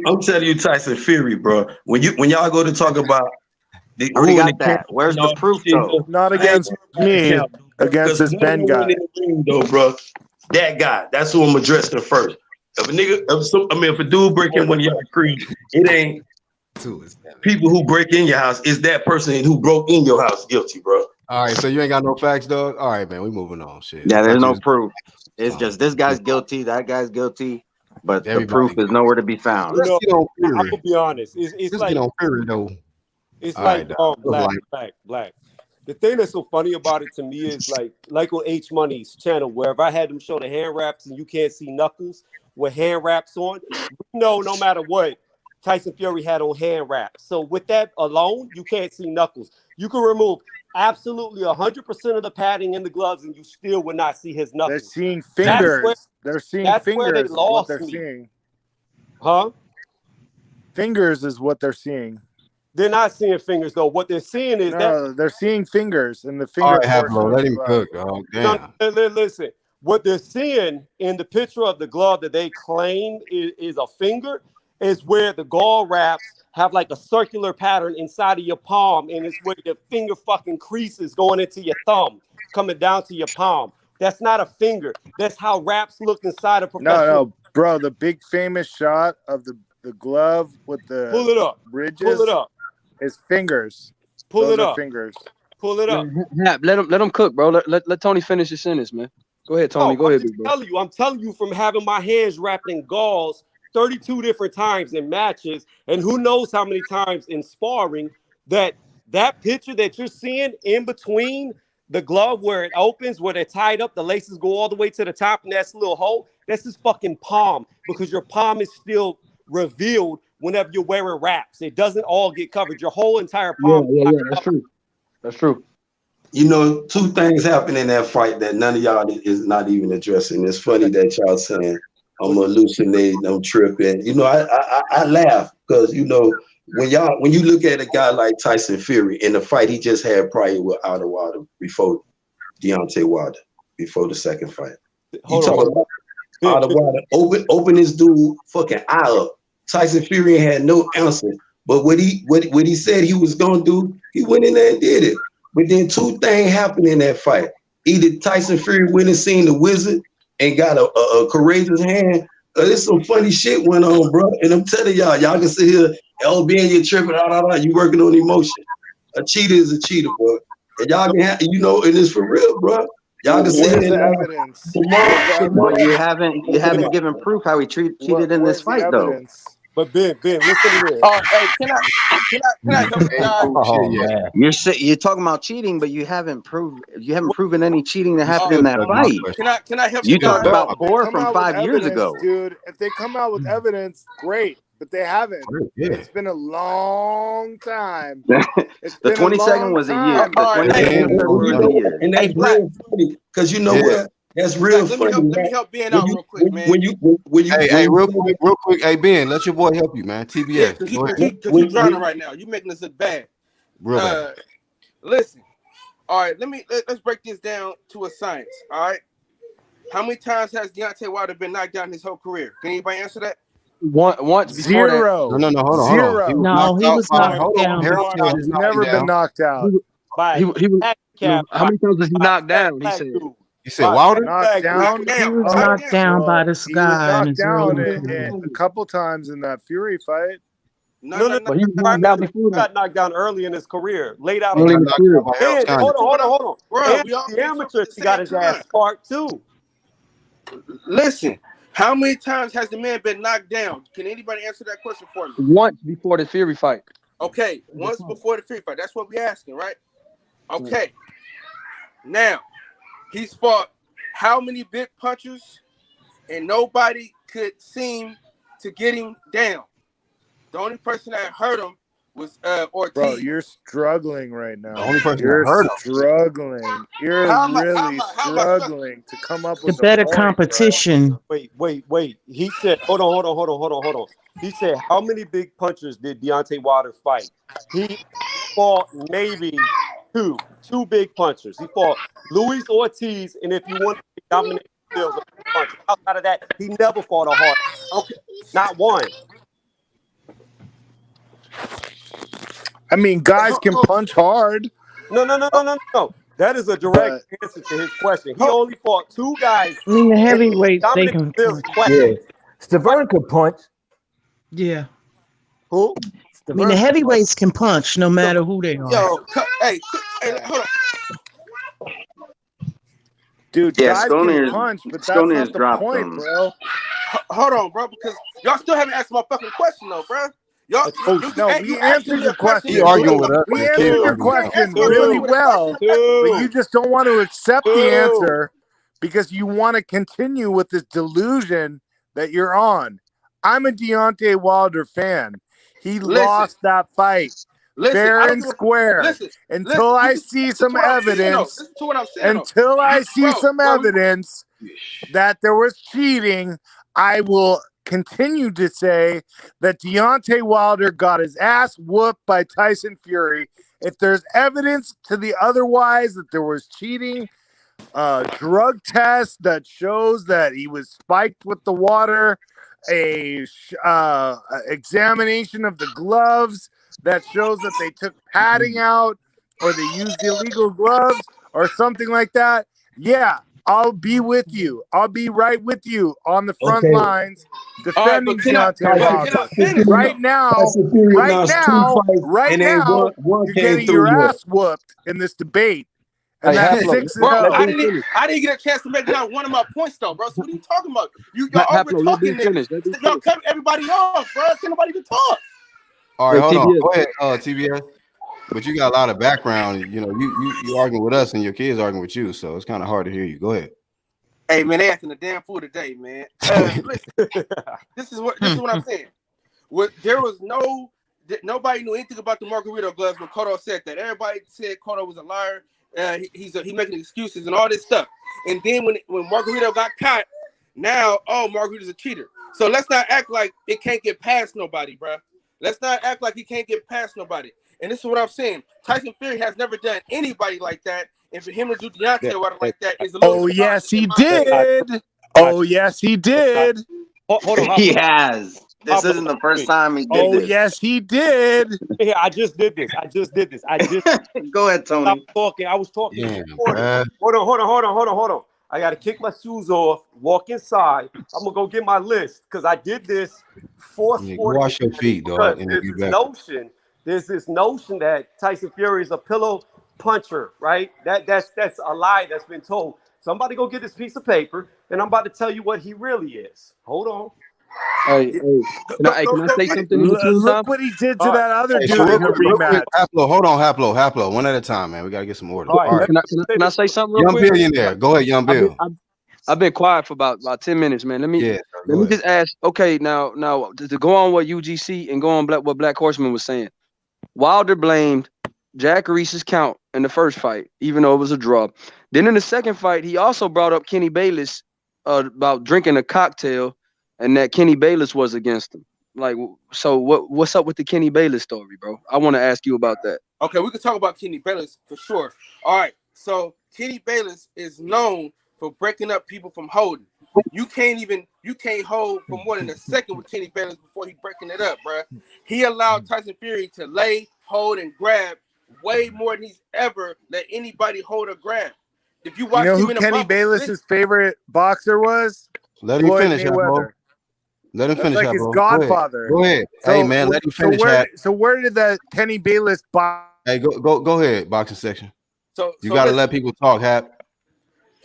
I'm telling you, Tyson Fury, bro. When y'all go to talk about already got that. Where's the proof though? Not against me. Against this Ben guy. Though, bro. That guy. That's who I'm addressing first. If a nigga, if a dude break in one of y'all crib, it ain't people who break in your house. It's that person who broke in your house guilty, bro. All right, so you ain't got no facts, dog. All right, man, we moving on. Shit. Yeah, there's no proof. It's just this guy's guilty, that guy's guilty, but the proof is nowhere to be found. You know, I'm gonna be honest. It's like get on Fury though. It's All like right, black. The thing that's so funny about it to me is like on H Money's channel, where if I had them show the hand wraps and you can't see knuckles with hand wraps on, no matter what, Tyson Fury had on hand wraps. So with that alone, you can't see knuckles. You can remove absolutely 100% of the padding in the gloves, and you still would not see his knuckles. They're seeing fingers. They're seeing fingers. Where they lost what they're me. seeing. Huh? Fingers is what they're seeing. They're not seeing fingers though. What they're seeing is they're seeing fingers in the finger. All right, Hablo, let him cook. Oh, damn. No, listen, what they're seeing in the picture of the glove that they claim is a finger is where the gall wraps have like a circular pattern inside of your palm, and it's where your finger fucking creases going into your thumb, coming down to your palm. That's not a finger. That's how wraps look inside a professional. No, bro. The big famous shot of the glove with the Pull it up. Ridges. Pull it up. Is fingers. Pull Those it are up. Fingers. Pull it up. Let him cook, bro. Let Tony finish his sentence, man. Go ahead, Tony. Go ahead, big bro. I'm telling you from having my hands wrapped in gauze 32 different times in matches, and who knows how many times in sparring, that picture that you're seeing in between the glove where it opens, where they're tied up, the laces go all the way to the top, and that's a little hole. That's his fucking palm, because your palm is still revealed whenever you're wearing wraps. It doesn't all get covered. Your whole entire palm. Yeah, that's true. That's true. You know, two things happened in that fight that none of y'all is not even addressing. It's funny that y'all saying I'm hallucinating, I'm tripping. You know, I laugh because, you know, when you look at a guy like Tyson Fury in the fight he just had prior with Wilder before Deontay Wilder, before the second fight. You talk about Wilder open this dude fucking eye up. Tyson Fury had no answer, but what he said he was gonna do, he went in there and did it. But then two things happened in that fight. Either Tyson Fury went and seen the wizard and got a courageous hand. There's some funny shit went on, bro. And I'm telling y'all can sit here, being you're tripping, you working on emotion. A cheater is a cheater, bro. And y'all can have, you know, and it's for real, bro. Y'all can sit here and well, you haven't given proof how he cheated in this fight, though. But Ben, listen to this. Hey, can I help you guys? You're talking about cheating, but you haven't proven any cheating that happened in that fight. Can I help you you guys? talked about Gore from 5 years ago, dude. If they come out with evidence, great. But they haven't. Yeah. It's been a long time. The 22nd was a year. And that's real funny because you know what? That's real funny. Let me help Ben out real quick, man. Hey, real quick. Hey, Ben, let your boy help you, man. TBS. Because you're drowning right now. You're making us look bad. Real bad. Listen. All right, let's break this down to a science. All right. How many times has Deontay Wilder been knocked down his whole career? Can anybody answer that? Once. Zero. No, hold on. Zero. No, he was knocked down. He's never been knocked out. How many times was he knocked down? You said Wilder? Knocked down. He was knocked down by this guy. He was knocked down a couple times in that Fury fight. No. But he was knocked down before that. Got knocked down early in his career. Laid out. Early in his career. Hold on. Bro, the amateur, he got his ass sparked too. Listen, how many times has the man been knocked down? Can anybody answer that question for me? Once before the Fury fight. Okay, once before the Fury fight. That's what we're asking, right? Okay. Now, he's fought how many big punchers, and nobody could seem to get him down. The only person that hurt him was Ortiz. Bro, you're struggling right now. The only person you're that hurt him. struggling. You're really struggling to come up with the better competition. Wait. He said, hold on. He said, how many big punchers did Deontay Wilder fight? He fought maybe two big punchers. He fought Luis Ortiz, and if you want to dominate skills of punches, outside of that, he never fought a hard. Okay, not one. I mean, guys can punch hard. No. That is a direct answer to his question. He only fought two guys. I mean, the heavyweights, they can. Yeah. Stavern could punch. Yeah. Who? I mean, the heavyweights can punch no matter who they are. Yo, hey, hold on. Dude, Yeah, guys can punch, but that's not the point, bro. Hold on, bro, because y'all still haven't answered my fucking question, though, bro. Y'all, we answered your question. He arguing with us. We answered your question really well, but you just don't want to accept the answer because you want to continue with this delusion that you're on. I'm a Deontay Wilder fan. He lost that fight. Fair and square. Until I see some evidence. Until I see some evidence that there was cheating, I will continue to say that Deontay Wilder got his ass whooped by Tyson Fury. If there's evidence to the otherwise that there was cheating, drug test that shows that he was spiked with the water, a examination of the gloves that shows that they took padding out or they used illegal gloves or something like that, yeah, I'll be with you. I'll be right with you on the front lines defending Deontay Wilder. Right now, you're getting your ass whooped in this debate. And that's 6-0. Bro, I didn't get a chance to make not one of my points, though, bro. So what are you talking about? Y'all over talking niggas. Y'all cut everybody off, bro. Can't nobody even talk. All right, hold on. Go ahead, TBS. But you got a lot of background. You know, you arguing with us and your kids arguing with you, so it's kind of hard to hear you. Go ahead. Hey, man, they acting a damn fool today, man. Listen, this is what I'm saying. There was nobody knew anything about the Margarito gloves when Cotto said that. Everybody said Cotto was a liar. He making excuses and all this stuff. And then when Margarito got caught, now Margarito's a cheater. So let's not act like it can't get past nobody, bro. Let's not act like he can't get past nobody. And this is what I'm saying. Tyson Fury has never done anybody like that. And for him to do Deontay Wilder like that is a little. Oh yes, he did. Oh yes, he did. Hold on. He has. This isn't the first time he did this. Oh yes, he did. Yeah, I just did this. Go ahead, Tony. I was talking. Hold on. I got to kick my shoes off, walk inside. I'm gonna go get my list because I did this forcefully. Wash your feet, dog. There's this notion that Tyson Fury is a pillow puncher, right? That's a lie that's been told. So I'm about to go get this piece of paper, and I'm about to tell you what he really is. Hold on. Hey, can I say something? Look what he did to that other dude in the rematch. Hold on, Haplo. One at a time, man. We gotta get some order. All right. Can I say something real Young quick? Billionaire. Go ahead, Young Bill. I've been quiet for about 10 minutes, man. Let me just ask. Okay, now to go on what UGC and go on what Black Horseman was saying. Wilder blamed Jack Reese's count in the first fight, even though it was a draw. Then in the second fight, he also brought up Kenny Bayless about drinking a cocktail and that Kenny Bayless was against him. Like, so what's up with the Kenny Bayless story, bro? I want to ask you about that. Okay, we can talk about Kenny Bayless for sure. All right, so Kenny Bayless is known for breaking up people from holding. You can't hold for more than a second with Kenny Bayless before he breaking it up, bro. He allowed Tyson Fury to lay, hold, and grab way more than he's ever let anybody hold or grab. If you watch, who Kenny Bayless's favorite boxer was? Let him finish, bro. Let him finish, like his godfather. Go ahead. Hey, man, let him finish. So where did that Kenny Bayless box? Hey, go ahead, boxing section. So you got to let people talk, Hap.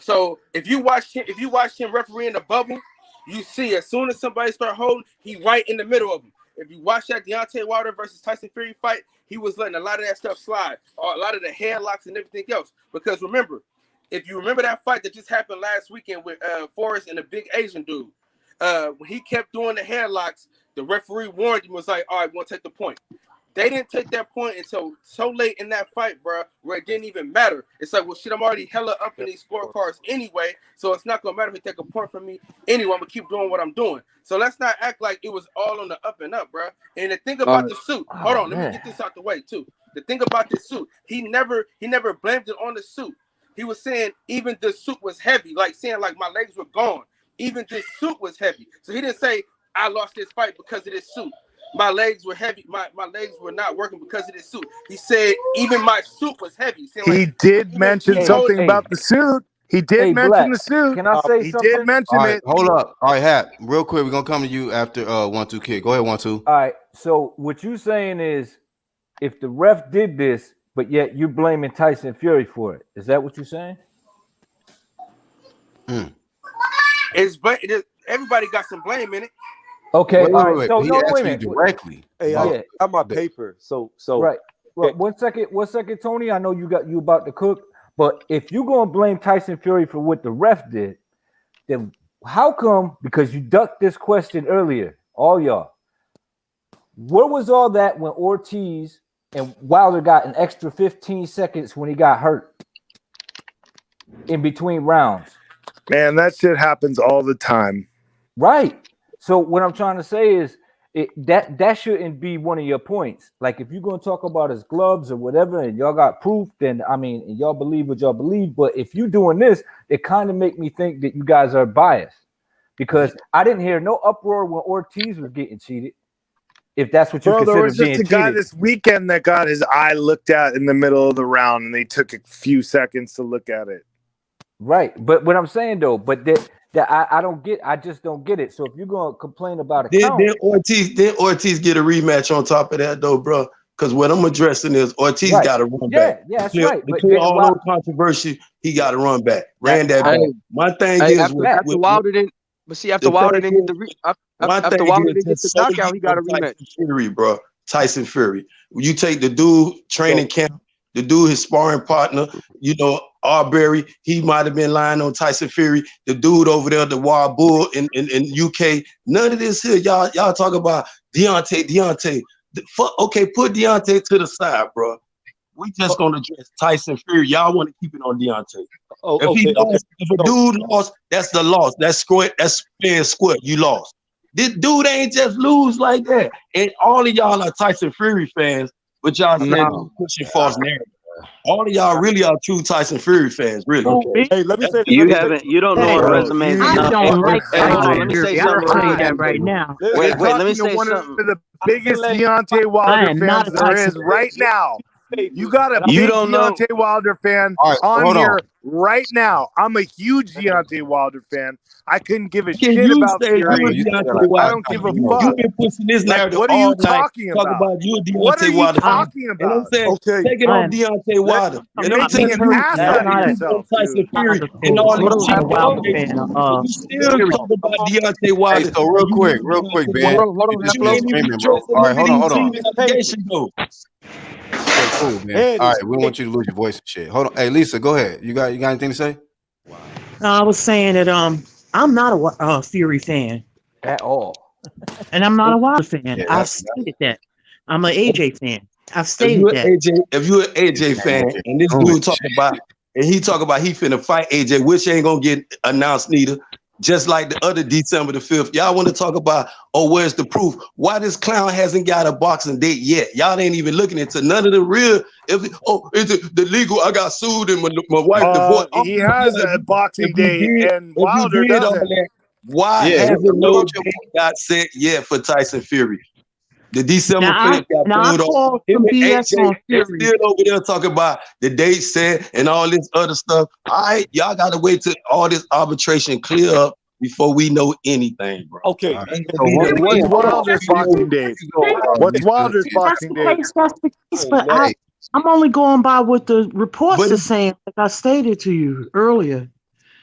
So if you watch him referee in the bubble, you see as soon as somebody start holding, he right in the middle of them. If you watch that Deontay Wilder versus Tyson Fury fight, he was letting a lot of that stuff slide, or a lot of the headlocks and everything else. Because remember, if you remember that fight that just happened last weekend with Forrest and the big Asian dude, when he kept doing the headlocks, the referee warned him, was like, all right, we're going to take the point. They didn't take that point until so late in that fight, bro, where it didn't even matter. It's like, well, shit, I'm already hella up in these scorecards anyway, so it's not going to matter if they take a point from me anyway. I'm going to keep doing what I'm doing. So let's not act like it was all on the up and up, bro. And the thing about the suit, hold on, let me get this out the way, too. The thing about the suit, he never blamed it on the suit. He was saying even the suit was heavy, like saying like my legs were gone. Even this suit was heavy. So he didn't say, I lost this fight because of this suit. My legs were heavy. My legs were not working because of this suit. He said even my suit was heavy. He did mention something about the suit. He did mention the suit. Can I say he something? did mention All right, it. hold up. All right, Hap, real quick, we're gonna come to you after 1-2 Kid. Go ahead, 1-2. All right. So what you saying is, if the ref did this, but yet you're blaming Tyson Fury for it, is that what you're saying? Everybody got some blame in it. Okay. Wait, all wait, right. wait. So He no, asked wait a me minute. directly. Hey, Yeah. I got my paper. So Right. Well, 1 second, Tony. I know you about to cook, but if you're gonna blame Tyson Fury for what the ref did, then how come? Because you ducked this question earlier, all y'all. Where was all that when Ortiz and Wilder got an extra 15 seconds when he got hurt in between rounds? Man, that shit happens all the time. Right. So what I'm trying to say is that shouldn't be one of your points. Like if you're gonna talk about his gloves or whatever, and y'all got proof, then I mean, and y'all believe what y'all believe. But if you're doing this, it kind of make me think that you guys are biased, because I didn't hear no uproar when Ortiz was getting cheated. If that's what you Bro, there consider was just being a guy cheated. this weekend that got his eye looked at in the middle of the round, and they took a few seconds to look at it. Right. But what I'm saying though, but that I just don't get it. So if you're gonna complain about a count, Then Ortiz get a rematch on top of that though, bro. Because what I'm addressing is Ortiz Right. got to run Yeah, back. yeah, that's To clear- right. To But clear then all why- those controversy, he got to run back. Ran that back. My thing Hey, is after Wilder didn't. But see, after Wilder didn't get the after Wilder didn't get the knockout, he got a rematch. Tyson Fury, bro. Tyson Fury. When you take the dude training camp, the dude his sparring partner, you know, Arbery, he might have been lying on Tyson Fury. The dude over there, the Wild Bull in UK. None of this here. Y'all talk about Deontay. Okay, put Deontay to the side, bro. We just gonna address Tyson Fury. Y'all want to keep it on Deontay. If a dude lost, that's the loss. That's square. That's fair and square. You lost. This dude ain't just lose like that. And all of y'all are Tyson Fury fans, but y'all saying pushing false narrative. All of y'all really are true Tyson Fury fans, really. Hey, let me say this. You don't know his resume. I don't like Let me say Fury. I'll something. tell you that right now. Wait, let me say one something. of the biggest Deontay I Wilder am not fans a there Tyson is right now. You got a You big don't know- Deontay Wilder fan All right, on hold here on. right now. I'm a huge Deontay Wilder fan. I couldn't give a Can shit you about say you a Fury. Deontay Wilder I don't give a fan? fuck. You've been pushing this Like, narrative what are all you night. talking Talk about? about you a What are Deontay you Wilder fan. talking And I'm about? saying, take it off Deontay Wilder. You're And I'm making telling an you, ass out of yourself, Tyson dude. Fury and all What these am I a cheap Wilder motivations. fan? You still talk about Deontay Wilder. Hey, so real and you quick, know Deontay Ben. Wilder. You just You been ain't even screaming, bro. addressing All right, hold on. these allegations, though. Okay, cool, man. All right, we don't want you to lose your voice and shit. Hold on. Hey, Lisa, go ahead. You got anything to say? No, I was saying that I'm not a Fury fan at all, and I'm not a Wilder fan. Yeah, I've that's- stated that. I'm an AJ fan. I've If stated you're that. an AJ fan, and this dude talk about, and he talk about he finna fight AJ, which ain't gonna get announced neither. Just like the other December the 5th. Y'all want to talk about, where's the proof? Why this clown hasn't got a boxing date yet? Y'all ain't even looking into none of the real. Is it the legal? I got sued and my wife divorced. He has a boxing date, and Wilder doesn't. Why hasn't no date got set yet for Tyson Fury? The December 5th got pulled off. Him and AJ, they're still over there talking about the date set and all this other stuff. All right, y'all got to wait till all this arbitration clear up before we know anything, bro. Okay. What's Wilder's boxing date? What's Wilder's boxing date? That's the case, but I'm only going by what the reports are saying, like I stated to you earlier.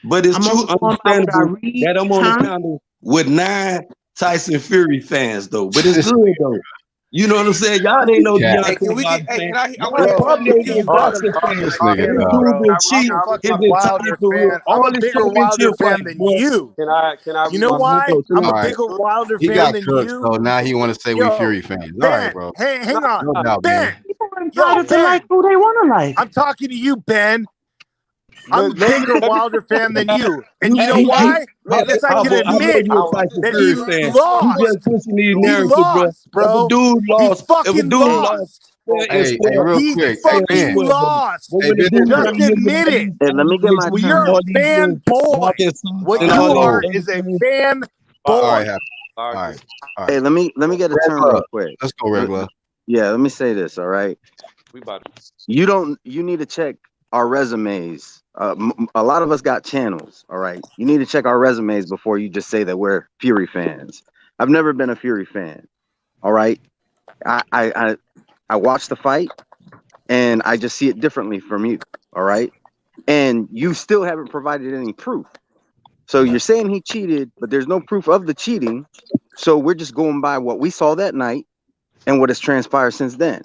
But it's true, understandable read, that I'm on the panel with 9 Tyson Fury fans, though. But it's good, though. You know what I'm saying? Y'all ain't no Deontay Wilder fan. Y'all probably ain't no boxing fan. I'm a Wilder fan. I'm a bigger Wilder fan than you. Can I? You know why? I'm All a right. bigger Wilder He fan got than cooked, you. so now he want to say we Yo, Fury fans. All Ben, right, bro. hey, hang on. No doubt, Ben. man. Yo, to like who they want to like. I'm talking to you, Ben. I'm a bigger Wilder fan than you. And you know why? Yes, I can admit that he lost. You just pushing these He narratives, lost, bro. If a dude lost, He fucking lost. Hey, real He quick. fucking lost. Just admit it. Hey, let me get my Well, you're a fanboy. What you are is a fan All boy. right, all right. Hey, let me get a turn real quick. Let's go, regular. Yeah, let me say this. All right. We about You need to check our resumes A lot of us got channels. All right, you need to check our resumes before you just say that we're Fury fans. I've never been a Fury fan. All right, I watched the fight, and I just see it differently from you. All right, and you still haven't provided any proof. So you're saying he cheated, but there's no proof of the cheating. So we're just going by what we saw that night and what has transpired since then.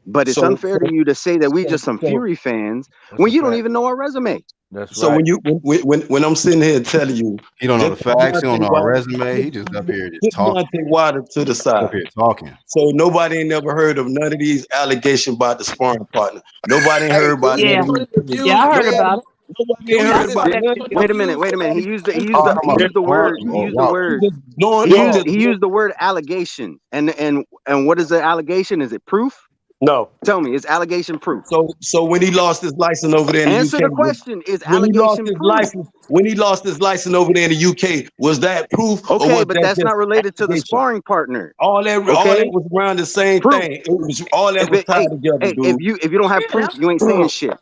But it's unfair to you to say that we just some Fury fans when you don't even know our resume. That's so right. when I'm sitting here telling you, He don't know the just facts. He don't know our Wilder- resume. He just up here just put talking. Deontay Wilder to the side. Up here talking. So nobody ain't never heard of none of these allegations about the sparring partner. Nobody ain't heard about Yeah. none of these. Yeah, I heard about it. Nobody ain't heard about none of Wait a minute. He used the word. He used the word allegation. And what is the allegation? Is it proof? No. Tell me, is allegation proof? So when he lost his license over there in the UK, answer the question. Is when he lost allegation his proof? license, when he lost his license over there in the UK, was that proof? or Okay, was but that that's just not related to the allegation? sparring partner. All that was around the same thing. It was all that was tied together, dude. If you don't have proof, you ain't saying shit.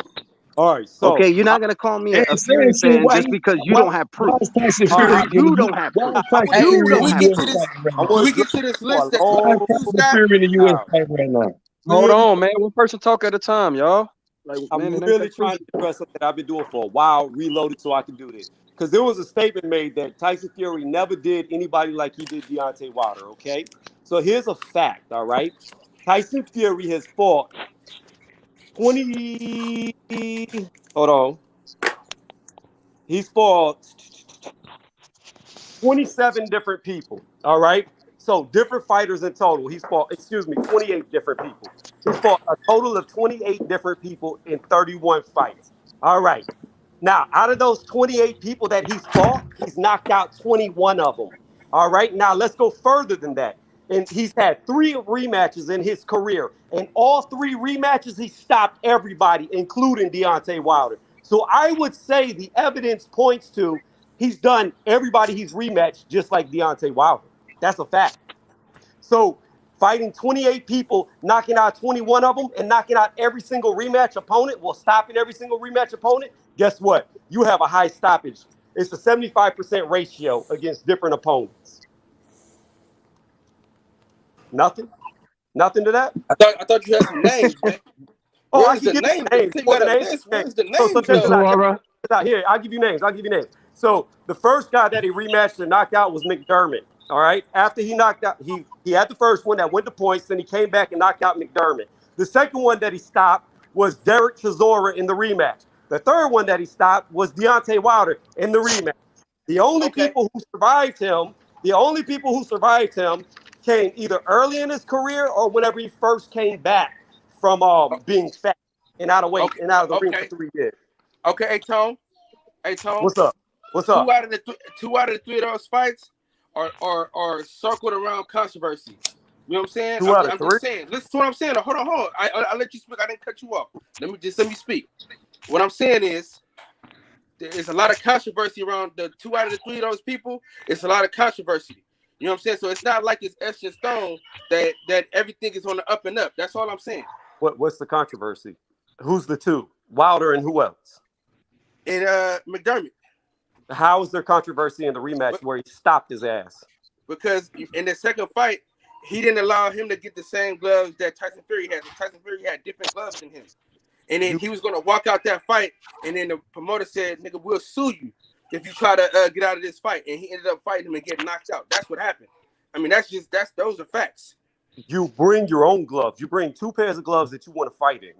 All right, so okay, you're not gonna call me a Ain't Fury saying shit. fan just because you don't have proof. Why is Tyson All Fury right, in you the don't have proof. Why is Tyson You Fury in don't the have US proof. fighting right Can now? we get to this list that Why is you Tyson got? Fury in the US fighting right now? Hold on, man. One person talk at a time, y'all. Like, I'm man, it ain't really that trying to address something I've been doing for a while, reloaded so I can do this. Because there was a statement made that Tyson Fury never did anybody like he did Deontay Wilder, okay? So here's a fact, all right? Tyson Fury has fought 20... Hold on. He's fought 27 different people, all right? So different fighters in total. He's fought, 28 different people. He's fought a total of 28 different people in 31 fights. All right. Now, out of those 28 people that he's fought, he's knocked out 21 of them. All right. Now, let's go further than that. And he's had 3 rematches in his career. And all 3 rematches, he stopped everybody, including Deontay Wilder. So I would say the evidence points to he's done everybody he's rematched just like Deontay Wilder. That's a fact. So fighting 28 people, knocking out 21 of them, and knocking out every single rematch opponent, well, stopping every single rematch opponent, guess what? You have a high stoppage. It's a 75% ratio against different opponents. Nothing? Nothing to that? I thought you had some names, man. Oh, I Where's can the give names? you names. You You want got the a names? list. Where's the So names? check this out. though? Check this out. Here, I'll give you names. So the first guy that he rematched and knocked out was McDermott. All right. After he knocked out, he had the first one that went to points, then he came back and knocked out McDermott. The second one that he stopped was Derek Chisora in the rematch. The third one that he stopped was Deontay Wilder in the rematch. The only people who survived him, came either early in his career or whenever he first came back from being fat and out of weight and out of the ring for 3 years. Okay, hey Tone. What's up? What's up? 2 out of the 3 of those fights are circled around controversy. You know what I'm saying? 2 out of I'm 3? just saying. Listen to what I'm saying. Hold on. I let you speak. I didn't cut you off. Let me speak. What I'm saying is there's a lot of controversy around the 2 out of the 3 of those people. It's a lot of controversy. You know what I'm saying? So it's not like it's etched in stone that everything is on the up and up. That's all I'm saying. What's the controversy? Who's the 2? Wilder and who else? And McDermott. How is there controversy in the rematch where he stopped his ass? Because in the second fight, he didn't allow him to get the same gloves that Tyson Fury had. Tyson Fury had different gloves than him. And then he was going to walk out that fight, and then the promoter said, nigga, we'll sue you if you try to get out of this fight. And he ended up fighting him and getting knocked out. That's what happened. I mean, those are facts. You bring your own gloves. You bring 2 pairs of gloves that you want to fight in,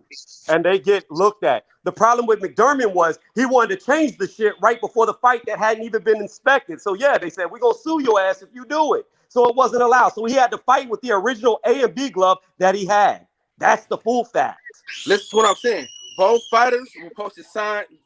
and they get looked at. The problem with McDermott was he wanted to change the shit right before the fight that hadn't even been inspected. So yeah, they said, we're going to sue your ass if you do it. So it wasn't allowed. So he had to fight with the original A and B glove that he had. That's the full fact. Listen to what I'm saying. Both fighters were supposed to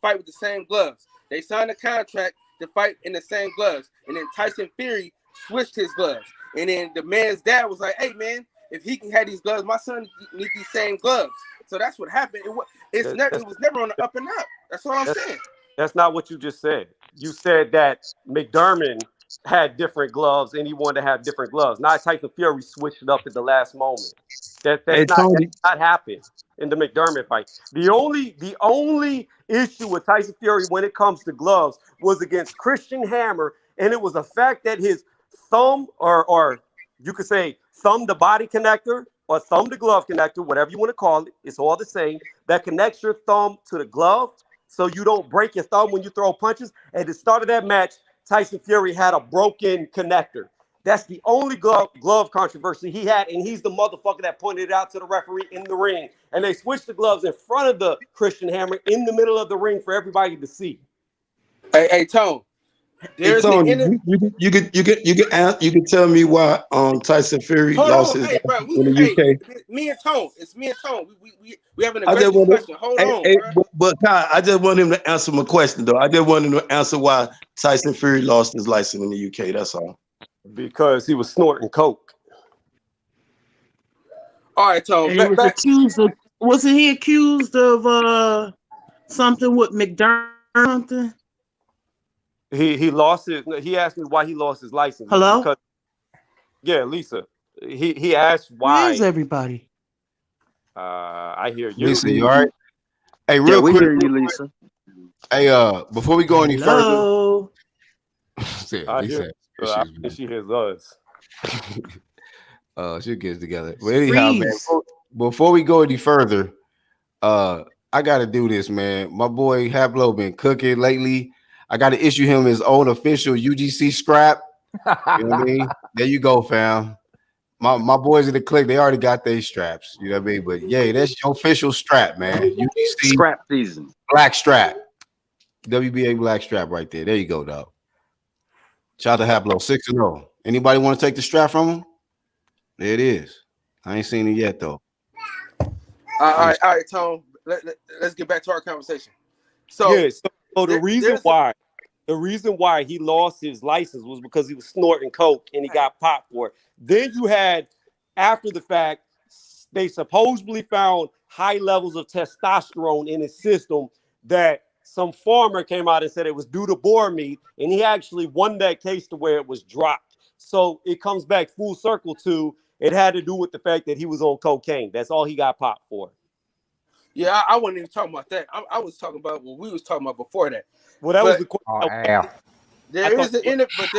fight with the same gloves. They signed a contract to fight in the same gloves. And then Tyson Fury switched his gloves. And then the man's dad was like, hey, man, if he can have these gloves, my son needs these same gloves. So that's what happened. It was never on the up and up. That's all I'm saying. That's not what you just said. You said that McDermott had different gloves and he wanted to have different gloves. Not Tyson Fury switched it up at the last moment. That's not happened in the McDermott fight. The only issue with Tyson Fury when it comes to gloves was against Christian Hammer, and it was the fact that his thumb, or you could say thumb to body connector or thumb to glove connector, whatever you want to call it, it's all the same, that connects your thumb to the glove so you don't break your thumb when you throw punches. At the start of that match, Tyson Fury had a broken connector. That's the only glove controversy he had, and he's the motherfucker that pointed it out to the referee in the ring. And they switched the gloves in front of the Christian Hammer in the middle of the ring for everybody to see. Hey, Tone. Hey, Tony, you could tell me why Tyson Fury lost his hey, bro, in the UK. Me and Tone. It's me and Tone. We having a great discussion. Hold on, bro. But Kai, I just want him to answer my question, though. I just want him to answer why Tyson Fury lost his license in the UK. That's all. Because he was snorting coke. All right, Tone. He was accused of. Wasn't he accused of something with McDermott? He lost his. He asked me why he lost his license. Hello. Because, yeah, Lisa. He asked why. Where's everybody? I hear you. Lisa, you all right? Hey, real quick. hear you, Lisa. Hey, before we go any further. I think she hears us. She'll get it together. But anyhow, man, before we go any further, I gotta do this, man. My boy Hablo been cooking lately. I gotta issue him his own official UGC scrap. You know what I mean? There you go, fam. My boys in the clique, they already got their straps. You know what I mean? But yeah, that's your official strap, man. UGC scrap season. Black strap. WBA black strap right there. There you go, dog. Shout out to Hablo, 6-0. Anybody want to take the strap from him? There it is. I ain't seen it yet, though. All right, Tone. Let's get back to our conversation. So the reason why he lost his license was because he was snorting coke and he got popped for it. Then you had, after the fact, they supposedly found high levels of testosterone in his system that some farmer came out and said it was due to boar meat, and he actually won that case to where it was dropped. So it comes back full circle to it had to do with the fact that he was on cocaine. That's all he got popped for. Yeah, I wasn't even talking about that. I was talking about what we was talking about before that. Well, that was the question. There is an interview, but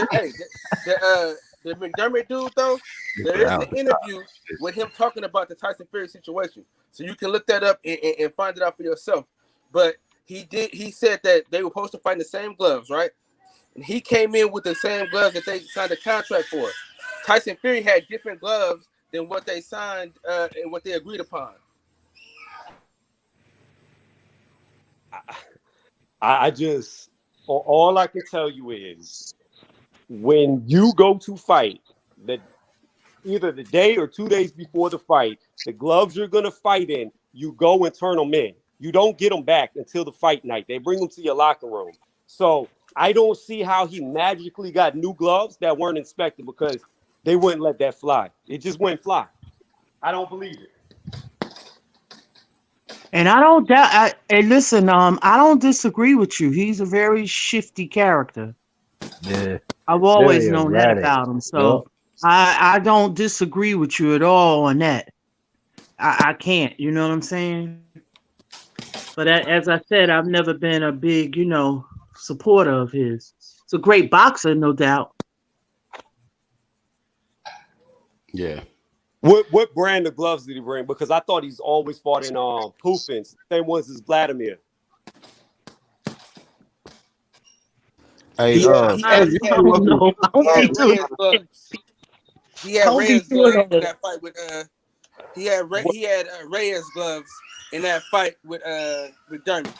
the McDermott dude though, there is an interview with him talking about the Tyson Fury situation. So you can look that up and find it out for yourself. But he said that they were supposed to fight in the same gloves, right? And he came in with the same gloves that they signed a contract for. Tyson Fury had different gloves than what they signed and what they agreed upon. I just, all I can tell you is when you go to fight, that either the day or 2 days before the fight, the gloves you're going to fight in, you go and turn them in. You don't get them back until the fight night. They bring them to your locker room. So I don't see how he magically got new gloves that weren't inspected because they wouldn't let that fly. It just wouldn't fly. I don't believe it. And I don't doubt. And listen, I don't disagree with you. He's a very shifty character. Yeah, I've always known that about him. So I don't disagree with you at all on that. I can't. You know what I'm saying? But as I said, I've never been a big, supporter of his. He's a great boxer, no doubt. Yeah. What brand of gloves did he bring? Because I thought he's always fought in Pufins, same ones as Vladimir. Hey, he had Reyes gloves in that fight with he had Reyes gloves in that fight with McDermott.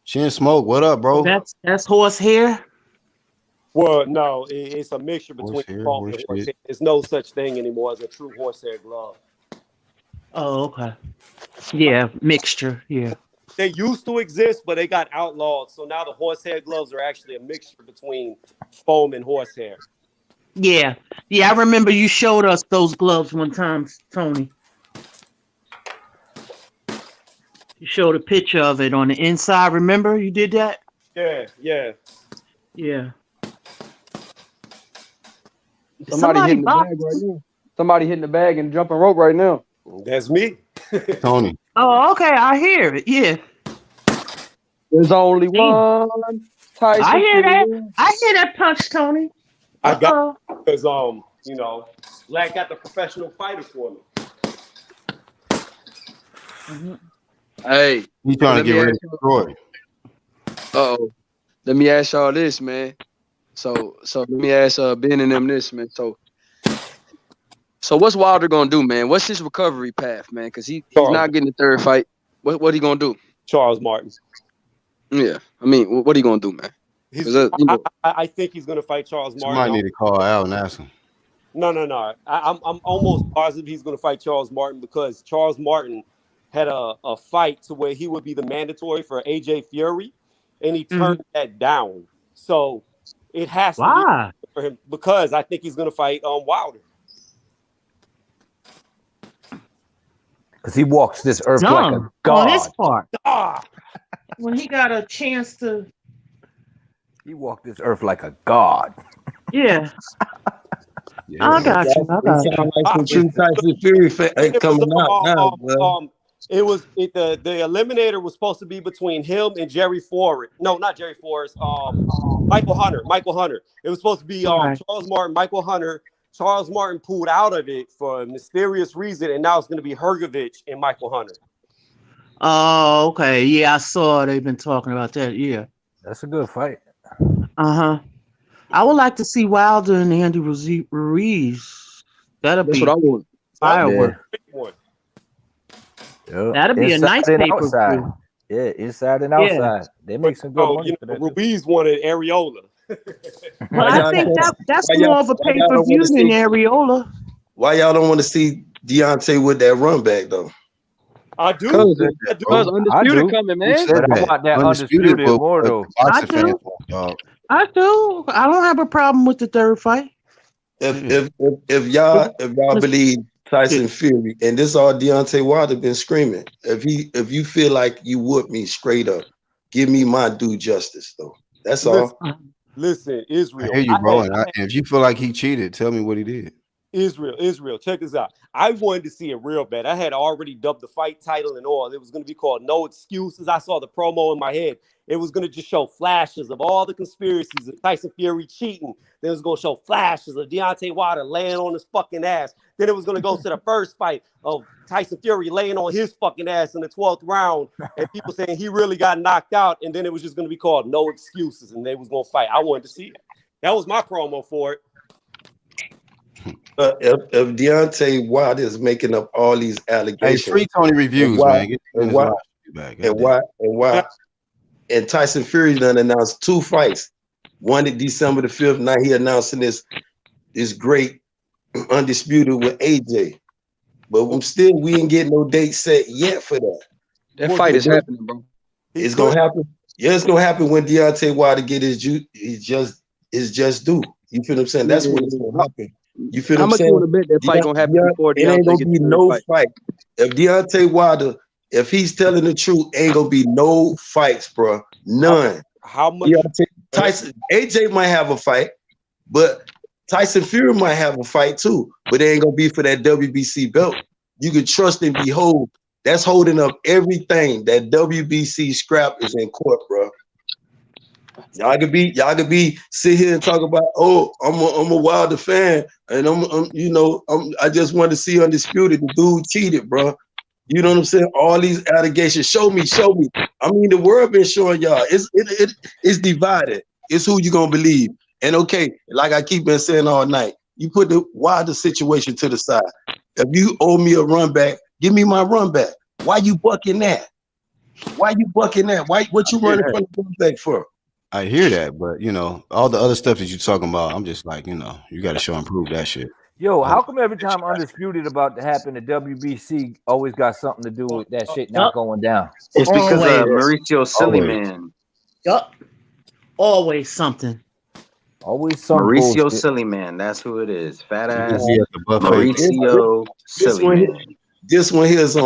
Chin Smoke, what up, bro? That's horsehair. Well, no, it's a mixture between foam and horsehair. There's no such thing anymore as a true horsehair glove. Oh, okay. Yeah, mixture. Yeah. They used to exist, but they got outlawed. So now the horsehair gloves are actually a mixture between foam and horsehair. Yeah. Yeah, I remember you showed us those gloves one time, Tony. You showed a picture of it on the inside. Remember you did that? Yeah. Somebody hitting the bag right now. Somebody hitting the bag and jumping rope right now. That's me. Tony. Oh, okay. I hear it. Yeah. There's only one Tyson I hear that. Fury. I hear that punch, Tony. I got because Black got the professional fighter for me. Hey, He trying to get rid of Troy. Uh-oh. Let me ask y'all this, man. So let me ask Ben and them this, man. So what's Wilder gonna do, man? What's his recovery path, man? Because he's not getting the third fight. What he gonna do? Charles Martin. Yeah, I mean, what are you gonna do, man? I think he's gonna fight Charles Martin. Somebody need to call Al and ask him. No. I'm almost positive he's gonna fight Charles Martin because Charles Martin had a fight to where he would be the mandatory for AJ Fury, and he turned that down. So it has to be for him because I think he's gonna fight Wilder. Because he walks this earth like a god. On his part. When he got a chance to. He walked this earth like a god. Yeah. I got you. Sound like some true Tyson Fury coming out now, bro. The eliminator was supposed to be between him and Jerry Forrest. No, not Jerry Forrest. Michael Hunter. It was supposed to be Charles Martin, Michael Hunter. Charles Martin pulled out of it for a mysterious reason, and now it's going to be Hrgovic and Michael Hunter. Oh, okay. Yeah, I saw they've been talking about that. Yeah. That's a good fight. I would like to see Wilder and Andy Ruiz. That's what I want. Firework. Yeah. That'd be a nice pay-per-view. Yeah, inside and outside. They make some good money for that. Ruiz wanted Areola. Well, I think that's more of a pay-per-view than Areola. Why y'all don't want to see Deontay with that run back though? I do. Because Undisputed coming, man. But I want that Undisputed more though. I do. I don't have a problem with the third fight. If y'all believe Tyson Fury, and this all Deontay Wilder been screaming. If you feel like you whoop me straight up, give me my due justice though. That's all. Listen, Israel. I hear you, bro. And if you feel like he cheated, tell me what he did. Israel, check this out. I wanted to see it real bad. I had already dubbed the fight title and all. It was going to be called No Excuses. I saw the promo in my head. It was going to just show flashes of all the conspiracies of Tyson Fury cheating. Then it was going to show flashes of Deontay Wilder laying on his fucking ass. Then it was going to go to the first fight of Tyson Fury laying on his fucking ass in the 12th round and people saying he really got knocked out. And then it was just going to be called No Excuses and they was going to fight. I wanted to see it. That was my promo for it. If Deontay Wilder is making up all these allegations, hey, free Tony reviews, and Tyson Fury done announced 2 fights. One at December the 5th. Now he announcing this great Undisputed with AJ. But we ain't getting no date set yet for that. That fight is happening, bro. It's gonna happen. Yeah, it's gonna happen when Deontay Wilder get his just due. You feel what I'm saying? That's when it's gonna happen. You feel what I'm saying? How much you want to bet that fight gonna happen before it ain't gonna be no fight. If Deontay Wilder, if he's telling the truth, ain't gonna be no fights, bro. None. How much? Tyson, AJ might have a fight, but Tyson Fury might have a fight too. But it ain't gonna be for that WBC belt. You can trust and behold. That's holding up everything. That WBC scrap is in court, bro. Y'all could be sit here and talk about, oh, I'm a Wilder fan, and I just want to see Undisputed. The dude cheated, bro. You know what I'm saying? All these allegations. Show me. I mean, the world been showing y'all. It's divided. It's who you gonna believe. And okay, like I keep been saying all night, you put the Wilder situation to the side. If you owe me a run back, give me my run back. Why you bucking that? Why what you running from the run back for? I hear that, but all the other stuff that you're talking about, I'm just like, you got to show and prove that shit. Yo, how come every time Undisputed about to happen, the WBC always got something to do with that shit not going down? It's because of Mauricio Sillyman. Yup. Always something. Always something. Mauricio Sillyman. That's who it is. Fat ass Mauricio Sillyman. This one here is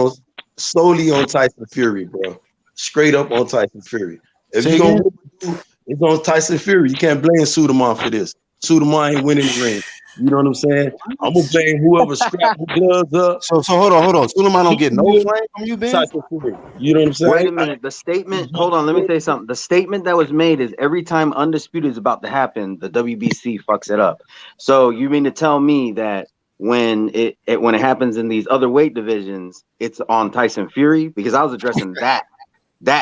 solely on Tyson Fury, bro. Straight up on Tyson Fury. If you're gonna do, it's on Tyson Fury. You can't blame Suleiman for this. Suleiman ain't winning the ring. You know what I'm saying? I'm gonna blame whoever strapped the gloves up. So hold on. Suleiman don't get no flame from you, Ben? Tyson Fury. You know what I'm saying? Wait a minute. The statement. Hold on. Let me say something. The statement that was made is every time Undisputed is about to happen, the WBC fucks it up. So you mean to tell me that when it happens in these other weight divisions, it's on Tyson Fury? Because I was addressing that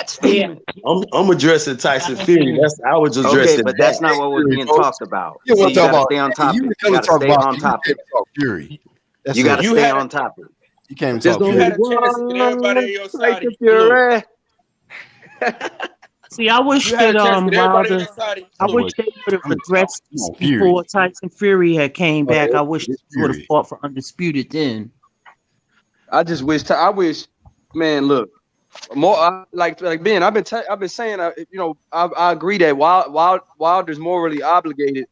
statement. I'm addressing Tyson Fury. I was addressing. Okay, but that's not what was being talked about. You So want you to talk gotta about stay on topic. You You gotta talk stay about on topic. Fury. You gotta stay on topic. You can't Just talk you Fury. had a chance to get everybody on your side. Tyson Fury. See, I wish You had that a chance to get everybody on Wilder. your side. I wish they would have addressed this before Tyson Fury had came back. I wish they would have fought for Undisputed then. I just wish. Man, look, more like Ben. I've been saying. I agree that Wilder's morally obligated.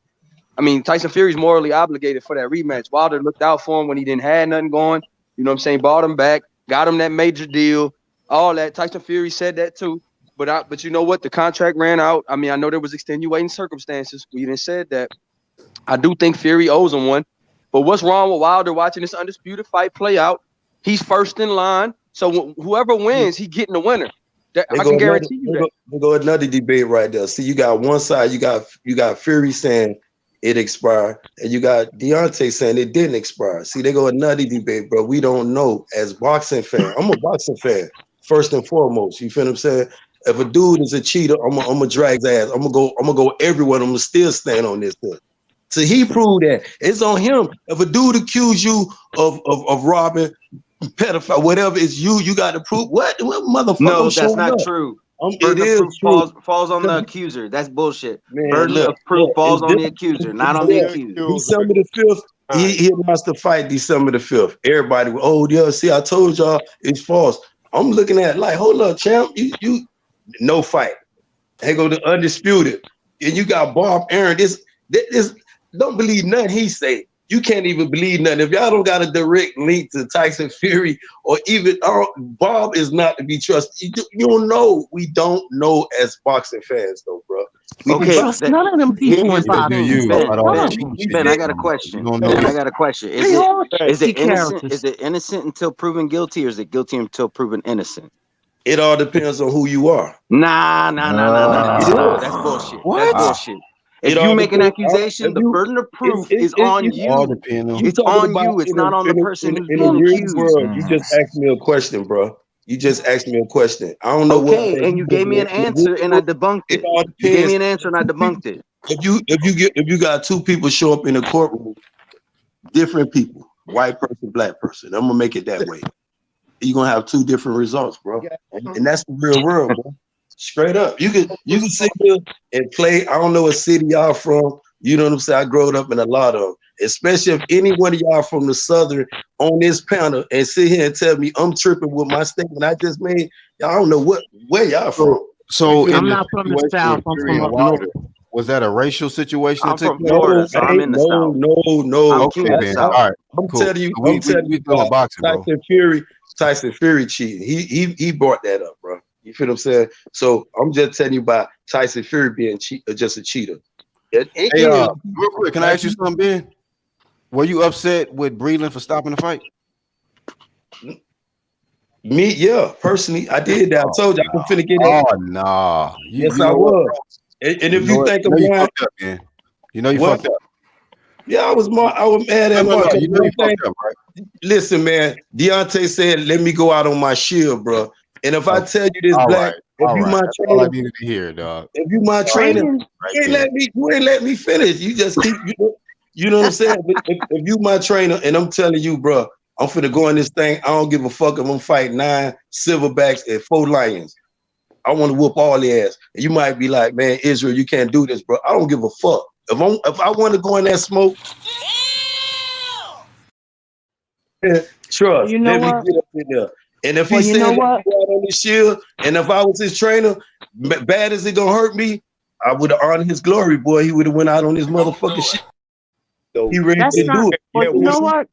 I mean, Tyson Fury's morally obligated for that rematch. Wilder looked out for him when he didn't have nothing going. You know what I'm saying? Bought him back, got him that major deal, all that. Tyson Fury said that too. But you know what? The contract ran out. I mean, I know there was extenuating circumstances. We didn't said that. I do think Fury owes him one. But what's wrong with Wilder watching this Undisputed fight play out? He's first in line. So whoever wins, he's getting the winner. I can guarantee you that. There go another debate right there. See, you got one side, you got Fury saying it expired, and you got Deontay saying it didn't expire. See, they go another debate, bro. We don't know. As boxing fan, I'm a boxing fan first and foremost. You feel what I'm saying? If a dude is a cheater, I'm gonna drag his ass. I'm gonna go everywhere. I'm gonna still stand on this thing. So he proved that it's on him. If a dude accuse you of robbing, pedophile, whatever, it's you got to prove what motherfucker. No, that's not true. It is true. Falls on the accuser. That's bullshit. Man, Burden of proof falls on the accuser, not on the accused. December the 5th, he announced the fight December the 5th. Everybody, see, I told y'all it's false. I'm looking at it like, hold up, champ, you no fight. They go to Undisputed, and you got Bob Aaron. This don't believe nothing he say. You can't even believe nothing. If y'all don't got a direct link to Tyson Fury or even Bob is not to be trusted. You don't know. We don't know as boxing fans, though, bro. Okay, none of them people in boxing. Ben, I got a question. Is it innocent until proven guilty, or is it guilty until proven innocent? It all depends on who you are. Nah. That's bullshit. What? That's bullshit. If you make an accusation, the burden of proof is on you. It's on you. It's not on the person who's being accused. You just asked me a question, bro. You just asked me a question. I don't know what. Okay, and you gave me an answer, and I debunked it. You gave me an answer, and I debunked it. If you got two people show up in the courtroom, different people, white person, black person, I'm gonna make it that way. You're gonna have two different results, bro. And that's the real world, bro. Straight up. You can sit here and play. I don't know what city y'all from. You know what I'm saying? I grew up in a lot of them. Especially if any one of y'all from the Southern on this panel and sit here and tell me I'm tripping with my statement I just made. Y'all don't know where y'all from. So I'm not from the South. I'm from up north. Was that a racial situation? I'm from Florida, so I'm in the South. No. Okay, man. All right. I'm Cool. telling you, We doing boxing, bro. Tyson Fury cheating. He brought that up, bro. You feel what I'm saying? So I'm just telling you about Tyson Fury being just a cheater. Real quick, can I ask you something, Ben? Were you upset with Breland for stopping the fight? Me, yeah, personally, I did that. I told you I can finna get it. Oh no. Yes, I was. And if you think I'm you lying, fucked up, man. You know you fucked up. Yeah, I was mad at Mark. You know you fucked up, right? Listen, man, Deontay said, let me go out on my shield, bro. And if I tell you this, Black, if you my trainer, all I needed to hear, dog. If you my trainer, you ain't let me finish. You just keep, you know what I'm saying? if you my trainer, and I'm telling you, bro, I'm finna go in this thing. I don't give a fuck if I'm fighting 9 silverbacks and 4 lions. I want to whoop all their ass. And you might be like, man, Israel, you can't do this, bro. I don't give a fuck. If I want to go in that smoke, trust. You know let what? me get up in there. And if he said let me go out on the shield, and if I was his trainer, bad as it gonna hurt me, I would have honored his glory, boy. He would have went out on his motherfucking shit. He ready to do it. But you know what?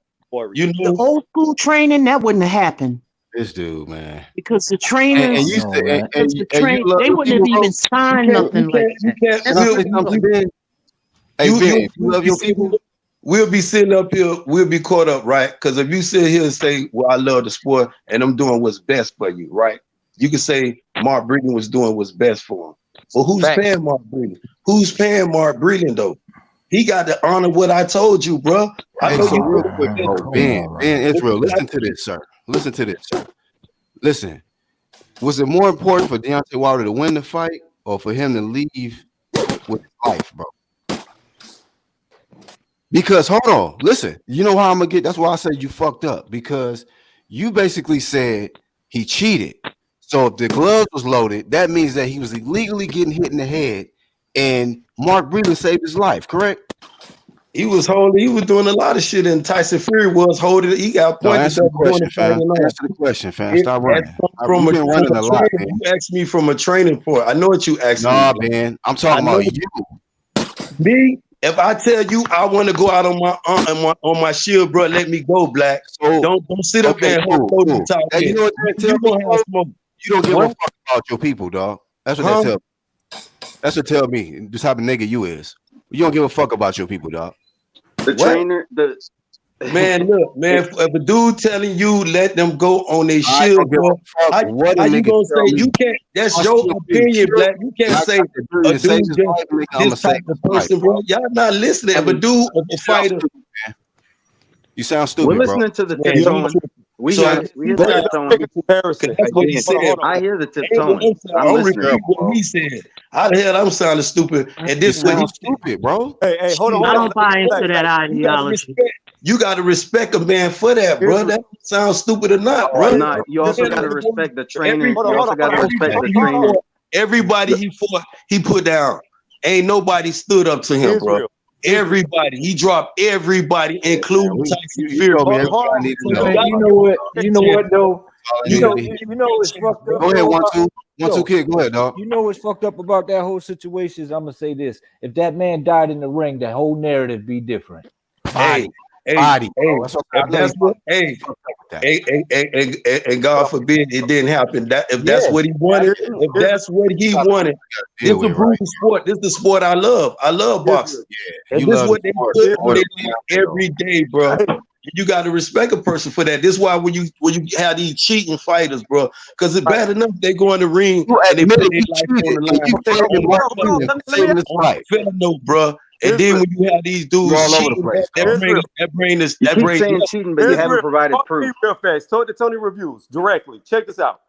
You know, the old school training, that wouldn't have happened. This dude, man. Because the trainers, and you said, and you they love wouldn't have people, even signed nothing like that. Can I say something, Ben? Hey, Ben, you love your people? We'll be sitting up here, we'll be caught up, right? Because if you sit here and say, well, I love the sport and I'm doing what's best for you, right? You can say Mark Breeden was doing what's best for him. Well, who's paying Mark Breeden? Who's paying Mark Breeden, though? He got to honor what I told you, bro. I know so you real quick, Ben Israel, listen to this, sir. Listen to this, sir. Listen, was it more important for Deontay Wilder to win the fight or for him to leave with his life, bro? Because hold on, listen, you know how I'm gonna get. That's why I said you fucked up, because you basically said he cheated. So if the gloves was loaded, that means that he was illegally getting hit in the head, and Mark Breeden saved his life. Correct? He was holding. He was doing a lot of shit, and Tyson Fury was holding. He got pointed. Answer the question, fam. Answer the question, fam. Stop running. From You've been running a lot, man. You asked me from a training point. I know what you asked me. Nah, man. I'm talking about you. Me. If I tell you I want to go out on my shield, bro, let me go, Black. So don't sit up there and hold the top. Hey, you know what that tell me? You don't give a fuck about your people, dog. That's what that tell me. That's what tell me. This type of nigga you is. You don't give a fuck about your people, dog. The trainer, man, look, man. If a dude telling you let them go on their shield, bro, how you gonna say you can't? That's your opinion, Black. You can't say a dude this type of person, bro. Y'all not listening. If a dude, a fighter, you sound stupid. We're listening to the tiptoeing. We hear the tiptoeing. I hear the tiptoeing. I'm listening. What he said. How the hell I'm sounding stupid? And this is what he's stupid, bro. Hey, hold on. I don't buy into that ideology. You got to respect a man for that, bro. That sounds stupid or not, bro. No, you also got to respect the trainer. You also got to respect the trainer. Everybody he fought, he put down. Ain't nobody stood up to him, bro. Everybody, he dropped everybody, including Tyson Fury. You know what? You know what though? You know what's fucked up. Go ahead, 1-2, kid. Go ahead, dog. You know what's fucked up about that whole situation is I'm gonna say this: if that man died in the ring, the whole narrative be different. Hey, that's what. And God forbid it didn't happen. If that's what he wanted, if that's what he wanted, this is a brutal sport. This is the sport I love. I love boxing. And this is what they put on every day, bro. You got to respect a person for that. This is why when you have these cheating fighters, bro, because it's bad enough they go in the ring and they put their life on the line. Fentanyl, bro. And then when you have these dudes cheating, that bring this. You keep saying cheating, but you haven't provided proof. Real fast. Tony reviews directly. Check this out.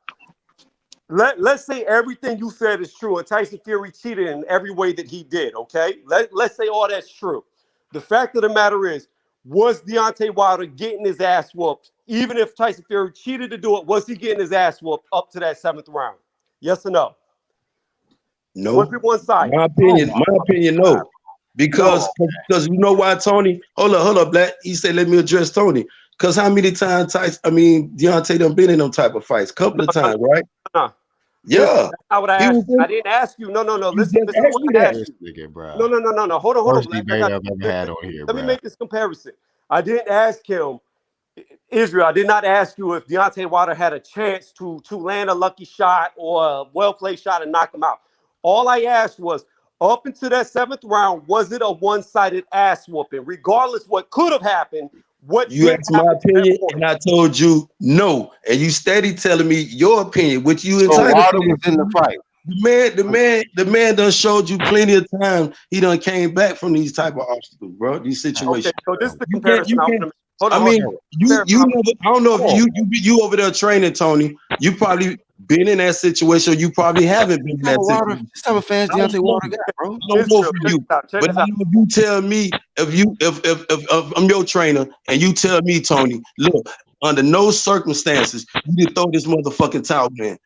Let's say everything you said is true, and Tyson Fury cheated in every way that he did. Okay, let's say all that's true. The fact of the matter is, was Deontay Wilder getting his ass whooped? Even if Tyson Fury cheated to do it, was he getting his ass whooped up to that 7th round? Yes or no? No. Was it one side? My opinion, no. Because you know why, Tony? Hold up, Black. He said, let me address Tony. Because how many times Deontay done been in them type of fights? Couple of times, right? Yeah. I would ask. I didn't ask you. No. Listen to what I asked you. No. Hold on. Let me make this comparison. I didn't ask him, Israel. I did not ask you if Deontay Wilder had a chance to land a lucky shot or a well-played shot and knock him out. All I asked was, up into that 7th round, was it a one-sided ass whooping? Regardless what could have happened, what you asked my opinion, and I told you no, and you steady telling me your opinion, which you entitled to. Was in the fight. The man done showed you plenty of time. He done came back from these type of obstacles, bro. These situations. Okay, so this is the comparison. I don't know if you over there training, Tony. You probably been in that situation. You probably haven't been in that situation. This type of fans Deontay Wilder got, bro. I don't know for you, but I know if you tell me if I'm your trainer and you tell me, Tony, look, under no circumstances you can throw this motherfucking towel, man.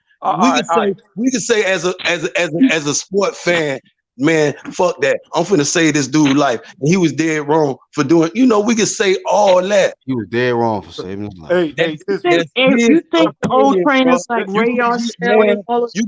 We can say as a sport fan, man, fuck that. I'm finna save this dude life. And he was dead wrong for doing, we can say all that. He was dead wrong for saving his life. You think old trainers like Ray you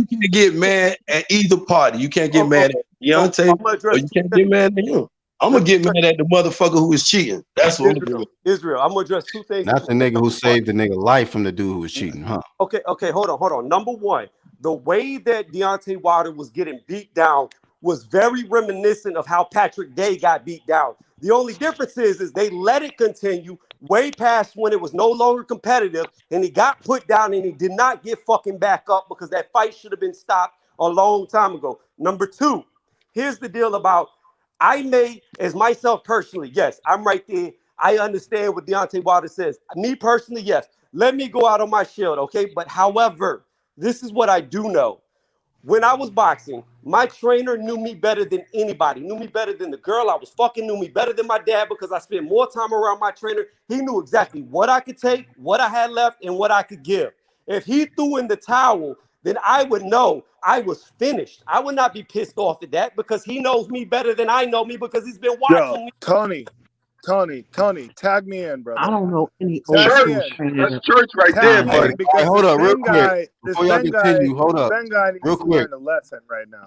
can get mad at either party. You can't get mad at Deontay or you can't get mad at him. I'm gonna get mad at the motherfucker who was cheating. That's what I'm gonna do. Israel, I'm gonna address two things. Not the nigga who saved the nigga life from the dude who was cheating, huh? Okay, hold on. Number one, the way that Deontay Wilder was getting beat down was very reminiscent of how Patrick Day got beat down. The only difference is they let it continue way past when it was no longer competitive, and he got put down and he did not get fucking back up because that fight should have been stopped a long time ago. Number two, here's the deal about I may, as myself personally, yes, I'm right there. I understand what Deontay Wilder says. Me personally, yes. Let me go out on my shield, okay? But however, this is what I do know. When I was boxing, my trainer knew me better than anybody, knew me better than the girl I was fucking, knew me better than my dad because I spent more time around my trainer. He knew exactly what I could take, what I had left, and what I could give. If he threw in the towel, then I would know I was finished. I would not be pissed off at that because he knows me better than I know me because he's been watching me. Tony, tag me in, brother. I don't know any old Tag school me in. trainer. That's church right there, Tag me buddy. in because Hold up, this real Ben quick. guy, Before y'all continue, hold up. Ben guy needs Real to quick. learn a lesson right now.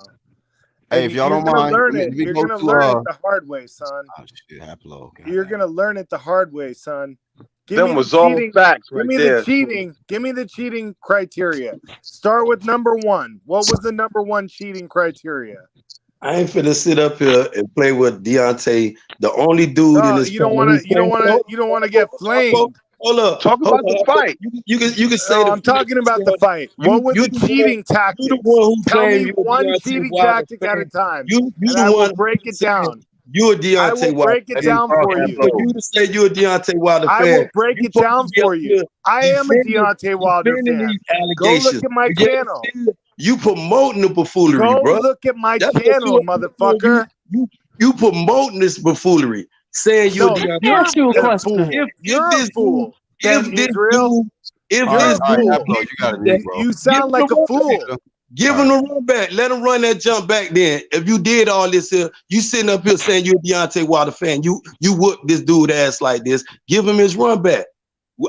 Hey, And if y'all you're don't gonna mind, learn let it. me You're go gonna to learn it the hard way, son. oh shit, Haplo. You're gonna learn it the hard way, son. Give Them me was the all cheating. facts Give right me there. the cheating. Give me the cheating criteria. Start with number one. What was the number one cheating criteria? I ain't finna sit up here and play with Deontay, the only dude in this You don't want to get flamed. Hold up. Talk about the fight. You can say No, I'm talking about the fight. What were the cheating tactics? You the one who Tell claimed me you a one Deontay cheating Wilder tactic at a fan. time, You and the I will one break it down. You a I Deontay will Wilder. break it down for you. For you to say you a Deontay Wilder I fan, will break you it supposed down to be for up you. here I am a defending- Deontay Wilder defending fan. these Go look allegations. at my But yet channel. still, you promoting the buffoonery, Go bro. look at my That's what channel, motherfucker. You promoting this buffoonery, saying you're No, Deontay. you're Wilder. a fool. You're a this fool. dude, Ben Israel. if You're this a fool. Haplo, you got to mute, bro. You sound like a fool. Give him the run back. Let him run that jump back then. If you did all this here, you sitting up here saying you're a Deontay Wilder fan. You whoop this dude ass like this. Give him his run back.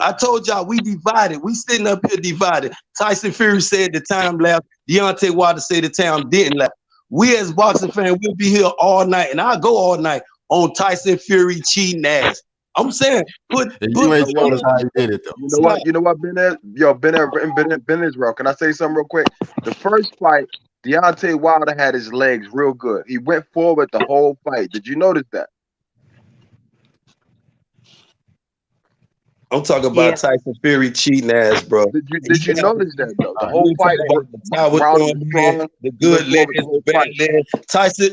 I told y'all we divided. We sitting up here divided. Tyson Fury said the time left. Deontay Wilder said the time didn't left. We as boxing fans, we'll be here all night, and I'll go all night on Tyson Fury cheating ass. I'm saying, you ain't told us how he did it though. You know what, Ben Israel. Can I say something real quick? The first fight, Deontay Wilder had his legs real good. He went forward the whole fight. Did you notice that? I'm talking about Tyson Fury cheating ass, bro. Did you notice that though? The whole fight, the good legs, the bad legs.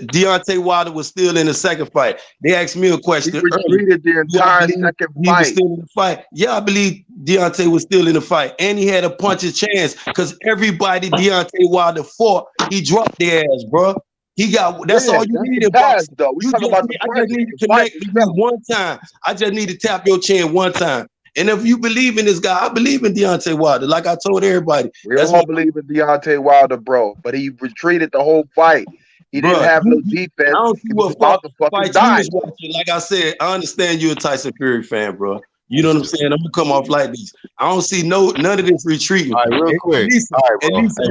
Deontay Wilder was still in the second fight. They asked me a question. He retreated the entire second he fight. was still in the fight. Yeah, I believe Deontay was still in the fight, and he had a puncher's chance because everybody Deontay Wilder fought, he dropped their ass, bro. He got that's all you need in boxing. Though. We talking about I just need to connect with you one time. I just need to tap your chin one time. And if you believe in this guy, I believe in Deontay Wilder. Like I told everybody, we all believe in Deontay Wilder, bro. But he retreated the whole fight. He didn't have no defense. I don't see what about to fucking die. Like I said, I understand you're a Tyson Fury fan, bro. You know what I'm saying? I'm gonna come off like this. I don't see none of this retreating. All right, real quick. At least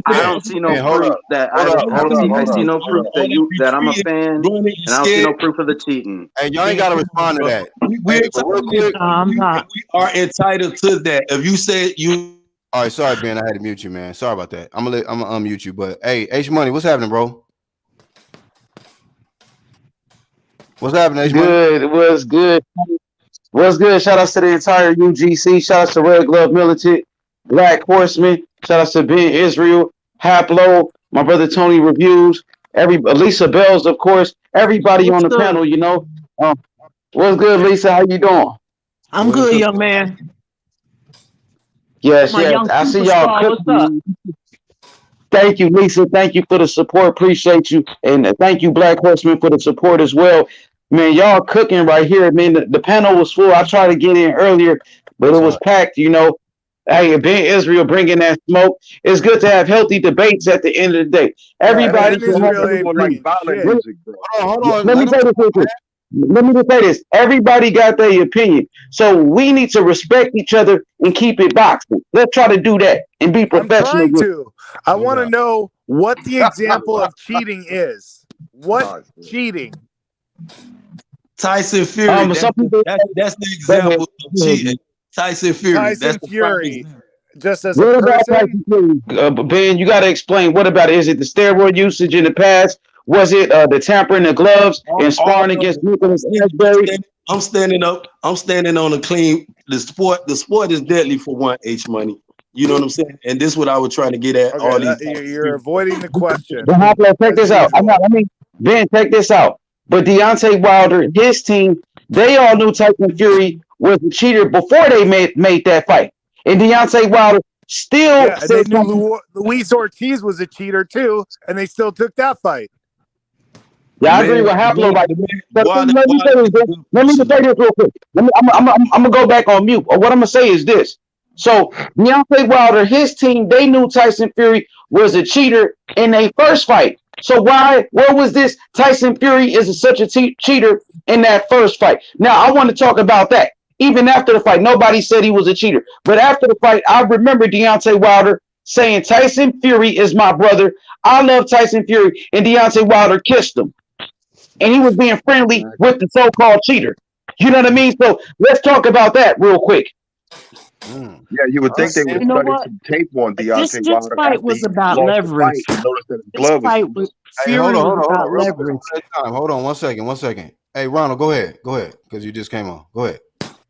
I don't see no proof that I see no proof that I'm a fan, and I don't see no proof of the cheating. Hey, y'all ain't gotta respond to that. We are entitled to that. If you said you, all right, sorry, Ben, I had to mute you, man. Sorry about that. I'm gonna unmute you, but hey, H Money, what's happening, bro? What's happening, H Money? Good. What's good? What's good? Shout out to the entire UGC. Shout out to Red Glove Militant, Black Horseman. Shout out to Ben Israel, Haplo, my brother Tony Reviews, Lisa Bells, of course. Everybody on the panel, you know. What's good, Lisa? How you doing? I'm good, young man. Yes, My young I see y'all superstar, what's cooking. Thank you, Lisa. Thank you for the support. Appreciate you. And thank you, Black Horseman, for the support as well. Man, y'all cooking right here. Man, the panel was full. I tried to get in earlier, but it was packed, you know. Hey, Ben Israel bringing that smoke. It's good to have healthy debates at the end of the day. Everybody can have Hold on. Let me say this real quick. Let me just say this. Everybody got their opinion. So we need to respect each other and keep it boxing. Let's try to do that and be professional. I'm trying to. I want to know what the example of cheating is. What cheating? Tyson Fury. That's the example of cheating. Tyson Fury. Tyson Fury. Just as a What about person, Tyson Fury? Ben, you got to explain. What about it? Is it the steroid usage in the past? Was it the tampering the gloves and sparring against Nicholas Asbury? I'm standing up. I'm standing on a clean. The sport is deadly for one. H Money. You know what I'm saying? And this is what I was trying to get at. okay, All these. you're avoiding the question. But Hoplo, check this out. Ben, check this out. But Deontay Wilder, his team, they all knew Tyson Fury was a cheater before they made that fight. And Deontay Wilder still and they knew Luis Ortiz was a cheater too, and they still took that fight. Yeah, I agree with Haplo. Let me just say this real quick. I'm gonna go back on mute. What I'm gonna say is this. So Deontay Wilder, his team, they knew Tyson Fury was a cheater in their first fight. So where was this Tyson Fury is such a cheater in that first fight? Now I want to talk about that. Even after the fight, nobody said he was a cheater. But after the fight, I remember Deontay Wilder saying, Tyson Fury is my brother. I love Tyson Fury. And Deontay Wilder kissed him. And he was being friendly with the so-called cheater. You know what I mean? So let's talk about that real quick. Yeah, you would think they would study some tape on Deontay This Wilder. fight was about leverage. This fight was Hold on, leverage. Hold on, 1 second. Hey, Ronald, go ahead, because you just came on. Go ahead.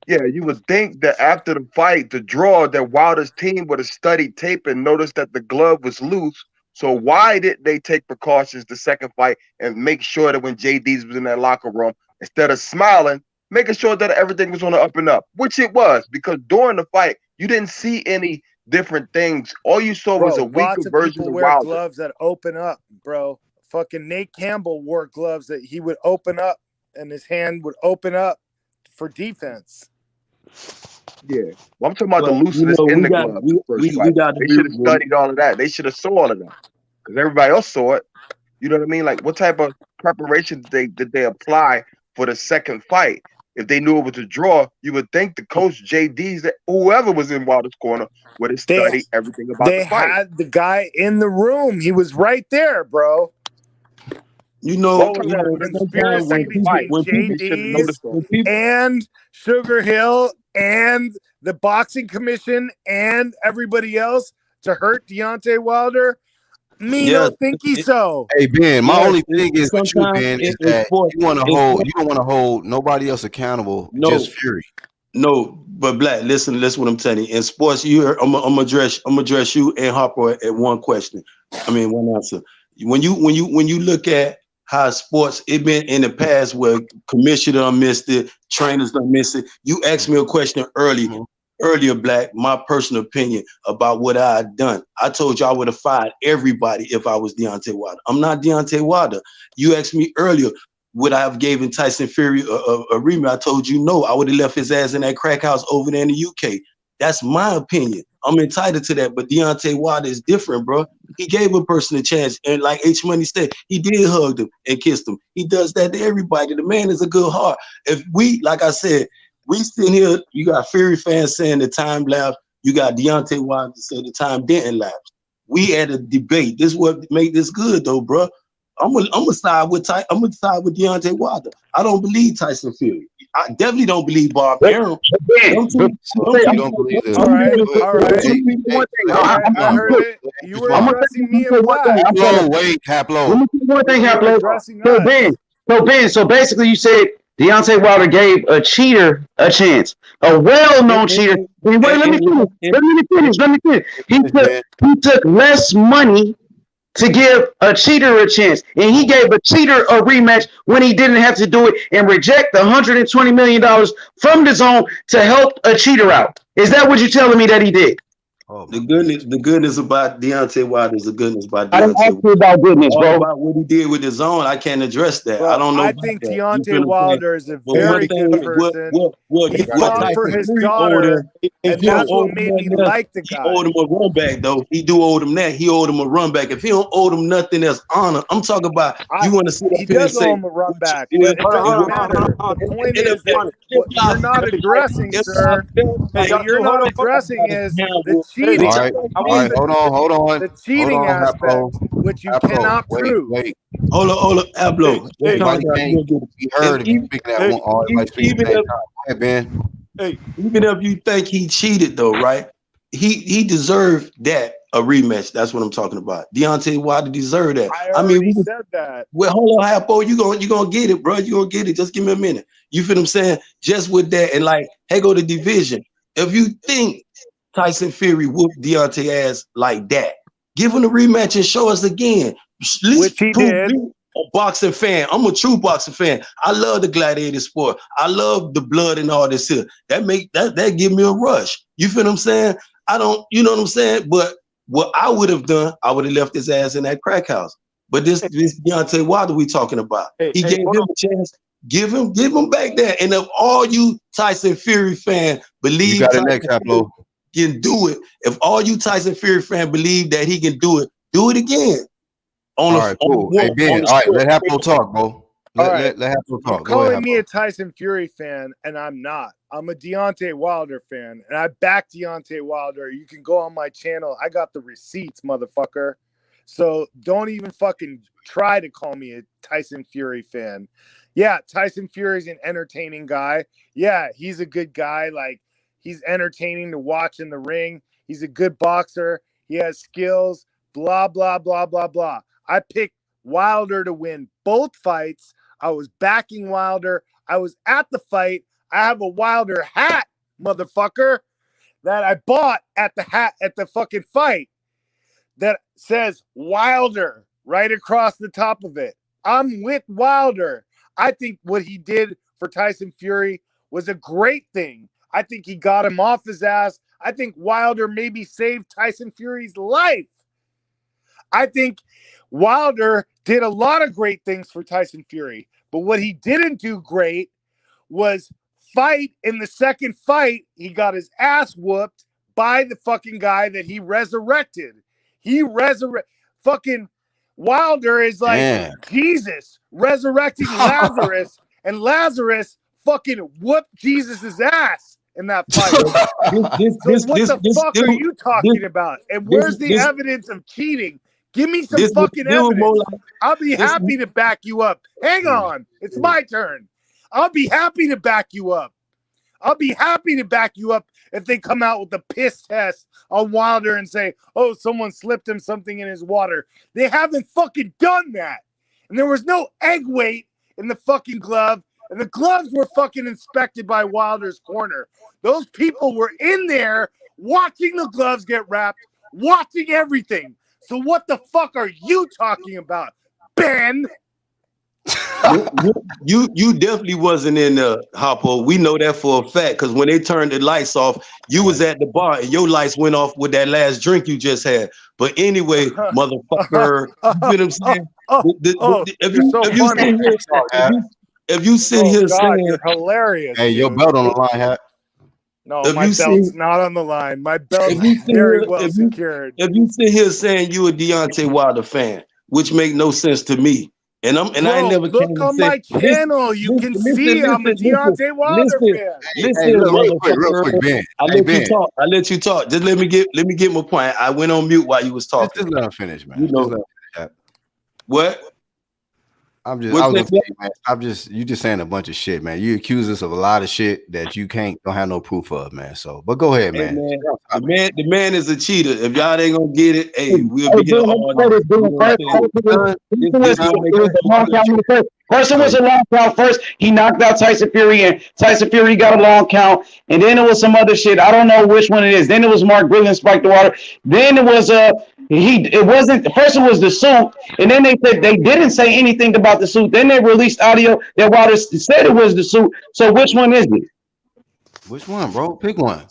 Yeah, you would think that after the fight, the draw, that Wilder's team would have studied tape and noticed that the glove was loose. So why did they take precautions the second fight and make sure that when JD's was in that locker room, instead of smiling, making sure that everything was on the up and up, which it was, because during the fight, you didn't see any different things. All you saw was a weaker version of wear Wilder. Gloves that open up, bro. Fucking Nate Campbell wore gloves that he would open up and his hand would open up for defense. Yeah, well, I'm talking about the looseness in the glove. They should have studied all of that. They should have saw all of that because everybody else saw it. You know what I mean? Like, what type of preparation did they apply for the second fight? If they knew it was a draw, you would think the coach, JD's, that whoever was in Wilder's corner would have studied everything about the fight. They had the guy in the room. He was right there, bro. You know, conspiracy between JD and Sugar Hill and the boxing commission and everybody else to hurt Deontay Wilder. Me no thinky so. Hey Ben, my only thing is with you, Ben, is that you don't want to hold nobody else accountable, just Fury. No, but Black, listen what I'm telling you. In sports, I'm gonna address you and Harper at one question. One answer. When you look at how sports, it been in the past where commissioner done missed it, trainers done missed it. You asked me a question earlier, Black, my personal opinion about what I had done. I told you I would have fired everybody if I was Deontay Wilder. I'm not Deontay Wilder. You asked me earlier, would I have given Tyson Fury a rematch? I told you no. I would have left his ass in that crack house over there in the UK. That's my opinion. I'm entitled to that, but Deontay Wilder is different, bro. He gave a person a chance, and like H Money said, he did hug them and kissed them. He does that to everybody. The man is a good heart. If we, like I said, we sitting here, you got Fury fans saying the time lapse. You got Deontay Wilder saying the time didn't lapse. We had a debate. This is what made this good, though, bro. I'm gonna side with Deontay Wilder. I don't believe Tyson Fury. I definitely don't believe Bob Arum. All right. I heard it. You were addressing me and Black. So basically you said Deontay Wilder gave a cheater a chance, a well-known cheater. Let me finish. He took less money to give a cheater a chance, and he gave a cheater a rematch when he didn't have to do it and reject the $120 million from the zone to help a cheater out. Is that what you're telling me that he did? The goodness about Deontay Wilder is the goodness about Deontay. I didn't ask you about goodness, bro. About what he did with his own, I can't address that. Bro, I don't know. I think Deontay Wilder is a very good person. He fought for his daughter, and that's what made me like the guy. He owed him a run back, though. He do owe him that. He owed him a run back. If he don't owe him nothing, that's honor. I'm talking about you want to sit up here and say he does owe him a run back, but it doesn't matter. The point is that what you're not addressing, sir. What you're not addressing is the cheating. All right, hold on. The cheating aspect, which you cannot prove. Hold on, Ablo. Everybody can't be heard if you speaking at one. All everybody speaking at the same time. Go ahead, Ben. Hey, even if you think he cheated, though, right? He deserved that a rematch. That's what I'm talking about. Deontay Wilder deserved that. I already said that. Well, hold on, Hapo. You gonna get it, bro. You gonna get it. Just give me a minute. You feel what I'm saying? Just with that, and like, hey, go to division. If you think Tyson Fury whooped Deontay ass like that, give him a rematch and show us again. Which he did. A boxing fan. I'm a true boxing fan. I love the gladiator sport. I love the blood and all this here. That give me a rush. You feel what I'm saying? I don't, you know what I'm saying? But what I would have done, I would have left his ass in that crack house. But this Deontay Wilder we talking about. He gave him a chance. Give him back there. And if all you Tyson Fury fan believe Tyson Fury can do it, if all you Tyson Fury fan believe that he can do it again. All right, cool. Hey, Ben, all right, let Hapo talk, bro. Let Hapo talk. You're calling me a Tyson Fury fan, and I'm not. I'm a Deontay Wilder fan, and I back Deontay Wilder. You can go on my channel. I got the receipts, motherfucker. So don't even fucking try to call me a Tyson Fury fan. Yeah, Tyson Fury's an entertaining guy. Yeah, he's a good guy. Like, he's entertaining to watch in the ring. He's a good boxer. He has skills, blah, blah, blah, blah, blah. I picked Wilder to win both fights. I was backing Wilder. I was at the fight. I have a Wilder hat, motherfucker, that I bought at the fucking fight that says Wilder right across the top of it. I'm with Wilder. I think what he did for Tyson Fury was a great thing. I think he got him off his ass. I think Wilder maybe saved Tyson Fury's life. I think Wilder did a lot of great things for Tyson Fury, but what he didn't do great was fight. In the second fight, he got his ass whooped by the fucking guy that he resurrected. Fucking Wilder is like Jesus resurrecting Lazarus, and Lazarus fucking whooped Jesus's ass in that fight. What the fuck are you talking about? And where's the evidence of cheating? Give me some fucking evidence. I'll be happy to back you up. Hang on. It's my turn. I'll be happy to back you up. I'll be happy to back you up if they come out with a piss test on Wilder and say, oh, someone slipped him something in his water. They haven't fucking done that. And there was no egg weight in the fucking glove. And the gloves were fucking inspected by Wilder's corner. Those people were in there watching the gloves get wrapped, watching everything. So what the fuck are you talking about, Ben? You definitely wasn't in the Hoppo. We know that for a fact, because when they turned the lights off, you was at the bar and your lights went off with that last drink you just had. But anyway, motherfucker, you know what I'm saying? If you sit here saying you're hilarious. Hey, your belt on the line, hat. No, my belt's not on the line. My belt's very well secured. If you sit here saying you a Deontay Wilder fan, which make no sense to me, I ain't never look on my channel. You can see I'm a Deontay Wilder fan. Listen, real quick, Ben. I let you talk. Just let me get my point. I went on mute while you was talking. Just let him finish, man. You know what? You just saying a bunch of shit, man. You accuse us of a lot of shit that you don't have no proof of, man. So, but go ahead, man. Hey, the man is a cheater. If y'all ain't gonna get it, hey, we'll be here all night. Person was a long count first. He knocked out Tyson Fury, and Tyson Fury got a long count. And then it was some other shit. I don't know which one it is. Then it was Mark Brilliant spiked the water. Then it was it wasn't. First it was the suit, and then they said they didn't say anything about the suit. Then they released audio that Wilder said it was the suit. So which one is it? Which one, bro? Pick one.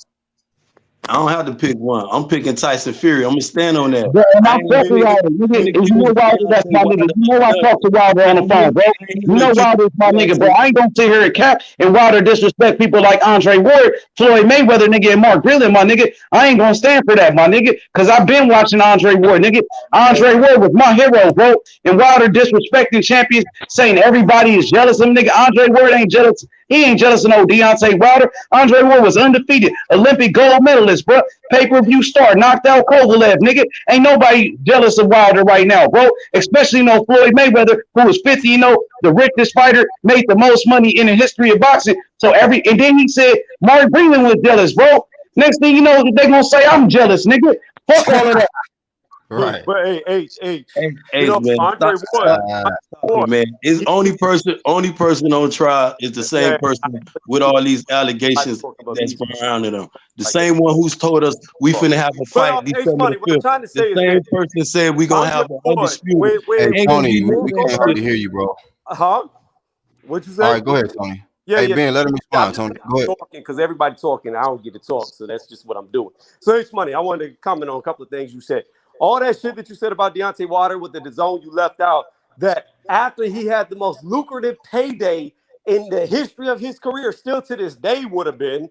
I don't have to pick one. I'm picking Tyson Fury. I'm gonna stand on that. Bro, and I'm talking Wilder. You know Wilder, that's my nigga. You know I talk to Wilder on the phone, bro. You know Wilder's my nigga, bro. I ain't gonna sit here and cap and Wilder disrespect people like Andre Ward, Floyd Mayweather, nigga, and Mark Brilliant, my nigga. I ain't gonna stand for that, my nigga, because I've been watching Andre Ward, nigga. Andre Ward was my hero, bro. And Wilder disrespecting champions, saying everybody is jealous of him, nigga. Andre Ward ain't jealous He ain't jealous of no Deontay Wilder. Andre Ward was undefeated, Olympic gold medalist, bro. Pay-per-view star, knocked out Kovalev, nigga. Ain't nobody jealous of Wilder right now, bro. Especially no Floyd Mayweather, who was 50, the richest fighter, made the most money in the history of boxing. And then he said Mark Breland was jealous, bro. Next thing you know, they gonna say I'm jealous, nigga. Fuck all of that. Right. But hey, man, Andre Ward, man, it's only person on trial is the same person with all these allegations that's surrounding them. The same one who's told us we finna have a fight December the 5th. The same person said we gonna have an undisputed. Hey, Tony, we can't hardly hear you, bro. What'd you say? All right, go ahead, Tony. Yeah, Ben, let him respond, Tony. Go ahead. Because everybody talking, I don't get to talk, so that's just what I'm doing. So it's funny. I wanted to comment on a couple of things you said. All that shit that you said about Deontay Wilder with the DAZN, you left out that after he had the most lucrative payday in the history of his career, still to this day would have been,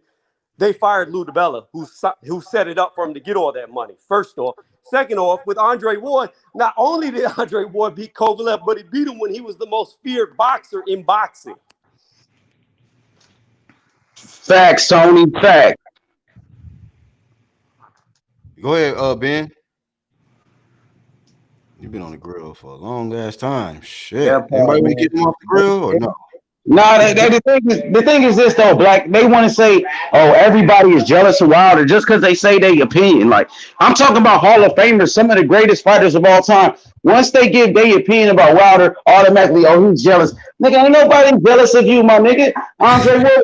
they fired Lou DiBella, who set it up for him to get all that money. First off. Second off, with Andre Ward, not only did Andre Ward beat Kovalev, but he beat him when he was the most feared boxer in boxing. Facts, Tony. Facts. Go ahead, Ben. You've been on the grill for a long ass time. Shit. Yeah, anybody want to get him off the grill or no? Nah, the thing is this though, Black. They want to say, oh, everybody is jealous of Wilder just because they say their opinion. Like, I'm talking about Hall of Famers, some of the greatest fighters of all time. Once they give their opinion about Wilder, automatically, oh, he's jealous. Nigga, ain't nobody jealous of you, my nigga. Andre Ward,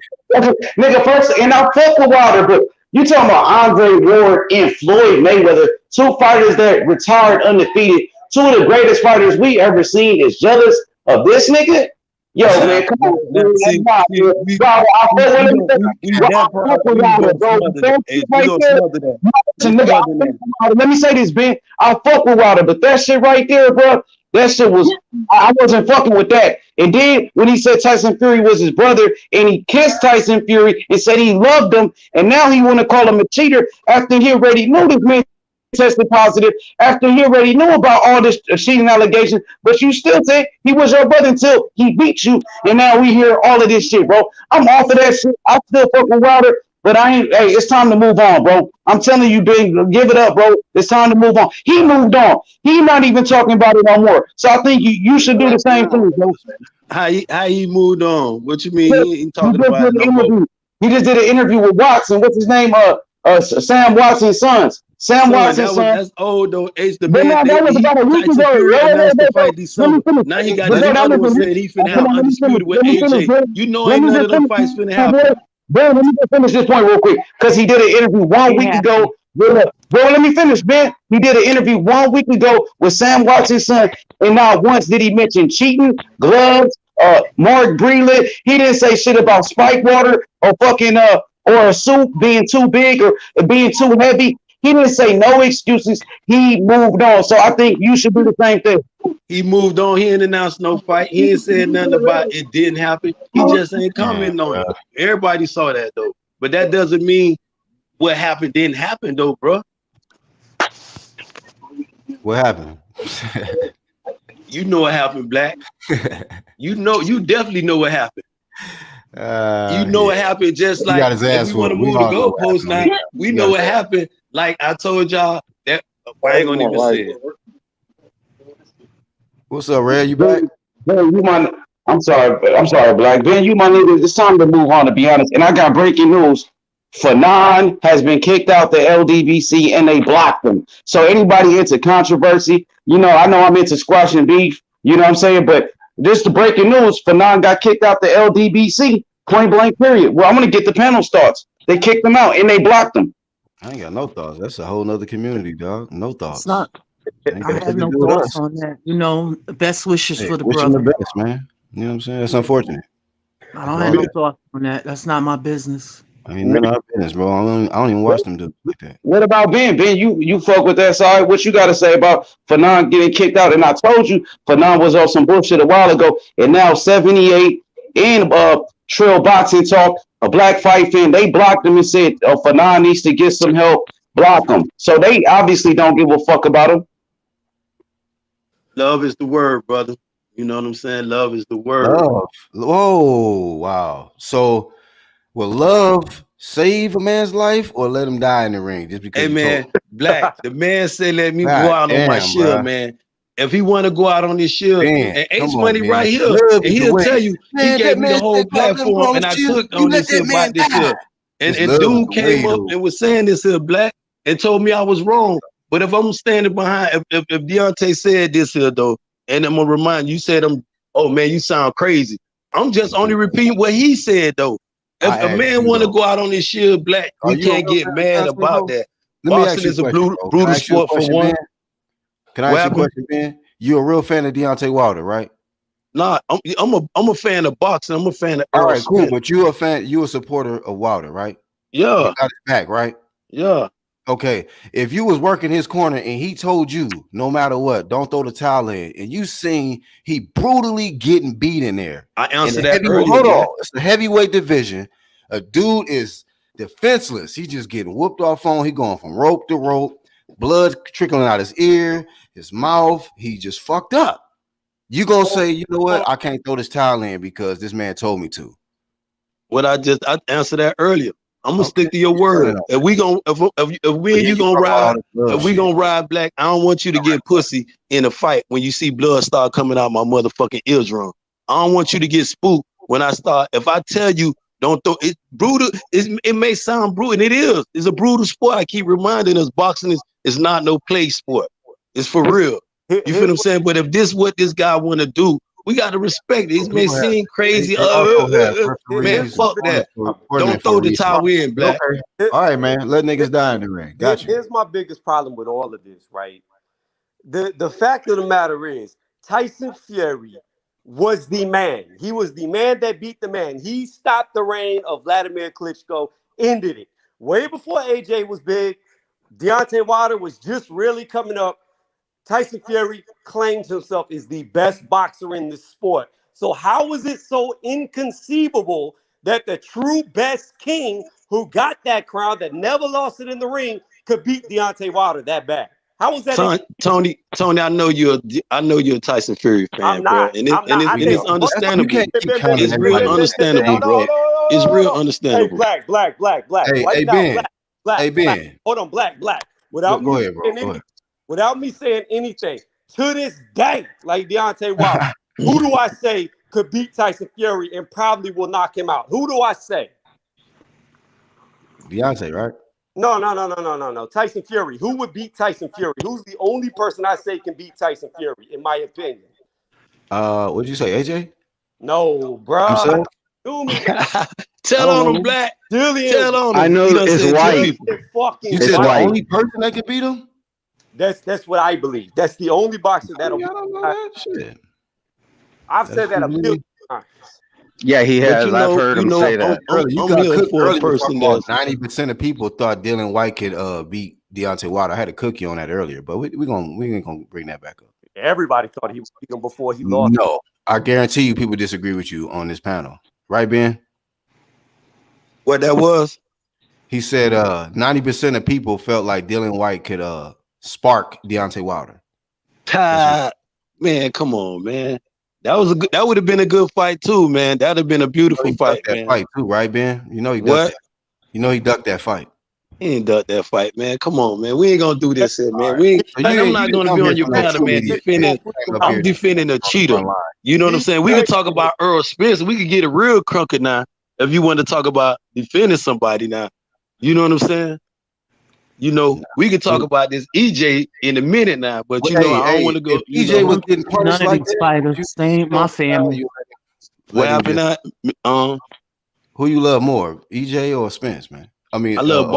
nigga, first, and I fuck with Wilder, but you talking about Andre Ward and Floyd Mayweather, two fighters that retired undefeated, two of the greatest fighters we ever seen is jealous of this nigga? Yo, man, come on. Let me say this, Ben. I fuck with Wilder, but that shit right there, bro, that shit was, I wasn't fucking with that. And then when he said Tyson Fury was his brother and he kissed Tyson Fury and said he loved him, and now he want to call him a cheater after he already knew this man tested positive, after he already knew about all this cheating allegations, but you still say he was your brother until he beat you, and now we hear all of this shit, bro. I'm off of that shit. I still fuck with Wilder, but I ain't. Hey, it's time to move on, bro. I'm telling you, Ben, give it up, bro. It's time to move on. He moved on. He's not even talking about it no more. So I think you should do the same thing, bro. How he moved on? What you mean? He ain't talking about it no more. He just did an interview with Watson. What's his name? Sam Watson's sons. Sam Watson's son. That's old though. H the man. That was about a week ago. Now he got another one said he finna have undisputed with AJ. You know ain't none of them fights finna happen. Ben, let me finish this point real quick because he did an interview 1 week ago. Bro, let me finish, Ben. He did an interview 1 week ago with Sam Watson's son, and not once did he mention cheating, gloves, Mark Breland. He didn't say shit about spike water or fucking or a suit being too big or being too heavy. He didn't say no excuses. He moved on. So I think you should do the same thing. He moved on. He didn't announce no fight. He ain't said nothing about it didn't happen. He just ain't commenting on it. Everybody saw that though. But that doesn't mean what happened didn't happen though, bro. What happened? You know what happened, Black. You definitely know what happened. You know what happened, just like if we want to move the goalpost now. We know what happened. Like I told y'all that I ain't gonna even say it. What's up, Red? You back? Ben, I'm sorry, Black. Ben, you my nigga. It's time to move on, to be honest. And I got breaking news. Fanon has been kicked out the LDBC and they blocked him. So anybody into controversy, I know I'm into squashing beef, you know what I'm saying? But just the breaking news, Fanon got kicked out the LDBC, point blank period. Well, I'm going to get the panel's thoughts. They kicked him out and they blocked him. I ain't got no thoughts. That's a whole nother community, dog. No thoughts. It's not. I have no thoughts on that. Best wishes for the brother. The best, man. You know what I'm saying? That's unfortunate. I don't have no thoughts on that. That's not my business. I mean, none of our business, bro. I don't even watch them do like that. What about Ben? Ben, you fuck with that side. What you got to say about Fanon getting kicked out? And I told you Fanon was on some bullshit a while ago. And now 78 and Trill Boxing Talk, a Black Fight fan, they blocked him and said Fanon needs to get some help. Block him. So they obviously don't give a fuck about him. Love is the word, brother. You know what I'm saying? Love is the word. Love. Oh, wow. So will love save a man's life or let him die in the ring just because Hey you man, told Black, the man said let me go God out on my damn, shield, bruh. man. If he want to go out on this shield, Ben, and come H on, Money Ben. right here, Love and is the he'll way. tell you, he Man, gave that me the man whole said, "Fuck, let him go platform, on and the I shield. cooked You on let this here that man about this die." here. And It's love is dude the came way, up though. and was saying this here, Black, and told me I was wrong. But if I'm standing behind, if Deontay said this here though, and I'm gonna remind you, you said oh man, you sound crazy. I'm just only repeating what he said though. If I a asked man you want to though. go out on his shield, Black, Are we you a can't real get fan mad of Deontay, about bro? that. Let me ask Boxing you a is a question, bro. Can brutal I ask you a sport for question, one. Ben? Can I What ask you a happened? question, Ben? You a real fan of Deontay Wilder, right? Nah, I'm a fan of boxing. I'm a fan of All Earl right, cool. Spence. But you a fan, you a supporter of Wilder, right? Yeah, You got his back, right? yeah. Okay. If you was working his corner and he told you, no matter what, don't throw the towel in, and you seen he brutally getting beat in there. I And answered the that heavyweight, earlier, hold Black. on, it's the heavyweight division. A dude is defenseless. He just getting whooped off on. He going from rope to rope, blood trickling out his ear, his mouth. He just fucked up. You gonna say, you know what? I can't throw this towel in because this man told me to. I answered that earlier. I'm gonna Okay. stick to your word. If we gonna if we and Yeah, you you gonna talk about all ride, this love if we shit. gonna ride, Black, I don't want you to get pussy in a fight when you see blood start coming out my motherfucking eardrum. I don't want you to get spooked when I start. If I tell you don't throw it, brutal. It may sound brutal, and it is. It's a brutal sport. I keep reminding us, boxing is not no play sport. It's for real. You feel what I'm saying? But if this what this guy want to do, we got to respect it. It may seem crazy. They also have Man, referees fuck that. Don't throw the towel in, Black. Okay. All right, man. Let niggas die in the ring. Got you. Here's my biggest problem with all of this, right? The fact of the matter is, Tyson Fury was the man. He was the man that beat the man. He stopped the reign of Vladimir Klitschko, ended it. Way before AJ was big, Deontay Wilder was just really coming up. Tyson Fury claims himself as the best boxer in the sport. So how is it so inconceivable that the true best king who got that crown, that never lost it in the ring, could beat Deontay Wilder that bad? How was that? Tony, I know you're a Tyson Fury fan, I'm bro, not. and I'm not. it's understandable. You can't keep counting It's real everybody. understandable, bro. It's real understandable. Hey, Black. Hey, Right hey, now, Ben. Black. Hey, Ben. Hold on, Black. Go ahead, bro. Go ahead. Without me saying anything, to this day, like Deontay Wilder, who do I say could beat Tyson Fury and probably will knock him out? Who do I say? Deontay, right? No. Tyson Fury. Who would beat Tyson Fury? Who's the only person I say can beat Tyson Fury, in my opinion? What'd you say, AJ? No, bro. Himself? Tell on him, Black. Tell on him. I know it's white. You said the only person that could beat him? That's what I believe. That's the only boxer that'll. I don't know that shit. I've said that a million times. Yeah, he has. I've heard him say that. You got cooked earlier. 90% of people thought Dylan White could beat Deontay Wilder. I had to cook you on that earlier, but we ain't gonna bring that back up. Everybody thought he would beat him before he lost. No, I guarantee you, people disagree with you on this panel, right, Ben? What that was? He said 90% of people felt like Dylan White could spark Deontay Wilder. Man, come on, man. That would have been a good fight too, man. That'd have been a beautiful fight, man. Fight too, right, Ben? You know he ducked that. You know he ducked that fight. He ain't ducked that fight, man. Come on, man. We ain't gonna do this here, man. I'm not gonna be on your panel, man. I'm defending a cheater. You know what I'm saying? We can talk about Earl Spence. We could get a real crunker now if you want to talk about defending somebody now. You know what I'm saying? You know, we can talk about this EJ in a minute now, but I don't want to go. EJ was getting punished None of like these fighters, they ain't my family. What happened? Who you love more, EJ or Spence, man? I mean, I love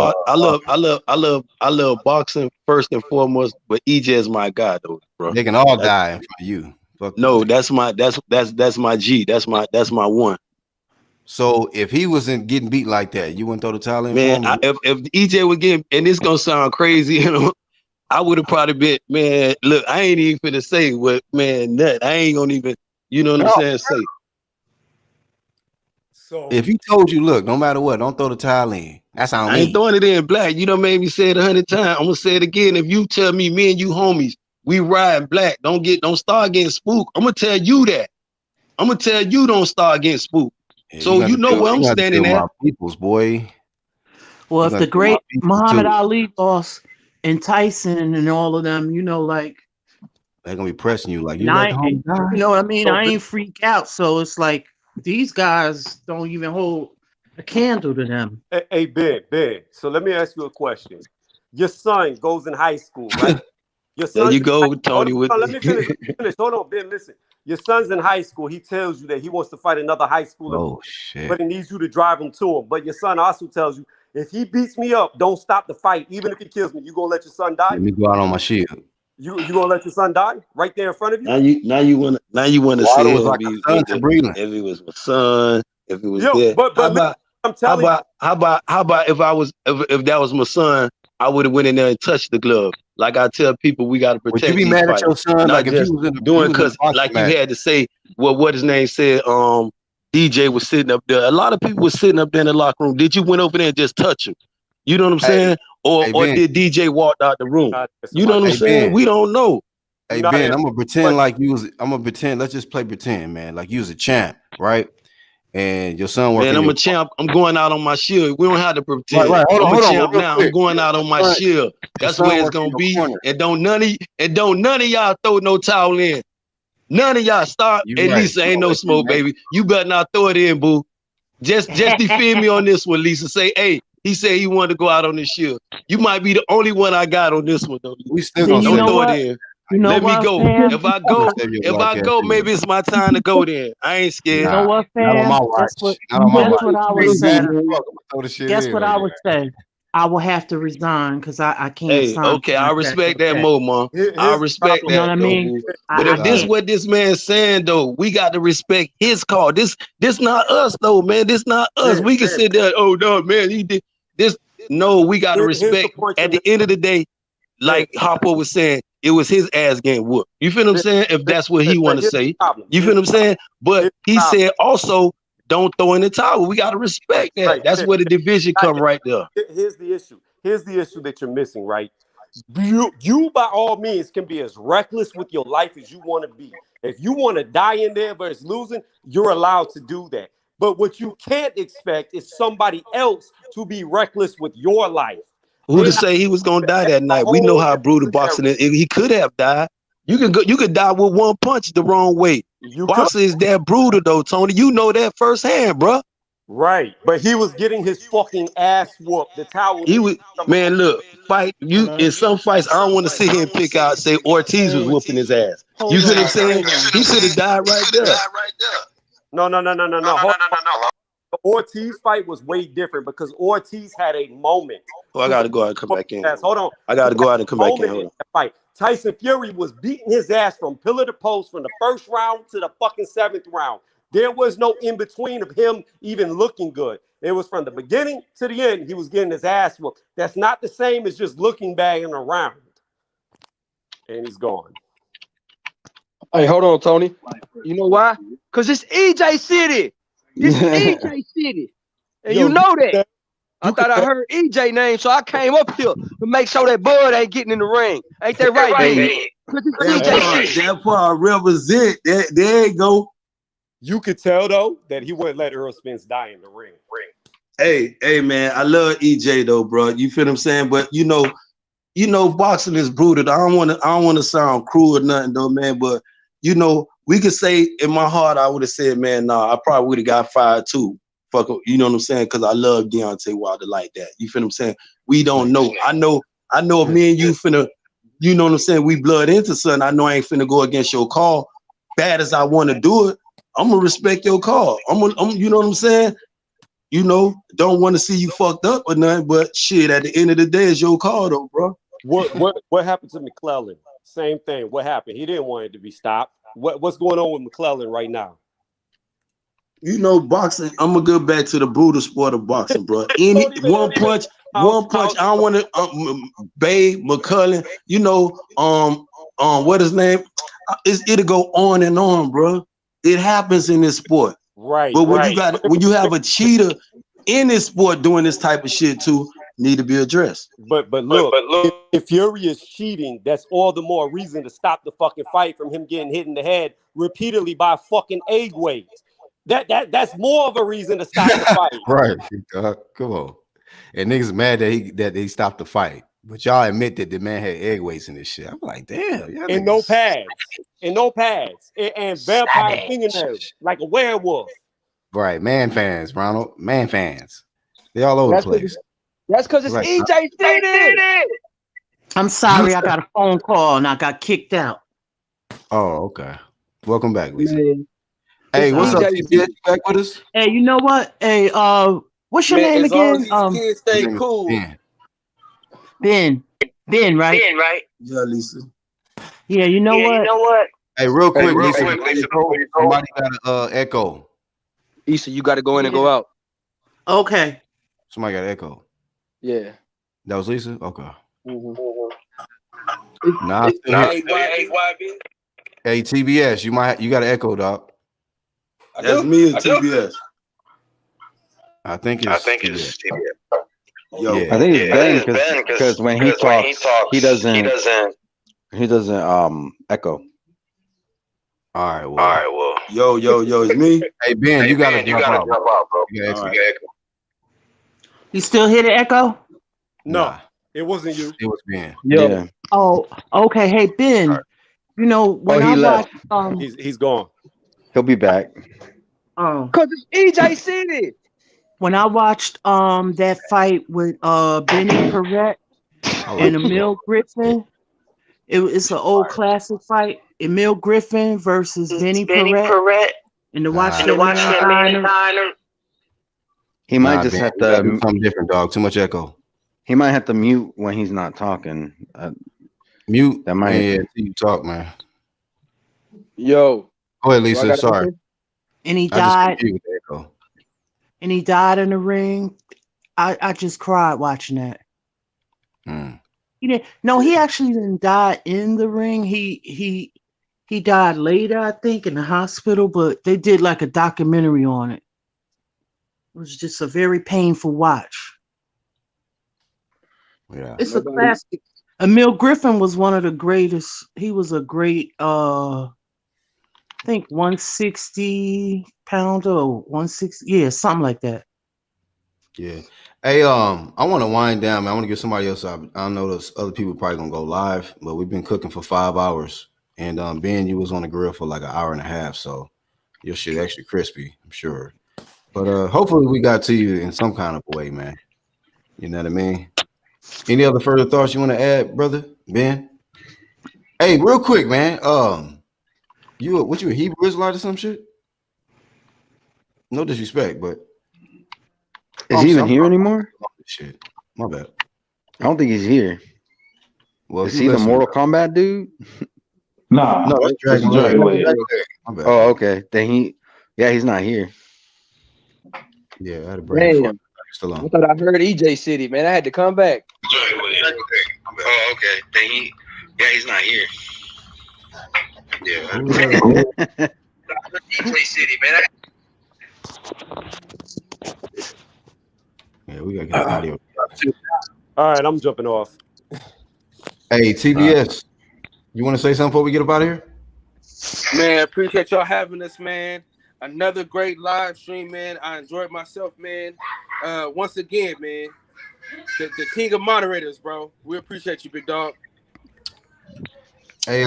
boxing first and foremost, but EJ is my guy, though, bro. They can all die in front of you. No, that's my G. That's my one. So if he wasn't getting beat like that, you wouldn't throw the towel in? Man, if EJ would get, and it's gonna sound crazy, you know, I would have probably been, man. Look, I ain't even finna say what, man. Nut. I ain't gonna even, you know what I'm saying? Say. So if he told you, look, no matter what, don't throw the towel in. That's how I ain't throwing it in, Black. You done made me say it 100 times. I'm gonna say it again. If you tell me and you homies, We ride black. Don't start getting spooked. I'm gonna tell you that. I'm gonna tell you don't start getting spooked. Yeah, so you know where I'm standing at. My peoples, boy. Well, if the great Muhammad Ali lost and Tyson and all of them, you know, like they're gonna be pressing you like you I, let home die. you know what I mean? I ain't freak out. So it's like these guys don't even hold a candle to them. Hey, big. So let me ask you a question. Your son goes in high school, right? Your son. There you go, Tony. Let me finish. Hold on, Ben. Listen. Your son's in high school. He tells you that he wants to fight another high schooler. Oh shit! But he needs you to drive him to him. But your son also tells you, if he beats me up, don't stop the fight. Even if he kills me, you gonna let your son die? Let me go out on my shield. You gonna let your son die right there in front of you? Now you wanna say if it was my son, if it was that. How about if that was my son, I would have went in there and touched the glove. Like I tell people, we got to protect. Would you be mad at your son? Like if he was in doing because like you had to say what his name said. DJ was sitting up there. A lot of people were sitting up there in the locker room. Did you went over there and just touch him? You know what I'm saying? Or did DJ walk out the room? You know what I'm saying? Ben. We don't know. Hey Ben, I'm gonna pretend like you was. I'm gonna pretend. Let's just play pretend, man. Like you was a champ, right? And your son working. Man, I'm a champ. I'm going out on my shield. We don't have to pretend. Right. Hold I'm on, a champ now. I'm going out on my shield. That's where it's gonna be. And don't none of y'all throw no towel in. None of y'all start. At least ain't no smoke, baby. You better not throw it in, boo. Just defend me on this one, Lisa. Say, hey, he said he wanted to go out on this shield. You might be the only one I got on this one, though. We still gonna don't throw it in. Let me go. If I go, maybe it's my time to go then. I ain't scared. You know what, fam? Guess what I would say. Guess what I would say. I will have to resign because I can't sign. Okay, I respect that more, man. I respect that. You know what I mean? But if this what this man's saying though, we got to respect his call. This not us though, man. This not us. We can sit there. Oh no, man, he did this. No, we got to respect. At the end of the day, like Harpo was saying, it was his ass getting whooped. You feel what I'm saying? If that's what he want to say, you feel what I'm saying? But he said also, don't throw in the towel. We got to respect that. Right. That's where the division come right there. Here's the issue. Here's the issue that you're missing, right? You by all means can be as reckless with your life as you want to be. If you want to die in there versus losing, you're allowed to do that. But what you can't expect is somebody else to be reckless with your life. Who to say he was gonna die that night? We know how brutal boxing is. He could have died. You could die with one punch the wrong way. Boxing is that brutal though, Tony. You know that firsthand, bro. Right, but he was getting his fucking ass whooped. The towel. He was, man. Look, fight you in some fights. I don't want to sit here and pick out. Say Ortiz was whooping his ass. You see what I'm saying? He should have died right there. No. The Ortiz fight was way different because Ortiz had a moment. Oh, I gotta go out and come back in. Hold on. I gotta go out and come back in. Hold on. Fight. Tyson Fury was beating his ass from pillar to post from the first round to the fucking 7th round. There was no in between of him even looking good. It was from the beginning to the end. He was getting his ass whooped. That's not the same as just looking back and around. And he's gone. Hey, hold on, Tony. You know why? Because it's EJ City. It's EJ City. And you know that. I thought I heard EJ name, so I came up here to make sure that Bud ain't getting in the ring. Ain't that right, baby? That part represent. There you go. You could tell though that he wouldn't let Earl Spence die in the ring. Hey, man, I love EJ though, bro. You feel what I'm saying? But you know, boxing is brutal. I don't want to sound cruel or nothing though, man. But you know, we could say in my heart, I would have said, man, nah, I probably would have got fired too. Fuck, you know what I'm saying? Because I love Deontay Wilder like that. You feel what I'm saying? We don't know. I know if me and you finna, you know what I'm saying? We blood into something. I know I ain't finna go against your call. Bad as I want to do it, I'm gonna respect your call. I'm you know what I'm saying? You know, don't want to see you fucked up or nothing, but shit, at the end of the day, it's your call though, bro. What happened to McClellan? Same thing. What happened? He didn't want it to be stopped. What's going on with McClellan right now? You know, boxing, I'm gonna go back to the brutal sport of boxing, bro. Any one punch, I don't want to Bay, McCullen, you know, what his name? It'll go on and on, bro. It happens in this sport. Right. But when you have a cheater in this sport doing this type of shit too, need to be addressed. But look, if Fury is cheating, that's all the more reason to stop the fucking fight from him getting hit in the head repeatedly by fucking egg weight. That's more of a reason to stop the fight. Right. Come on. And niggas mad that he stopped the fight. But y'all admit that the man had egg weights in this shit. I'm like, damn. And no pads. And vampire fingernails like a werewolf. Right. Man fans, Ronald. Man fans. They all over the place. That's because it's EJ City. I'm sorry, I got a phone call and I got kicked out. Oh, okay. Welcome back, Lisa. Man. Hey, what's up? TBS, back with us? Hey, you know what? Hey, what's your name again? Kids stay cool. Ben, right? Ben, right? Yeah, Lisa. Yeah, you know what? Hey, real quick, Lisa. Somebody got an echo. Issa, you got to go in and go out. Okay. Somebody got an echo. Yeah. That was Lisa? Okay. Mm-hmm. Nah. Hey, TBS, you got an echo, dog. That's me and TBS. I think it's TBS. Yo, I think it's Ben because when he talks, he doesn't echo. All right, well. Yo, it's me. Hey Ben, you gotta drop out, bro. You gotta echo. You still hear the echo? No, it wasn't you. It was Ben. Yeah. Oh, okay. Hey Ben, you know when I watch he's gone. He'll be back. Oh, cause it's EJ City. When I watched that fight with Benny Perret and Emil Griffin, it's an old classic fight. Emil Griffin versus Benny Perret in the Washington Diner. He might just have to do something different, dog. Too much echo. He might have to mute when he's not talking. Mute. That might. Yeah, you talk, man. Yo. Go ahead, Lisa. Sorry. And he died. And he died in the ring. I just cried watching that. He didn't. No, he actually didn't die in the ring. He died later, I think, in the hospital. But they did like a documentary on it. It was just a very painful watch. Yeah, it's a classic. Emil Griffin was one of the greatest. He was a great, I think 160 pounder or 160, yeah, something like that. Yeah. Hey, I want to wind down, man. I want to give somebody else. I know those other people probably gonna go live, but we've been cooking for 5 hours, and Ben, you was on the grill for like an hour and a half, so your shit extra crispy, I'm sure. But hopefully we got to you in some kind of way, man. You know what I mean? Any other further thoughts you want to add, brother Ben? Hey, real quick, man. You a Hebrew Israelite or some shit? No disrespect, but is he even here anymore? Shit, my bad. I don't think he's here. Well, is he the Mortal Kombat dude? Nah, no, that's Dragon. Oh, okay. Then he's not here. Yeah, I had a brain fart. Still on. I thought I heard EJ City, man. I had to come back. Oh, okay. Then he's not here. Yeah. EJ City, man. Yeah, we gotta get the audio. All right, I'm jumping off. Hey, TBS, you want to say something before we get up out of here? Man, appreciate y'all having us, man. Another great live stream, man. I enjoyed myself, man. Once again, man, the king of moderators, bro. We appreciate you, big dog. Hey,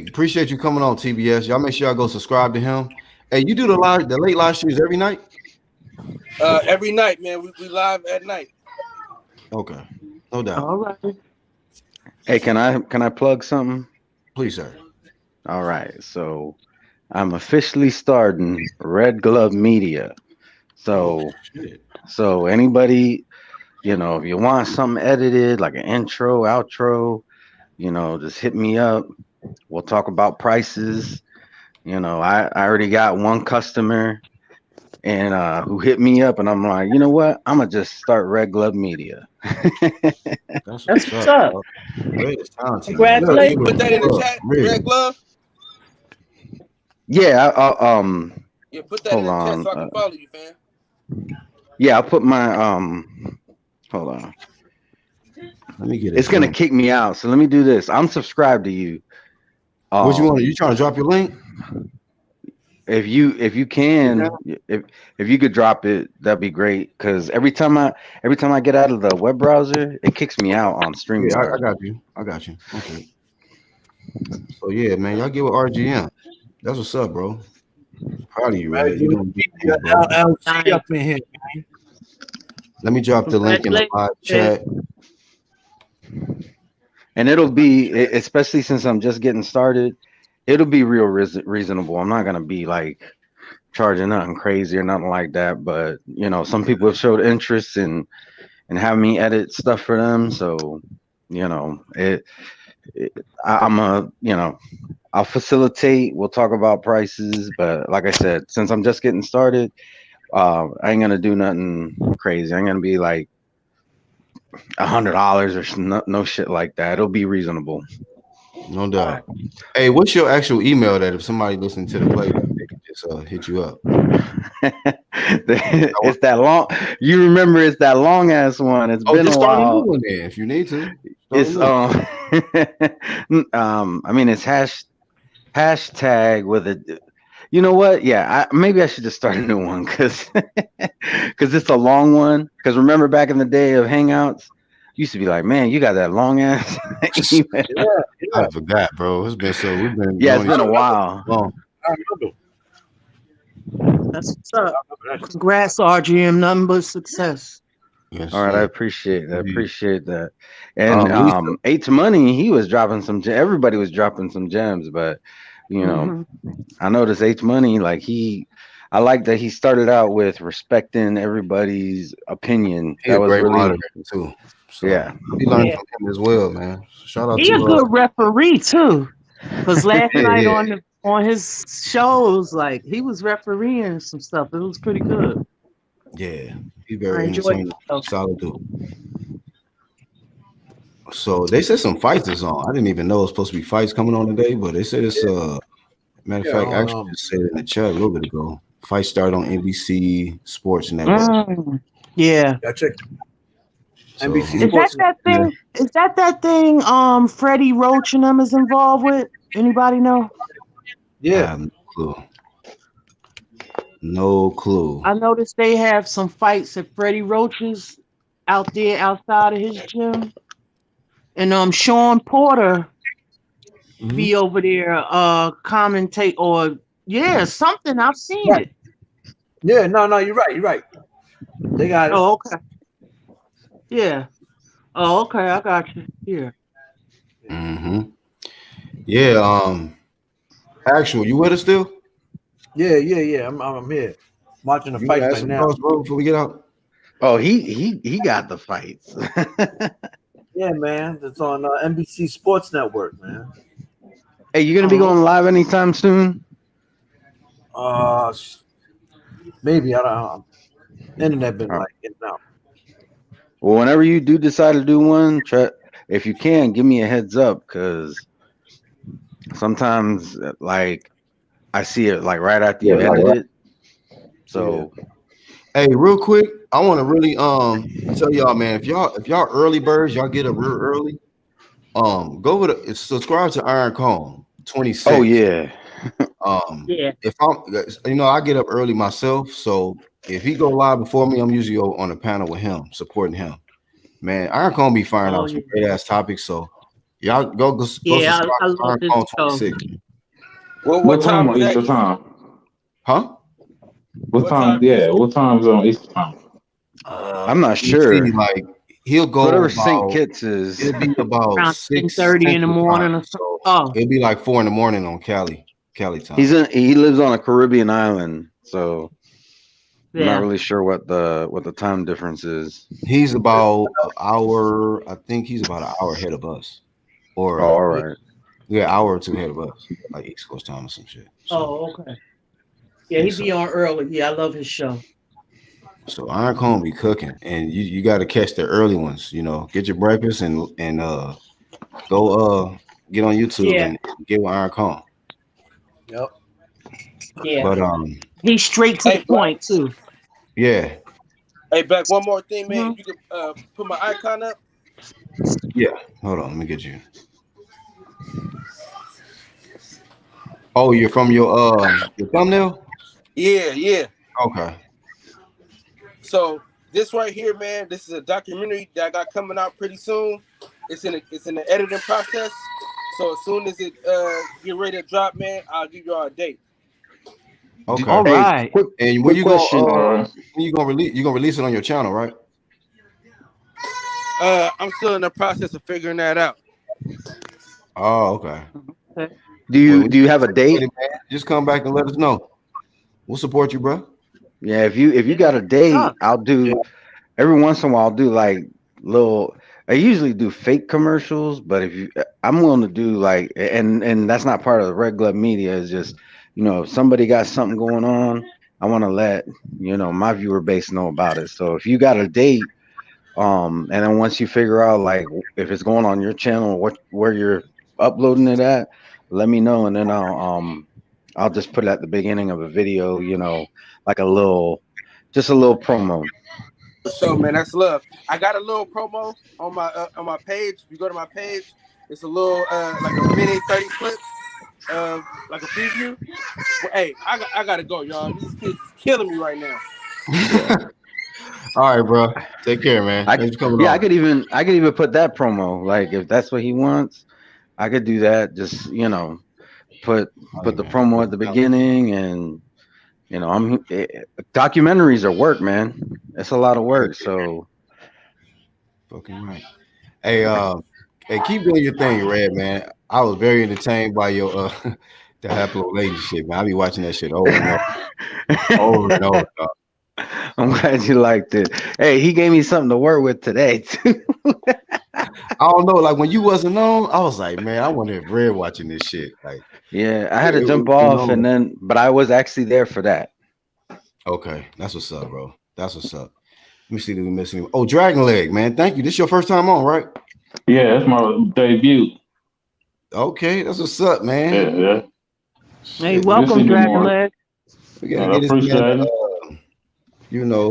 appreciate you coming on, TBS. Y'all make sure y'all go subscribe to him. Hey, you do the late live streams every night? Every night, man. We live at night. Okay, no doubt. All right. Hey, can I plug something? Please, sir. All right, so I'm officially starting Red Glove Media. So anybody, if you want something edited, like an intro, outro, just hit me up. We'll talk about prices. I already got one customer and who hit me up, and I'm like, you know what? I'm gonna just start Red Glove Media. That's what's up. Congratulations. Put that in the chat, Red Glove. Yeah, Yeah, put that in the chat so I can follow you, fam. Yeah, I'll put my Hold on. Let me get it. It's gonna kick me out. So let me do this. I'm subscribed to you. What you want? You trying to drop your link? If you can, if you could drop it, that'd be great. Because every time I get out of the web browser, it kicks me out on streaming. Yeah, I got you. Okay. So yeah, man, y'all get with RGM. That's what's up, bro. Proud of you, man. You doing big things, bro. LLC up in here, man. Let me drop the link in the live chat. And it'll be, especially since I'm just getting started, it'll be real reasonable. I'm not gonna be like charging nothing crazy or nothing like that. But you know, some people have showed interest in having me edit stuff for them. So you know, I'll facilitate. We'll talk about prices. But like I said, since I'm just getting started, I ain't gonna do nothing crazy. I ain't gonna be like $100 or no shit like that. It'll be reasonable. No doubt. Hey, what's your actual email that if somebody listening to the play, they can just hit you up? It's that long. You remember it's that long ass one. It's been a while. A new one then, if you need to. It's I mean it's hashtag with a. You know what? Yeah, maybe I should just start a new one because it's a long one. Because remember back in the day of Hangouts, used to be like, man, you got that long ass email. I forgot, bro. It's been it's been a while. Long. I remember. That's what's up. Congrats, RGM. Nothing but success. Yes, all right, sir. I appreciate that. And H Money, he was dropping some. Everybody was dropping some gems, but you know, I noticed H Money, like I like that he started out with respecting everybody's opinion. He's a great moderator too. So yeah, we learned from him as well, man. Shout out He to a good referee too. Because last night on his shows, like he was refereeing some stuff. It was pretty good. Yeah, he's very entertaining, solid dude. So they said some fights is on. I didn't even know it was supposed to be fights coming on today, but they said it's matter of fact, actually just said it in the chat a little bit ago. Fight started on NBC Sports Network. Yeah. Check. So, NBC Is Sports. that thing? Is that thing? Freddie Roach and them is involved with. Anybody know? I have no clue. No clue. I noticed they have some fights at Freddie Roach's out there outside of his gym, and Sean Porter be over there commentate or something. I've seen it. Yeah, no, you're right. They got it. Oh, okay. Yeah. Oh, okay. I got you. Yeah. Yeah. Actual, you with us still? Yeah. I'm here. Watching the fight right now. Before we get out. Oh, he got the fights. Yeah, man. It's on NBC Sports Network, man. Hey, you gonna be going live anytime soon? Maybe. I don't know. Internet been like in and out. Well, whenever you do decide to do one, if you can, give me a heads up because sometimes, like, I see it like right after you edit it. So, hey, real quick, I want to really tell y'all, man, if y'all early birds, y'all get up real early. Go over subscribe to Iron Cone 26. Oh yeah. If I get up early myself, so if he go live before me, I'm usually on the panel with him, supporting him. Man, Iron Cone be firing out some great ass topics. So y'all go subscribe to Iron Cone 26. What time on Eastern time? Huh? What time? Yeah, what time is on Eastern time? I'm not sure. See, like he'll go whatever about, St. Kitts is. It'll be about around 6:30 in the morning or something. It'll be like 4 in the morning on Cali time. He lives on a Caribbean island, so I'm Yeah. not really sure what the time difference is. He's about an hour. I think he's about an hour ahead of us. Or all right. Yeah, an hour or two ahead of us, like East Coast time or some shit. So, Oh, okay. Yeah, he be on early. Yeah, I love his show. So Iron Cone be cooking, and you got to catch the early ones. You know, get your breakfast and go get on YouTube and get with Iron Cone. Yep. Yeah. But he's straight to the point too. Yeah. Hey, Black, one more thing, man. If you could put my icon up. Yeah. Hold on. Let me get you. Oh, you're from your thumbnail? Yeah. Okay. So this right here, man, this is a documentary that I got coming out pretty soon. It's in the editing process. So as soon as it get ready to drop, man, I'll give you all a date. Okay. All right. And when you gonna release it on your channel, right? I'm still in the process of figuring that out. Oh, okay. Do you have a date? Just come back and let us know. We'll support you, bro. Yeah, if you got a date, I'll do every once in a while. I'll do like little. I usually do fake commercials, but I'm willing to do like, and that's not part of the regular media. It's just, if somebody got something going on, I want to let my viewer base know about it. So if you got a date, and then once you figure out like if it's going on your channel or where you're uploading it at, let me know, and then I'll just put it at the beginning of a video, like a little promo. So man, that's love. I got a little promo on my page. If you go to my page, it's a little like a mini 30 clip of like a preview. But, hey, I gotta go, y'all. These kids is killing me right now. All right, bro. Take care, man. Thanks for coming on. I could even put that promo. Like if that's what he wants, I could do that. Just put the promo at the beginning, and documentaries are work, man. It's a lot of work. So fucking right. Hey, keep doing your thing, Red, man. I was very entertained by your the Haplo lady shit, man. I be watching that shit over and over and over. I'm glad you liked it. Hey, he gave me something to work with today too. I don't know, like when you wasn't on, I was like, man, I wonder if Red watching this shit. Like, yeah, I had to jump off, but I was actually there for that. Okay, that's what's up, bro. That's what's up. Let me see if we missing. Oh, Dragon Leg, man. Thank you. This your first time on, right? Yeah, that's my debut. Okay, that's what's up, man. Yeah. Hey, welcome, Dragon Leg. We gotta get this man,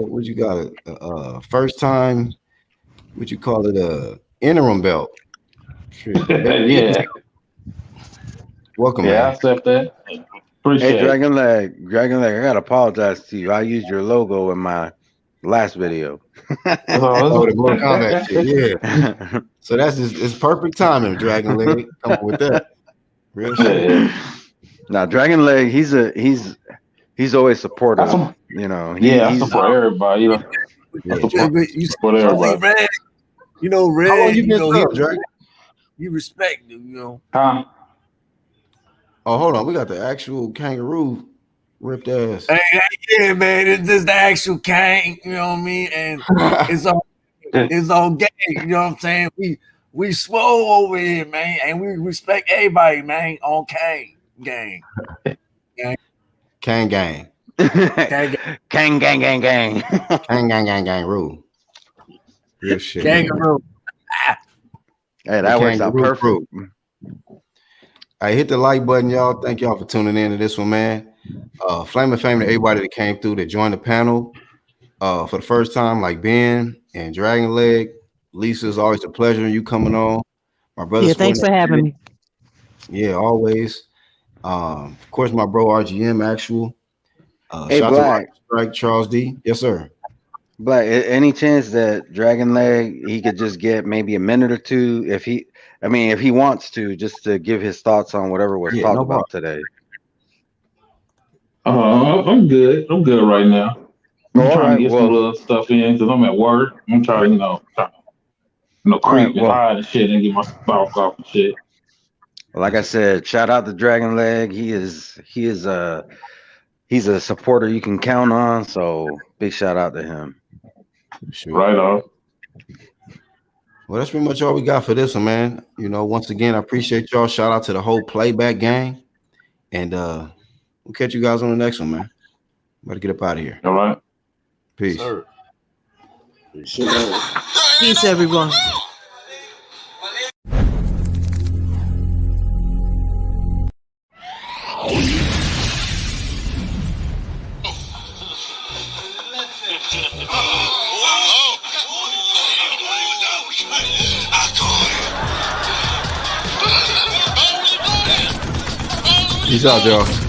what you got? First time, what you call it? Interim belt. Yeah. Welcome, man. I accept that. Appreciate it. Dragon Leg, I gotta apologize to you. I used your logo in my last video. Oh, the Mortal Kombat shit, yeah. So it's perfect timing, Dragon Leg. Come on with that. Real shit. Now, Dragon Leg, he's always supportive. I he's support everybody. You support everybody. Red, Red. How long you been up, Dragon? You respect him, Huh? Oh, hold on. We got the actual kangaroo ripped ass. Hey, yeah, man. It's just the actual Kang, you know what I mean? And it's all gang, you know what I'm saying? We swole over here, man, and we respect everybody, man, on Kang gang. Kang gang. Kang gang. Kang gang rule. Real shit. Kangaroo. Hey, that works out perfect. I hit the like button, y'all. Thank y'all for tuning in to this one, man. Flame of fame to everybody that came through, that joined the panel for the first time, like Ben and Dragon Leg. Lisa, it's always a pleasure you coming on. My brother. Yeah, thanks for having me. Yeah, always. Of course, my bro RGM actual. Hey, shout Black. to Strike Charles D. Yes, sir. Black, any chance that Dragon Leg he could just get maybe a minute or two if he wants to, just to give his thoughts on whatever was talked about today? I'm good. I'm good right now. I'm trying to get some little stuff in because I'm at work. I'm trying to, creep and hide and shit and get my spark off and shit. Like I said, shout out to Dragon Leg. He's a supporter you can count on. So big shout out to him. Sure. Right on. Well, that's pretty much all we got for this one, man. Once again, I appreciate y'all. Shout out to the whole playback gang. And we'll catch you guys on the next one, man. Better get up out of here. All right. Peace. Sir. Peace, everyone. Oh. Peace out, y'all.